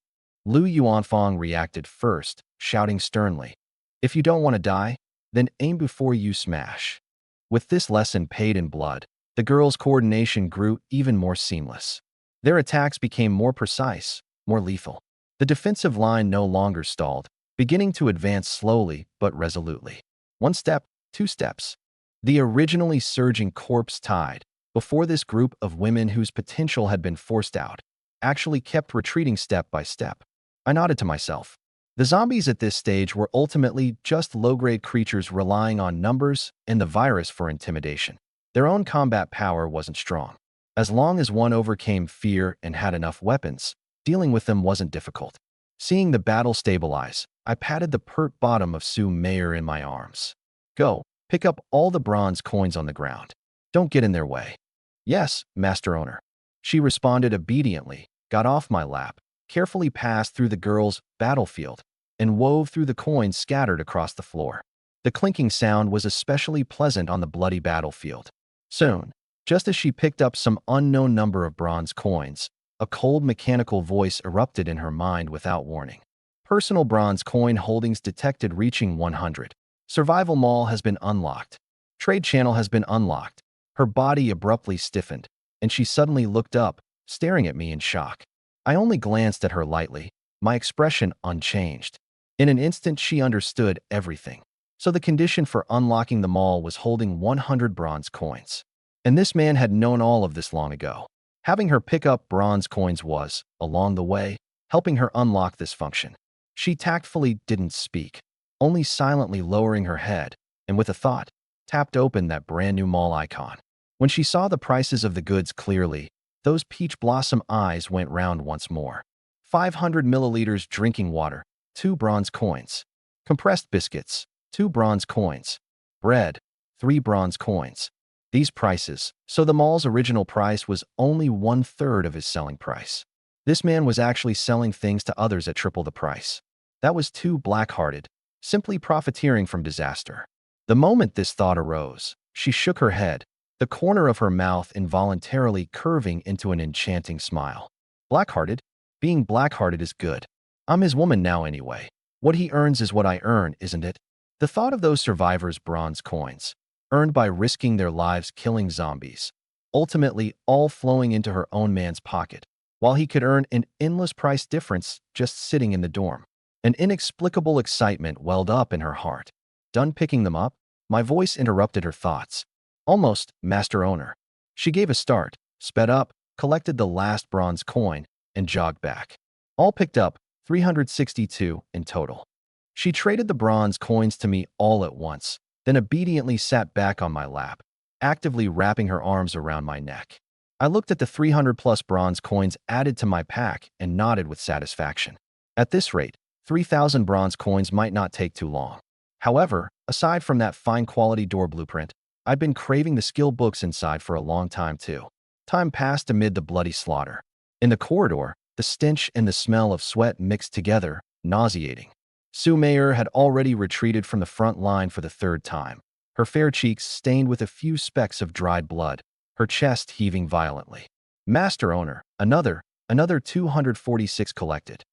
Lu Yuanfang reacted first, shouting sternly, if you don't want to die, then aim before you smash. With this lesson paid in blood, the girls' coordination grew even more seamless. Their attacks became more precise, more lethal. The defensive line no longer stalled, beginning to advance slowly but resolutely. 1 step, 2 steps. The originally surging corpse tide, before this group of women whose potential had been forced out, actually kept retreating step by step. I nodded to myself. The zombies at this stage were ultimately just low-grade creatures relying on numbers and the virus for intimidation. Their own combat power wasn't strong. As long as one overcame fear and had enough weapons, dealing with them wasn't difficult. Seeing the battle stabilize, I patted the pert bottom of Su Meier in my arms. Go, pick up all the bronze coins on the ground. Don't get in their way. Yes, Master Owner. She responded obediently, got off my lap, carefully passed through the girls' battlefield, and wove through the coins scattered across the floor. The clinking sound was especially pleasant on the bloody battlefield. Soon, just as she picked up some unknown number of bronze coins, a cold mechanical voice erupted in her mind without warning. Personal bronze coin holdings detected reaching 100. Survival Mall has been unlocked. Trade channel has been unlocked. Her body abruptly stiffened, and she suddenly looked up, staring at me in shock. I only glanced at her lightly, my expression unchanged. In an instant, she understood everything. So the condition for unlocking the mall was holding 100 bronze coins. And this man had known all of this long ago. Having her pick up bronze coins was, along the way, helping her unlock this function. She tactfully didn't speak, only silently lowering her head, and with a thought, tapped open that brand new mall icon. When she saw the prices of the goods clearly, those peach blossom eyes went round once more. 500 milliliters drinking water, 2 bronze coins. Compressed biscuits, 2 bronze coins. Bread, 3 bronze coins. These prices, so the mall's original price was only 1/3 of his selling price. This man was actually selling things to others at triple the price. That was too black-hearted, simply profiteering from disaster. The moment this thought arose, she shook her head, the corner of her mouth involuntarily curving into an enchanting smile. Black-hearted? Being black-hearted is good. I'm his woman now anyway. What he earns is what I earn, isn't it? The thought of those survivors' bronze coins, earned by risking their lives killing zombies, ultimately all flowing into her own man's pocket, while he could earn an endless price difference just sitting in the dorm. An inexplicable excitement welled up in her heart. Done picking them up, my voice interrupted her thoughts. Almost, master owner. She gave a start, sped up, collected the last bronze coin, and jogged back. All picked up, 362 in total. She traded the bronze coins to me all at once, then obediently sat back on my lap, actively wrapping her arms around my neck. I looked at the 300-plus bronze coins added to my pack and nodded with satisfaction. At this rate, 3,000 bronze coins might not take too long. However, aside from that fine-quality door blueprint, I'd been craving the skill books inside for a long time too. Time passed amid the bloody slaughter. In the corridor, the stench and the smell of sweat mixed together, nauseating. Sue Mayer had already retreated from the front line for the third time, her fair cheeks stained with a few specks of dried blood, her chest heaving violently. Master owner, another 246 collected.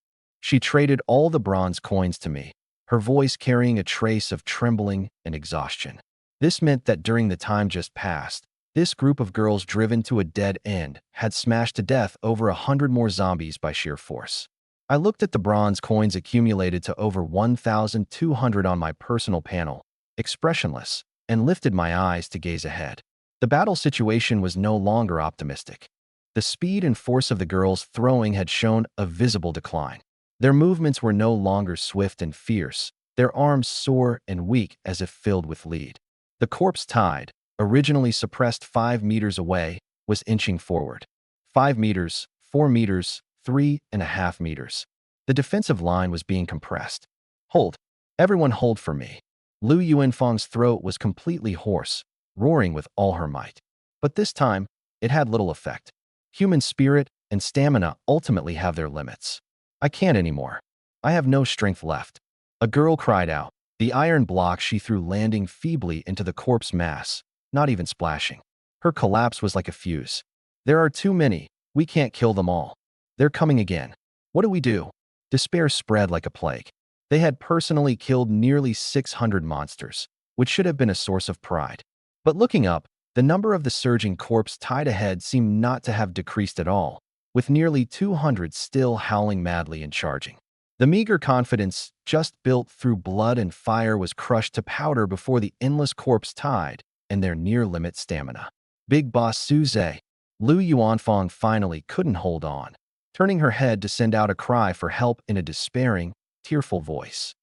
She traded all the bronze coins to me, her voice carrying a trace of trembling and exhaustion. This meant that during the time just past, this group of girls driven to a dead end had smashed to death over 100 more zombies by sheer force. I looked at the bronze coins accumulated to over 1,200 on my personal panel, expressionless, and lifted my eyes to gaze ahead. The battle situation was no longer optimistic. The speed and force of the girls throwing had shown a visible decline. Their movements were no longer swift and fierce, their arms sore and weak as if filled with lead. The corpse tide, originally suppressed 5 meters away, was inching forward. 5 meters, 4 meters, 3.5 meters. The defensive line was being compressed. Hold. Everyone hold for me. Lu Yuanfang's throat was completely hoarse, roaring with all her might. But this time, it had little effect. Human spirit and stamina ultimately have their limits. I can't anymore. I have no strength left. A girl cried out, the iron block she threw landing feebly into the corpse mass, not even splashing. Her collapse was like a fuse. There are too many. We can't kill them all. They're coming again. What do we do? Despair spread like a plague. They had personally killed nearly 600 monsters, which should have been a source of pride. But looking up, the number of the surging corpse tied ahead seemed not to have decreased at all, with nearly 200 still howling madly and charging. The meager confidence, just built through blood and fire, was crushed to powder before the endless corpse tide and their near-limit stamina. Big Boss Suze, Lu Yuanfang finally couldn't hold on, turning her head to send out a cry for help in a despairing, tearful voice.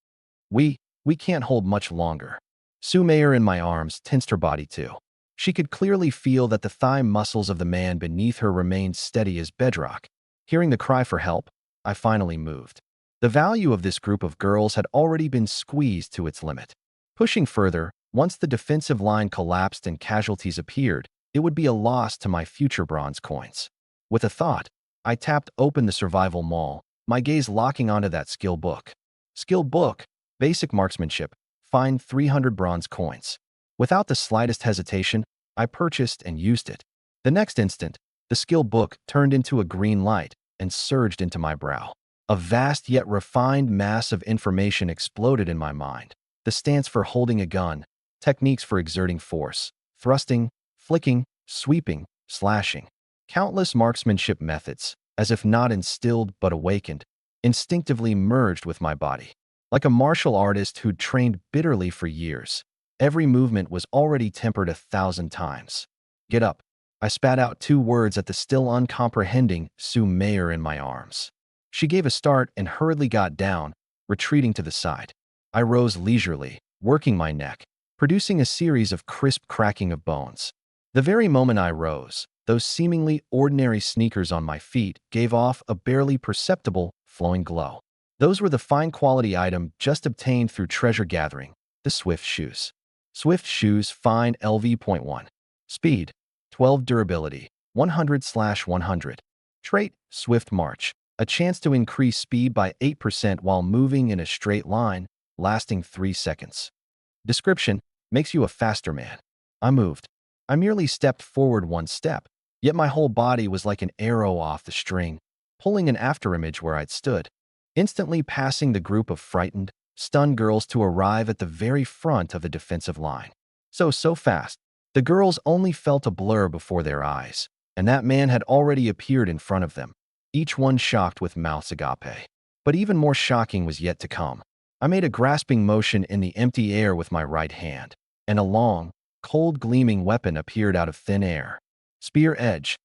We can't hold much longer. Sue Mayer in my arms tensed her body too. She could clearly feel that the thigh muscles of the man beneath her remained steady as bedrock. Hearing the cry for help, I finally moved. The value of this group of girls had already been squeezed to its limit. Pushing further, once the defensive line collapsed and casualties appeared, it would be a loss to my future bronze coins. With a thought, I tapped open the survival maul, my gaze locking onto that skill book. Skill book, basic marksmanship, find 300 bronze coins. Without the slightest hesitation, I purchased and used it. The next instant, the skill book turned into a green light and surged into my brow. A vast yet refined mass of information exploded in my mind. The stance for holding a gun, techniques for exerting force, thrusting, flicking, sweeping, slashing. Countless marksmanship methods, as if not instilled but awakened, instinctively merged with my body. Like a martial artist who'd trained bitterly for years, every movement was already tempered 1,000 times. Get up. I spat out 2 words at the still uncomprehending Sue Mayer in my arms. She gave a start and hurriedly got down, retreating to the side. I rose leisurely, working my neck, producing a series of crisp cracking of bones. The very moment I rose, those seemingly ordinary sneakers on my feet gave off a barely perceptible, flowing glow. Those were the fine quality item just obtained through treasure gathering, the Swift shoes. Swift shoes fine LV.1. Speed, 12 durability, 100/100. Trait, Swift March. A chance to increase speed by 8% while moving in a straight line, lasting 3 seconds. Description, makes you a faster man. I moved. I merely stepped forward 1 step, yet my whole body was like an arrow off the string, pulling an afterimage where I'd stood, instantly passing the group of frightened, stunned girls to arrive at the very front of the defensive line. So fast. The girls only felt a blur before their eyes, and that man had already appeared in front of them, each one shocked with mouths agape. But even more shocking was yet to come. I made a grasping motion in the empty air with my right hand, and a long, cold gleaming weapon appeared out of thin air. Spear edge.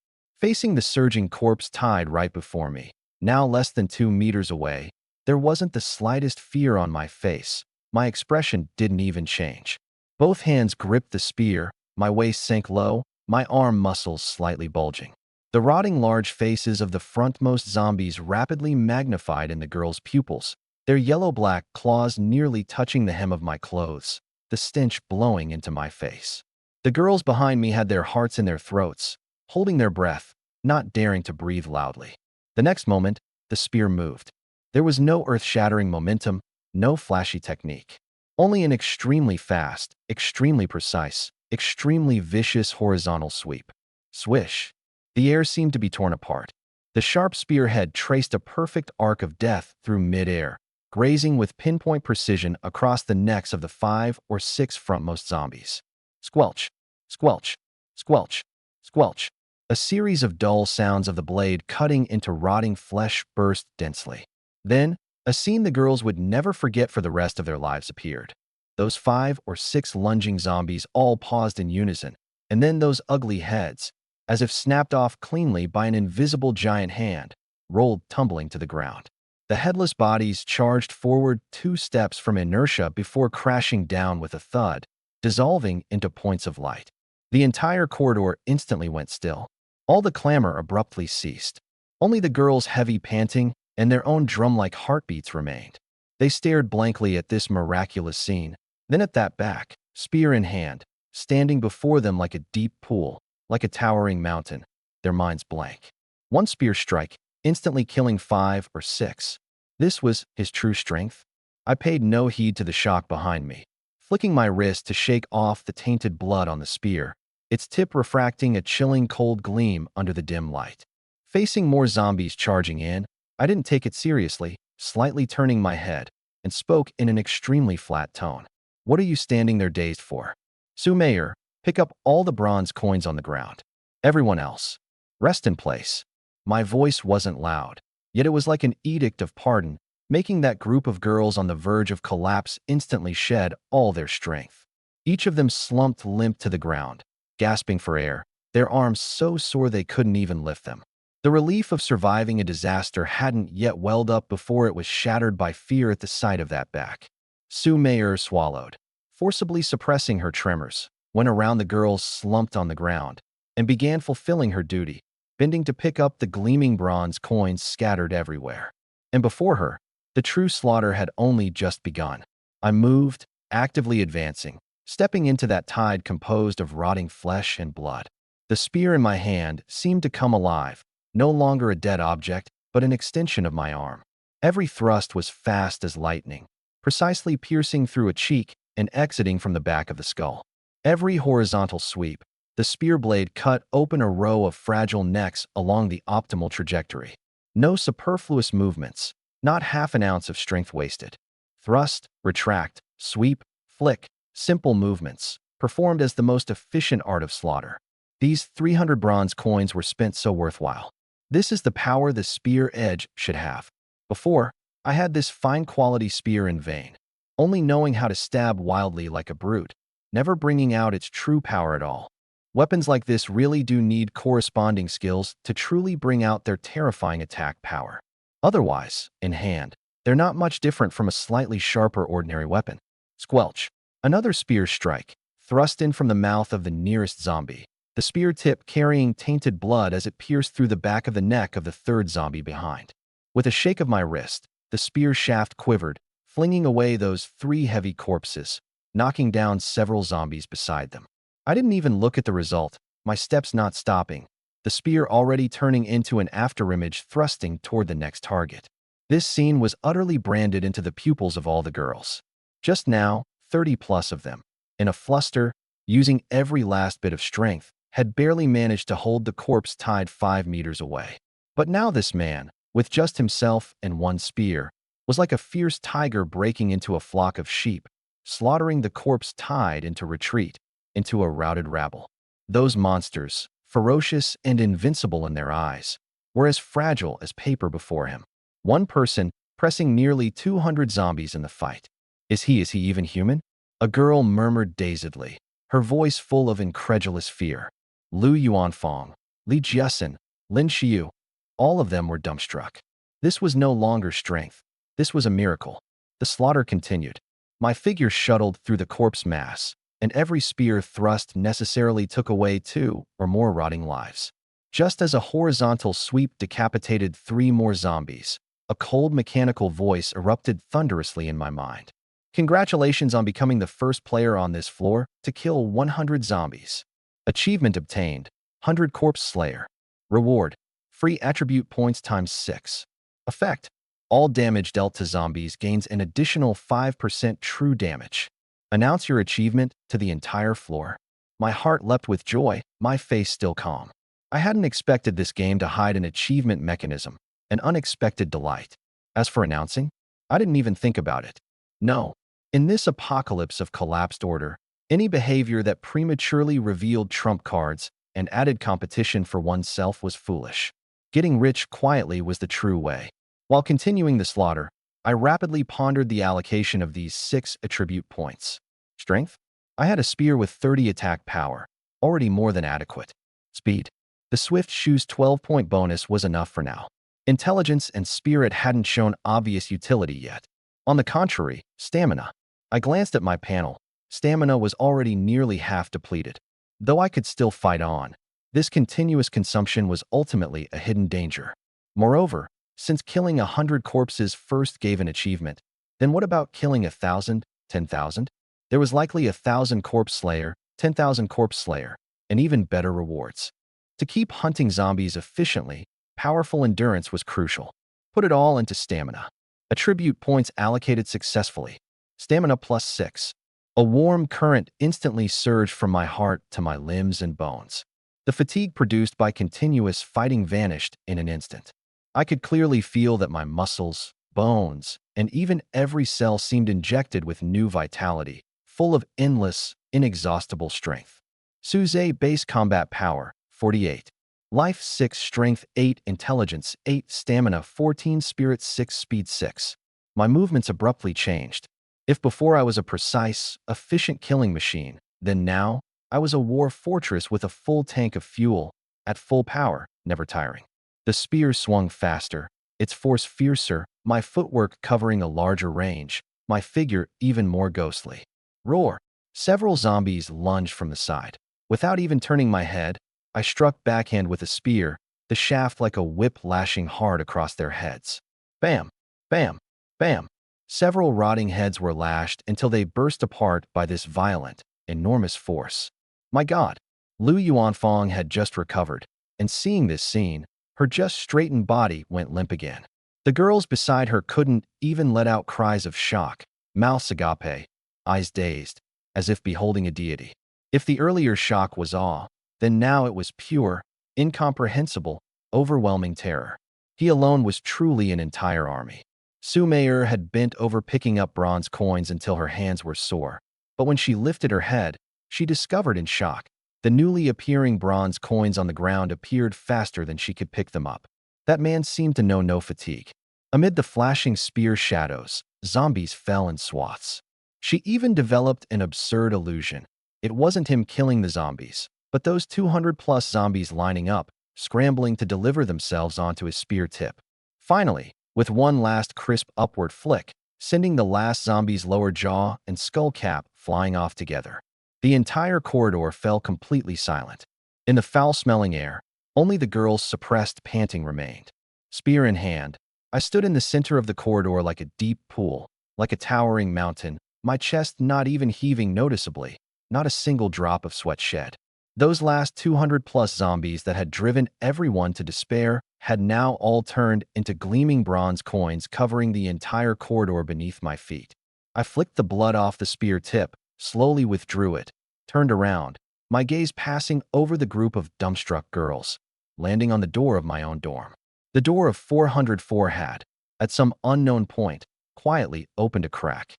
Facing the surging corpse tied right before me, now less than 2 meters away, there wasn't the slightest fear on my face. My expression didn't even change. Both hands gripped the spear, my waist sank low, my arm muscles slightly bulging. The rotting large faces of the frontmost zombies rapidly magnified in the girl's pupils, their yellow-black claws nearly touching the hem of my clothes, the stench blowing into my face. The girls behind me had their hearts in their throats, holding their breath, not daring to breathe loudly. The next moment, the spear moved. There was no earth-shattering momentum, no flashy technique. Only an extremely fast, extremely precise, extremely vicious horizontal sweep. Swish. The air seemed to be torn apart. The sharp spearhead traced a perfect arc of death through mid-air, grazing with pinpoint precision across the necks of the 5 or 6 frontmost zombies. Squelch, squelch, squelch, squelch. A series of dull sounds of the blade cutting into rotting flesh burst densely. Then, a scene the girls would never forget for the rest of their lives appeared. Those 5 or 6 lunging zombies all paused in unison, and then those ugly heads, as if snapped off cleanly by an invisible giant hand, rolled tumbling to the ground. The headless bodies charged forward 2 steps from inertia before crashing down with a thud, dissolving into points of light. The entire corridor instantly went still. All the clamor abruptly ceased. Only the girls' heavy panting and their own drum-like heartbeats remained. They stared blankly at this miraculous scene, then at that back, spear in hand, standing before them like a deep pool, like a towering mountain, their minds blank. One spear strike, instantly killing 5 or 6. This was his true strength? I paid no heed to the shock behind me, flicking my wrist to shake off the tainted blood on the spear, its tip refracting a chilling cold gleam under the dim light. Facing more zombies charging in, I didn't take it seriously, slightly turning my head, and spoke in an extremely flat tone. What are you standing there dazed for? Sue Mayer, pick up all the bronze coins on the ground. Everyone else, rest in place. My voice wasn't loud, yet it was like an edict of pardon, making that group of girls on the verge of collapse instantly shed all their strength. Each of them slumped limp to the ground, gasping for air, their arms so sore they couldn't even lift them. The relief of surviving a disaster hadn't yet welled up before it was shattered by fear at the sight of that back. Sue Mayer swallowed, forcibly suppressing her tremors, went around the girls slumped on the ground, and began fulfilling her duty, bending to pick up the gleaming bronze coins scattered everywhere. And before her, the true slaughter had only just begun. I moved, actively advancing, stepping into that tide composed of rotting flesh and blood. The spear in my hand seemed to come alive, no longer a dead object, but an extension of my arm. Every thrust was fast as lightning, precisely piercing through a cheek and exiting from the back of the skull. Every horizontal sweep, the spear blade cut open a row of fragile necks along the optimal trajectory. No superfluous movements, not half an ounce of strength wasted. Thrust, retract, sweep, flick, simple movements, performed as the most efficient art of slaughter. These 300 bronze coins were spent so worthwhile. This is the power the spear edge should have. Before, I had this fine-quality spear in vain, only knowing how to stab wildly like a brute, never bringing out its true power at all. Weapons like this really do need corresponding skills to truly bring out their terrifying attack power. Otherwise, in hand, They're not much different from a slightly sharper ordinary weapon. Squelch. Another spear strike, thrust in from the mouth of the nearest zombie, the spear tip carrying tainted blood as it pierced through the back of the neck of the third zombie behind. With a shake of my wrist, the spear shaft quivered, flinging away those three heavy corpses, knocking down several zombies beside them. I didn't even look at the result, my steps not stopping, the spear already turning into an afterimage thrusting toward the next target. This scene was utterly branded into the pupils of all the girls. Just now, 30 plus of them, in a fluster, using every last bit of strength, had barely managed to hold the corpse tied 5 meters away. But now this man, with just himself and one spear, was like a fierce tiger breaking into a flock of sheep, slaughtering the corpse tied into retreat, into a routed rabble. Those monsters, ferocious and invincible in their eyes, were as fragile as paper before him. One person pressing nearly 200 zombies in the fight. Is he even human? A girl murmured dazedly, her voice full of incredulous fear. Lu Yuanfang, Li Jiasen, Lin Xiu, all of them were dumbstruck. This was no longer strength. This was a miracle. The slaughter continued. My figure shuttled through the corpse mass, and every spear thrust necessarily took away 2 or more rotting lives. Just as a horizontal sweep decapitated 3 more zombies, a cold mechanical voice erupted thunderously in my mind. Congratulations on becoming the first player on this floor to kill 100 zombies. Achievement obtained, 100 Corpse Slayer. Reward, free attribute points times 6. Effect, all damage dealt to zombies gains an additional 5% true damage. Announce your achievement to the entire floor. My heart leapt with joy, my face still calm. I hadn't expected this game to hide an achievement mechanism, an unexpected delight. As for announcing, I didn't even think about it. No. In this apocalypse of collapsed order, any behavior that prematurely revealed trump cards and added competition for oneself was foolish. Getting rich quietly was the true way. While continuing the slaughter, I rapidly pondered the allocation of these 6 attribute points. Strength? I had a spear with 30 attack power, already more than adequate. Speed? The Swift Shoe's 12-point bonus was enough for now. Intelligence and spirit hadn't shown obvious utility yet. On the contrary, stamina. I glanced at my panel. Stamina was already nearly half depleted. Though I could still fight on, this continuous consumption was ultimately a hidden danger. Moreover, since killing 100 corpses first gave an achievement, then what about killing 1,000, 10,000? There was likely 1,000 Corpse Slayer, 10,000 Corpse Slayer, and even better rewards. To keep hunting zombies efficiently, powerful endurance was crucial. Put it all into stamina. Attribute points allocated successfully. Stamina plus 6. A warm current instantly surged from my heart to my limbs and bones. The fatigue produced by continuous fighting vanished in an instant. I could clearly feel that my muscles, bones, and even every cell seemed injected with new vitality, full of endless, inexhaustible strength. Suze base combat power, 48. Life 6, strength 8, intelligence 8, stamina 14, spirit 6, speed 6. My movements abruptly changed. If before I was a precise, efficient killing machine, then now I was a war fortress with a full tank of fuel, at full power, never tiring. The spear swung faster, its force fiercer, my footwork covering a larger range, my figure even more ghostly. Roar! Several zombies lunged from the side. Without even turning my head, I struck backhand with a spear, the shaft like a whip lashing hard across their heads. Bam! Bam! Bam! Several rotting heads were lashed until they burst apart by this violent, enormous force. My God! Lu Yuanfang had just recovered, and seeing this scene, her just straightened body went limp again. The girls beside her couldn't even let out cries of shock, mouths agape, eyes dazed, as if beholding a deity. If the earlier shock was awe, then now it was pure, incomprehensible, overwhelming terror. He alone was truly an entire army. Su Meier had bent over picking up bronze coins until her hands were sore, but when she lifted her head, she discovered in shock the newly appearing bronze coins on the ground appeared faster than she could pick them up. That man seemed to know no fatigue. Amid the flashing spear shadows, zombies fell in swaths. She even developed an absurd illusion. It wasn't him killing the zombies, but those 200-plus zombies lining up, scrambling to deliver themselves onto his spear tip. Finally, with one last crisp upward flick, sending the last zombie's lower jaw and skull cap flying off together. The entire corridor fell completely silent. In the foul-smelling air, only the girl's suppressed panting remained. Spear in hand, I stood in the center of the corridor like a deep pool, like a towering mountain, my chest not even heaving noticeably, not a single drop of sweat shed. Those last 200-plus zombies that had driven everyone to despair had now all turned into gleaming bronze coins covering the entire corridor beneath my feet. I flicked the blood off the spear tip, slowly withdrew it, turned around, my gaze passing over the group of dumbstruck girls, landing on the door of my own dorm. The door of 404 had, at some unknown point, quietly opened a crack.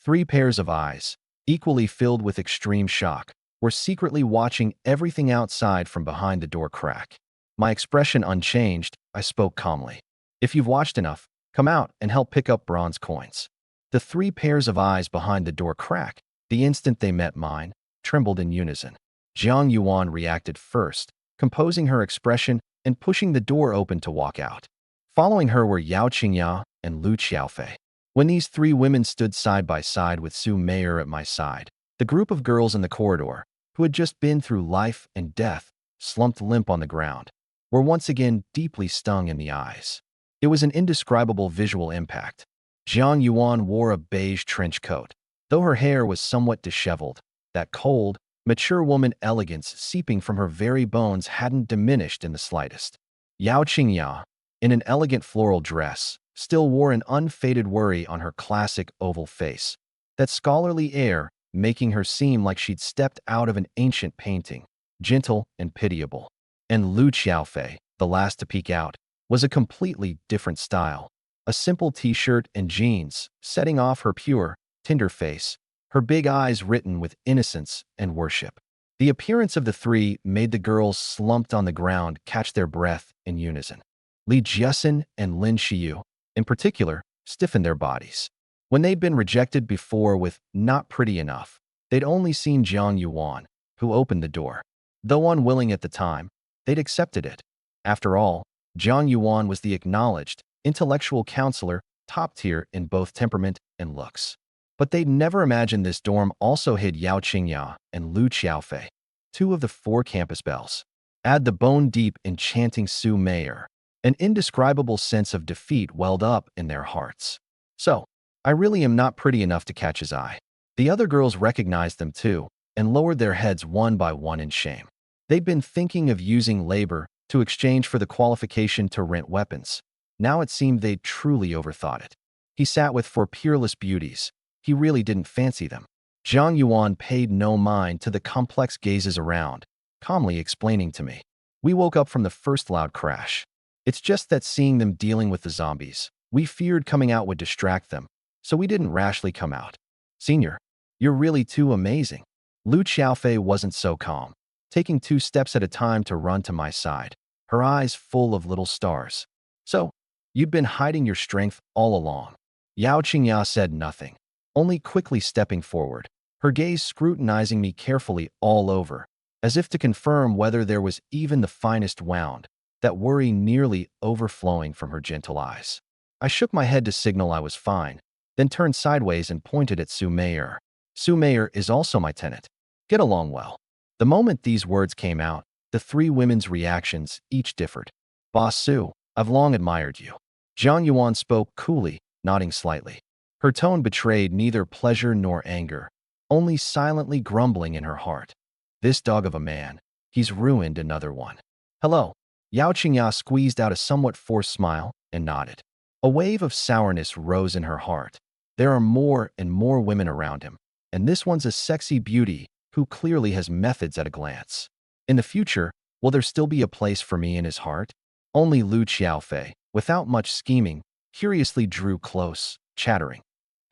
3 pairs of eyes, equally filled with extreme shock, were secretly watching everything outside from behind the door crack. My expression unchanged, I spoke calmly. If you've watched enough, come out and help pick up bronze coins. The 3 pairs of eyes behind the door crack, the instant they met mine, trembled in unison. Jiang Yuan reacted first, composing her expression and pushing the door open to walk out. Following her were Yao Qingya and Lu Qiaofei. When these 3 women stood side by side with Su Meier at my side, the group of girls in the corridor, who had just been through life and death, slumped limp on the ground, were once again deeply stung in the eyes. It was an indescribable visual impact. Jiang Yuan wore a beige trench coat. Though her hair was somewhat disheveled, that cold, mature woman elegance seeping from her very bones hadn't diminished in the slightest. Yao Qingya, in an elegant floral dress, still wore an unfaded worry on her classic oval face, that scholarly air making her seem like she'd stepped out of an ancient painting, gentle and pitiable. And Lu Qiaofei, the last to peek out, was a completely different style. A simple t-shirt and jeans, setting off her pure, tender face, her big eyes written with innocence and worship. The appearance of the 3 made the girls slumped on the ground catch their breath in unison. Li Jiasin and Lin Xiyu, in particular, stiffened their bodies. When they'd been rejected before with "not pretty enough," they'd only seen Jiang Yuan, who opened the door. Though unwilling at the time, they'd accepted it. After all, Jiang Yuan was the acknowledged, intellectual counselor, top tier in both temperament and looks. But they'd never imagined this dorm also hid Yao Qingya and Lu Qiaofei, 2 of the 4 campus belles. Add the bone-deep, enchanting Su Meier. An indescribable sense of defeat welled up in their hearts. So, I really am not pretty enough to catch his eye. The other girls recognized them too, and lowered their heads one by one in shame. They'd been thinking of using labor to exchange for the qualification to rent weapons. Now it seemed they'd truly overthought it. He sat with 4 peerless beauties. He really didn't fancy them. Jiang Yuan paid no mind to the complex gazes around, calmly explaining to me. We woke up from the first loud crash. It's just that seeing them dealing with the zombies, we feared coming out would distract them, so we didn't rashly come out. Senior, you're really too amazing. Lu Qiaofei wasn't so calm, taking 2 steps at a time to run to my side, her eyes full of little stars. So, you've been hiding your strength all along. Yao Qingya said nothing, only quickly stepping forward, her gaze scrutinizing me carefully all over, as if to confirm whether there was even the finest wound, that worry nearly overflowing from her gentle eyes. I shook my head to signal I was fine, then turned sideways and pointed at Su Meier. Su Meier is also my tenant. Get along well. The moment these words came out, the 3 women's reactions each differed. Boss Su, I've long admired you. Jiang Yuan spoke coolly, nodding slightly. Her tone betrayed neither pleasure nor anger, only silently grumbling in her heart. This dog of a man, he's ruined another one. Hello. Yao Qingya squeezed out a somewhat forced smile and nodded. A wave of sourness rose in her heart. There are more and more women around him, and this one's a sexy beauty who clearly has methods at a glance. In the future, will there still be a place for me in his heart? Only Lu Qiaofei, without much scheming, curiously drew close, chattering.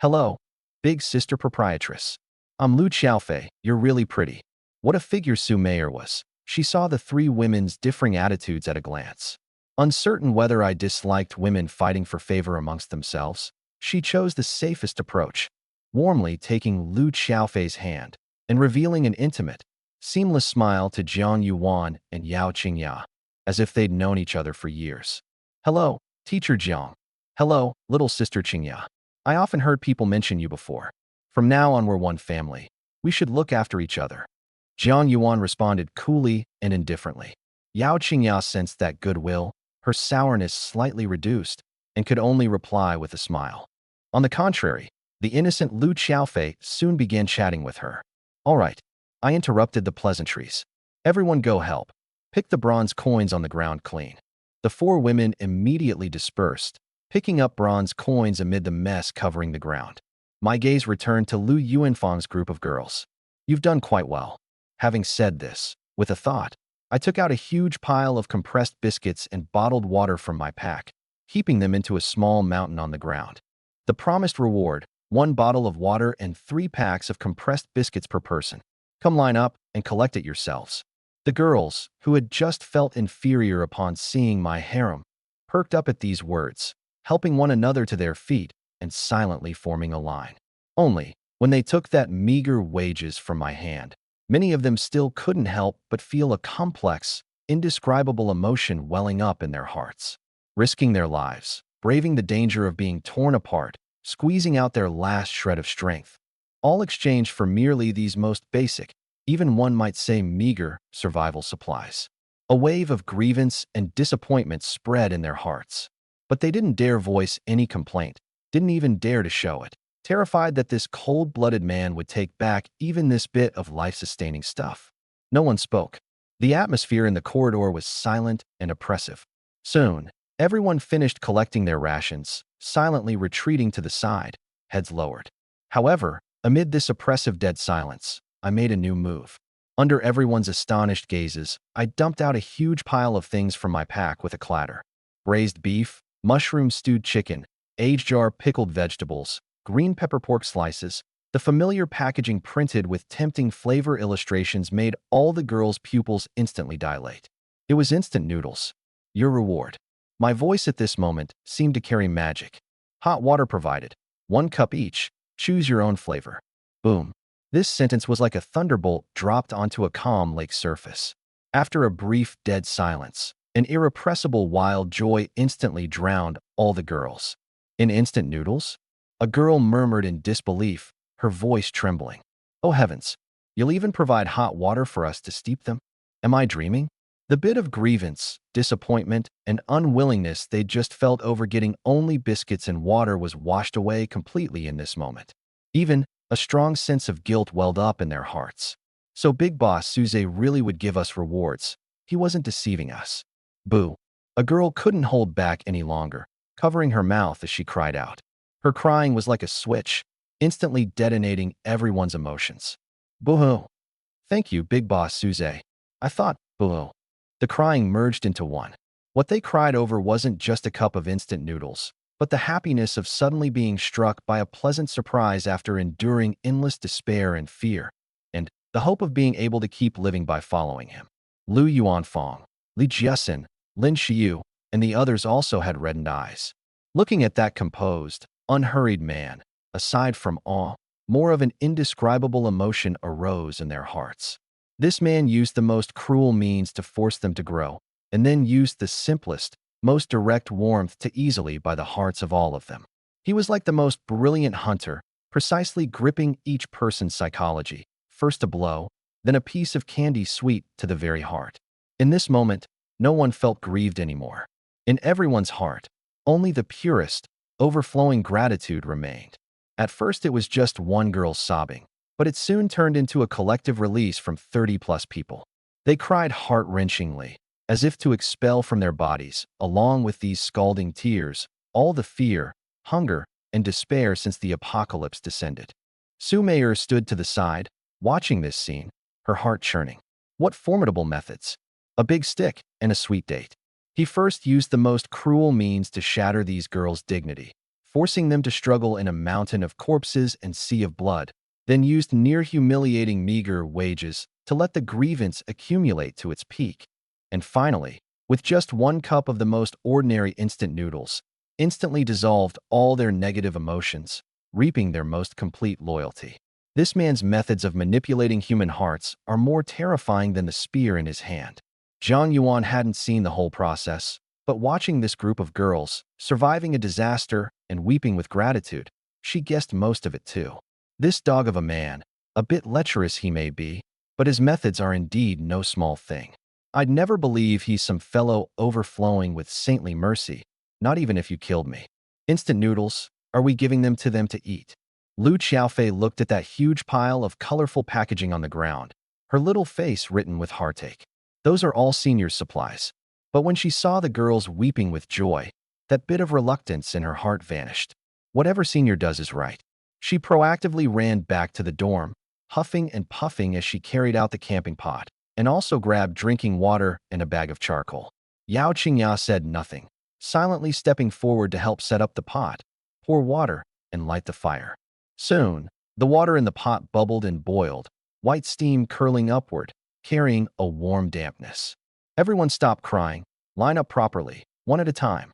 Hello, big sister proprietress. I'm Lu Qiaofei, you're really pretty. What a figure Su Meier was. She saw the 3 women's differing attitudes at a glance. Uncertain whether I disliked women fighting for favor amongst themselves, she chose the safest approach, warmly taking Lu Qiaofei's hand and revealing an intimate, seamless smile to Jiang Yuan and Yao Qingya, as if they'd known each other for years. Hello, Teacher Jiang. Hello, little sister Qingya. I often heard people mention you before. From now on, we're one family. We should look after each other. Jiang Yuan responded coolly and indifferently. Yao Qingya sensed that goodwill, her sourness slightly reduced, and could only reply with a smile. On the contrary, the innocent Lu Xiaofei soon began chatting with her. All right, I interrupted the pleasantries. Everyone go help. Pick the bronze coins on the ground clean. The four women immediately dispersed, picking up bronze coins amid the mess covering the ground. My gaze returned to Lu Yuanfang's group of girls. You've done quite well. Having said this, with a thought, I took out a huge pile of compressed biscuits and bottled water from my pack, heaping them into a small mountain on the ground. The promised reward, 1 bottle of water and 3 packs of compressed biscuits per person. Come line up and collect it yourselves. The girls, who had just felt inferior upon seeing my harem, perked up at these words, helping one another to their feet and silently forming a line. Only, when they took that meager wages from my hand, many of them still couldn't help but feel a complex, indescribable emotion welling up in their hearts. Risking their lives, braving the danger of being torn apart, squeezing out their last shred of strength, all exchanged for merely these most basic, even one might say meager, survival supplies. A wave of grievance and disappointment spread in their hearts. But they didn't dare voice any complaint, didn't even dare to show it, terrified that this cold-blooded man would take back even this bit of life-sustaining stuff. No one spoke. The atmosphere in the corridor was silent and oppressive. Soon, everyone finished collecting their rations, silently retreating to the side, heads lowered. However, amid this oppressive dead silence, I made a new move. Under everyone's astonished gazes, I dumped out a huge pile of things from my pack with a clatter. Braised beef, mushroom stewed chicken, aged jar pickled vegetables, green pepper pork slices. The familiar packaging printed with tempting flavor illustrations made all the girls' pupils instantly dilate. It was instant noodles. Your reward. My voice at this moment seemed to carry magic. Hot water provided. 1 cup each. Choose your own flavor. Boom. This sentence was like a thunderbolt dropped onto a calm lake surface. After a brief dead silence, an irrepressible wild joy instantly drowned all the girls. In instant noodles? A girl murmured in disbelief, her voice trembling. Oh heavens, you'll even provide hot water for us to steep them? Am I dreaming? The bit of grievance, disappointment, and unwillingness they'd just felt over getting only biscuits and water was washed away completely in this moment. Even a strong sense of guilt welled up in their hearts. So Big Boss Suze really would give us rewards. He wasn't deceiving us. Boo. A girl couldn't hold back any longer, covering her mouth as she cried out. Her crying was like a switch, instantly detonating everyone's emotions. Boo-hoo. Thank you, Big Boss Suze. I thought, boo-hoo. The crying merged into one. What they cried over wasn't just a cup of instant noodles, but the happiness of suddenly being struck by a pleasant surprise after enduring endless despair and fear, and the hope of being able to keep living by following him. Lu Yuanfang, Li Jiasin, Lin Xiu, and the others also had reddened eyes. Looking at that composed, unhurried man, aside from awe, more of an indescribable emotion arose in their hearts. This man used the most cruel means to force them to grow, and then used the simplest, most direct warmth to easily buy the hearts of all of them. He was like the most brilliant hunter, precisely gripping each person's psychology, first a blow, then a piece of candy sweet to the very heart. In this moment, no one felt grieved anymore. In everyone's heart, only the purest, overflowing gratitude remained. At first it was just one girl sobbing, but it soon turned into a collective release from 30+ people. They cried heart-wrenchingly, as if to expel from their bodies, along with these scalding tears, all the fear, hunger, and despair since the apocalypse descended. Su Meier stood to the side, watching this scene, her heart churning. What formidable methods! A big stick and a sweet date. He first used the most cruel means to shatter these girls' dignity, forcing them to struggle in a mountain of corpses and sea of blood, then used near-humiliating meager wages to let the grievance accumulate to its peak. And finally, with just 1 cup of the most ordinary instant noodles, instantly dissolved all their negative emotions, reaping their most complete loyalty. This man's methods of manipulating human hearts are more terrifying than the spear in his hand. Zhang Yuan hadn't seen the whole process, But watching this group of girls, surviving a disaster and weeping with gratitude, she guessed most of it too. This dog of a man, a bit lecherous he may be, but his methods are indeed no small thing. I'd never believe he's some fellow overflowing with saintly mercy, not even if you killed me. Instant noodles, are we giving them to eat? Lu Xiaofei looked at that huge pile of colorful packaging on the ground, her little face written with heartache. Those are all senior supplies. But when she saw the girls weeping with joy, that bit of reluctance in her heart vanished. Whatever senior does is right. She proactively ran back to the dorm, huffing and puffing as she carried out the camping pot, and also grabbed drinking water and a bag of charcoal. Yao Qingya said nothing, silently stepping forward to help set up the pot, pour water, and light the fire. Soon, the water in the pot bubbled and boiled, white steam curling upward, carrying a warm dampness. Everyone stopped crying. Line up properly, one at a time.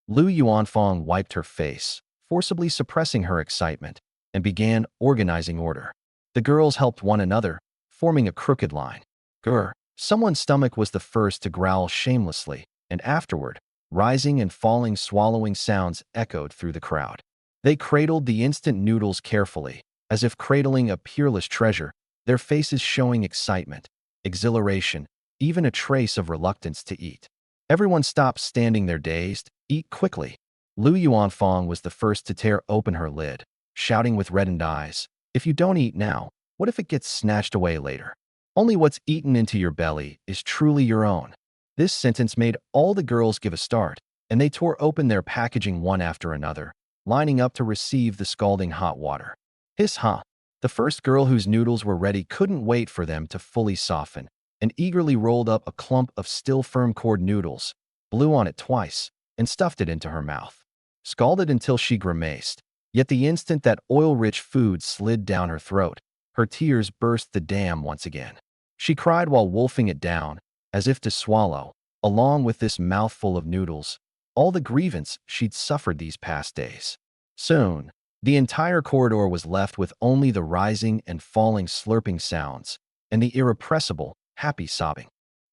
Lu Yuanfang wiped her face, forcibly suppressing her excitement, and began organizing order. The girls helped one another, forming a crooked line. Grr! Someone's stomach was the first to growl shamelessly, and afterward, rising and falling swallowing sounds echoed through the crowd. They cradled the instant noodles carefully, as if cradling a peerless treasure, their faces showing excitement, exhilaration, even a trace of reluctance to eat. Everyone stopped standing there dazed. Eat quickly. Lu Yuanfang was the first to tear open her lid, shouting with reddened eyes, if you don't eat now, what if it gets snatched away later? Only what's eaten into your belly is truly your own. This sentence made all the girls give a start, and they tore open their packaging one after another, lining up to receive the scalding hot water. Hiss huh. The first girl whose noodles were ready couldn't wait for them to fully soften, and eagerly rolled up a clump of still firm cord noodles, blew on it twice, and stuffed it into her mouth. Scalded until she grimaced, yet the instant that oil-rich food slid down her throat, her tears burst the dam once again. She cried while wolfing it down, as if to swallow, along with this mouthful of noodles, all the grievance she'd suffered these past days. Soon, the entire corridor was left with only the rising and falling slurping sounds, and the irrepressible, happy sobbing.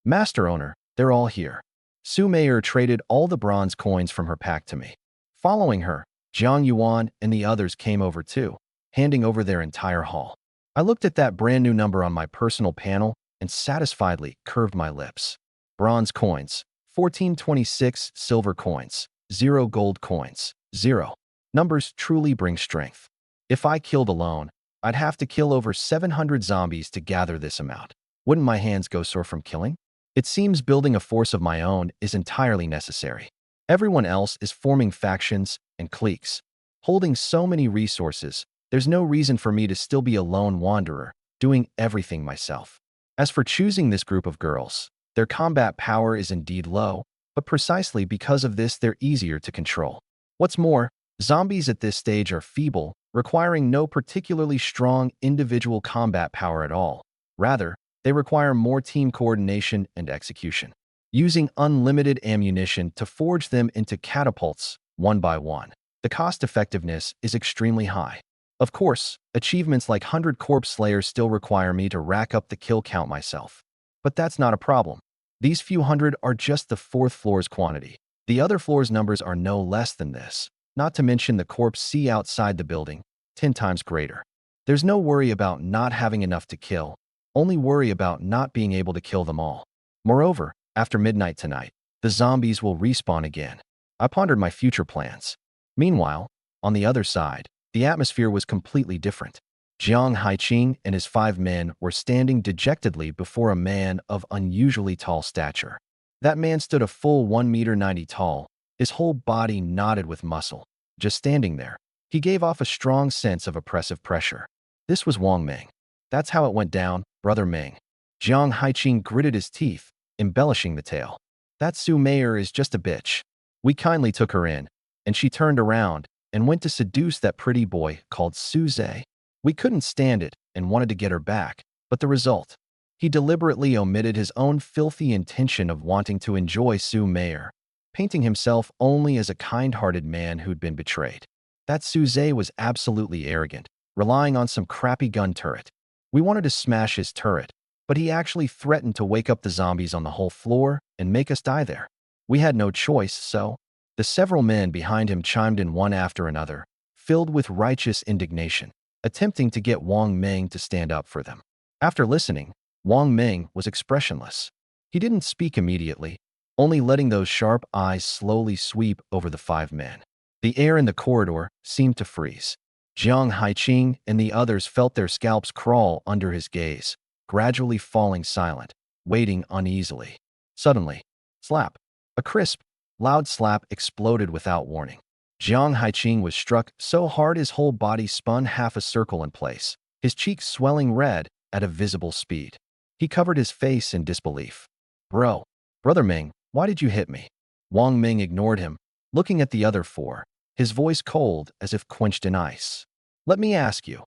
Master owner, they're all here. Su Meier traded all the bronze coins from her pack to me. Following her, Jiang Yuan and the others came over too, handing over their entire haul. I looked at that brand new number on my personal panel and satisfiedly curved my lips. Bronze coins, 1426 silver coins, 0 gold coins, 0. Numbers truly bring strength. If I killed alone, I'd have to kill over 700 zombies to gather this amount. Wouldn't my hands go sore from killing? It seems building a force of my own is entirely necessary. Everyone else is forming factions and cliques. Holding so many resources, there's no reason for me to still be a lone wanderer, doing everything myself. As for choosing this group of girls, their combat power is indeed low, but precisely because of this they're easier to control. What's more, zombies at this stage are feeble, requiring no particularly strong individual combat power at all. Rather, they require more team coordination and execution. Using unlimited ammunition to forge them into catapults, one by one. The cost-effectiveness is extremely high. Of course, achievements like 100 Corpse Slayers still require me to rack up the kill count myself. But that's not a problem. These few hundred are just the 4th floor's quantity. The other floor's numbers are no less than this, not to mention the corpse sea outside the building, 10 times greater. There's no worry about not having enough to kill, only worry about not being able to kill them all. Moreover, after midnight tonight, the zombies will respawn again. I pondered my future plans. Meanwhile, on the other side, the atmosphere was completely different. Jiang Haiqing and his 5 men were standing dejectedly before a man of unusually tall stature. That man stood a full 1.90 meter tall, his whole body knotted with muscle. Just standing there, he gave off a strong sense of oppressive pressure. This was Wang Meng. That's how it went down, Brother Meng. Jiang Haiqing gritted his teeth, embellishing the tale. That Su Meier is just a bitch. We kindly took her in, and she turned around and went to seduce that pretty boy called Su Zhe. We couldn't stand it and wanted to get her back, but the result? He deliberately omitted his own filthy intention of wanting to enjoy Su Meier, painting himself only as a kind-hearted man who'd been betrayed. That Su Zhe was absolutely arrogant, relying on some crappy gun turret. We wanted to smash his turret, but he actually threatened to wake up the zombies on the whole floor and make us die there. We had no choice, so the several men behind him chimed in one after another, filled with righteous indignation, attempting to get Wang Ming to stand up for them. After listening, Wang Ming was expressionless. He didn't speak immediately, only letting those sharp eyes slowly sweep over the five men. The air in the corridor seemed to freeze. Jiang Haiqing and the others felt their scalps crawl under his gaze, gradually falling silent, waiting uneasily. Suddenly, slap! A crisp, loud slap exploded without warning. Jiang Haiqing was struck so hard his whole body spun half a circle in place, his cheeks swelling red at a visible speed. He covered his face in disbelief. Brother Ming, why did you hit me? Wang Ming ignored him, looking at the other four, his voice cold as if quenched in ice. Let me ask you.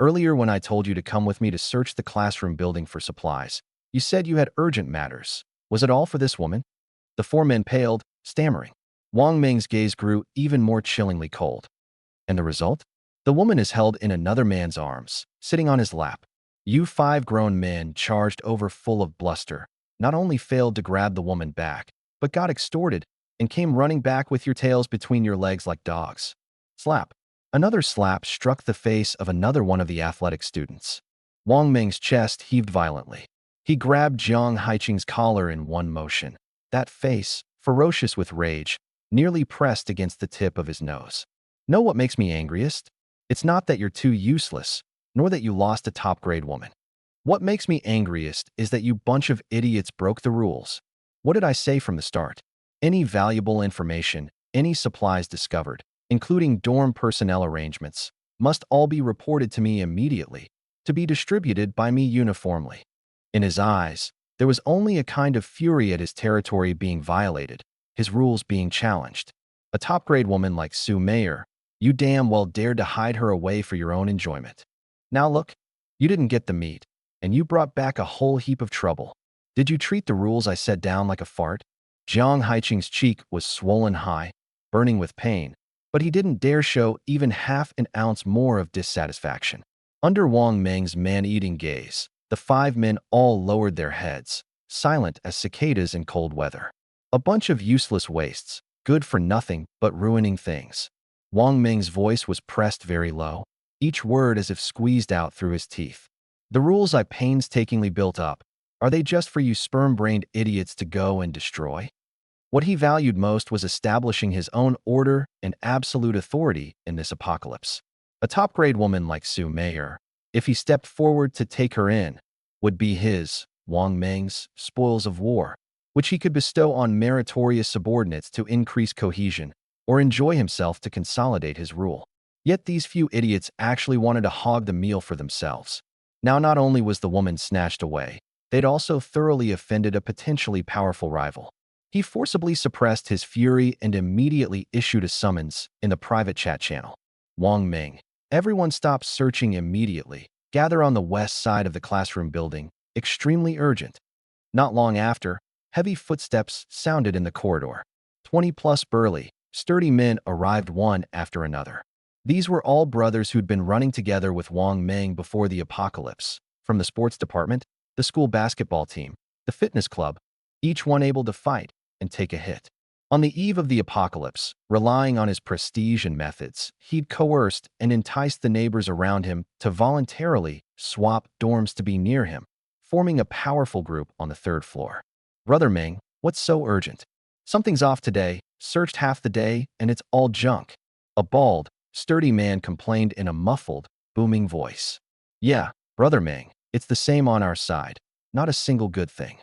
Earlier when I told you to come with me to search the classroom building for supplies, you said you had urgent matters. Was it all for this woman? The four men paled, stammering. Wang Ming's gaze grew even more chillingly cold. And the result? The woman is held in another man's arms, sitting on his lap. You five grown men, charged over full of bluster, not only failed to grab the woman back, but got extorted and came running back with your tails between your legs like dogs. Slap. Another slap struck the face of another one of the athletic students. Wang Ming's chest heaved violently. He grabbed Jiang Haiqing's collar in one motion. That face, ferocious with rage, nearly pressed against the tip of his nose. Know what makes me angriest? It's not that you're too useless, nor that you lost a top-grade woman. What makes me angriest is that you bunch of idiots broke the rules. What did I say from the start? Any valuable information, any supplies discovered, including dorm personnel arrangements, must all be reported to me immediately, to be distributed by me uniformly. In his eyes, there was only a kind of fury at his territory being violated, his rules being challenged. A top-grade woman like Sue Mayer, you damn well dared to hide her away for your own enjoyment. Now look, you didn't get the meat, and you brought back a whole heap of trouble. Did you treat the rules I set down like a fart? Jiang Haiqing's cheek was swollen high, burning with pain, but he didn't dare show even half an ounce more of dissatisfaction. Under Wang Ming's man-eating gaze, the five men all lowered their heads, silent as cicadas in cold weather. A bunch of useless wastes, good for nothing but ruining things. Wang Ming's voice was pressed very low, each word as if squeezed out through his teeth. The rules I painstakingly built up, are they just for you sperm-brained idiots to go and destroy? What he valued most was establishing his own order and absolute authority in this apocalypse. A top-grade woman like Sue Mayer, if he stepped forward to take her in, would be his, Wang Ming's, spoils of war, which he could bestow on meritorious subordinates to increase cohesion, or enjoy himself to consolidate his rule. Yet these few idiots actually wanted to hog the meal for themselves. Now not only was the woman snatched away, they'd also thoroughly offended a potentially powerful rival. He forcibly suppressed his fury and immediately issued a summons in the private chat channel. Wang Ming, everyone stop searching immediately. Gather on the west side of the classroom building. Extremely urgent. Not long after, heavy footsteps sounded in the corridor. 20-plus burly, sturdy men arrived one after another. These were all brothers who'd been running together with Wang Ming before the apocalypse, from the sports department, the school basketball team, the fitness club, each one able to fight and take a hit. On the eve of the apocalypse, relying on his prestige and methods, he'd coerced and enticed the neighbors around him to voluntarily swap dorms to be near him, forming a powerful group on the third floor. Brother Ming, what's so urgent? Something's off today, searched half the day, and it's all junk. A bald, sturdy man complained in a muffled, booming voice. Yeah, Brother Ming, it's the same on our side. Not a single good thing.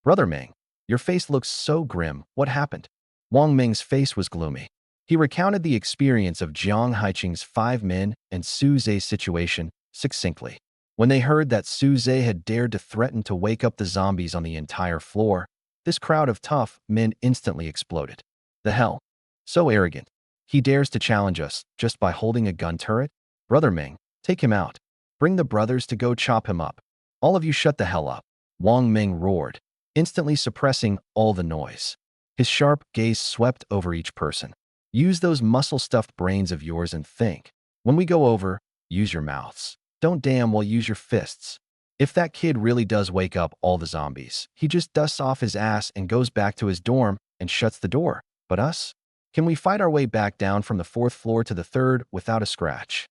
Brother Ming, your face looks so grim. What happened? Wang Ming's face was gloomy. He recounted the experience of Jiang Haiqing's five men and Su Zhe's situation succinctly. When they heard that Su Zhe had dared to threaten to wake up the zombies on the entire floor, this crowd of tough men instantly exploded. The hell? So arrogant. He dares to challenge us just by holding a gun turret? Brother Ming, take him out. Bring the brothers to go chop him up. All of you shut the hell up. Wang Ming roared, instantly suppressing all the noise. His sharp gaze swept over each person. Use those muscle-stuffed brains of yours and think. When we go over, use your mouths. Don't damn well use your fists. If that kid really does wake up all the zombies, he just dusts off his ass and goes back to his dorm and shuts the door. But us? Can we fight our way back down from the fourth floor to the third without a scratch?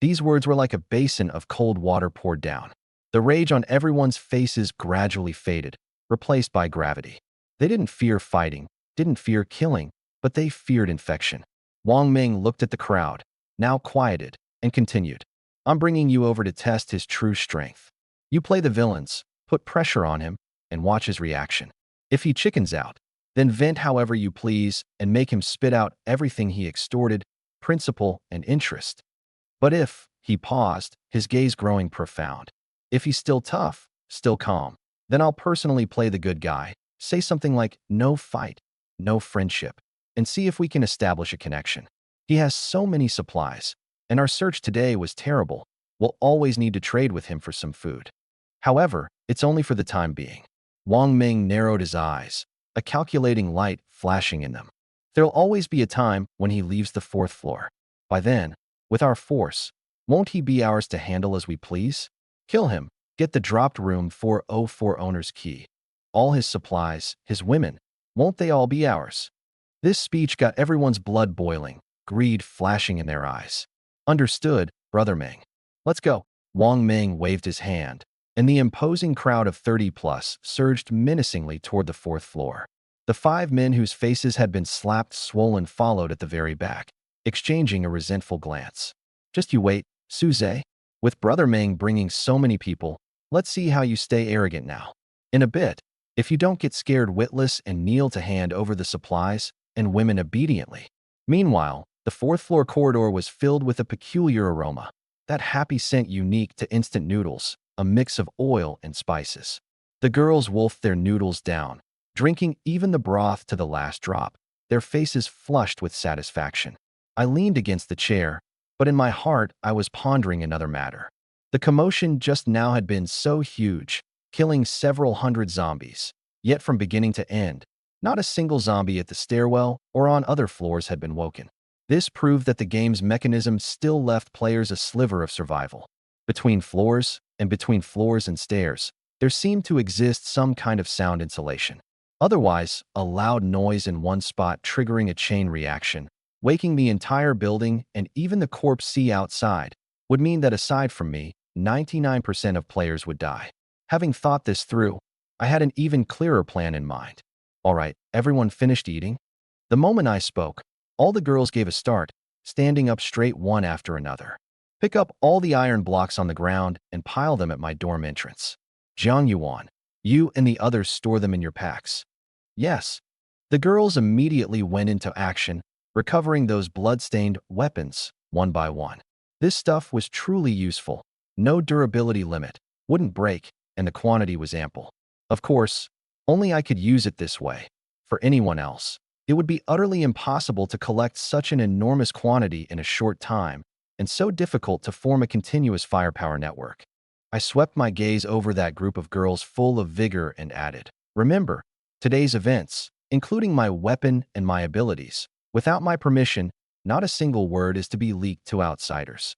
These words were like a basin of cold water poured down. The rage on everyone's faces gradually faded, replaced by gravity. They didn't fear fighting, didn't fear killing, but they feared infection. Wang Ming looked at the crowd, now quieted, and continued. I'm bringing you over to test his true strength. You play the villains, put pressure on him, and watch his reaction. If he chickens out, then vent however you please and make him spit out everything he extorted, principal and interest. But if he paused, his gaze growing profound. If he's still tough, still calm, then I'll personally play the good guy, say something like no fight, no friendship, and see if we can establish a connection. He has so many supplies, and our search today was terrible. We'll always need to trade with him for some food. However, it's only for the time being. Wang Ming narrowed his eyes, a calculating light flashing in them. There'll always be a time when he leaves the fourth floor. By then, with our force, won't he be ours to handle as we please? Kill him, get the dropped room 404 owner's key. All his supplies, his women, won't they all be ours? This speech got everyone's blood boiling, greed flashing in their eyes. Understood, Brother Ming. Let's go. Wang Ming waved his hand, and the imposing crowd of 30-plus surged menacingly toward the fourth floor. The 5 men whose faces had been slapped swollen followed at the very back, exchanging a resentful glance. Just you wait, Suze. With Brother Ming bringing so many people, let's see how you stay arrogant now. In a bit, if you don't get scared witless and kneel to hand over the supplies and women obediently. Meanwhile, the fourth floor corridor was filled with a peculiar aroma, that happy scent unique to instant noodles, a mix of oil and spices. The girls wolfed their noodles down, drinking even the broth to the last drop, their faces flushed with satisfaction. I leaned against the chair, but in my heart I was pondering another matter. The commotion just now had been so huge, killing several hundred zombies. Yet from beginning to end, not a single zombie at the stairwell or on other floors had been woken. This proved that the game's mechanism still left players a sliver of survival. Between floors and stairs, there seemed to exist some kind of sound insulation. Otherwise, a loud noise in one spot triggering a chain reaction, waking the entire building and even the corpse sea outside, would mean that aside from me, 99% of players would die. Having thought this through, I had an even clearer plan in mind. All right, everyone finished eating? The moment I spoke, all the girls gave a start, standing up straight one after another. Pick up all the iron blocks on the ground and pile them at my dorm entrance. Jiang Yuan, you and the others store them in your packs. Yes. The girls immediately went into action, recovering those blood-stained weapons, one by one. This stuff was truly useful. No durability limit, wouldn't break, and the quantity was ample. Of course, only I could use it this way. For anyone else, it would be utterly impossible to collect such an enormous quantity in a short time, and so difficult to form a continuous firepower network. I swept my gaze over that group of girls full of vigor and added, remember, today's events, including my weapon and my abilities, without my permission, not a single word is to be leaked to outsiders.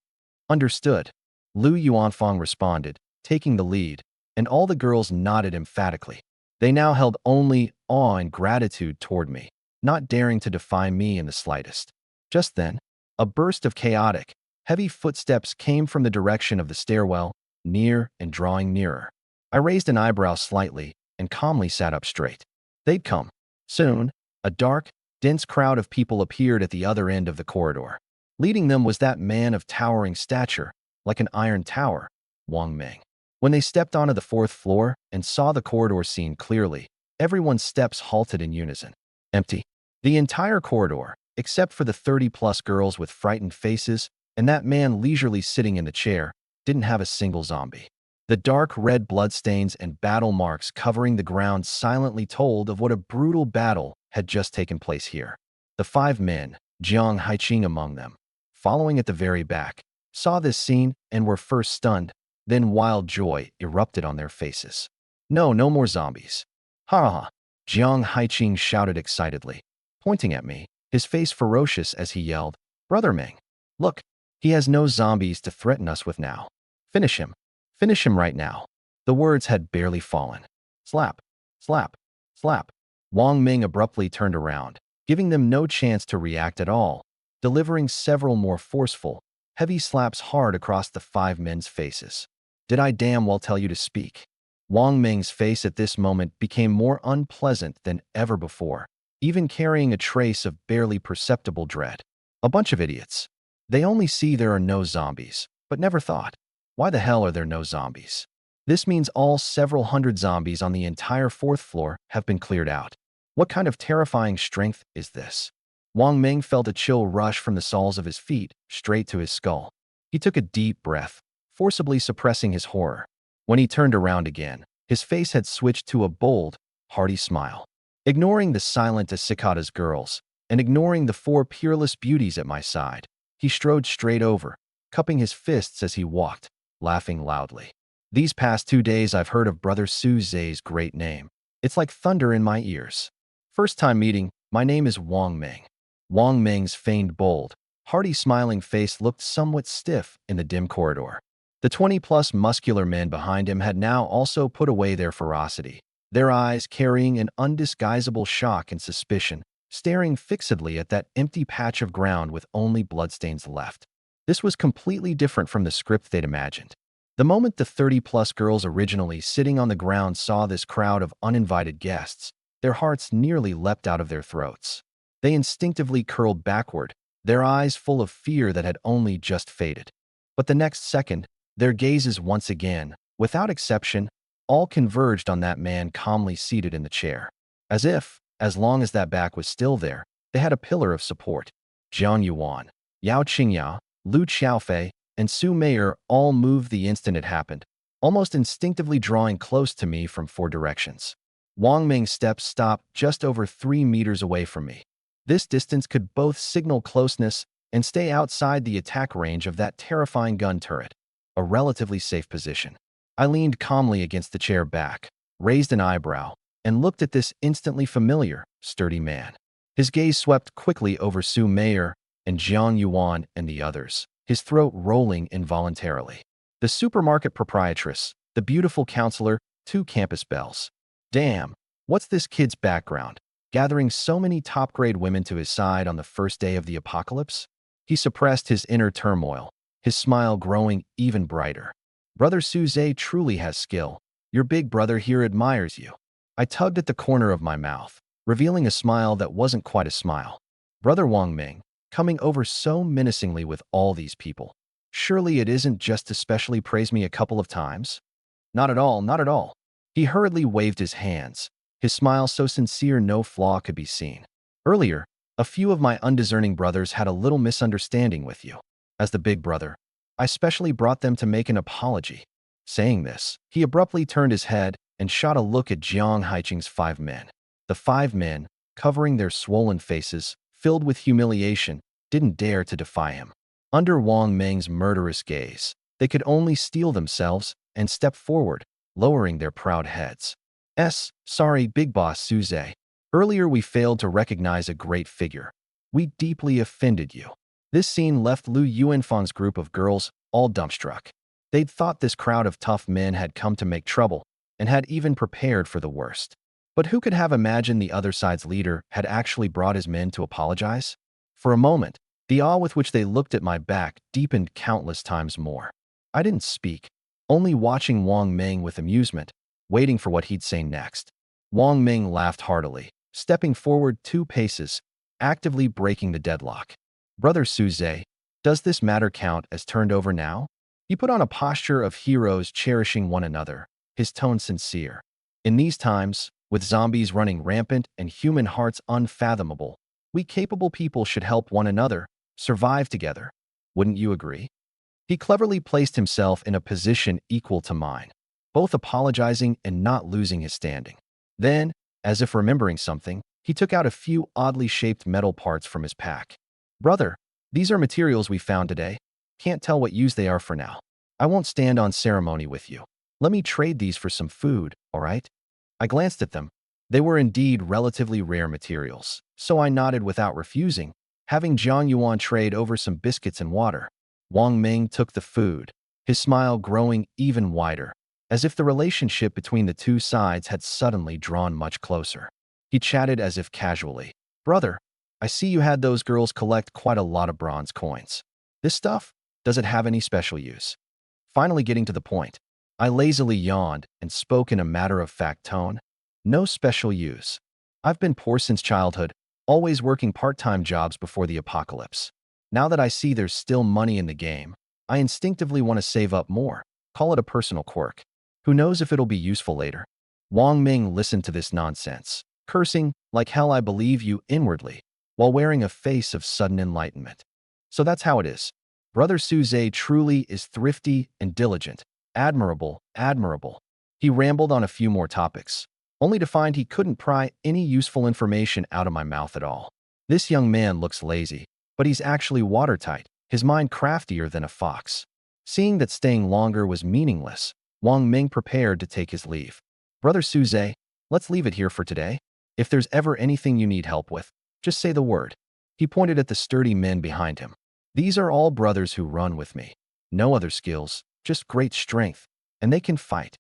Understood. Lu Yuanfang responded, taking the lead, and all the girls nodded emphatically. They now held only awe and gratitude toward me, not daring to defy me in the slightest. Just then, a burst of chaotic, heavy footsteps came from the direction of the stairwell, near and drawing nearer. I raised an eyebrow slightly and calmly sat up straight. They'd come. Soon, a dark, dense crowd of people appeared at the other end of the corridor. Leading them was that man of towering stature, like an iron tower, Wang Ming. When they stepped onto the fourth floor and saw the corridor scene clearly, everyone's steps halted in unison. Empty. The entire corridor, except for the 30-plus girls with frightened faces and that man leisurely sitting in the chair, didn't have a single zombie. The dark red bloodstains and battle marks covering the ground silently told of what a brutal battle had just taken place here. The 5 men, Jiang Haiqing among them, following at the very back, saw this scene and were first stunned, then wild joy erupted on their faces. No more zombies. Ha ha! Jiang Haiqing shouted excitedly, pointing at me, his face ferocious as he yelled, Brother Ming, look, he has no zombies to threaten us with now. Finish him. Finish him right now. The words had barely fallen. Slap, slap, slap. Wang Ming abruptly turned around, giving them no chance to react at all, delivering several more forceful, heavy slaps hard across the 5 men's faces. Did I damn well tell you to speak? Wang Ming's face at this moment became more unpleasant than ever before, even carrying a trace of barely perceptible dread. A bunch of idiots. They only see there are no zombies, but never thought, why the hell are there no zombies? This means all several hundred zombies on the entire 4th floor have been cleared out. What kind of terrifying strength is this? Wang Ming felt a chill rush from the soles of his feet straight to his skull. He took a deep breath, forcibly suppressing his horror. When he turned around again, his face had switched to a bold, hearty smile. Ignoring the silent as cicadas girls, and ignoring the 4 peerless beauties at my side, he strode straight over, cupping his fists as he walked, laughing loudly. These past 2 days I've heard of Brother Su Zhe's great name. It's like thunder in my ears. First time meeting, my name is Wang Ming. Wang Ming's feigned bold, hearty smiling face looked somewhat stiff in the dim corridor. The 20-plus muscular men behind him had now also put away their ferocity, their eyes carrying an undisguisable shock and suspicion, staring fixedly at that empty patch of ground with only bloodstains left. This was completely different from the script they'd imagined. The moment the 30-plus girls originally sitting on the ground saw this crowd of uninvited guests, their hearts nearly leapt out of their throats. They instinctively curled backward, their eyes full of fear that had only just faded. But the next second, their gazes once again, without exception, all converged on that man calmly seated in the chair. As if, as long as that back was still there, they had a pillar of support. Jiang Yuan, Yao Qingyao, Lu Xiaofei, and Su Meier all moved the instant it happened, almost instinctively drawing close to me from 4 directions. Wang Ming's steps stopped just over 3 meters away from me. This distance could both signal closeness and stay outside the attack range of that terrifying gun turret, a relatively safe position. I leaned calmly against the chair back, raised an eyebrow, and looked at this instantly familiar, sturdy man. His gaze swept quickly over Su Meier and Jiang Yuan and the others, his throat rolling involuntarily. The supermarket proprietress, the beautiful counselor, 2 campus belles. Damn, what's this kid's background? Gathering so many top-grade women to his side on the first day of the apocalypse? He suppressed his inner turmoil, his smile growing even brighter. Brother Su Zhe truly has skill. Your big brother here admires you. I tugged at the corner of my mouth, revealing a smile that wasn't quite a smile. Brother Wang Ming, coming over so menacingly with all these people. Surely it isn't just to specially praise me a couple of times? Not at all, not at all. He hurriedly waved his hands, his smile so sincere no flaw could be seen. Earlier, a few of my undiscerning brothers had a little misunderstanding with you. As the big brother, I specially brought them to make an apology. Saying this, he abruptly turned his head and shot a look at Jiang Haiqing's 5 men. The 5 men, covering their swollen faces, filled with humiliation, didn't dare to defy him. Under Wang Ming's murderous gaze, they could only steel themselves and step forward, lowering their proud heads. Sorry, Big Boss Su Zhe. Earlier we failed to recognize a great figure. We deeply offended you. This scene left Lu Yuanfang's group of girls all dumbstruck. They'd thought this crowd of tough men had come to make trouble, and had even prepared for the worst. But who could have imagined the other side's leader had actually brought his men to apologize? For a moment, the awe with which they looked at my back deepened countless times more. I didn't speak, only watching Wang Ming with amusement, waiting for what he'd say next. Wang Ming laughed heartily, stepping forward 2 paces, actively breaking the deadlock. Brother Su Zhe, does this matter count as turned over now? He put on a posture of heroes cherishing one another, his tone sincere. In these times, with zombies running rampant and human hearts unfathomable, we capable people should help one another, survive together. Wouldn't you agree? He cleverly placed himself in a position equal to mine, both apologizing and not losing his standing. Then, as if remembering something, he took out a few oddly shaped metal parts from his pack. Brother, these are materials we found today. Can't tell what use they are for now. I won't stand on ceremony with you. Let me trade these for some food, all right? I glanced at them. They were indeed relatively rare materials, so I nodded without refusing, having Jiang Yuan trade over some biscuits and water. Wang Ming took the food, his smile growing even wider, as if the relationship between the 2 sides had suddenly drawn much closer. He chatted as if casually. Brother, I see you had those girls collect quite a lot of bronze coins. This stuff, does it have any special use? Finally getting to the point, I lazily yawned and spoke in a matter-of-fact tone. No special use. I've been poor since childhood, always working part-time jobs before the apocalypse. Now that I see there's still money in the game, I instinctively want to save up more. Call it a personal quirk. Who knows if it'll be useful later? Wang Ming listened to this nonsense, cursing like hell I believe you inwardly, while wearing a face of sudden enlightenment. So that's how it is. Brother Suze truly is thrifty and diligent. Admirable, admirable. He rambled on a few more topics, only to find he couldn't pry any useful information out of my mouth at all. This young man looks lazy, but he's actually watertight, his mind craftier than a fox. Seeing that staying longer was meaningless, Wang Ming prepared to take his leave. Brother Suze, let's leave it here for today. If there's ever anything you need help with, just say the word. He pointed at the sturdy men behind him. These are all brothers who run with me. No other skills, just great strength, and they can fight.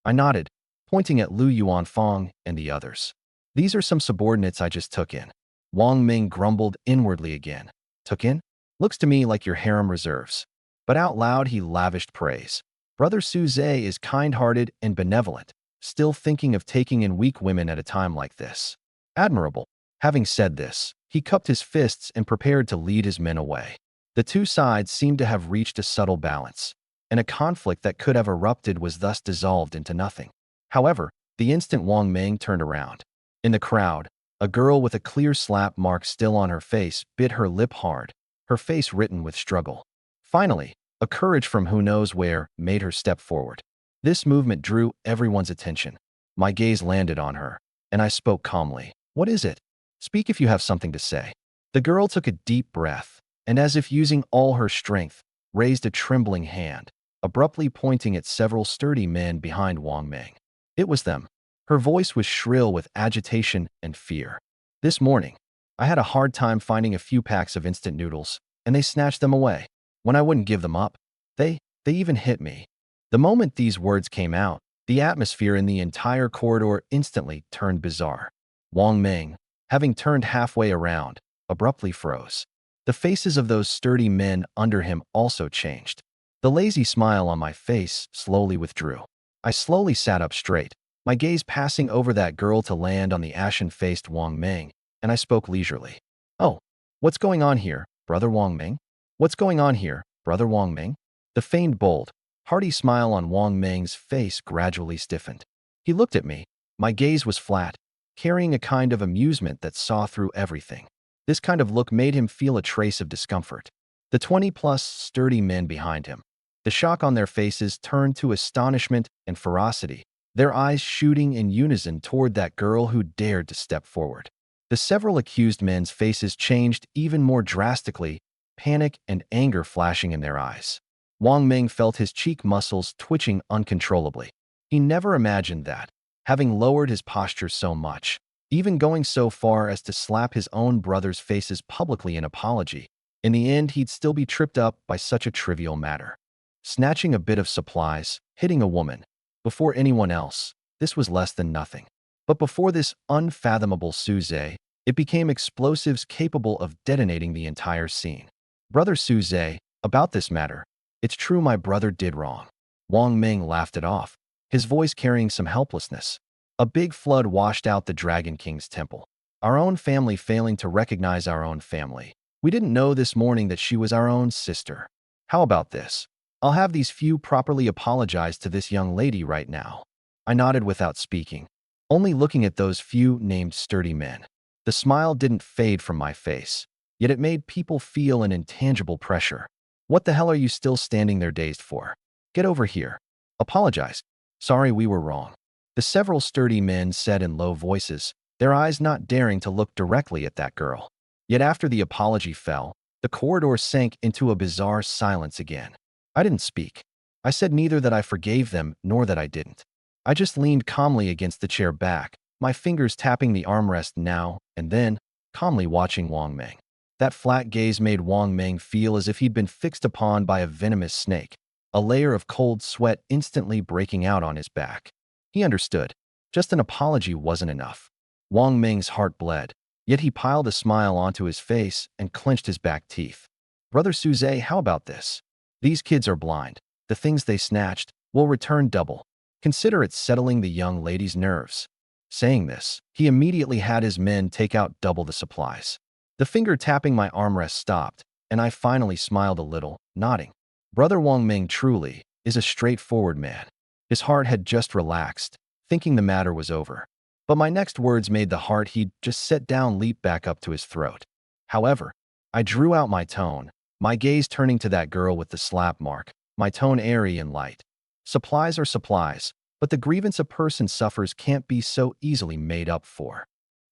I nodded, pointing at Lu Yuanfang and the others. These are some subordinates I just took in. Wang Ming grumbled inwardly again. Took in? Looks to me like your harem reserves. But out loud he lavished praise. Brother Suze is kind-hearted and benevolent, still thinking of taking in weak women at a time like this. Admirable. Having said this, he cupped his fists and prepared to lead his men away. The two sides seemed to have reached a subtle balance, and a conflict that could have erupted was thus dissolved into nothing. However, the instant Wang Ming turned around, in the crowd, a girl with a clear slap mark still on her face bit her lip hard, her face written with struggle. Finally, a courage from who knows where made her step forward. This movement drew everyone's attention. My gaze landed on her, and I spoke calmly. What is it? Speak if you have something to say. The girl took a deep breath, and as if using all her strength, raised a trembling hand, abruptly pointing at several sturdy men behind Wang Ming. It was them. Her voice was shrill with agitation and fear. This morning, I had a hard time finding a few packs of instant noodles, and they snatched them away. When I wouldn't give them up, they even hit me. The moment these words came out, the atmosphere in the entire corridor instantly turned bizarre. Wang Ming, having turned halfway around, abruptly froze. The faces of those sturdy men under him also changed. The lazy smile on my face slowly withdrew. I slowly sat up straight, my gaze passing over that girl to land on the ashen-faced Wang Ming, and I spoke leisurely. Oh, what's going on here, Brother Wang Ming? What's going on here, Brother Wang Ming? The feigned bold, hearty smile on Wang Ming's face gradually stiffened. He looked at me. My gaze was flat, carrying a kind of amusement that saw through everything. This kind of look made him feel a trace of discomfort. The 20-plus sturdy men behind him, the shock on their faces turned to astonishment and ferocity, their eyes shooting in unison toward that girl who dared to step forward. The several accused men's faces changed even more drastically, panic and anger flashing in their eyes. Wang Ming felt his cheek muscles twitching uncontrollably. He never imagined that, having lowered his posture so much, even going so far as to slap his own brother's faces publicly in apology, in the end he'd still be tripped up by such a trivial matter. Snatching a bit of supplies, hitting a woman, before anyone else, this was less than nothing. But before this unfathomable Suze, it became explosives capable of detonating the entire scene. Brother Suze, about this matter, it's true my brother did wrong. Wang Ming laughed it off, his voice carrying some helplessness. A big flood washed out the Dragon King's temple. Our own family failing to recognize our own family. We didn't know this morning that she was our own sister. How about this? I'll have these few properly apologize to this young lady right now. I nodded without speaking, only looking at those few named sturdy men. The smile didn't fade from my face, yet it made people feel an intangible pressure. What the hell are you still standing there dazed for? Get over here. Apologize. Sorry we were wrong. The several sturdy men said in low voices, their eyes not daring to look directly at that girl. Yet after the apology fell, the corridor sank into a bizarre silence again. I didn't speak. I said neither that I forgave them nor that I didn't. I just leaned calmly against the chair back, my fingers tapping the armrest now and then, calmly watching Wang Ming. That flat gaze made Wang Ming feel as if he'd been fixed upon by a venomous snake, a layer of cold sweat instantly breaking out on his back. He understood. Just an apology wasn't enough. Wang Ming's heart bled, yet he piled a smile onto his face and clenched his back teeth. Brother Suze, how about this? These kids are blind. The things they snatched will return double. Consider it settling the young lady's nerves. Saying this, he immediately had his men take out double the supplies. The finger tapping my armrest stopped, and I finally smiled a little, nodding. Brother Wang Ming truly is a straightforward man. His heart had just relaxed, thinking the matter was over. But my next words made the heart he'd just set down leap back up to his throat. However, I drew out my tone, my gaze turning to that girl with the slap mark, my tone airy and light. Supplies are supplies, but the grievance a person suffers can't be so easily made up for.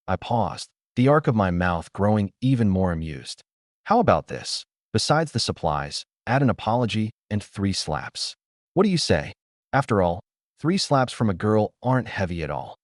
I paused, the arc of my mouth growing even more amused. How about this? Besides the supplies, add an apology and 3 slaps. What do you say? After all, 3 slaps from a girl aren't heavy at all.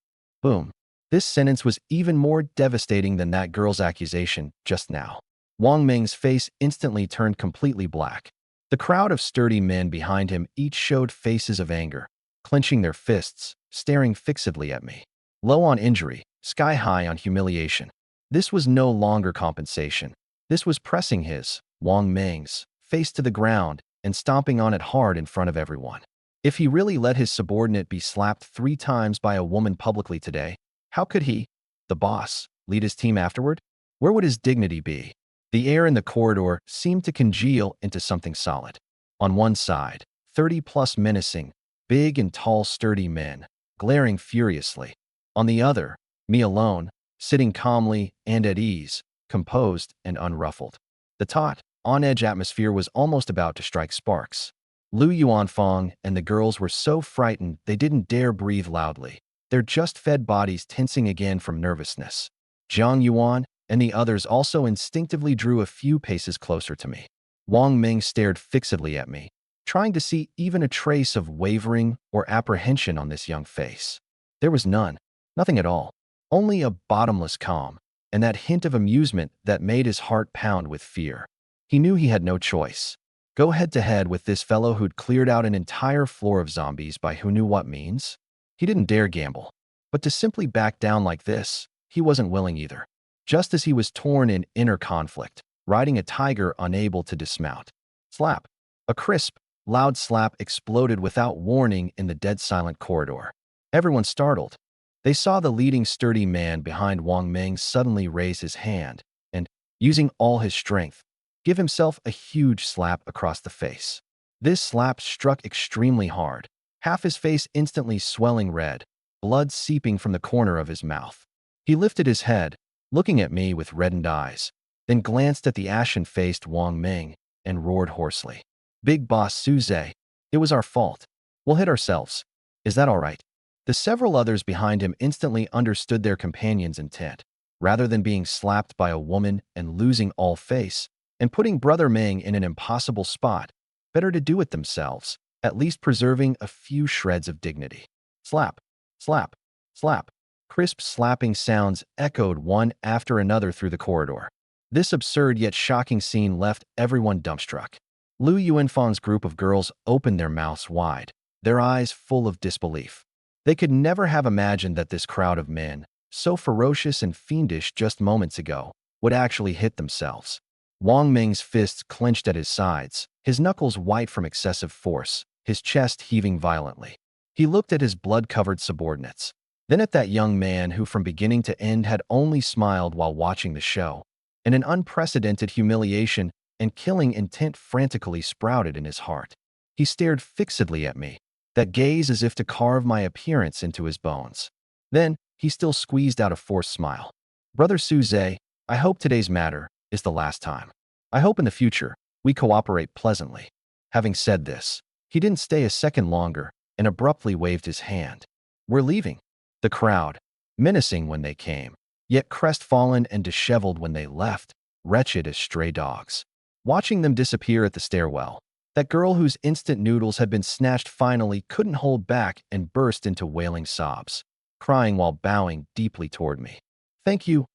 Boom. This sentence was even more devastating than that girl's accusation just now. Wang Ming's face instantly turned completely black. The crowd of sturdy men behind him each showed faces of anger, clenching their fists, staring fixedly at me. Low on injury, sky high on humiliation. This was no longer compensation. This was pressing his, Wang Ming's, face to the ground and stomping on it hard in front of everyone. If he really let his subordinate be slapped 3 times by a woman publicly today, how could he, the boss, lead his team afterward? Where would his dignity be? The air in the corridor seemed to congeal into something solid. On one side, 30-plus menacing, big and tall sturdy men, glaring furiously. On the other, me alone, sitting calmly and at ease, composed and unruffled. The taut, on-edge atmosphere was almost about to strike sparks. Lu Yuanfang and the girls were so frightened they didn't dare breathe loudly, their just-fed bodies tensing again from nervousness. Jiang Yuan and the others also instinctively drew a few paces closer to me. Wang Ming stared fixedly at me, trying to see even a trace of wavering or apprehension on this young face. There was none, nothing at all, only a bottomless calm, and that hint of amusement that made his heart pound with fear. He knew he had no choice. Go head-to-head with this fellow who'd cleared out an entire floor of zombies by who knew what means? He didn't dare gamble. But to simply back down like this, he wasn't willing either. Just as he was torn in inner conflict, riding a tiger unable to dismount. Slap. A crisp, loud slap exploded without warning in the dead-silent corridor. Everyone startled. They saw the leading sturdy man behind Wang Ming suddenly raise his hand and, using all his strength, give himself a huge slap across the face. This slap struck extremely hard, half his face instantly swelling red, blood seeping from the corner of his mouth. He lifted his head, looking at me with reddened eyes, then glanced at the ashen-faced Wang Ming and roared hoarsely. "Big Boss Suze, it was our fault. We'll hit ourselves. Is that all right?" The several others behind him instantly understood their companion's intent. Rather than being slapped by a woman and losing all face, and putting Brother Ming in an impossible spot, better to do it themselves, at least preserving a few shreds of dignity. Slap, slap, slap. Crisp slapping sounds echoed one after another through the corridor. This absurd yet shocking scene left everyone dumbstruck. Lu Yuanfang's group of girls opened their mouths wide, their eyes full of disbelief. They could never have imagined that this crowd of men, so ferocious and fiendish just moments ago, would actually hit themselves. Wang Ming's fists clenched at his sides, his knuckles white from excessive force, his chest heaving violently. He looked at his blood-covered subordinates, then at that young man who from beginning to end had only smiled while watching the show, and an unprecedented humiliation and killing intent frantically sprouted in his heart. He stared fixedly at me, that gaze as if to carve my appearance into his bones. Then, he still squeezed out a forced smile. "Brother Suze, I hope today's matter is the last time. I hope in the future we cooperate pleasantly." Having said this, he didn't stay a second longer and abruptly waved his hand. "We're leaving." The crowd, menacing when they came, yet crestfallen and disheveled when they left, wretched as stray dogs. Watching them disappear at the stairwell, that girl whose instant noodles had been snatched finally couldn't hold back and burst into wailing sobs, crying while bowing deeply toward me. Thank you,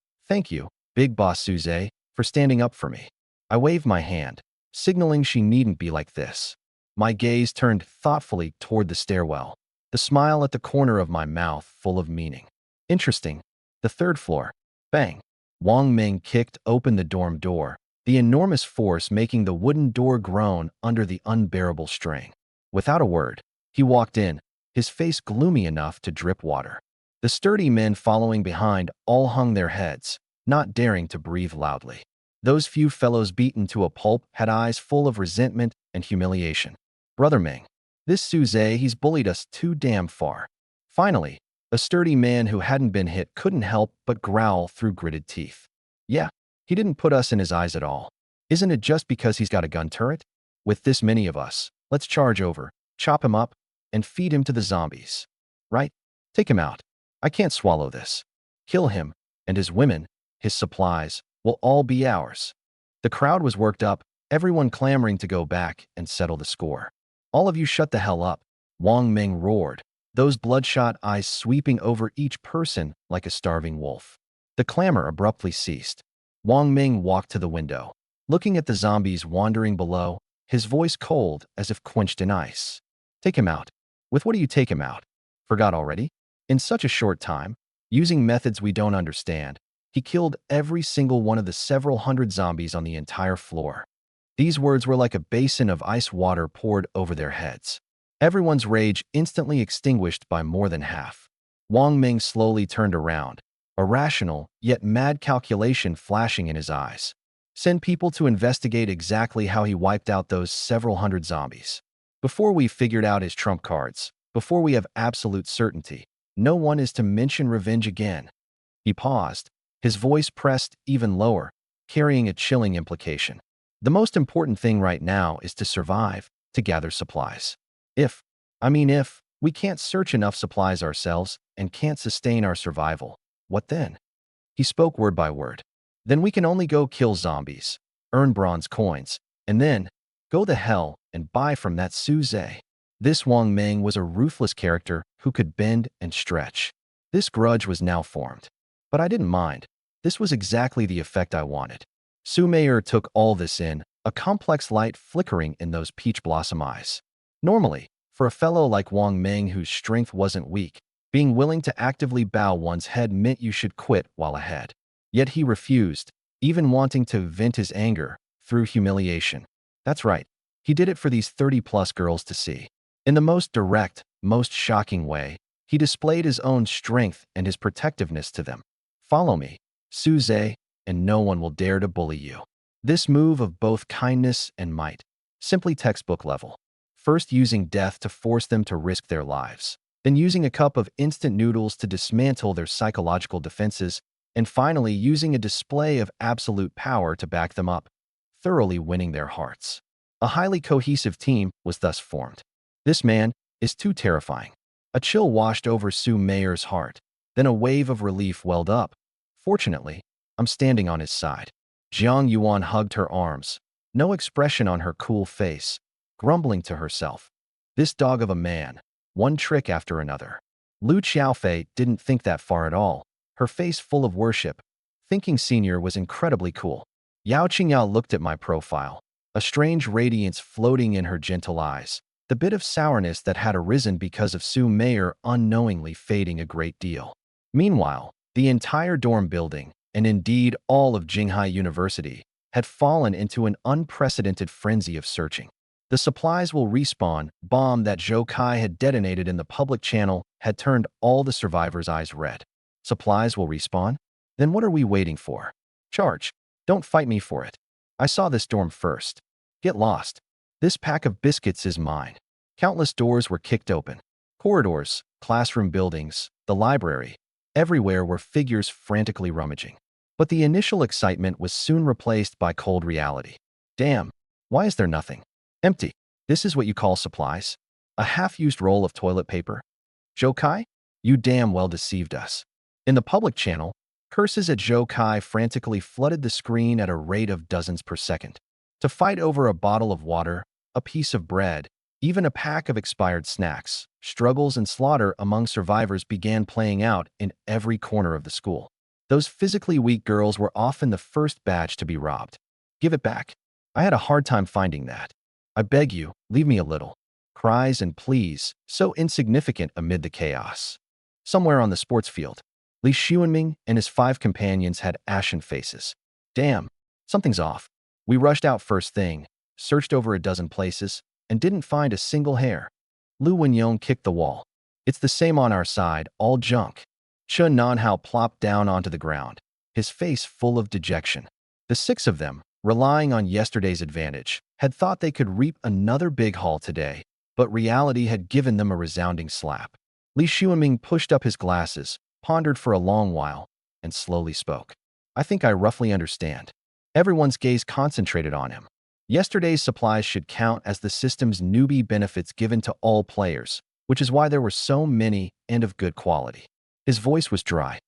Big Boss Suze, for standing up for me." I waved my hand, signaling she needn't be like this. My gaze turned thoughtfully toward the stairwell, the smile at the corner of my mouth full of meaning. Interesting. The third floor. Bang. Wang Ming kicked open the dorm door, the enormous force making the wooden door groan under the unbearable strain. Without a word, he walked in, his face gloomy enough to drip water. The sturdy men following behind all hung their heads, not daring to breathe loudly. Those few fellows beaten to a pulp had eyes full of resentment and humiliation. Brother Ming, this Suze, he's bullied us too damn far. Finally, a sturdy man who hadn't been hit couldn't help but growl through gritted teeth. Yeah, he didn't put us in his eyes at all. Isn't it just because he's got a gun turret? With this many of us, let's charge over, chop him up, and feed him to the zombies. Right? Take him out. I can't swallow this. Kill him, and his women, his supplies, will all be ours. The crowd was worked up, everyone clamoring to go back and settle the score. All of you shut the hell up, Wang Ming roared, those bloodshot eyes sweeping over each person like a starving wolf. The clamor abruptly ceased. Wang Ming walked to the window, looking at the zombies wandering below, his voice cold as if quenched in ice. Take him out. With what do you take him out? Forgot already? In such a short time, using methods we don't understand, he killed every single one of the several hundred zombies on the entire floor. These words were like a basin of ice water poured over their heads. Everyone's rage instantly extinguished by more than half. Wang Ming slowly turned around, a rational yet mad calculation flashing in his eyes. Send people to investigate exactly how he wiped out those several hundred zombies. Before we've figured out his trump cards, before we have absolute certainty, no one is to mention revenge again. He paused, his voice pressed even lower, carrying a chilling implication. The most important thing right now is to survive, to gather supplies. If we can't search enough supplies ourselves and can't sustain our survival, what then? He spoke word by word. Then we can only go kill zombies, earn bronze coins, and then go the hell and buy from that Suze. This Wang Ming was a ruthless character who could bend and stretch. This grudge was now formed. But I didn't mind. This was exactly the effect I wanted. Su Meier took all this in, a complex light flickering in those peach blossom eyes. Normally, for a fellow like Wang Ming whose strength wasn't weak, being willing to actively bow one's head meant you should quit while ahead. Yet he refused, even wanting to vent his anger through humiliation. That's right, he did it for these 30-plus girls to see. In the most direct, most shocking way, he displayed his own strength and his protectiveness to them. Follow me, Suze, and no one will dare to bully you. This move of both kindness and might, simply textbook level. First using death to force them to risk their lives, then using a cup of instant noodles to dismantle their psychological defenses, and finally using a display of absolute power to back them up, thoroughly winning their hearts. A highly cohesive team was thus formed. This man is too terrifying. A chill washed over Su Meier's heart. Then a wave of relief welled up. Fortunately, I'm standing on his side. Jiang Yuan hugged her arms, no expression on her cool face, grumbling to herself. This dog of a man, one trick after another. Lu Xiaofei didn't think that far at all, her face full of worship, thinking Senior was incredibly cool. Yao Qingyao looked at my profile, a strange radiance floating in her gentle eyes, the bit of sourness that had arisen because of Su Meier unknowingly fading a great deal. Meanwhile, the entire dorm building, and indeed all of Jinghai University, had fallen into an unprecedented frenzy of searching. The supplies will respawn bomb that Zhou Kai had detonated in the public channel had turned all the survivors' eyes red. Supplies will respawn? Then what are we waiting for? Charge. Don't fight me for it. I saw this dorm first. Get lost. This pack of biscuits is mine. Countless doors were kicked open. Corridors, classroom buildings, the library. Everywhere were figures frantically rummaging. But the initial excitement was soon replaced by cold reality. Damn, why is there nothing? Empty. This is what you call supplies? A half-used roll of toilet paper? Zhou Kai? You damn well deceived us. In the public channel, curses at Zhou Kai frantically flooded the screen at a rate of dozens per second. To fight over a bottle of water, a piece of bread, even a pack of expired snacks, struggles and slaughter among survivors began playing out in every corner of the school. Those physically weak girls were often the first batch to be robbed. Give it back. I had a hard time finding that. I beg you, leave me a little. Cries and pleas, so insignificant amid the chaos. Somewhere on the sports field. Li Xuanming and his 5 companions had ashen faces. Damn, something's off. We rushed out first thing, searched over a dozen places, and didn't find a single hair. Lu Wenyong kicked the wall. It's the same on our side, all junk. Chen Nanhao plopped down onto the ground, his face full of dejection. The 6 of them, relying on yesterday's advantage, had thought they could reap another big haul today, but reality had given them a resounding slap. Li Xuanming pushed up his glasses, pondered for a long while, and slowly spoke. I think I roughly understand. Everyone's gaze concentrated on him. Yesterday's supplies should count as the system's newbie benefits given to all players, which is why there were so many and of good quality. His voice was dry.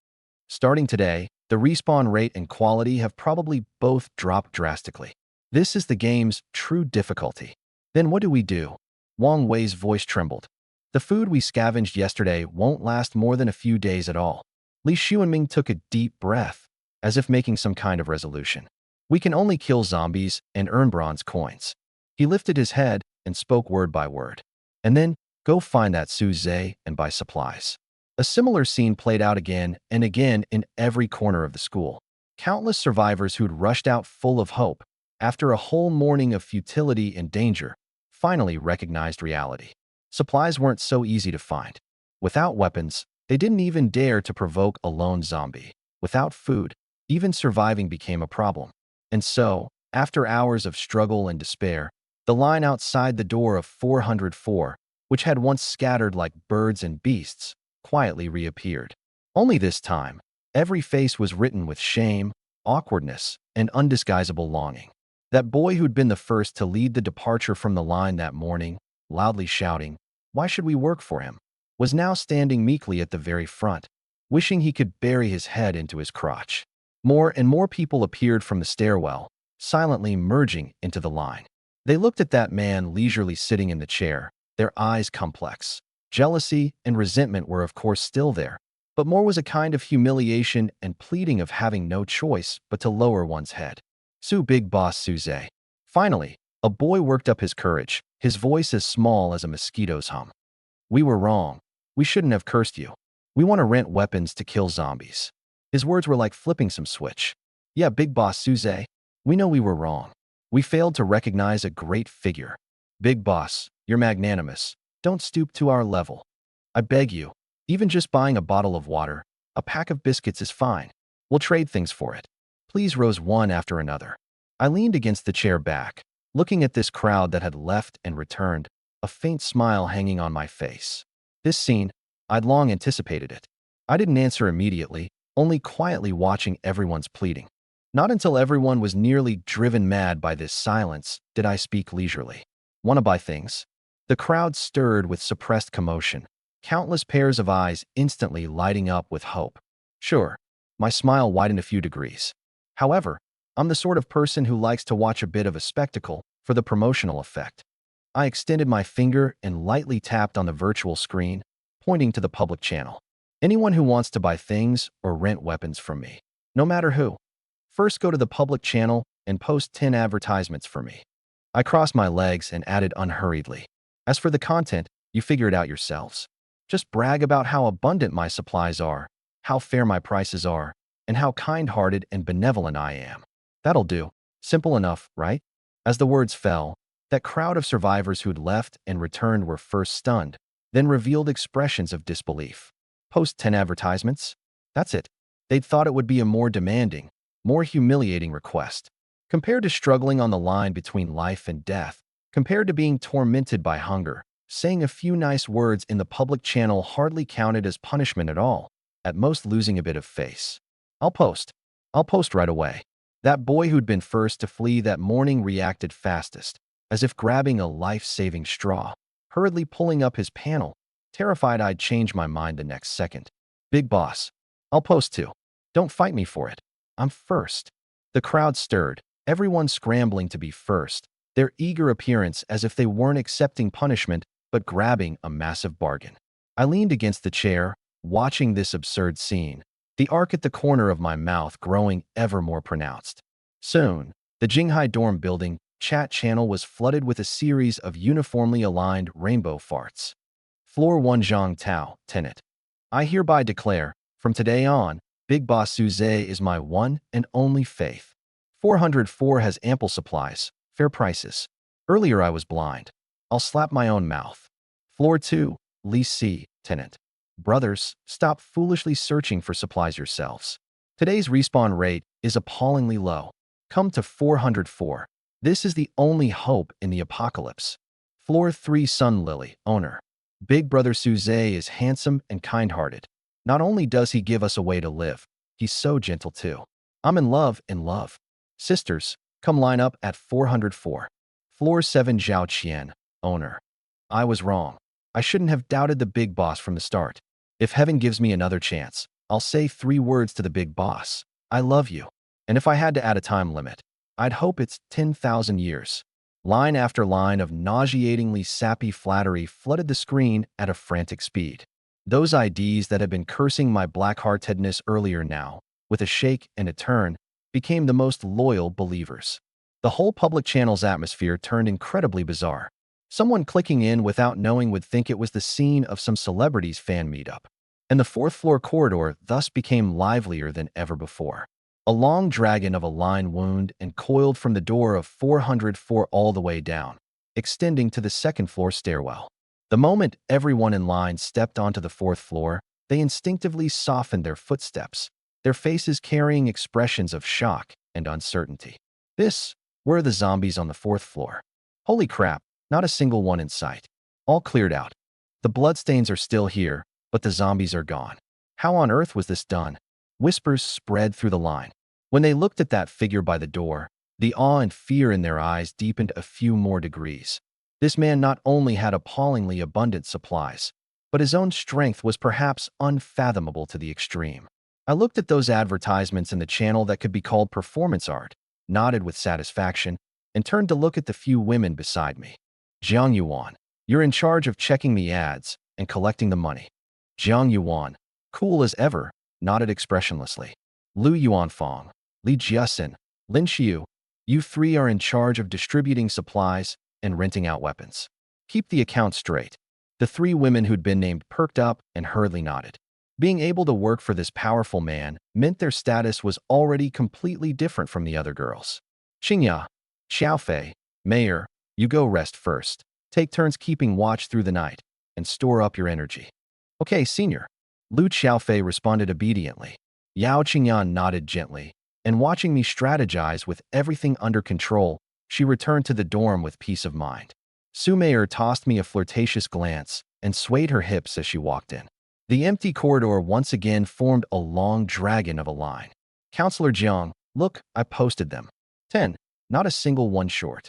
Starting today, the respawn rate and quality have probably both dropped drastically. This is the game's true difficulty. Then what do we do? Wang Wei's voice trembled. The food we scavenged yesterday won't last more than a few days at all. Li Xuanming took a deep breath, as if making some kind of resolution. We can only kill zombies and earn bronze coins. He lifted his head and spoke word by word. And then, go find that Su Zhe and buy supplies. A similar scene played out again and again in every corner of the school. Countless survivors who'd rushed out full of hope, after a whole morning of futility and danger, finally recognized reality. Supplies weren't so easy to find. Without weapons, they didn't even dare to provoke a lone zombie. Without food, even surviving became a problem. And so, after hours of struggle and despair, the line outside the door of 404, which had once scattered like birds and beasts, quietly reappeared. Only this time, every face was written with shame, awkwardness, and undisguisable longing. That boy who'd been the first to lead the departure from the line that morning, loudly shouting, "Why should we work for him?" was now standing meekly at the very front, wishing he could bury his head into his crotch. More and more people appeared from the stairwell, silently merging into the line. They looked at that man leisurely sitting in the chair, their eyes complex. Jealousy and resentment were of course still there, but more was a kind of humiliation and pleading of having no choice but to lower one's head. Su Big Boss Su Zhe. Finally, a boy worked up his courage, his voice as small as a mosquito's hum. We were wrong. We shouldn't have cursed you. We want to rent weapons to kill zombies. His words were like flipping some switch. Yeah, Big Boss Su Zhe, we know we were wrong. We failed to recognize a great figure. Big Boss, you're magnanimous. Don't stoop to our level. I beg you, even just buying a bottle of water, a pack of biscuits is fine. We'll trade things for it. Please rose one after another. I leaned against the chair back, looking at this crowd that had left and returned, a faint smile hanging on my face. This scene, I'd long anticipated it. I didn't answer immediately, only quietly watching everyone's pleading. Not until everyone was nearly driven mad by this silence did I speak leisurely. "Want to buy things?" The crowd stirred with suppressed commotion, countless pairs of eyes instantly lighting up with hope. Sure, my smile widened a few degrees. However, I'm the sort of person who likes to watch a bit of a spectacle for the promotional effect. I extended my finger and lightly tapped on the virtual screen, pointing to the public channel. Anyone who wants to buy things or rent weapons from me, no matter who, first go to the public channel and post 10 advertisements for me. I crossed my legs and added unhurriedly. As for the content, you figure it out yourselves. Just brag about how abundant my supplies are, how fair my prices are, and how kind-hearted and benevolent I am. That'll do. Simple enough, right? As the words fell, that crowd of survivors who'd left and returned were first stunned, then revealed expressions of disbelief. Post 10 advertisements? That's it. They'd thought it would be a more demanding, more humiliating request. Compared to struggling on the line between life and death, compared to being tormented by hunger, saying a few nice words in the public channel hardly counted as punishment at all, at most losing a bit of face. I'll post. I'll post right away. That boy who'd been first to flee that morning reacted fastest, as if grabbing a life-saving straw, hurriedly pulling up his panel, terrified I'd change my mind the next second. Big Boss, I'll post too. Don't fight me for it. I'm first. The crowd stirred, everyone scrambling to be first, their eager appearance as if they weren't accepting punishment but grabbing a massive bargain. I leaned against the chair, watching this absurd scene, the arc at the corner of my mouth growing ever more pronounced. Soon, the Jinghai dorm building chat channel was flooded with a series of uniformly aligned rainbow farts. Floor 1 Zhang Tao, Tenant. I hereby declare, From today on, Big Boss Suze is my one and only faith. 404 has ample supplies, fair prices. Earlier I was blind. I'll slap my own mouth. Floor 2, Lee C, tenant. Brothers, stop foolishly searching for supplies yourselves. Today's respawn rate is appallingly low. Come to 404. This is the only hope in the apocalypse. Floor 3, Sun Lily, owner. Big Brother Suze is handsome and kind-hearted. Not only does he give us a way to live, he's so gentle too. I'm in love. Sisters, come line up at 404. Floor 7, Zhao Qian, owner. I was wrong. I shouldn't have doubted the big boss from the start. If heaven gives me another chance, I'll say 3 words to the big boss. I love you. And if I had to add a time limit, I'd hope it's 10,000 years. Line after line of nauseatingly sappy flattery flooded the screen at a frantic speed. Those IDs that had been cursing my black-heartedness earlier now, with a shake and a turn, became the most loyal believers. The whole public channel's atmosphere turned incredibly bizarre. Someone clicking in without knowing would think it was the scene of some celebrity's fan meetup. And the 4th floor corridor thus became livelier than ever before. A long dragon of a line wound and coiled from the door of 404 all the way down, extending to the 2nd floor stairwell. The moment everyone in line stepped onto the 4th floor, they instinctively softened their footsteps, their faces carrying expressions of shock and uncertainty. Where are the zombies on the 4th floor? Holy crap, not a single one in sight. All cleared out. The bloodstains are still here, but the zombies are gone. How on earth was this done? Whispers spread through the line. When they looked at that figure by the door, the awe and fear in their eyes deepened a few more degrees. This man not only had appallingly abundant supplies, but his own strength was perhaps unfathomable to the extreme. I looked at those advertisements in the channel that could be called performance art, nodded with satisfaction, and turned to look at the few women beside me. Jiang Yuan, you're in charge of checking the ads and collecting the money. Jiang Yuan, cool as ever, nodded expressionlessly. Lu Yuanfang, Li Jiasen, Lin Xiu, you 3 are in charge of distributing supplies and renting out weapons. Keep the account straight. The 3 women who'd been named perked up and hurriedly nodded. Being able to work for this powerful man meant their status was already completely different from the other girls. Qingya, Xiaofei, Mayor, you go rest first. Take turns keeping watch through the night and store up your energy. Okay, senior. Lu Xiaofei responded obediently. Yao Qingyan nodded gently, and watching me strategize with everything under control, she returned to the dorm with peace of mind. Su Meier tossed me a flirtatious glance and swayed her hips as she walked in. The empty corridor once again formed a long dragon of a line. Counselor Jiang, look, I posted them. 10, not a single one short.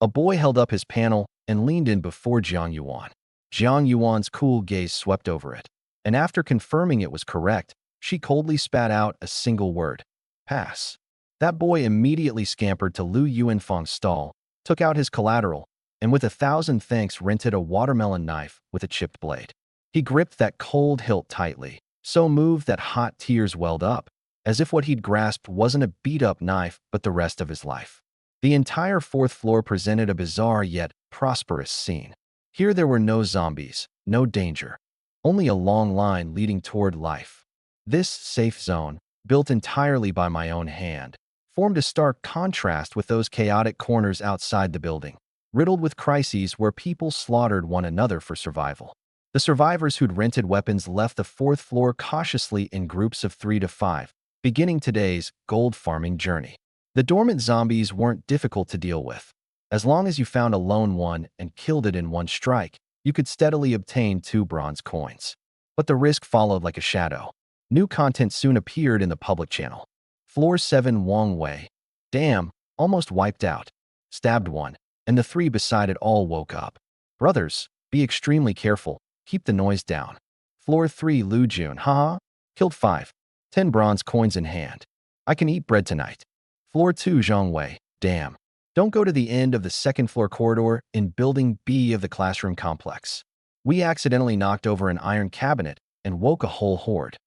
A boy held up his panel and leaned in before Jiang Yuan. Jiang Yuan's cool gaze swept over it, and after confirming it was correct, she coldly spat out a single word. Pass. That boy immediately scampered to Lu Yuanfang's stall, took out his collateral, and with 1,000 thanks rented a watermelon knife with a chipped blade. He gripped that cold hilt tightly, so moved that hot tears welled up, as if what he'd grasped wasn't a beat-up knife but the rest of his life. The entire 4th floor presented a bizarre yet prosperous scene. Here there were no zombies, no danger, only a long line leading toward life. This safe zone, built entirely by my own hand, formed a stark contrast with those chaotic corners outside the building, riddled with crises where people slaughtered one another for survival. The survivors who'd rented weapons left the 4th floor cautiously in groups of 3 to 5, beginning today's gold farming journey. The dormant zombies weren't difficult to deal with. As long as you found a lone one and killed it in one strike, you could steadily obtain 2 bronze coins. But the risk followed like a shadow. New content soon appeared in the public channel. Floor 7 Wang Wei. Damn, almost wiped out. Stabbed one, and the 3 beside it all woke up. Brothers, be extremely careful. Keep the noise down. Floor 3 Lu Jun. Haha. Killed 5. 10 bronze coins in hand. I can eat bread tonight. Floor 2 Zhang Wei. Damn. Don't go to the end of the 2nd floor corridor in Building B of the classroom complex. We accidentally knocked over an iron cabinet and woke a whole horde.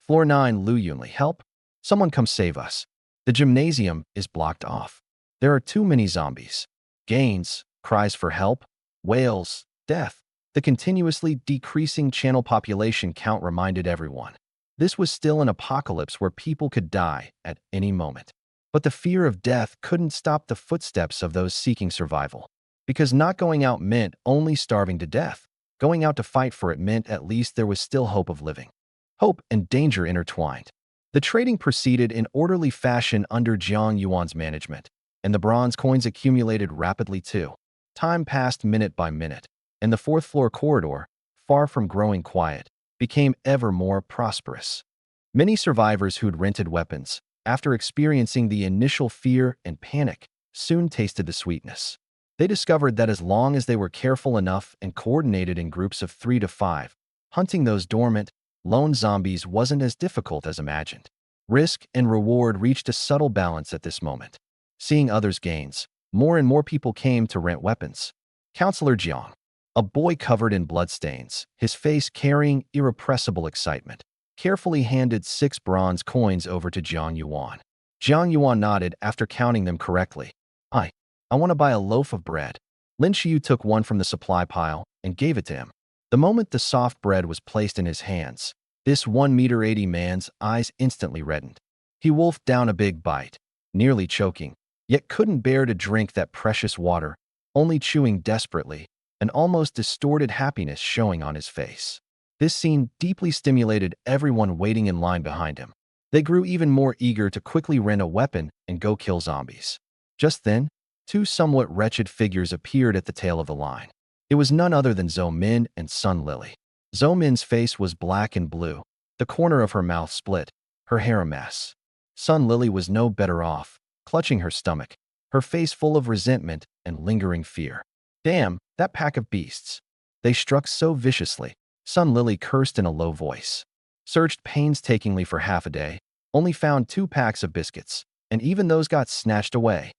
Floor 9 Lu Yunli. Help. Someone come save us. The gymnasium is blocked off. There are too many zombies. Gains, cries for help, wails, death. The continuously decreasing channel population count reminded everyone. This was still an apocalypse where people could die at any moment. But the fear of death couldn't stop the footsteps of those seeking survival. Because not going out meant only starving to death. Going out to fight for it meant at least there was still hope of living. Hope and danger intertwined. The trading proceeded in orderly fashion under Jiang Yuan's management, and the bronze coins accumulated rapidly too. Time passed minute by minute, and the fourth floor corridor, far from growing quiet, became ever more prosperous. Many survivors who'd rented weapons, after experiencing the initial fear and panic, soon tasted the sweetness. They discovered that as long as they were careful enough and coordinated in groups of 3 to 5, hunting those dormant, lone zombies wasn't as difficult as imagined. Risk and reward reached a subtle balance at this moment. Seeing others' gains, more and more people came to rent weapons. Counselor Jiang, a boy covered in bloodstains, his face carrying irrepressible excitement, carefully handed 6 bronze coins over to Jiang Yuan. Jiang Yuan nodded after counting them correctly. I want to buy a loaf of bread. Lin Xiu took one from the supply pile and gave it to him. The moment the soft bread was placed in his hands, this 1-meter-80 man's eyes instantly reddened. He wolfed down a big bite, nearly choking, yet couldn't bear to drink that precious water, only chewing desperately, an almost distorted happiness showing on his face. This scene deeply stimulated everyone waiting in line behind him. They grew even more eager to quickly rent a weapon and go kill zombies. Just then, 2 somewhat wretched figures appeared at the tail of the line. It was none other than Zhou Min and Sun Lily. Zhou Min's face was black and blue, the corner of her mouth split, her hair a mess. Sun Lily was no better off, clutching her stomach, her face full of resentment and lingering fear. Damn, that pack of beasts. They struck so viciously. Sun Lily cursed in a low voice. Searched painstakingly for half a day, only found 2 packs of biscuits, and even those got snatched away.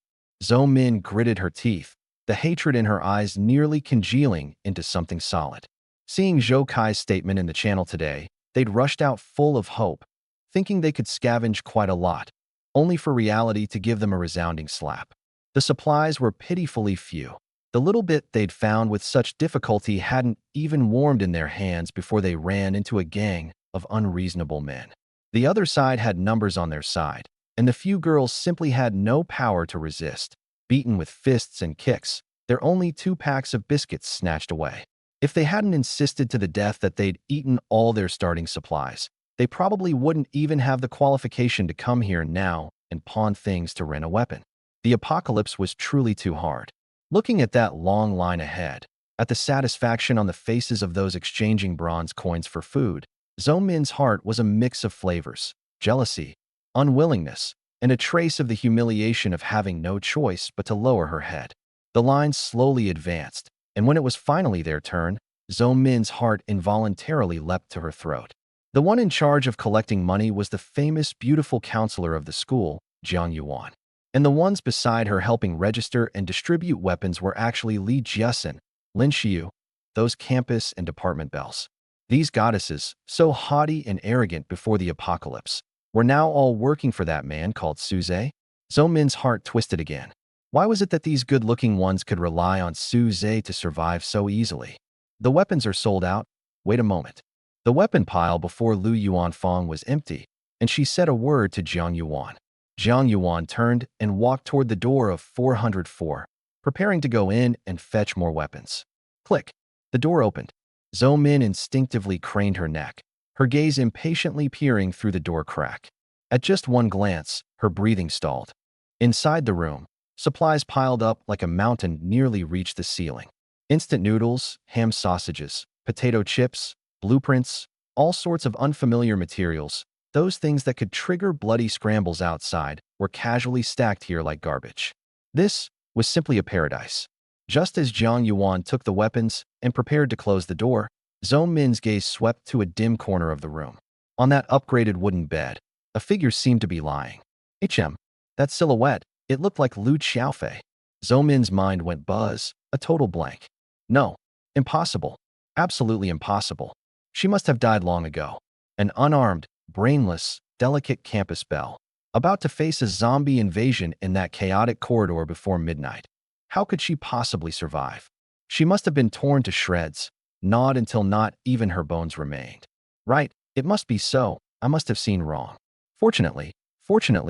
Zhou Min gritted her teeth, the hatred in her eyes nearly congealing into something solid. Seeing Zhou Kai's statement in the channel today, they'd rushed out full of hope, thinking they could scavenge quite a lot, only for reality to give them a resounding slap. The supplies were pitifully few. The little bit they'd found with such difficulty hadn't even warmed in their hands before they ran into a gang of unreasonable men. The other side had numbers on their side, and the few girls simply had no power to resist. Beaten with fists and kicks, their only 2 packs of biscuits snatched away. If they hadn't insisted to the death that they'd eaten all their starting supplies, they probably wouldn't even have the qualification to come here now and pawn things to rent a weapon. The apocalypse was truly too hard. Looking at that long line ahead, at the satisfaction on the faces of those exchanging bronze coins for food, Zhou Min's heart was a mix of flavors: jealousy, unwillingness, and a trace of the humiliation of having no choice but to lower her head. The line slowly advanced, and when it was finally their turn, Zhou Min's heart involuntarily leapt to her throat. The one in charge of collecting money was the famous beautiful counselor of the school, Jiang Yuan. And the ones beside her helping register and distribute weapons were actually Li Jiasen, Lin Xiu, those campus and department belles. These goddesses, so haughty and arrogant before the apocalypse, were now all working for that man called Suze. Zhou Min's heart twisted again. Why was it that these good-looking ones could rely on Suze to survive so easily? The weapons are sold out. Wait a moment. The weapon pile before Lu Yuanfang was empty, and she said a word to Jiang Yuan. Jiang Yuan turned and walked toward the door of 404, preparing to go in and fetch more weapons. Click. The door opened. Zhou Min instinctively craned her neck, her gaze impatiently peering through the door crack. At just one glance, her breathing stalled. Inside the room, supplies piled up like a mountain nearly reached the ceiling. Instant noodles, ham sausages, potato chips, blueprints, all sorts of unfamiliar materials, those things that could trigger bloody scrambles outside, were casually stacked here like garbage. This was simply a paradise. Just as Jiang Yuan took the weapons and prepared to close the door, Zhou Min's gaze swept to a dim corner of the room. On that upgraded wooden bed, a figure seemed to be lying. That silhouette, it looked like Lu Xiaofei. Zhou Min's mind went buzz, a total blank. No, impossible. Absolutely impossible. She must have died long ago. An unarmed, brainless, delicate campus belle, about to face a zombie invasion in that chaotic corridor before midnight. How could she possibly survive? She must have been torn to shreds, gnawed until not even her bones remained. Right, it must be so. I must have seen wrong. Fortunately,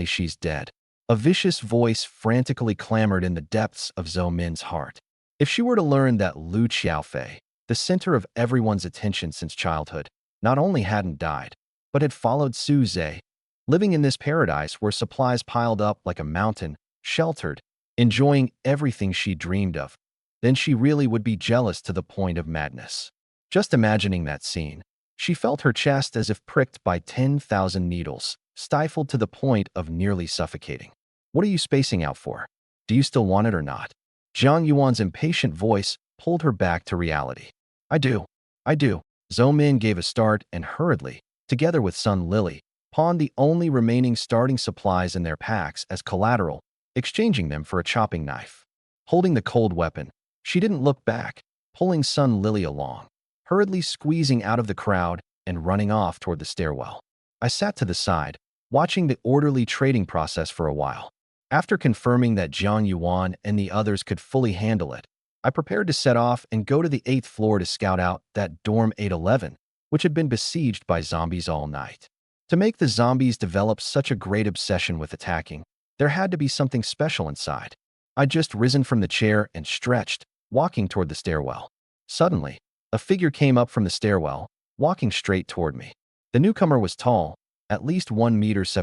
she's dead. A vicious voice frantically clamored in the depths of Zhou Min's heart. If she were to learn that Lu Xiaofei, the center of everyone's attention since childhood, not only hadn't died, but had followed Su Zhe, living in this paradise where supplies piled up like a mountain, sheltered, enjoying everything she dreamed of, then she really would be jealous to the point of madness. Just imagining that scene, she felt her chest as if pricked by 10,000 needles, stifled to the point of nearly suffocating. What are you spacing out for? Do you still want it or not? Jiang Yuan's impatient voice pulled her back to reality. I do. I do. Zhou Min gave a start and hurriedly, together with Sun Lily, pawned the only remaining starting supplies in their packs as collateral, exchanging them for a chopping knife. Holding the cold weapon, she didn't look back, pulling Sun Lily along, hurriedly squeezing out of the crowd and running off toward the stairwell. I sat to the side, watching the orderly trading process for a while. After confirming that Jiang Yuan and the others could fully handle it, I prepared to set off and go to the 8th floor to scout out that dorm 811, which had been besieged by zombies all night. To make the zombies develop such a great obsession with attacking, there had to be something special inside. I'd just risen from the chair and stretched, walking toward the stairwell. Suddenly, a figure came up from the stairwell, walking straight toward me. The newcomer was tall, at least 1.75 meters.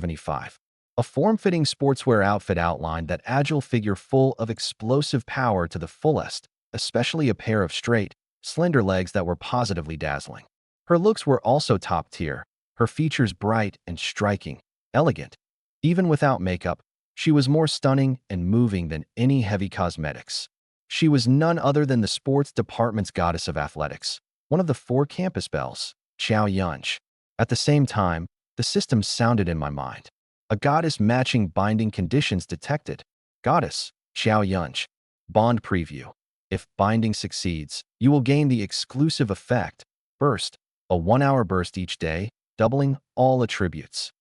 A form-fitting sportswear outfit outlined that agile figure full of explosive power to the fullest, especially a pair of straight, slender legs that were positively dazzling. Her looks were also top-tier, her features bright and striking, elegant. Even without makeup, she was more stunning and moving than any heavy cosmetics. She was none other than the sports department's goddess of athletics, one of the 4 campus belles, Qiao Yunch. At the same time, the system sounded in my mind. A goddess matching binding conditions detected. Goddess, Qiao Yunch. Bond preview. If binding succeeds, you will gain the exclusive effect, burst, a 1-hour burst each day, doubling all attributes.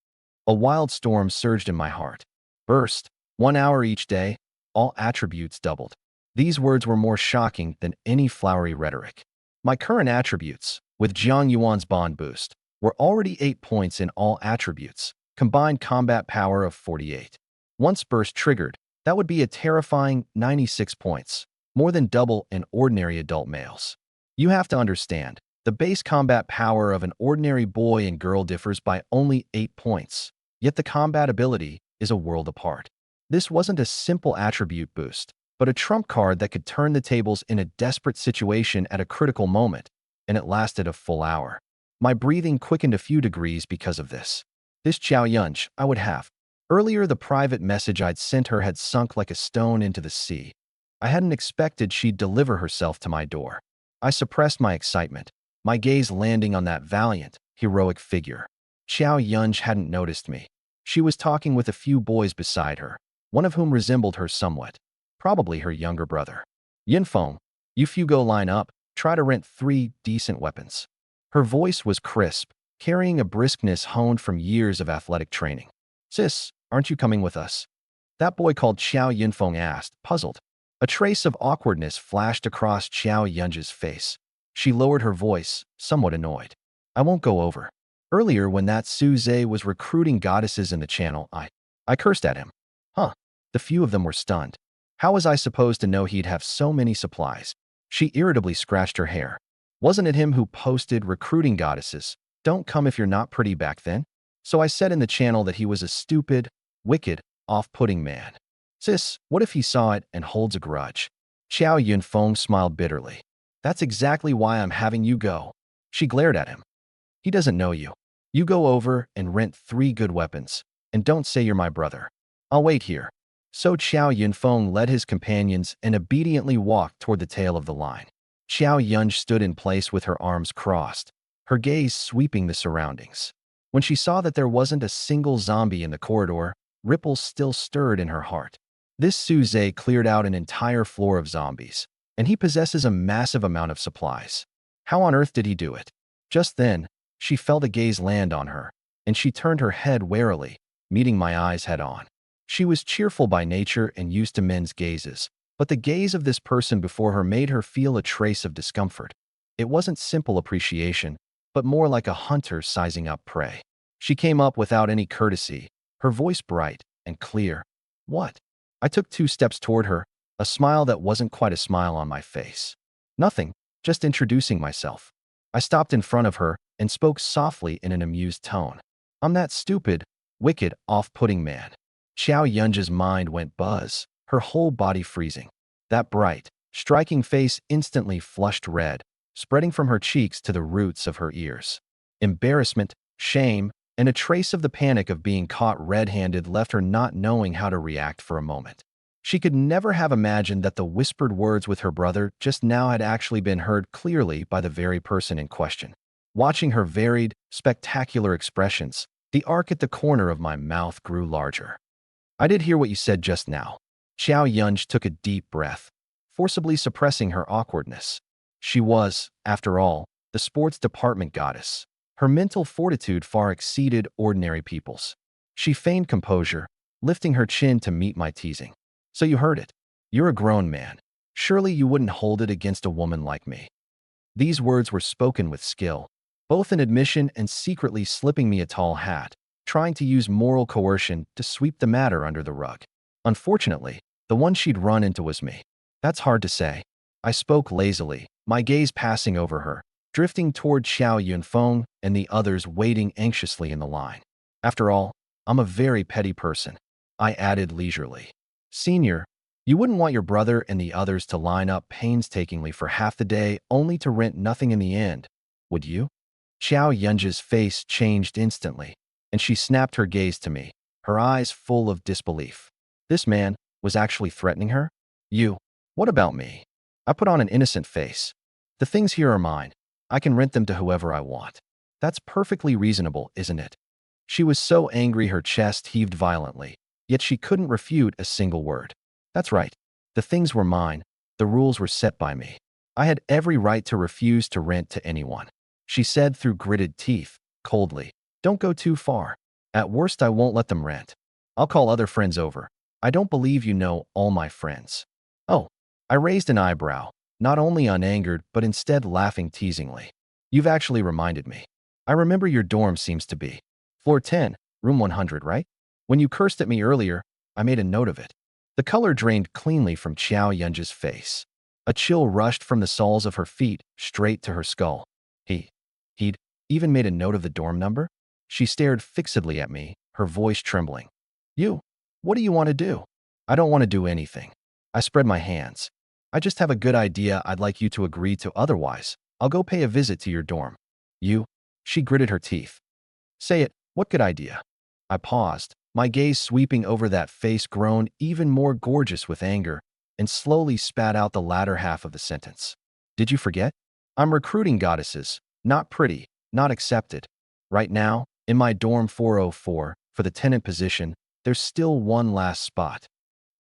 A wild storm surged in my heart. Burst, 1 hour each day, all attributes doubled. These words were more shocking than any flowery rhetoric. My current attributes, with Jiang Yuan's bond boost, were already 8 points in all attributes, combined combat power of 48. Once burst triggered, that would be a terrifying 96 points, more than double an ordinary adult male's. You have to understand, the base combat power of an ordinary boy and girl differs by only 8 points, yet the combat ability is a world apart. This wasn't a simple attribute boost, but a trump card that could turn the tables in a desperate situation at a critical moment, and it lasted a full hour. My breathing quickened a few degrees because of this. This Qiao Yunch I would have. Earlier, the private message I'd sent her had sunk like a stone into the sea. I hadn't expected she'd deliver herself to my door. I suppressed my excitement, my gaze landing on that valiant, heroic figure. Qiao Yunch hadn't noticed me. She was talking with a few boys beside her, one of whom resembled her somewhat, probably her younger brother. Yinfeng, you few go line up, try to rent 3 decent weapons. Her voice was crisp, carrying a briskness honed from years of athletic training. Sis, aren't you coming with us? That boy called Qiao Yinfeng asked, puzzled. A trace of awkwardness flashed across Qiao Yunch's face. She lowered her voice, somewhat annoyed. I won't go over. Earlier, when that Su Zhe was recruiting goddesses in the channel, I cursed at him. Huh. The few of them were stunned. How was I supposed to know he'd have so many supplies? She irritably scratched her hair. Wasn't it him who posted recruiting goddesses? Don't come if you're not pretty back then? So I said in the channel that he was a stupid, wicked, off-putting man. Sis, what if he saw it and holds a grudge? Qiao Yunfeng smiled bitterly. That's exactly why I'm having you go. She glared at him. He doesn't know you. You go over and rent 3 good weapons, and don't say you're my brother. I'll wait here. So Qiao Yunfeng led his companions and obediently walked toward the tail of the line. Qiao Yunch stood in place with her arms crossed, her gaze sweeping the surroundings. When she saw that there wasn't a single zombie in the corridor, ripples still stirred in her heart. This Su Zhe cleared out an entire floor of zombies, and he possesses a massive amount of supplies. How on earth did he do it? Just then, she felt a gaze land on her, and she turned her head warily, meeting my eyes head-on. She was cheerful by nature and used to men's gazes, but the gaze of this person before her made her feel a trace of discomfort. It wasn't simple appreciation, but more like a hunter sizing up prey. She came up without any courtesy, her voice bright and clear. What? I took 2 steps toward her, a smile that wasn't quite a smile on my face. Nothing, just introducing myself. I stopped in front of her and spoke softly in an amused tone. I'm that stupid, wicked, off-putting man. Xiao Yunji's mind went buzz, her whole body freezing. That bright, striking face instantly flushed red, spreading from her cheeks to the roots of her ears. Embarrassment, shame, and a trace of the panic of being caught red-handed left her not knowing how to react for a moment. She could never have imagined that the whispered words with her brother just now had actually been heard clearly by the very person in question. Watching her varied, spectacular expressions, the arc at the corner of my mouth grew larger. I did hear what you said just now. Xiao Yunj took a deep breath, forcibly suppressing her awkwardness. She was, after all, the sports department goddess. Her mental fortitude far exceeded ordinary people's. She feigned composure, lifting her chin to meet my teasing. So you heard it. You're a grown man. Surely you wouldn't hold it against a woman like me. These words were spoken with skill, both in admission and secretly slipping me a tall hat, trying to use moral coercion to sweep the matter under the rug. Unfortunately, the one she'd run into was me. That's hard to say. I spoke lazily, my gaze passing over her, drifting toward Xiao Yunfeng and the others waiting anxiously in the line. After all, I'm a very petty person, I added leisurely. Senior, you wouldn't want your brother and the others to line up painstakingly for half the day only to rent nothing in the end, would you? Xiao Yunji's face changed instantly, and she snapped her gaze to me, her eyes full of disbelief. This man was actually threatening her? You. What about me? I put on an innocent face. The things here are mine. I can rent them to whoever I want. That's perfectly reasonable, isn't it? She was so angry her chest heaved violently, yet she couldn't refute a single word. That's right. The things were mine. The rules were set by me. I had every right to refuse to rent to anyone. She said through gritted teeth, coldly. Don't go too far. At worst, I won't let them rent. I'll call other friends over. I don't believe you know all my friends. Oh, I raised an eyebrow, not only unangered, but instead laughing teasingly. You've actually reminded me. I remember your dorm seems to be. Floor 10, room 100, right? When you cursed at me earlier, I made a note of it. The color drained cleanly from Xiao Yunji's face. A chill rushed from the soles of her feet straight to her skull. He'd even made a note of the dorm number? She stared fixedly at me, her voice trembling. You, what do you want to do? I don't want to do anything. I spread my hands. I just have a good idea I'd like you to agree to, otherwise I'll go pay a visit to your dorm. You? She gritted her teeth. Say it, what good idea? I paused, my gaze sweeping over that face grown even more gorgeous with anger, and slowly spat out the latter half of the sentence. Did you forget? I'm recruiting goddesses, not pretty, not accepted. Right now, in my dorm 404, for the tenant position, there's still one last spot.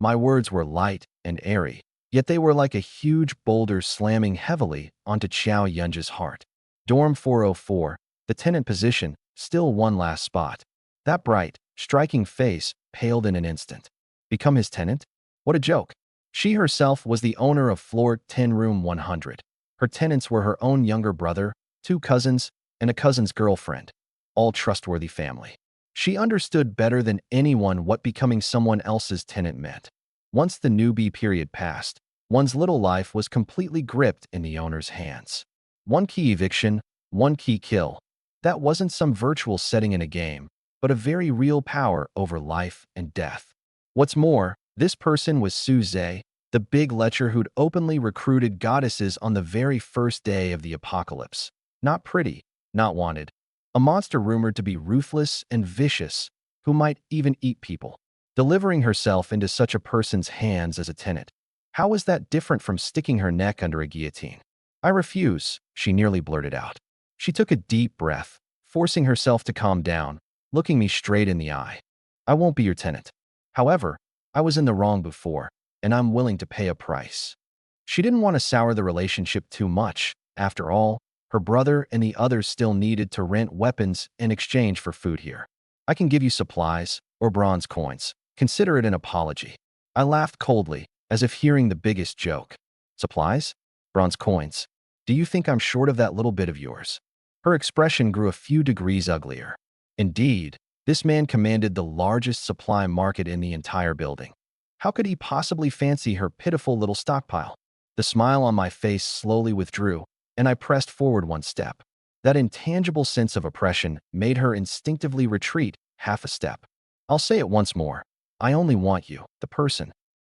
My words were light and airy, yet they were like a huge boulder slamming heavily onto Xiao Yunji's heart. Dorm 404, the tenant position, still one last spot. That bright, striking face paled in an instant. Become his tenant? What a joke. She herself was the owner of floor 10, room 100. Her tenants were her own younger brother, 2 cousins, and a cousin's girlfriend. All trustworthy family. She understood better than anyone what becoming someone else's tenant meant. Once the newbie period passed, one's little life was completely gripped in the owner's hands. One key eviction, one key kill. That wasn't some virtual setting in a game, but a very real power over life and death. What's more, this person was Su Zhe, the big lecher who'd openly recruited goddesses on the very first day of the apocalypse. Not pretty, not wanted. A monster rumored to be ruthless and vicious, who might even eat people. Delivering herself into such a person's hands as a tenant. How was that different from sticking her neck under a guillotine? I refuse, she nearly blurted out. She took a deep breath, forcing herself to calm down, looking me straight in the eye. I won't be your tenant. However, I was in the wrong before, and I'm willing to pay a price. She didn't want to sour the relationship too much. After all, her brother and the others still needed to rent weapons in exchange for food here. I can give you supplies, or bronze coins. Consider it an apology. I laughed coldly, as if hearing the biggest joke. Supplies? Bronze coins? Do you think I'm short of that little bit of yours? Her expression grew a few degrees uglier. Indeed, this man commanded the largest supply market in the entire building. How could he possibly fancy her pitiful little stockpile? The smile on my face slowly withdrew, and I pressed forward one step. That intangible sense of oppression made her instinctively retreat half a step. I'll say it once more. I only want you, the person.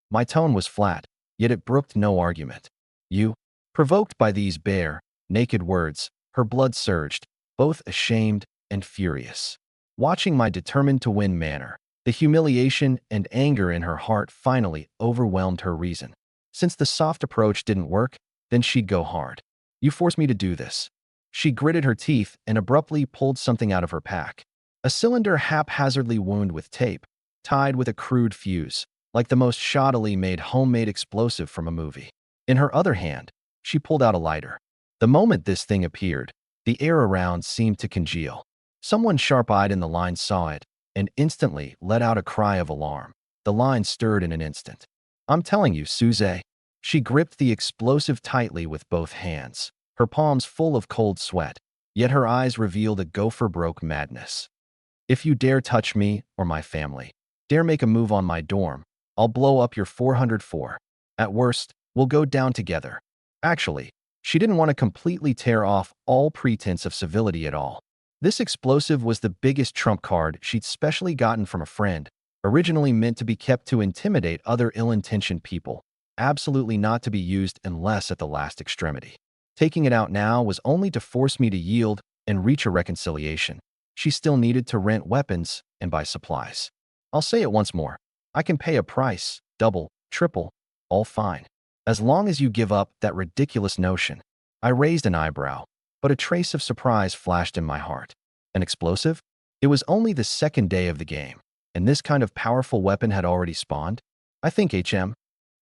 My tone was flat, yet it brooked no argument. You? Provoked by these bare, naked words, her blood surged, both ashamed and furious. Watching my determined-to-win manner, the humiliation and anger in her heart finally overwhelmed her reason. Since the soft approach didn't work, then she'd go hard. You forced me to do this. She gritted her teeth and abruptly pulled something out of her pack. A cylinder haphazardly wound with tape, tied with a crude fuse, like the most shoddily made homemade explosive from a movie. In her other hand, she pulled out a lighter. The moment this thing appeared, the air around seemed to congeal. Someone sharp-eyed in the line saw it and instantly let out a cry of alarm. The line stirred in an instant. I'm telling you, Suze. She gripped the explosive tightly with both hands, her palms full of cold sweat, yet her eyes revealed a gopher-broke madness. If you dare touch me or my family, dare make a move on my dorm, I'll blow up your 404. At worst, we'll go down together. Actually, she didn't want to completely tear off all pretense of civility at all. This explosive was the biggest trump card she'd specially gotten from a friend, originally meant to be kept to intimidate other ill-intentioned people, absolutely not to be used unless at the last extremity. Taking it out now was only to force me to yield and reach a reconciliation. She still needed to rent weapons and buy supplies. I'll say it once more. I can pay a price, double, triple, all fine. As long as you give up that ridiculous notion. I raised an eyebrow, but a trace of surprise flashed in my heart. An explosive? It was only the second day of the game, and this kind of powerful weapon had already spawned? I think HM.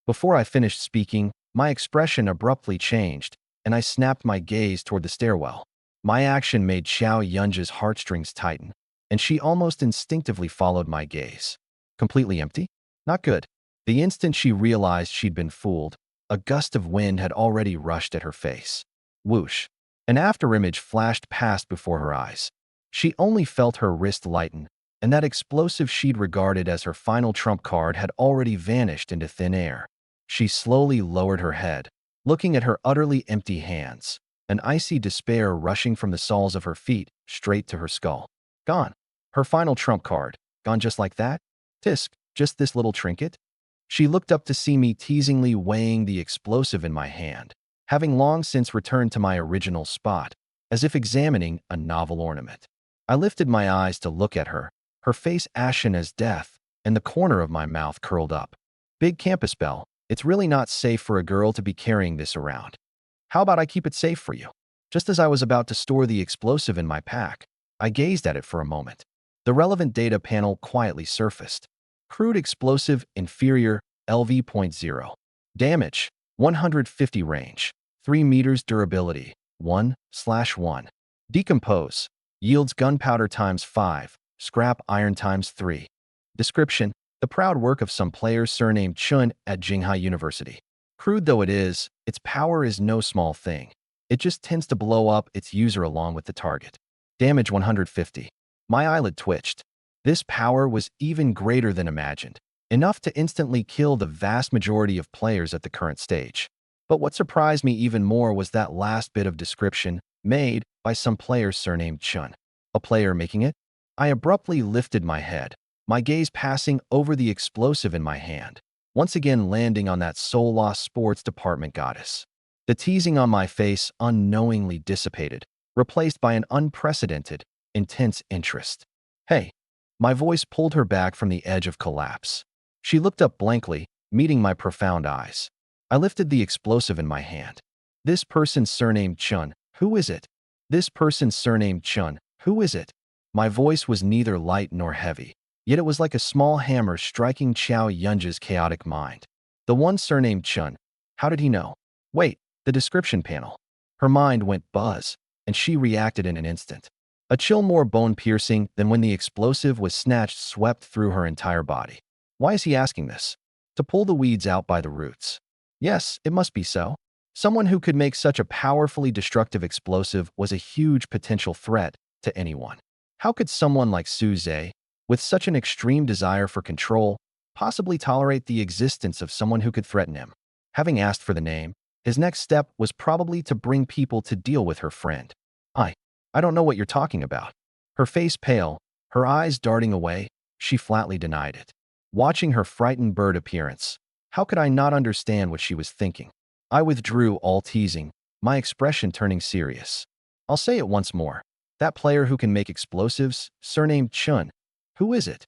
Before I finished speaking, my expression abruptly changed, and I snapped my gaze toward the stairwell. My action made Xiao Yunji's heartstrings tighten, and she almost instinctively followed my gaze. Completely empty? Not good. The instant she realized she'd been fooled, a gust of wind had already rushed at her face. Whoosh. An afterimage flashed past before her eyes. She only felt her wrist lighten, and that explosive she'd regarded as her final trump card had already vanished into thin air. She slowly lowered her head, looking at her utterly empty hands, an icy despair rushing from the soles of her feet straight to her skull. Gone. Her final trump card. Gone just like that? Tisk, just this little trinket? She looked up to see me teasingly weighing the explosive in my hand, having long since returned to my original spot, as if examining a novel ornament. I lifted my eyes to look at her, her face ashen as death, and the corner of my mouth curled up. Big campus bell, it's really not safe for a girl to be carrying this around. How about I keep it safe for you? Just as I was about to store the explosive in my pack, I gazed at it for a moment. The relevant data panel quietly surfaced. Crude explosive inferior LV.0. Damage 150 range. 3 meters durability 1/1. Decompose. Yields gunpowder times 5. Scrap iron times 3. Description: the proud work of some players surnamed Chun at Jinghai University. Crude though it is, its power is no small thing. It just tends to blow up its user along with the target. Damage 150. My eyelid twitched. This power was even greater than imagined, enough to instantly kill the vast majority of players at the current stage. But what surprised me even more was that last bit of description, made by some player surnamed Chun. A player making it? I abruptly lifted my head, my gaze passing over the explosive in my hand, once again landing on that soul-lost sports department goddess. The teasing on my face unknowingly dissipated, replaced by an unprecedented, intense interest. Hey. My voice pulled her back from the edge of collapse. She looked up blankly, meeting my profound eyes. I lifted the explosive in my hand. This person's surnamed Chun. Who is it? This person's surnamed Chun. Who is it? My voice was neither light nor heavy, yet it was like a small hammer striking Xiao Yunji's chaotic mind. The one surnamed Chun. How did he know? Wait, the description panel. Her mind went buzz, and she reacted in an instant. A chill more bone-piercing than when the explosive was snatched swept through her entire body. Why is he asking this? To pull the weeds out by the roots. Yes, it must be so. Someone who could make such a powerfully destructive explosive was a huge potential threat to anyone. How could someone like Suze, with such an extreme desire for control, possibly tolerate the existence of someone who could threaten him? Having asked for the name, his next step was probably to bring people to deal with her friend. I, I don't know what you're talking about. Her face pale, her eyes darting away, she flatly denied it. Watching her frightened bird appearance, how could I not understand what she was thinking? I withdrew, all teasing, my expression turning serious. I'll say it once more. That player who can make explosives, surnamed Chun. Who is it?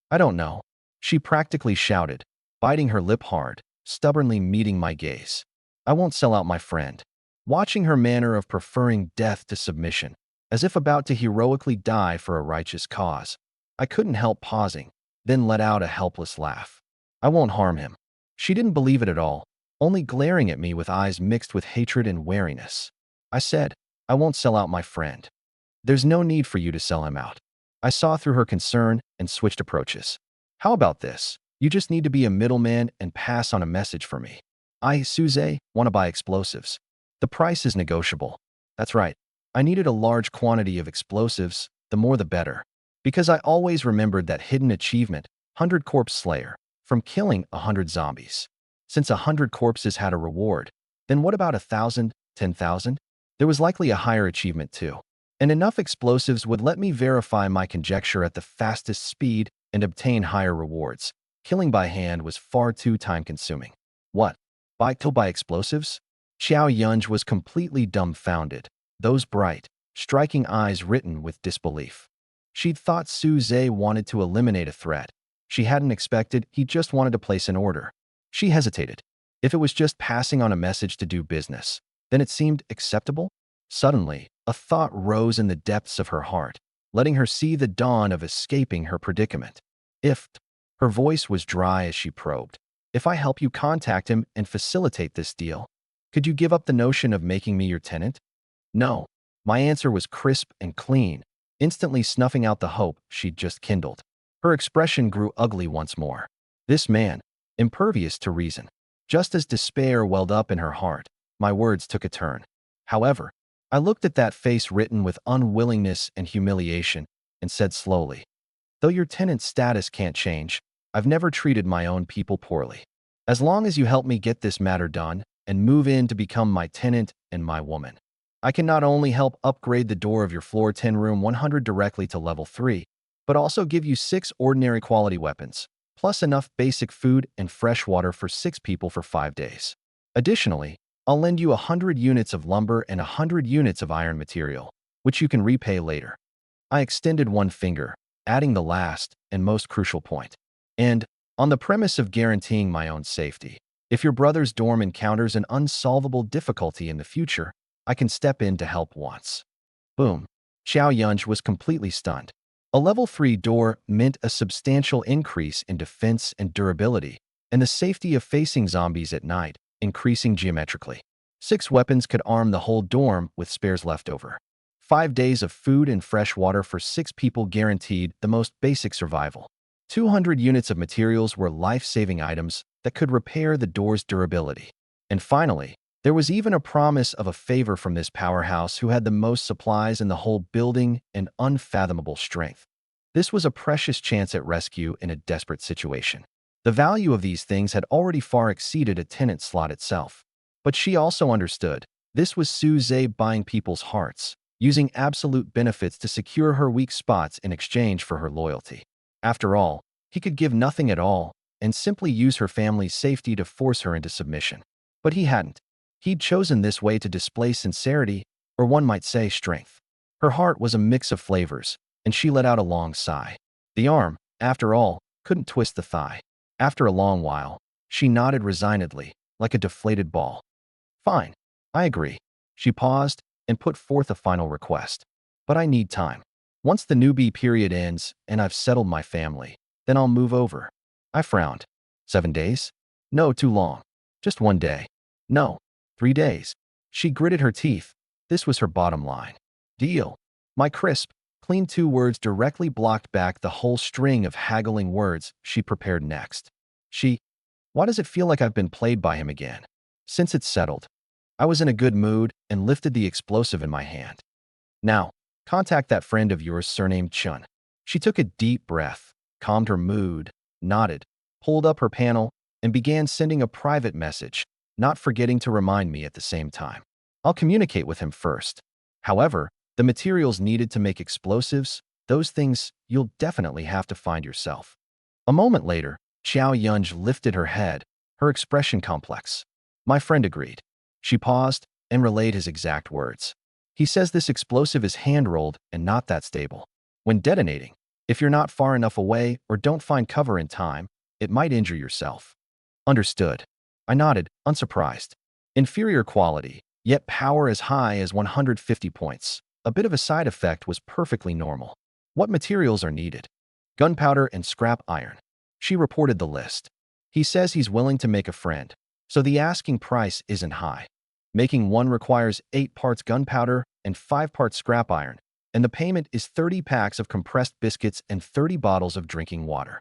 I don't know. She practically shouted, biting her lip hard, stubbornly meeting my gaze. I won't sell out my friend. Watching her manner of preferring death to submission, as if about to heroically die for a righteous cause, I couldn't help pausing, then let out a helpless laugh. I won't harm him. She didn't believe it at all, only glaring at me with eyes mixed with hatred and wariness. I said, I won't sell out my friend. There's no need for you to sell him out. I saw through her concern and switched approaches. How about this? You just need to be a middleman and pass on a message for me. I, Suze, want to buy explosives. The price is negotiable. That's right. I needed a large quantity of explosives, the more the better. Because I always remembered that hidden achievement, 100 Corpse Slayer, from killing 100 zombies. Since 100 corpses had a reward, then what about 1,000, 10,000? There was likely a higher achievement too. And enough explosives would let me verify my conjecture at the fastest speed and obtain higher rewards. Killing by hand was far too time-consuming. What? Kill by explosives? Xiao Yunj was completely dumbfounded, those bright, striking eyes written with disbelief. She'd thought Suze wanted to eliminate a threat. She hadn't expected he just wanted to place an order. She hesitated. If it was just passing on a message to do business, then it seemed acceptable. Suddenly, a thought rose in the depths of her heart, letting her see the dawn of escaping her predicament. If, her voice was dry as she probed, if I help you contact him and facilitate this deal, could you give up the notion of making me your tenant? No. My answer was crisp and clean, instantly snuffing out the hope she'd just kindled. Her expression grew ugly once more. This man, impervious to reason. Just as despair welled up in her heart, my words took a turn. However, I looked at that face written with unwillingness and humiliation and said slowly, though your tenant's status can't change, I've never treated my own people poorly. As long as you help me get this matter done and move in to become my tenant and my woman, I can not only help upgrade the door of your floor 10 room 100 directly to level 3, but also give you 6 ordinary quality weapons, plus enough basic food and fresh water for 6 people for 5 days. Additionally, I'll lend you 100 units of lumber and 100 units of iron material, which you can repay later. I extended one finger, adding the last and most crucial point. And, on the premise of guaranteeing my own safety, if your brother's dorm encounters an unsolvable difficulty in the future, I can step in to help once. Boom. Xiao Yunj was completely stunned. A level 3 door meant a substantial increase in defense and durability, and the safety of facing zombies at night, increasing geometrically. 6 weapons could arm the whole dorm with spares left over. 5 days of food and fresh water for 6 people guaranteed the most basic survival. 200 units of materials were life-saving items that could repair the door's durability. And finally, there was even a promise of a favor from this powerhouse who had the most supplies in the whole building and unfathomable strength. This was a precious chance at rescue in a desperate situation. The value of these things had already far exceeded a tenant slot itself. But she also understood. This was Suze buying people's hearts, using absolute benefits to secure her weak spots in exchange for her loyalty. After all, he could give nothing at all and simply use her family's safety to force her into submission. But he hadn't. He'd chosen this way to display sincerity, or one might say strength. Her heart was a mix of flavors, and she let out a long sigh. The arm, after all, couldn't twist the thigh. After a long while, she nodded resignedly, like a deflated ball. Fine, I agree. She paused and put forth a final request. But I need time. Once the newbie period ends and I've settled my family, then I'll move over. I frowned. 7 days? No, too long. Just 1 day. No, 3 days. She gritted her teeth. This was her bottom line. Deal. My crisp, clean 2 words directly blocked back the whole string of haggling words she prepared next. Why does it feel like I've been played by him again? Since it's settled. I was in a good mood and lifted the explosive in my hand. Now, Contact that friend of yours surnamed Chun. She took a deep breath, calmed her mood, nodded, pulled up her panel, and began sending a private message, not forgetting to remind me at the same time. I'll communicate with him first. However, the materials needed to make explosives, those things you'll definitely have to find yourself. A moment later, Xiao Yunj lifted her head, her expression complex. My friend agreed. She paused and relayed his exact words. He says this explosive is hand-rolled and not that stable. When detonating, if you're not far enough away or don't find cover in time, it might injure yourself. Understood. I nodded, unsurprised. Inferior quality, yet power as high as 150 points. A bit of a side effect was perfectly normal. What materials are needed? Gunpowder and scrap iron. She reported the list. He says he's willing to make a friend, so the asking price isn't high. Making one requires 8 parts gunpowder and 5 parts scrap iron, and the payment is 30 packs of compressed biscuits and 30 bottles of drinking water.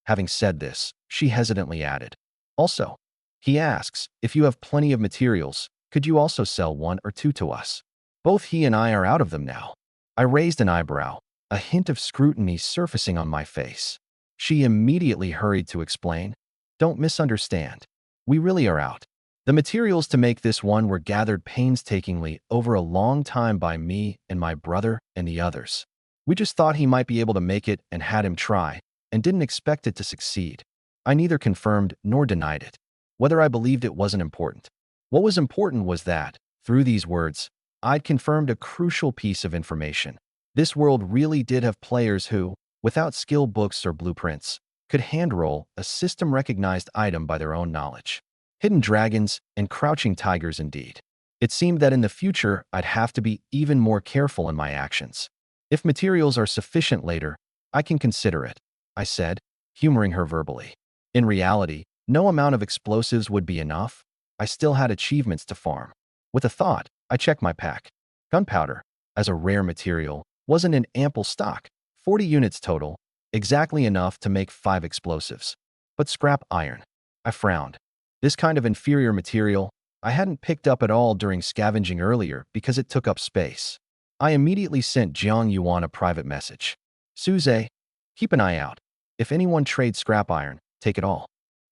Having said this, she hesitantly added, also, he asks, if you have plenty of materials, could you also sell 1 or 2 to us? Both he and I are out of them now. I raised an eyebrow, a hint of scrutiny surfacing on my face. She immediately hurried to explain, don't misunderstand. We really are out. The materials to make this one were gathered painstakingly over a long time by me and my brother and the others. We just thought he might be able to make it and had him try, and didn't expect it to succeed. I neither confirmed nor denied it. Whether I believed it wasn't important. What was important was that, through these words, I'd confirmed a crucial piece of information. This world really did have players who, without skill books or blueprints, could handroll a system-recognized item by their own knowledge. Hidden dragons and crouching tigers indeed. It seemed that in the future I'd have to be even more careful in my actions. If materials are sufficient later, I can consider it, I said, humoring her verbally. In reality, no amount of explosives would be enough. I still had achievements to farm. With a thought, I checked my pack. Gunpowder, as a rare material, wasn't in ample stock, 40 units total, exactly enough to make 5 explosives. But scrap iron. I frowned. This kind of inferior material I hadn't picked up at all during scavenging earlier because it took up space. I immediately sent Jiang Yuan a private message. Suze, keep an eye out. If anyone trades scrap iron, take it all.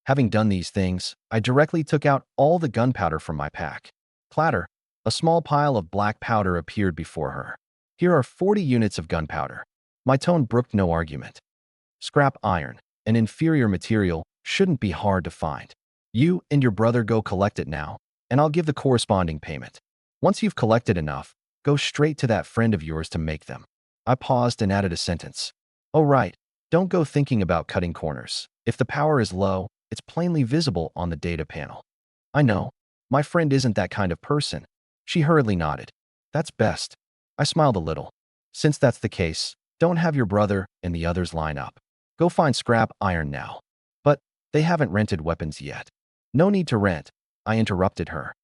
Having done these things, I directly took out all the gunpowder from my pack. Clatter, a small pile of black powder appeared before her. Here are 40 units of gunpowder. My tone brooked no argument. Scrap iron, an inferior material, shouldn't be hard to find. You and your brother go collect it now, and I'll give the corresponding payment. Once you've collected enough, go straight to that friend of yours to make them. I paused and added a sentence. Oh right, don't go thinking about cutting corners. If the power is low, it's plainly visible on the data panel. I know. My friend isn't that kind of person. She hurriedly nodded. That's best. I smiled a little. Since that's the case, don't have your brother and the others line up. Go find scrap iron now. But they haven't rented weapons yet. No need to rent, I interrupted her.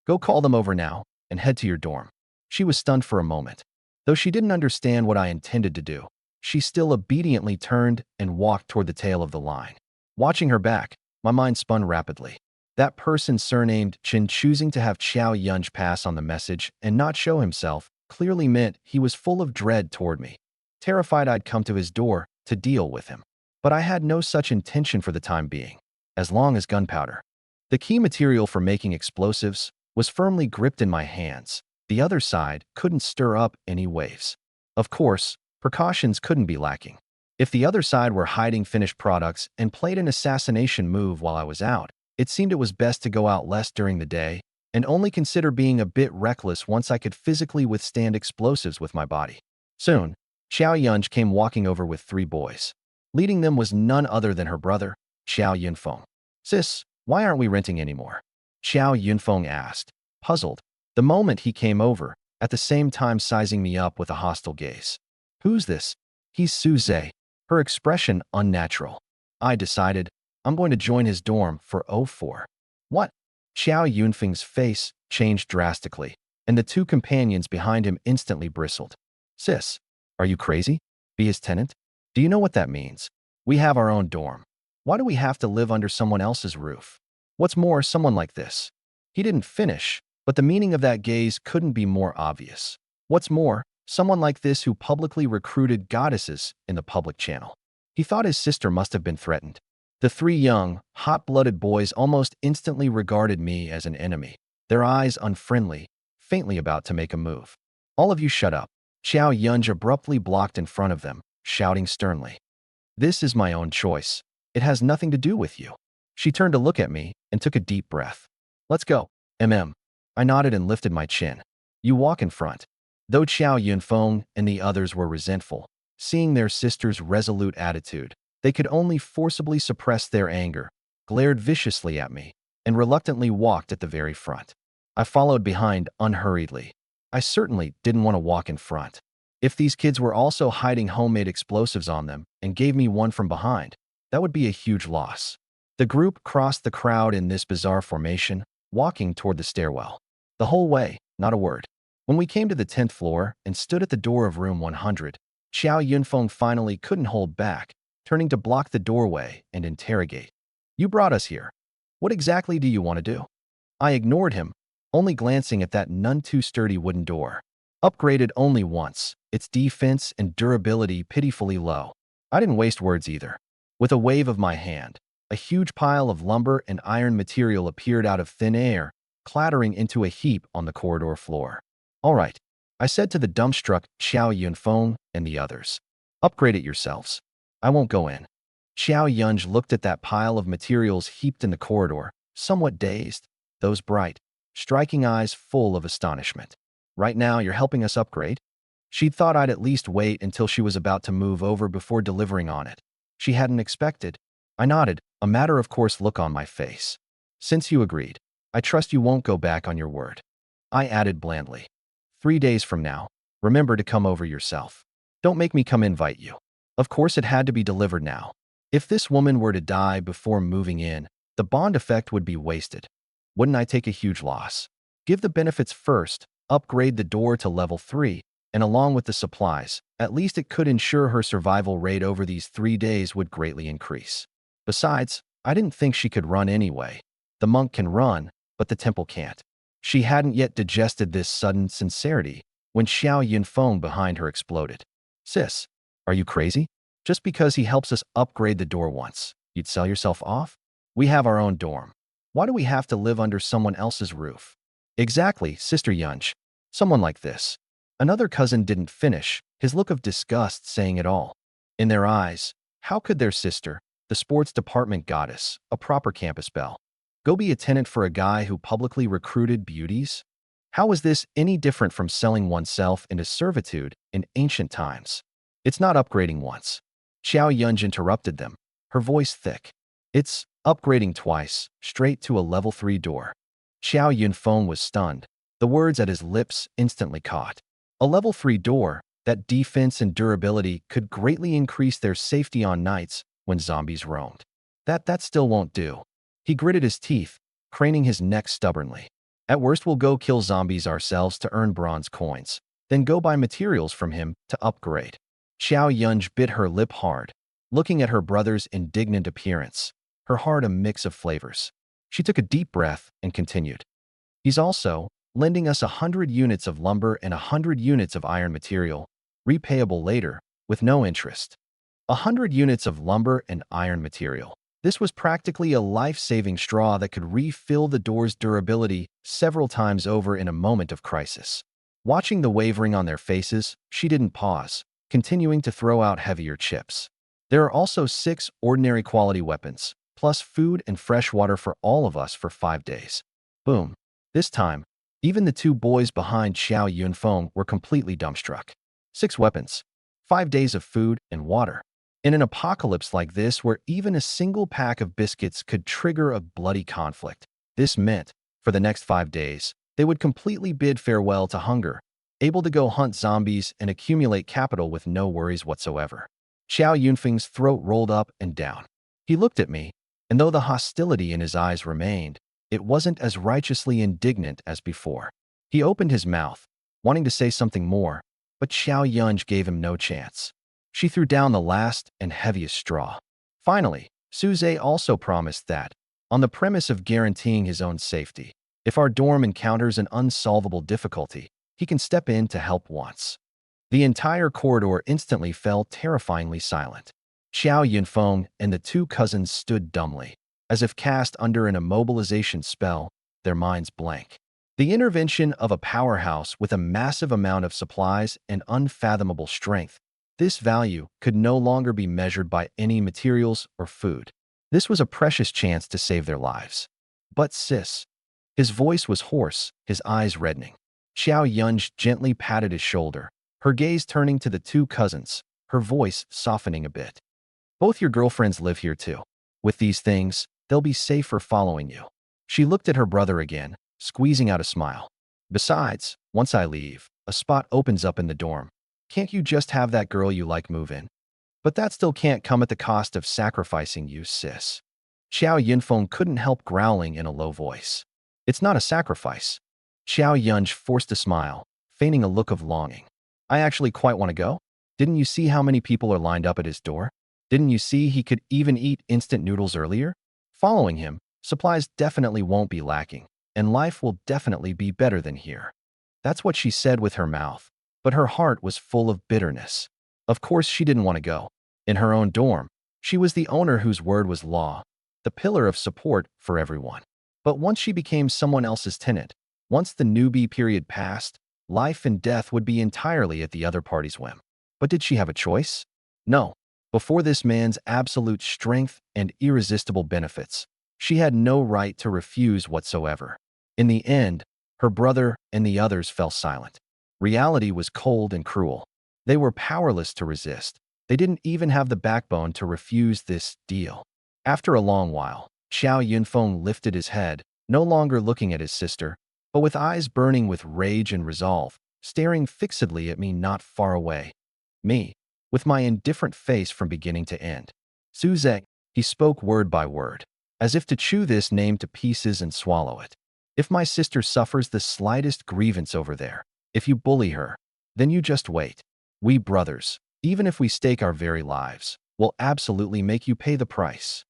Go call them over now and head to your dorm. She was stunned for a moment. Though she didn't understand what I intended to do, she still obediently turned and walked toward the tail of the line. Watching her back, my mind spun rapidly. That person surnamed Chin choosing to have Xiao Yunj pass on the message and not show himself clearly meant he was full of dread toward me, terrified I'd come to his door to deal with him. But I had no such intention for the time being, as long as gunpowder. The key material for making explosives was firmly gripped in my hands. The other side couldn't stir up any waves. Of course, precautions couldn't be lacking. If the other side were hiding finished products and played an assassination move while I was out, it seemed it was best to go out less during the day and only consider being a bit reckless once I could physically withstand explosives with my body. Soon, Xiao Yunj came walking over with 3 boys. Leading them was none other than her brother, Xiao Yunfeng. Sis, why aren't we renting anymore? Xiao Yunfeng asked, puzzled, the moment he came over, at the same time sizing me up with a hostile gaze. Who's this? He's Suze. Her expression unnatural. I decided, I'm going to join his dorm for 04. What? Xiao Yunfeng's face changed drastically, and the 2 companions behind him instantly bristled. Sis, are you crazy? Be his tenant? Do you know what that means? We have our own dorm. Why do we have to live under someone else's roof? What's more, someone like this. He didn't finish, but the meaning of that gaze couldn't be more obvious. What's more, Someone like this who publicly recruited goddesses in the public channel. He thought his sister must have been threatened. The three young, hot-blooded boys almost instantly regarded me as an enemy, their eyes unfriendly, faintly about to make a move. All of you shut up. Xiao Yunj abruptly blocked in front of them, shouting sternly. This is my own choice. It has nothing to do with you. She turned to look at me and took a deep breath. Let's go. I nodded and lifted my chin. You walk in front. Though Xiao Yunfeng and the others were resentful, seeing their sister's resolute attitude, they could only forcibly suppress their anger, glared viciously at me, and reluctantly walked at the very front. I followed behind unhurriedly. I certainly didn't want to walk in front. If these kids were also hiding homemade explosives on them and gave me one from behind, that would be a huge loss. The group crossed the crowd in this bizarre formation, walking toward the stairwell. The whole way, not a word. When we came to the 10th floor and stood at the door of room 100, Xiao Yunfeng finally couldn't hold back, turning to block the doorway and interrogate. You brought us here. What exactly do you want to do? I ignored him, only glancing at that none too sturdy wooden door. Upgraded only once, its defense and durability pitifully low. I didn't waste words either. With a wave of my hand, a huge pile of lumber and iron material appeared out of thin air, clattering into a heap on the corridor floor. All right, I said to the dumbstruck Xiao Yunfeng and the others. Upgrade it yourselves. I won't go in. Xiao Yunj looked at that pile of materials heaped in the corridor, somewhat dazed, those bright, striking eyes full of astonishment. Right now, you're helping us upgrade? She'd thought I'd at least wait until she was about to move over before delivering on it. She hadn't expected. I nodded, a matter-of-course look on my face. Since you agreed, I trust you won't go back on your word. I added blandly. 3 days from now, remember to come over yourself. Don't make me come invite you. Of course it had to be delivered now. If this woman were to die before moving in, the bond effect would be wasted. Wouldn't I take a huge loss? Give the benefits first, upgrade the door to level 3, and along with the supplies, at least it could ensure her survival rate over these 3 days would greatly increase. Besides, I didn't think she could run anyway. The monk can run, but the temple can't. She hadn't yet digested this sudden sincerity when Xiao Yunfeng behind her exploded. Sis, are you crazy? Just because he helps us upgrade the door once, you'd sell yourself off? We have our own dorm. Why do we have to live under someone else's roof? Exactly, Sister Yunj. Someone like this. Another cousin didn't finish, his look of disgust saying it all. In their eyes, how could their sister, the sports department goddess, a proper campus belle, go be a tenant for a guy who publicly recruited beauties? How was this any different from selling oneself into servitude in ancient times? It's not upgrading once. Xiao Yunj interrupted them, her voice thick. It's upgrading twice, straight to a level 3 door. Xiao Yunfeng was stunned. The words at his lips instantly caught. A level 3 door, that defense and durability could greatly increase their safety on nights when zombies roamed. That still won't do. He gritted his teeth, craning his neck stubbornly. At worst, we'll go kill zombies ourselves to earn bronze coins, then go buy materials from him to upgrade. Xiao Yunj bit her lip hard, looking at her brother's indignant appearance, her heart a mix of flavors. She took a deep breath and continued. He's also lending us 100 units of lumber and 100 units of iron material, repayable later, with no interest. 100 units of lumber and iron material. This was practically a life-saving straw that could refill the door's durability several times over in a moment of crisis. Watching the wavering on their faces, she didn't pause, continuing to throw out heavier chips. There are also 6 ordinary quality weapons, plus food and fresh water for all of us for 5 days. Boom. This time, even the 2 boys behind Xiao Yunfeng were completely dumbstruck. 6 weapons, 5 days of food and water. In an apocalypse like this where even a single pack of biscuits could trigger a bloody conflict, this meant, for the next 5 days, they would completely bid farewell to hunger, able to go hunt zombies and accumulate capital with no worries whatsoever. Xiao Yunfeng's throat rolled up and down. He looked at me, and though the hostility in his eyes remained, it wasn't as righteously indignant as before. He opened his mouth, wanting to say something more, but Xiao Yunj gave him no chance. She threw down the last and heaviest straw. Finally, Suze also promised that, on the premise of guaranteeing his own safety, if our dorm encounters an unsolvable difficulty, he can step in to help once. The entire corridor instantly fell terrifyingly silent. Xiao Yunfeng and the two cousins stood dumbly, as if cast under an immobilization spell, their minds blank. The intervention of a powerhouse with a massive amount of supplies and unfathomable strength, this value could no longer be measured by any materials or food. This was a precious chance to save their lives. But sis, his voice was hoarse, his eyes reddening. Xiao Yunj gently patted his shoulder, her gaze turning to the two cousins, her voice softening a bit. Both your girlfriends live here too. With these things, they'll be safer following you. She looked at her brother again, squeezing out a smile. Besides, once I leave, a spot opens up in the dorm. Can't you just have that girl you like move in? But that still can't come at the cost of sacrificing you, sis. Xiao Yunfeng couldn't help growling in a low voice. It's not a sacrifice. Xiao Yunj forced a smile, feigning a look of longing. I actually quite want to go. Didn't you see how many people are lined up at his door? Didn't you see he could even eat instant noodles earlier? Following him, supplies definitely won't be lacking, and life will definitely be better than here. That's what she said with her mouth, but her heart was full of bitterness. Of course she didn't want to go. In her own dorm, she was the owner whose word was law, the pillar of support for everyone. But once she became someone else's tenant, once the newbie period passed, life and death would be entirely at the other party's whim. But did she have a choice? No. Before this man's absolute strength and irresistible benefits, she had no right to refuse whatsoever. In the end, her brother and the others fell silent. Reality was cold and cruel. They were powerless to resist. They didn't even have the backbone to refuse this deal. After a long while, Xiao Yunfeng lifted his head, no longer looking at his sister, but with eyes burning with rage and resolve, staring fixedly at me not far away. Me, with my indifferent face from beginning to end. Suzek, he spoke word by word, as if to chew this name to pieces and swallow it. If my sister suffers the slightest grievance over there, if you bully her, then you just wait. We brothers, even if we stake our very lives, will absolutely make you pay the price.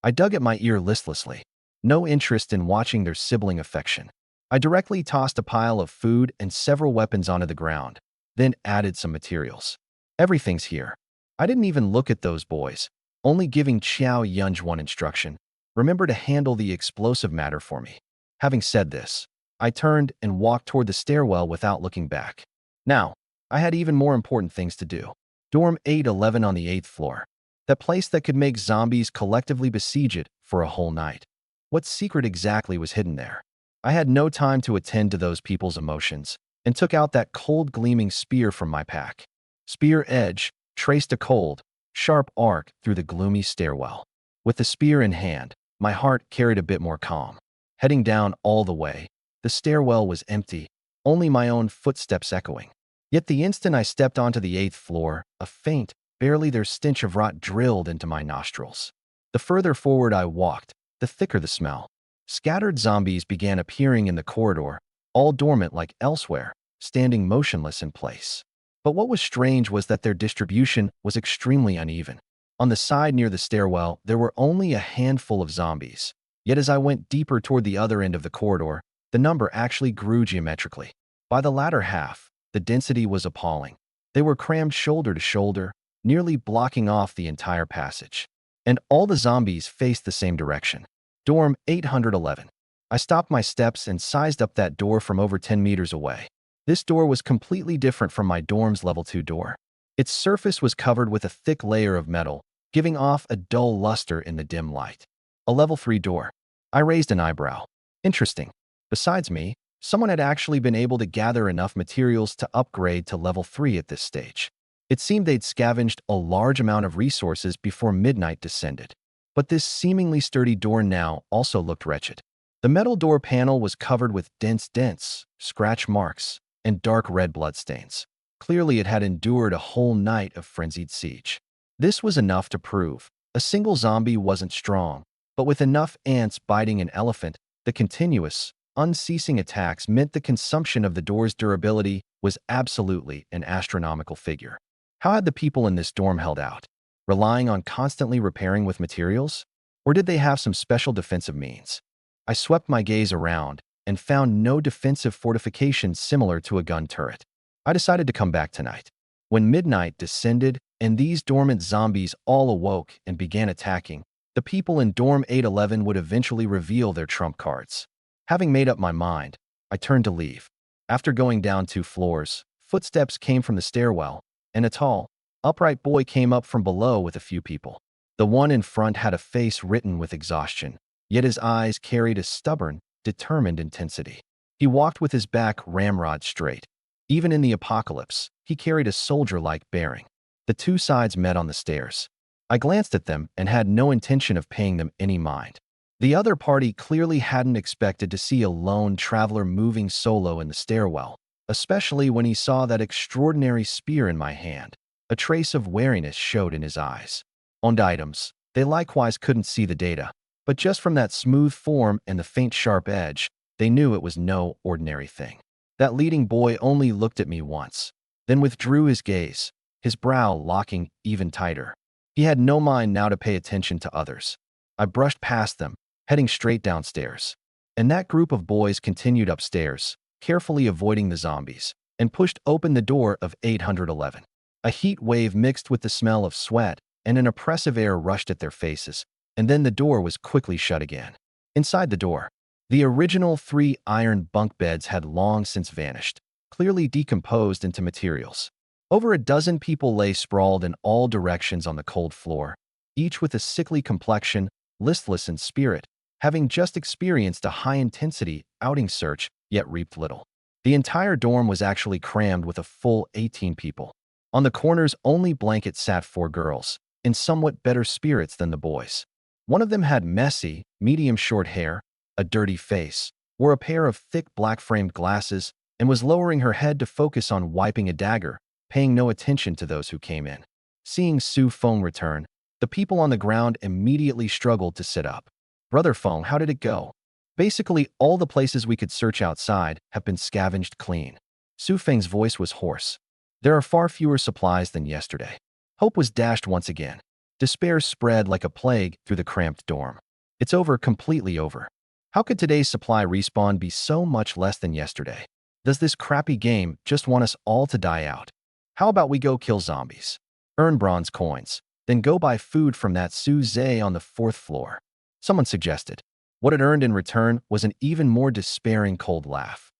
I dug at my ear listlessly, no interest in watching their sibling affection. I directly tossed a pile of food and several weapons onto the ground, then added some materials. Everything's here. I didn't even look at those boys, only giving Xiao Yunj one instruction. Remember to handle the explosive matter for me. Having said this, I turned and walked toward the stairwell without looking back. Now, I had even more important things to do. Dorm 811 on the 8th floor. That place that could make zombies collectively besiege it for a whole night. What secret exactly was hidden there? I had no time to attend to those people's emotions and took out that cold gleaming spear from my pack. Spear edge traced a cold, sharp arc through the gloomy stairwell. With the spear in hand, my heart carried a bit more calm. Heading down all the way, the stairwell was empty, only my own footsteps echoing. Yet the instant I stepped onto the 8th floor, a faint, barely their stench of rot drilled into my nostrils. The further forward I walked, the thicker the smell. Scattered zombies began appearing in the corridor, all dormant like elsewhere, standing motionless in place. But what was strange was that their distribution was extremely uneven. On the side near the stairwell, there were only a handful of zombies. Yet as I went deeper toward the other end of the corridor, the number actually grew geometrically. By the latter half, the density was appalling. They were crammed shoulder to shoulder, nearly blocking off the entire passage. And all the zombies faced the same direction. Dorm 811. I stopped my steps and sized up that door from over 10 meters away. This door was completely different from my dorm's level 2 door. Its surface was covered with a thick layer of metal, giving off a dull luster in the dim light. A level 3 door. I raised an eyebrow. Interesting. Besides me, someone had actually been able to gather enough materials to upgrade to level 3 at this stage. It seemed they'd scavenged a large amount of resources before midnight descended. But this seemingly sturdy door now also looked wretched. The metal door panel was covered with dense dents, scratch marks, and dark red bloodstains. Clearly it had endured a whole night of frenzied siege. This was enough to prove a single zombie wasn't strong, but with enough ants biting an elephant, the continuous, unceasing attacks meant the consumption of the door's durability was absolutely an astronomical figure. How had the people in this dorm held out? Relying on constantly repairing with materials? Or did they have some special defensive means? I swept my gaze around and found no defensive fortifications similar to a gun turret. I decided to come back tonight. When midnight descended and these dormant zombies all awoke and began attacking, the people in Dorm 811 would eventually reveal their trump cards. Having made up my mind, I turned to leave. After going down 2 floors, footsteps came from the stairwell, and a tall, upright boy came up from below with a few people. The one in front had a face written with exhaustion, yet his eyes carried a stubborn, determined intensity. He walked with his back ramrod straight. Even in the apocalypse, he carried a soldier-like bearing. The two sides met on the stairs. I glanced at them and had no intention of paying them any mind. The other party clearly hadn't expected to see a lone traveler moving solo in the stairwell, especially when he saw that extraordinary spear in my hand. A trace of wariness showed in his eyes. On items, they likewise couldn't see the data, but just from that smooth form and the faint sharp edge, they knew it was no ordinary thing. That leading boy only looked at me once, then withdrew his gaze, his brow locking even tighter. He had no mind now to pay attention to others. I brushed past them, heading straight downstairs. And that group of boys continued upstairs, carefully avoiding the zombies, and pushed open the door of 811. A heat wave mixed with the smell of sweat, and an oppressive air rushed at their faces, and then the door was quickly shut again. Inside the door, the original 3 iron bunk beds had long since vanished, clearly decomposed into materials. Over a dozen people lay sprawled in all directions on the cold floor, each with a sickly complexion, listless in spirit, having just experienced a high-intensity outing search, yet reaped little. The entire dorm was actually crammed with a full 18 people. On the corners, only blanket sat 4 girls, in somewhat better spirits than the boys. One of them had messy, medium short hair, a dirty face, wore a pair of thick black-framed glasses, and was lowering her head to focus on wiping a dagger, paying no attention to those who came in. Seeing Su Feng return, the people on the ground immediately struggled to sit up. "Brother Feng, how did it go?" "Basically, all the places we could search outside have been scavenged clean." Su Feng's voice was hoarse. "There are far fewer supplies than yesterday." Hope was dashed once again. Despair spread like a plague through the cramped dorm. "It's over, completely over. How could today's supply respawn be so much less than yesterday? Does this crappy game just want us all to die out? How about we go kill zombies? Earn bronze coins, then go buy food from that Su Zhe on the 4th floor." Someone suggested. What it earned in return was an even more despairing cold laugh.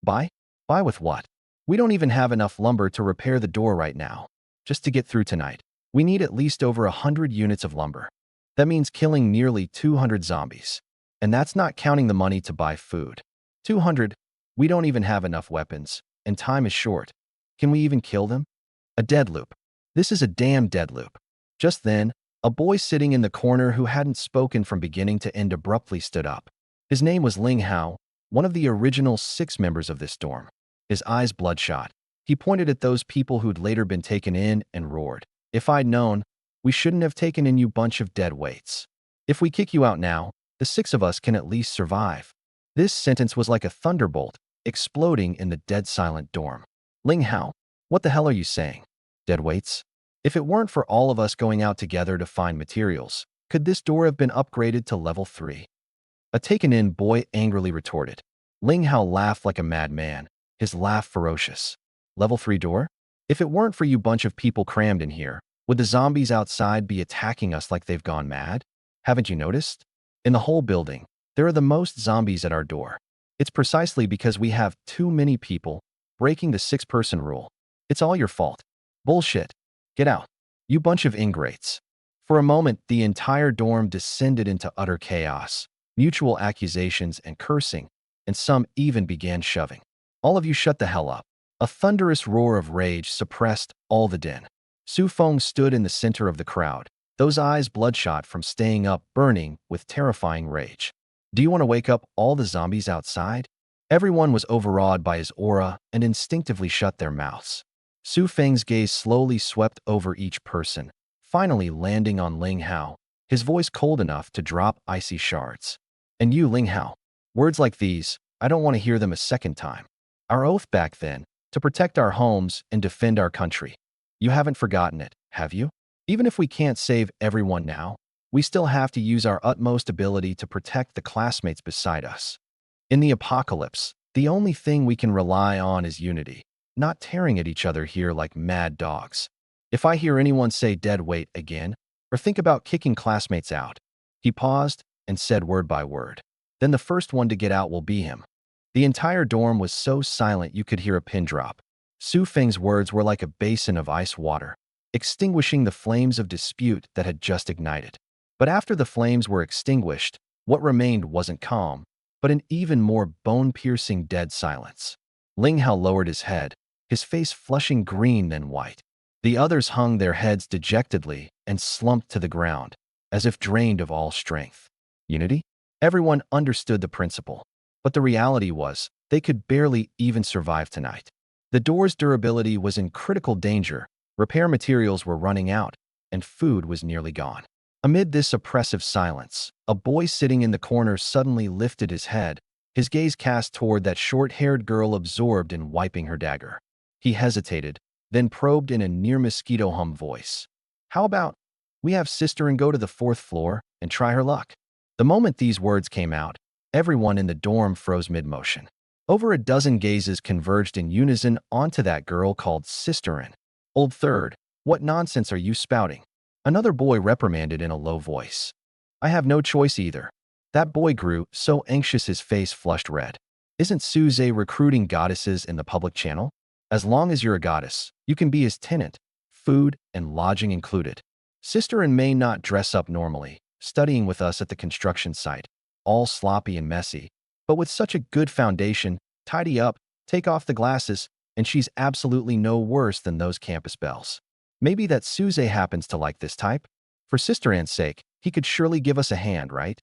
"Buy? Buy with what? We don't even have enough lumber to repair the door right now. Just to get through tonight, we need at least over 100 units of lumber. That means killing nearly 200 zombies. And that's not counting the money to buy food. 200? We don't even have enough weapons, and time is short. Can we even kill them?" A dead loop. This is a damn dead loop. Just then, a boy sitting in the corner who hadn't spoken from beginning to end abruptly stood up. His name was Ling Hao, one of the original 6 members of this dorm. His eyes bloodshot. He pointed at those people who'd later been taken in and roared, "If I'd known, we shouldn't have taken in you bunch of dead weights. If we kick you out now, the 6 of us can at least survive." This sentence was like a thunderbolt, exploding in the dead silent dorm. "Ling Hao, what the hell are you saying? Dead weights? If it weren't for all of us going out together to find materials, could this door have been upgraded to level 3? A taken-in boy angrily retorted. Ling Hao laughed like a madman, his laugh ferocious. "Level 3 door? If it weren't for you bunch of people crammed in here, would the zombies outside be attacking us like they've gone mad? Haven't you noticed? In the whole building, there are the most zombies at our door. It's precisely because we have too many people breaking the 6-person rule. It's all your fault. Bullshit. Get out. You bunch of ingrates." For a moment, the entire dorm descended into utter chaos, mutual accusations and cursing, and some even began shoving. "All of you shut the hell up." A thunderous roar of rage suppressed all the din. Su Feng stood in the center of the crowd, those eyes bloodshot from staying up, burning with terrifying rage. "Do you want to wake up all the zombies outside?" Everyone was overawed by his aura and instinctively shut their mouths. Su Feng's gaze slowly swept over each person, finally landing on Ling Hao, his voice cold enough to drop icy shards. "And you, Ling Hao, words like these, I don't want to hear them a second time. Our oath back then, to protect our homes and defend our country. You haven't forgotten it, have you? Even if we can't save everyone now, we still have to use our utmost ability to protect the classmates beside us. In the apocalypse, the only thing we can rely on is unity. not tearing at each other here like mad dogs. If I hear anyone say dead weight again, or think about kicking classmates out. He paused and said word by word. Then the first one to get out will be him. The entire dorm was so silent you could hear a pin drop. Su Feng's words were like a basin of ice water, extinguishing the flames of dispute that had just ignited. But after the flames were extinguished, what remained wasn't calm, but an even more bone-piercing dead silence. Ling Hao lowered his head, his face flushing green then white. The others hung their heads dejectedly and slumped to the ground, as if drained of all strength. Unity? Everyone understood the principle, but the reality was they could barely even survive tonight. The door's durability was in critical danger, repair materials were running out, and food was nearly gone. Amid this oppressive silence, a boy sitting in the corner suddenly lifted his head, his gaze cast toward that short-haired girl absorbed in wiping her dagger. He hesitated, then probed in a near-mosquito hum voice. "How about we have sister and go to the 4th floor and try her luck?" The moment these words came out, everyone in the dorm froze mid-motion. Over a dozen gazes converged in unison onto that girl called Sisterin. "Old Third, what nonsense are you spouting?" Another boy reprimanded in a low voice. "I have no choice either." That boy grew so anxious his face flushed red. "Isn't Suze recruiting goddesses in the public channel? As long as you're a goddess, you can be his tenant, food and lodging included. Sisterin may not dress up normally, studying with us at the construction site, all sloppy and messy, but with such a good foundation, tidy up, take off the glasses, and she's absolutely no worse than those campus belles. Maybe that Suze happens to like this type? For Sister Anne's sake, he could surely give us a hand, right?"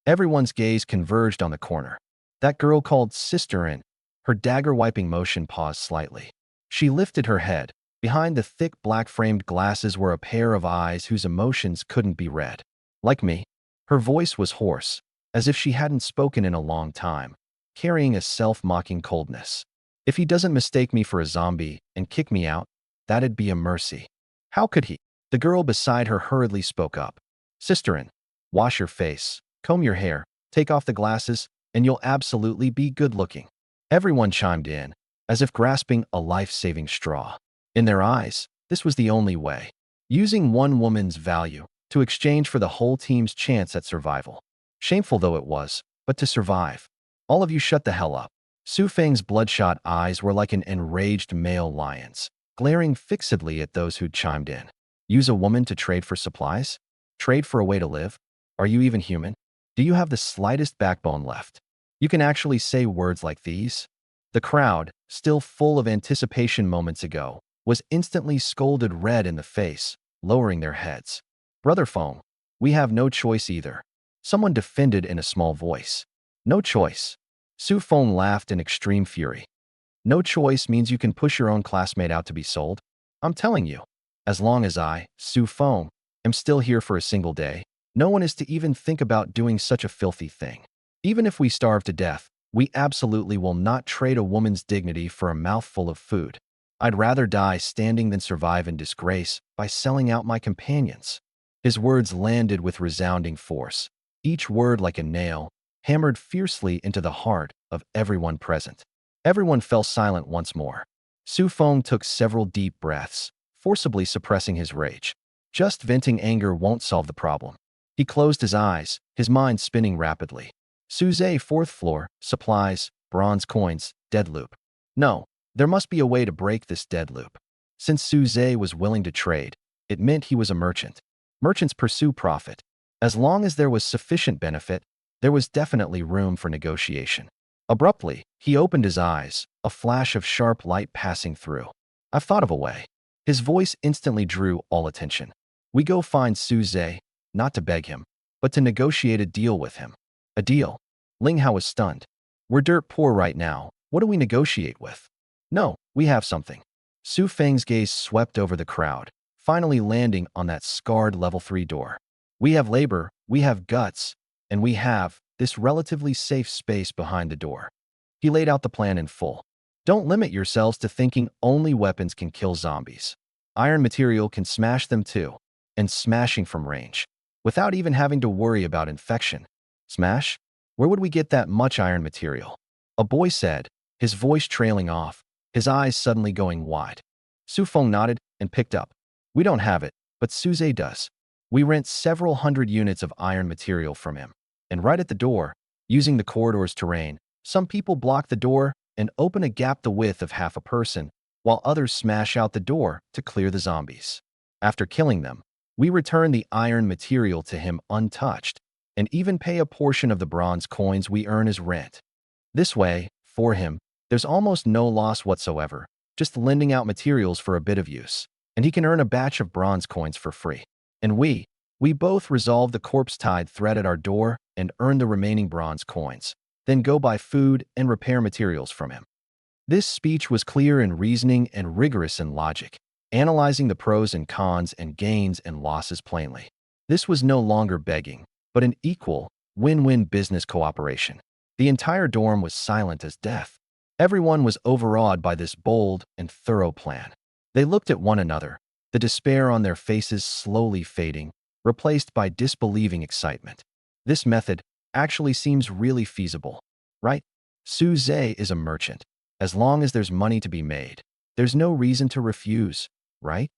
Everyone's gaze converged on the corner. That girl called Sister Anne, her dagger-wiping motion paused slightly. She lifted her head. Behind the thick black-framed glasses were a pair of eyes whose emotions couldn't be read. "Like me." Her voice was hoarse, as if she hadn't spoken in a long time, carrying a self-mocking coldness. "If he doesn't mistake me for a zombie and kick me out, that'd be a mercy." "How could he?" The girl beside her hurriedly spoke up. "Sisterin, wash your face, comb your hair, take off the glasses, and you'll absolutely be good-looking." Everyone chimed in, as if grasping a life-saving straw. In their eyes, this was the only way. Using one woman's value to exchange for the whole team's chance at survival. Shameful though it was, but to survive. "All of you shut the hell up." Su Feng's bloodshot eyes were like an enraged male lion's, glaring fixedly at those who'd chimed in. "Use a woman to trade for supplies? Trade for a way to live? Are you even human? Do you have the slightest backbone left? You can actually say words like these?" The crowd, still full of anticipation moments ago, was instantly scolded red in the face, lowering their heads. "Brother Fong, we have no choice either." Someone defended in a small voice. "No choice." Su Feng laughed in extreme fury. "No choice means you can push your own classmate out to be sold? I'm telling you, as long as I, Su Feng, am still here for a single day, no one is to even think about doing such a filthy thing. Even if we starve to death, we absolutely will not trade a woman's dignity for a mouthful of food. I'd rather die standing than survive in disgrace by selling out my companions." His words landed with resounding force, each word like a nail, hammered fiercely into the heart of everyone present. Everyone fell silent once more. Su Feng took several deep breaths, forcibly suppressing his rage. Just venting anger won't solve the problem. He closed his eyes, his mind spinning rapidly. Suze, 4th floor, supplies, bronze coins, dead loop. No, there must be a way to break this dead loop. Since Suze was willing to trade, it meant he was a merchant. Merchants pursue profit. As long as there was sufficient benefit, there was definitely room for negotiation. Abruptly, he opened his eyes, a flash of sharp light passing through. "I've thought of a way." His voice instantly drew all attention. "We go find Suze, not to beg him, but to negotiate a deal with him." "A deal?" Ling Hao was stunned. "We're dirt poor right now. What do we negotiate with?" "No, we have something." Su Feng's gaze swept over the crowd, finally landing on that scarred level 3 door. "We have labor, we have guts, and we have this relatively safe space behind the door." He laid out the plan in full. "Don't limit yourselves to thinking only weapons can kill zombies. Iron material can smash them too, and smashing from range, without even having to worry about infection. Smash? Where would we get that much iron material?" A boy said, his voice trailing off, his eyes suddenly going wide. Su Feng nodded and picked up. We don't have it, but Suze does. We rent several hundred units of iron material from him. And right at the door, using the corridor's terrain, some people block the door and open a gap the width of half a person, while others smash out the door to clear the zombies. After killing them, we return the iron material to him untouched, and even pay a portion of the bronze coins we earn as rent. This way, for him, there's almost no loss whatsoever, just lending out materials for a bit of use, and he can earn a batch of bronze coins for free. And we both resolve the corpse-tied thread at our door and earn the remaining bronze coins, then go buy food and repair materials from him. This speech was clear in reasoning and rigorous in logic, analyzing the pros and cons and gains and losses plainly. This was no longer begging, but an equal, win-win business cooperation. The entire dorm was silent as death. Everyone was overawed by this bold and thorough plan. They looked at one another, the despair on their faces slowly fading, replaced by disbelieving excitement. This method actually seems really feasible, right? Suze is a merchant. As long as there's money to be made, there's no reason to refuse, right?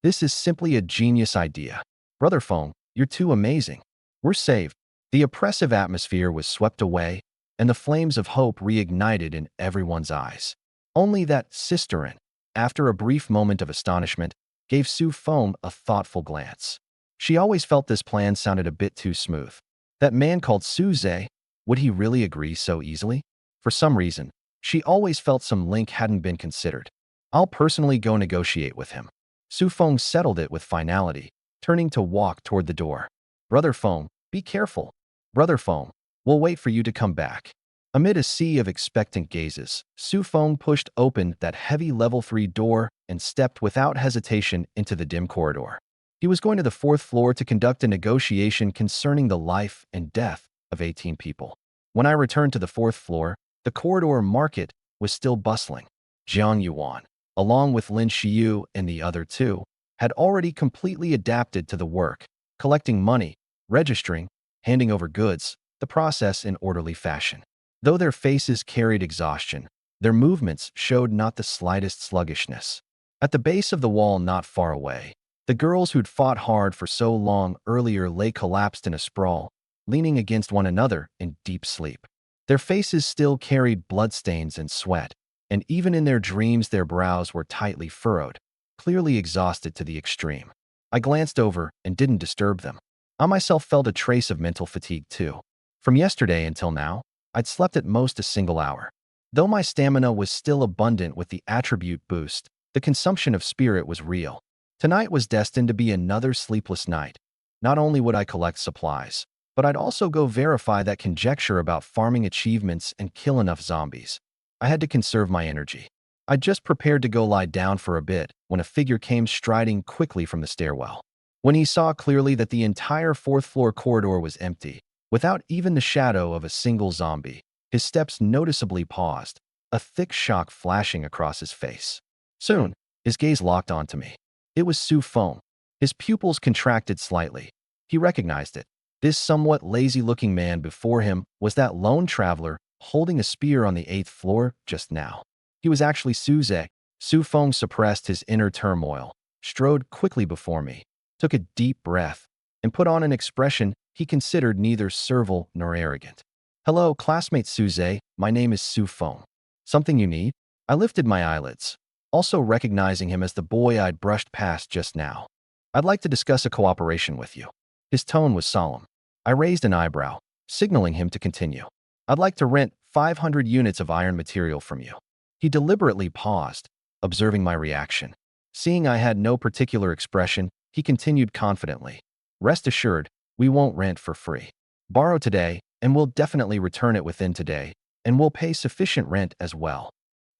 This is simply a genius idea. Brother Feng, you're too amazing. We're saved. The oppressive atmosphere was swept away, and the flames of hope reignited in everyone's eyes. Only that Sisterin, after a brief moment of astonishment, gave Su Feng a thoughtful glance. She always felt this plan sounded a bit too smooth. That man called Suze, would he really agree so easily? For some reason, she always felt some link hadn't been considered. I'll personally go negotiate with him. Su Feng settled it with finality, turning to walk toward the door. Brother Feng, be careful. Brother Feng, we'll wait for you to come back. Amid a sea of expectant gazes, Su Feng pushed open that heavy level 3 door and stepped without hesitation into the dim corridor. He was going to the 4th floor to conduct a negotiation concerning the life and death of 18 people. When I returned to the 4th floor, the corridor market was still bustling. Jiang Yuan, along with Lin Xiyu and the other two, had already completely adapted to the work, collecting money, registering, handing over goods, the process in orderly fashion. Though their faces carried exhaustion, their movements showed not the slightest sluggishness. At the base of the wall not far away, the girls who'd fought hard for so long earlier lay collapsed in a sprawl, leaning against one another in deep sleep. Their faces still carried bloodstains and sweat, and even in their dreams their brows were tightly furrowed, clearly exhausted to the extreme. I glanced over and didn't disturb them. I myself felt a trace of mental fatigue too. From yesterday until now, I'd slept at most a single hour. Though my stamina was still abundant with the attribute boost, the consumption of spirit was real. Tonight was destined to be another sleepless night. Not only would I collect supplies, but I'd also go verify that conjecture about farming achievements and kill enough zombies. I had to conserve my energy. I'd just prepared to go lie down for a bit when a figure came striding quickly from the stairwell. When he saw clearly that the entire 4th floor corridor was empty, without even the shadow of a single zombie, his steps noticeably paused, a thick shock flashing across his face. Soon, his gaze locked onto me. It was Su Feng. His pupils contracted slightly. He recognized it. This somewhat lazy-looking man before him was that lone traveler holding a spear on the 8th floor just now. He was actually Suze. Su Feng suppressed his inner turmoil, strode quickly before me, took a deep breath, and put on an expression he considered neither servile nor arrogant. Hello, classmate Suze, my name is Su Feng. Something you need? I lifted my eyelids, also recognizing him as the boy I'd brushed past just now. I'd like to discuss a cooperation with you. His tone was solemn. I raised an eyebrow, signaling him to continue. I'd like to rent 500 units of iron material from you. He deliberately paused, observing my reaction. Seeing I had no particular expression, he continued confidently. Rest assured, we won't rent for free. Borrow today, and we'll definitely return it within today, and we'll pay sufficient rent as well.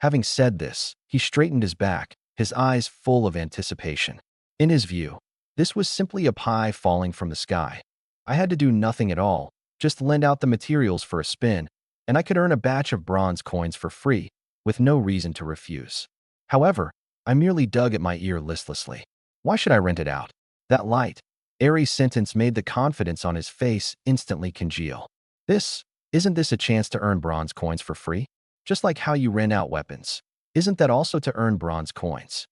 Having said this, he straightened his back, his eyes full of anticipation. In his view, this was simply a pie falling from the sky. I had to do nothing at all, just lend out the materials for a spin, and I could earn a batch of bronze coins for free, with no reason to refuse. However, I merely dug at my ear listlessly. Why should I rent it out? That light, airy sentence made the confidence on his face instantly congeal. Isn't this a chance to earn bronze coins for free? Just like how you rent out weapons. Isn't that also to earn bronze coins?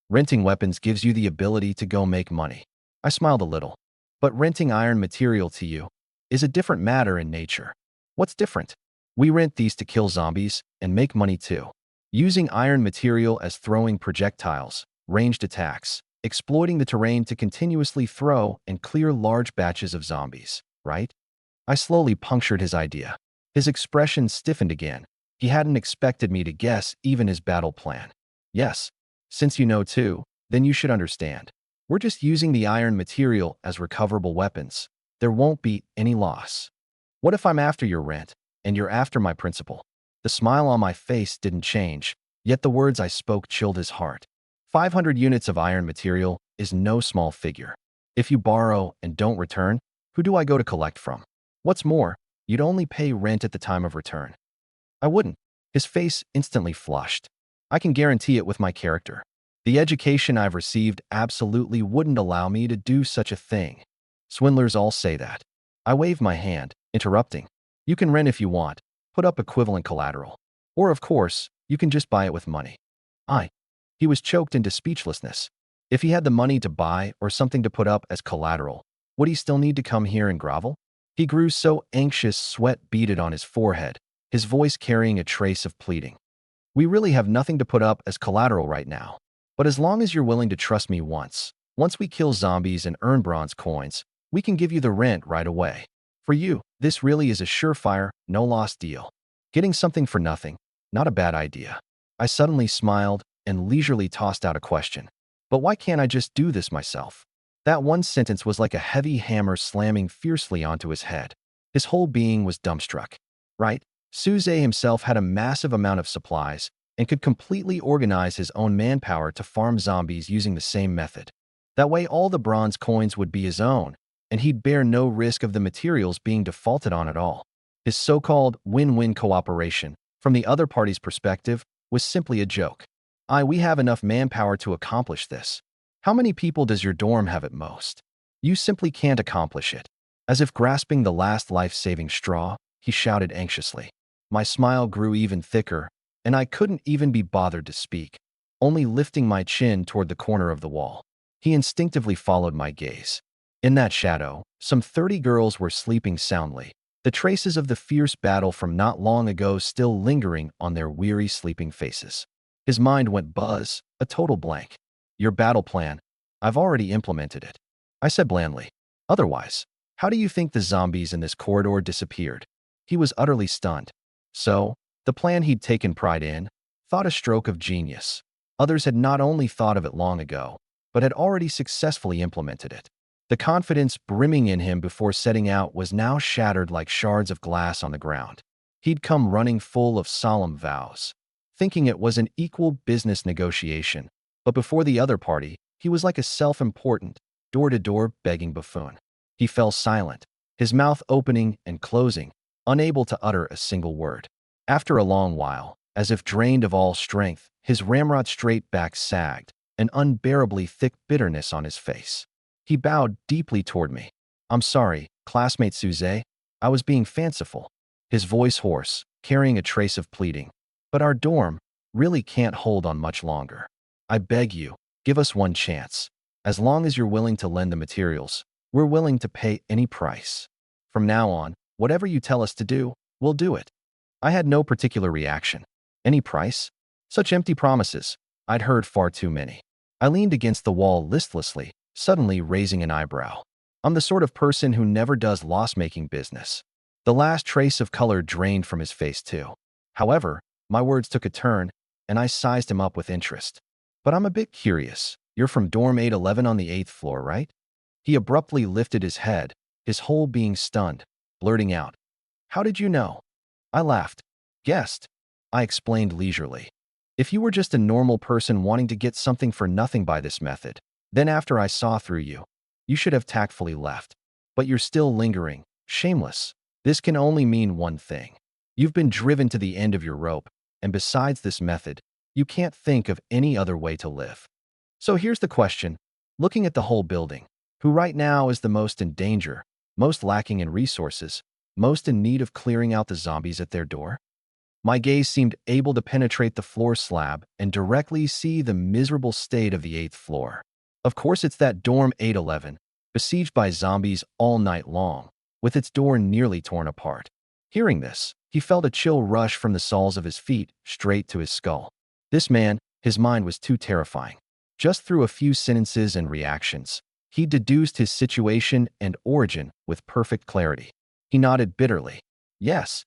Renting weapons gives you the ability to go make money. I smiled a little. But renting iron material to you is a different matter in nature. What's different? We rent these to kill zombies and make money too. Using iron material as throwing projectiles, ranged attacks, exploiting the terrain to continuously throw and clear large batches of zombies, right? I slowly punctured his idea. His expression stiffened again. He hadn't expected me to guess even his battle plan. Yes, since you know too, then you should understand. We're just using the iron material as recoverable weapons. There won't be any loss. What if I'm after your rent, and you're after my principal? The smile on my face didn't change, yet the words I spoke chilled his heart. 500 units of iron material is no small figure. If you borrow and don't return, who do I go to collect from? What's more, you'd only pay rent at the time of return. I wouldn't. His face instantly flushed. I can guarantee it with my character. The education I've received absolutely wouldn't allow me to do such a thing. Swindlers all say that. I waved my hand, interrupting. You can rent if you want, put up equivalent collateral. Or, of course, you can just buy it with money. He was choked into speechlessness. If he had the money to buy or something to put up as collateral, would he still need to come here and grovel? He grew so anxious sweat beaded on his forehead, his voice carrying a trace of pleading. We really have nothing to put up as collateral right now. But as long as you're willing to trust me once we kill zombies and earn bronze coins, we can give you the rent right away. For you, this really is a surefire, no-loss deal. Getting something for nothing, not a bad idea. I suddenly smiled and leisurely tossed out a question. But why can't I just do this myself? That one sentence was like a heavy hammer slamming fiercely onto his head. His whole being was dumbstruck. Right? Suze himself had a massive amount of supplies and could completely organize his own manpower to farm zombies using the same method. That way all the bronze coins would be his own, and he'd bear no risk of the materials being defaulted on at all. His so-called win-win cooperation, from the other party's perspective, was simply a joke. We have enough manpower to accomplish this. How many people does your dorm have at most? You simply can't accomplish it. As if grasping the last life-saving straw, he shouted anxiously. My smile grew even thicker, and I couldn't even be bothered to speak, only lifting my chin toward the corner of the wall. He instinctively followed my gaze. In that shadow, some 30 girls were sleeping soundly, the traces of the fierce battle from not long ago still lingering on their weary sleeping faces. His mind went buzz, a total blank. Your battle plan, I've already implemented it. I said blandly. Otherwise, how do you think the zombies in this corridor disappeared? He was utterly stunned. So, the plan he'd taken pride in, thought a stroke of genius. Others had not only thought of it long ago, but had already successfully implemented it. The confidence brimming in him before setting out was now shattered like shards of glass on the ground. He'd come running full of solemn vows, thinking it was an equal business negotiation, but before the other party, he was like a self-important, door-to-door begging buffoon. He fell silent, his mouth opening and closing, unable to utter a single word. After a long while, as if drained of all strength, his ramrod straight back sagged, an unbearably thick bitterness on his face. He bowed deeply toward me. I'm sorry, classmate Suze. I was being fanciful. His voice hoarse, carrying a trace of pleading. But our dorm really can't hold on much longer. I beg you, give us one chance. As long as you're willing to lend the materials, we're willing to pay any price. From now on, whatever you tell us to do, we'll do it. I had no particular reaction. Any price? Such empty promises. I'd heard far too many. I leaned against the wall listlessly, suddenly raising an eyebrow. I'm the sort of person who never does loss-making business. The last trace of color drained from his face too. However, my words took a turn, and I sized him up with interest. But I'm a bit curious. You're from dorm 811 on the 8th floor, right? He abruptly lifted his head, his whole being stunned, blurting out. How did you know? I laughed. Guessed. I explained leisurely. If you were just a normal person wanting to get something for nothing by this method, then after I saw through you, you should have tactfully left. But you're still lingering, shameless. This can only mean one thing. You've been driven to the end of your rope, and besides this method, you can't think of any other way to live. So here's the question. Looking at the whole building, who right now is the most in danger, most lacking in resources, most in need of clearing out the zombies at their door? My gaze seemed able to penetrate the floor slab and directly see the miserable state of the 8th floor. Of course, it's that dorm 811, besieged by zombies all night long, with its door nearly torn apart. Hearing this, he felt a chill rush from the soles of his feet straight to his skull. This man, his mind was too terrifying. Just through a few sentences and reactions, he deduced his situation and origin with perfect clarity. He nodded bitterly. Yes.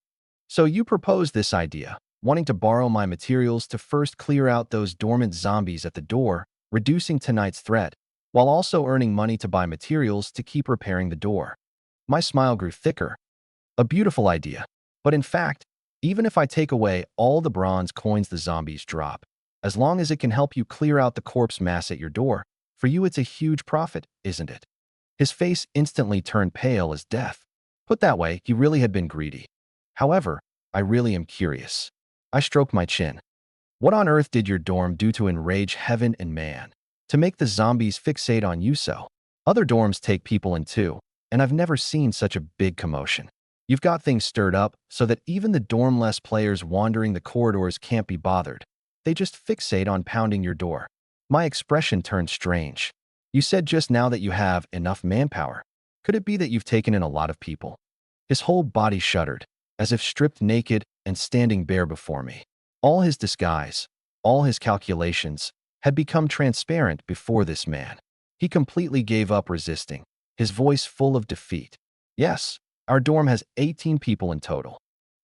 So you proposed this idea, wanting to borrow my materials to first clear out those dormant zombies at the door, reducing tonight's threat, while also earning money to buy materials to keep repairing the door. My smile grew thicker. A beautiful idea. But in fact, even if I take away all the bronze coins the zombies drop, as long as it can help you clear out the corpse mass at your door, for you it's a huge profit, isn't it? His face instantly turned pale as death. Put that way, he really had been greedy. However, I really am curious. I stroked my chin. What on earth did your dorm do to enrage heaven and man, to make the zombies fixate on you so? Other dorms take people in too, and I've never seen such a big commotion. You've got things stirred up so that even the dorm-less players wandering the corridors can't be bothered. They just fixate on pounding your door. My expression turned strange. You said just now that you have enough manpower. Could it be that you've taken in a lot of people? His whole body shuddered, as if stripped naked and standing bare before me. All his disguise, all his calculations, had become transparent before this man. He completely gave up resisting, his voice full of defeat. Yes, our dorm has 18 people in total.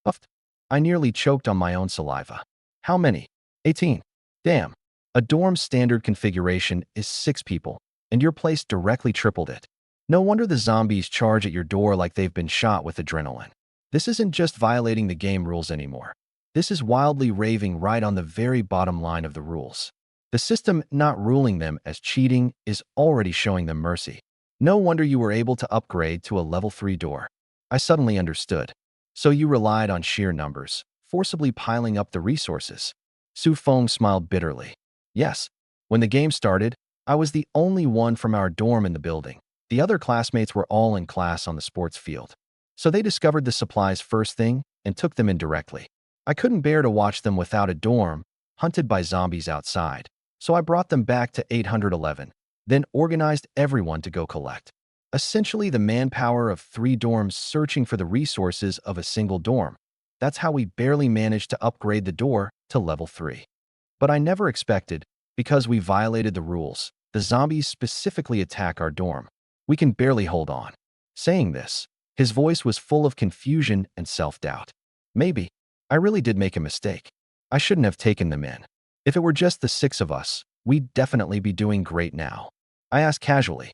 Puffed. I nearly choked on my own saliva. How many? 18. Damn. A dorm's standard configuration is 6 people, and your place directly tripled it. No wonder the zombies charge at your door like they've been shot with adrenaline. This isn't just violating the game rules anymore. This is wildly raving right on the very bottom line of the rules. The system not ruling them as cheating is already showing them mercy. No wonder you were able to upgrade to a level 3 door. I suddenly understood. So you relied on sheer numbers, forcibly piling up the resources. Su Feng smiled bitterly. Yes. When the game started, I was the only one from our dorm in the building. The other classmates were all in class on the sports field. So they discovered the supplies first thing and took them in directly. I couldn't bear to watch them without a dorm, hunted by zombies outside. So I brought them back to 811, then organized everyone to go collect. Essentially the manpower of 3 dorms searching for the resources of a single dorm. That's how we barely managed to upgrade the door to level 3. But I never expected, because we violated the rules, the zombies specifically attack our dorm. We can barely hold on. Saying this, his voice was full of confusion and self-doubt. Maybe I really did make a mistake. I shouldn't have taken them in. If it were just the 6 of us, we'd definitely be doing great now. I asked casually,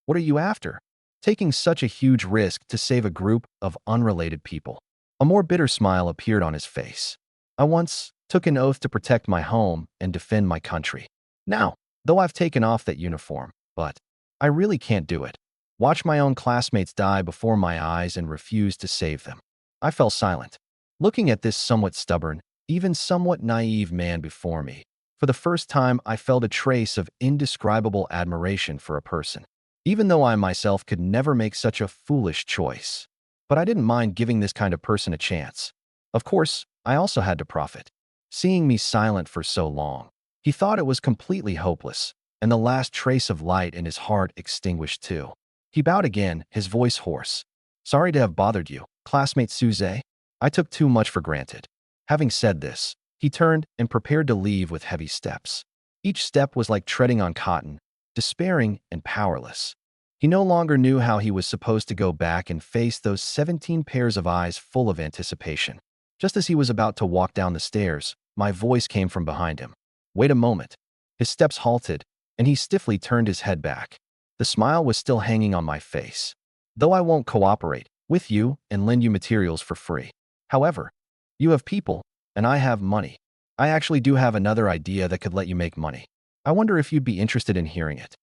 what are you after? Taking such a huge risk to save a group of unrelated people. A more bitter smile appeared on his face. I once took an oath to protect my home and defend my country. Now, though I've taken off that uniform, but I really can't do it. Watch my own classmates die before my eyes and refuse to save them. I fell silent, looking at this somewhat stubborn, even somewhat naive man before me. For the first time, I felt a trace of indescribable admiration for a person, even though I myself could never make such a foolish choice. But I didn't mind giving this kind of person a chance. Of course, I also had to profit. Seeing me silent for so long, he thought it was completely hopeless, and the last trace of light in his heart extinguished too. He bowed again, his voice hoarse. Sorry to have bothered you, classmate Suze. I took too much for granted. Having said this, he turned and prepared to leave with heavy steps. Each step was like treading on cotton, despairing and powerless. He no longer knew how he was supposed to go back and face those 17 pairs of eyes full of anticipation. Just as he was about to walk down the stairs, my voice came from behind him. Wait a moment. His steps halted, and he stiffly turned his head back. The smile was still hanging on my face. Though I won't cooperate with you and lend you materials for free. However, you have people, and I have money. I actually do have another idea that could let you make money. I wonder if you'd be interested in hearing it.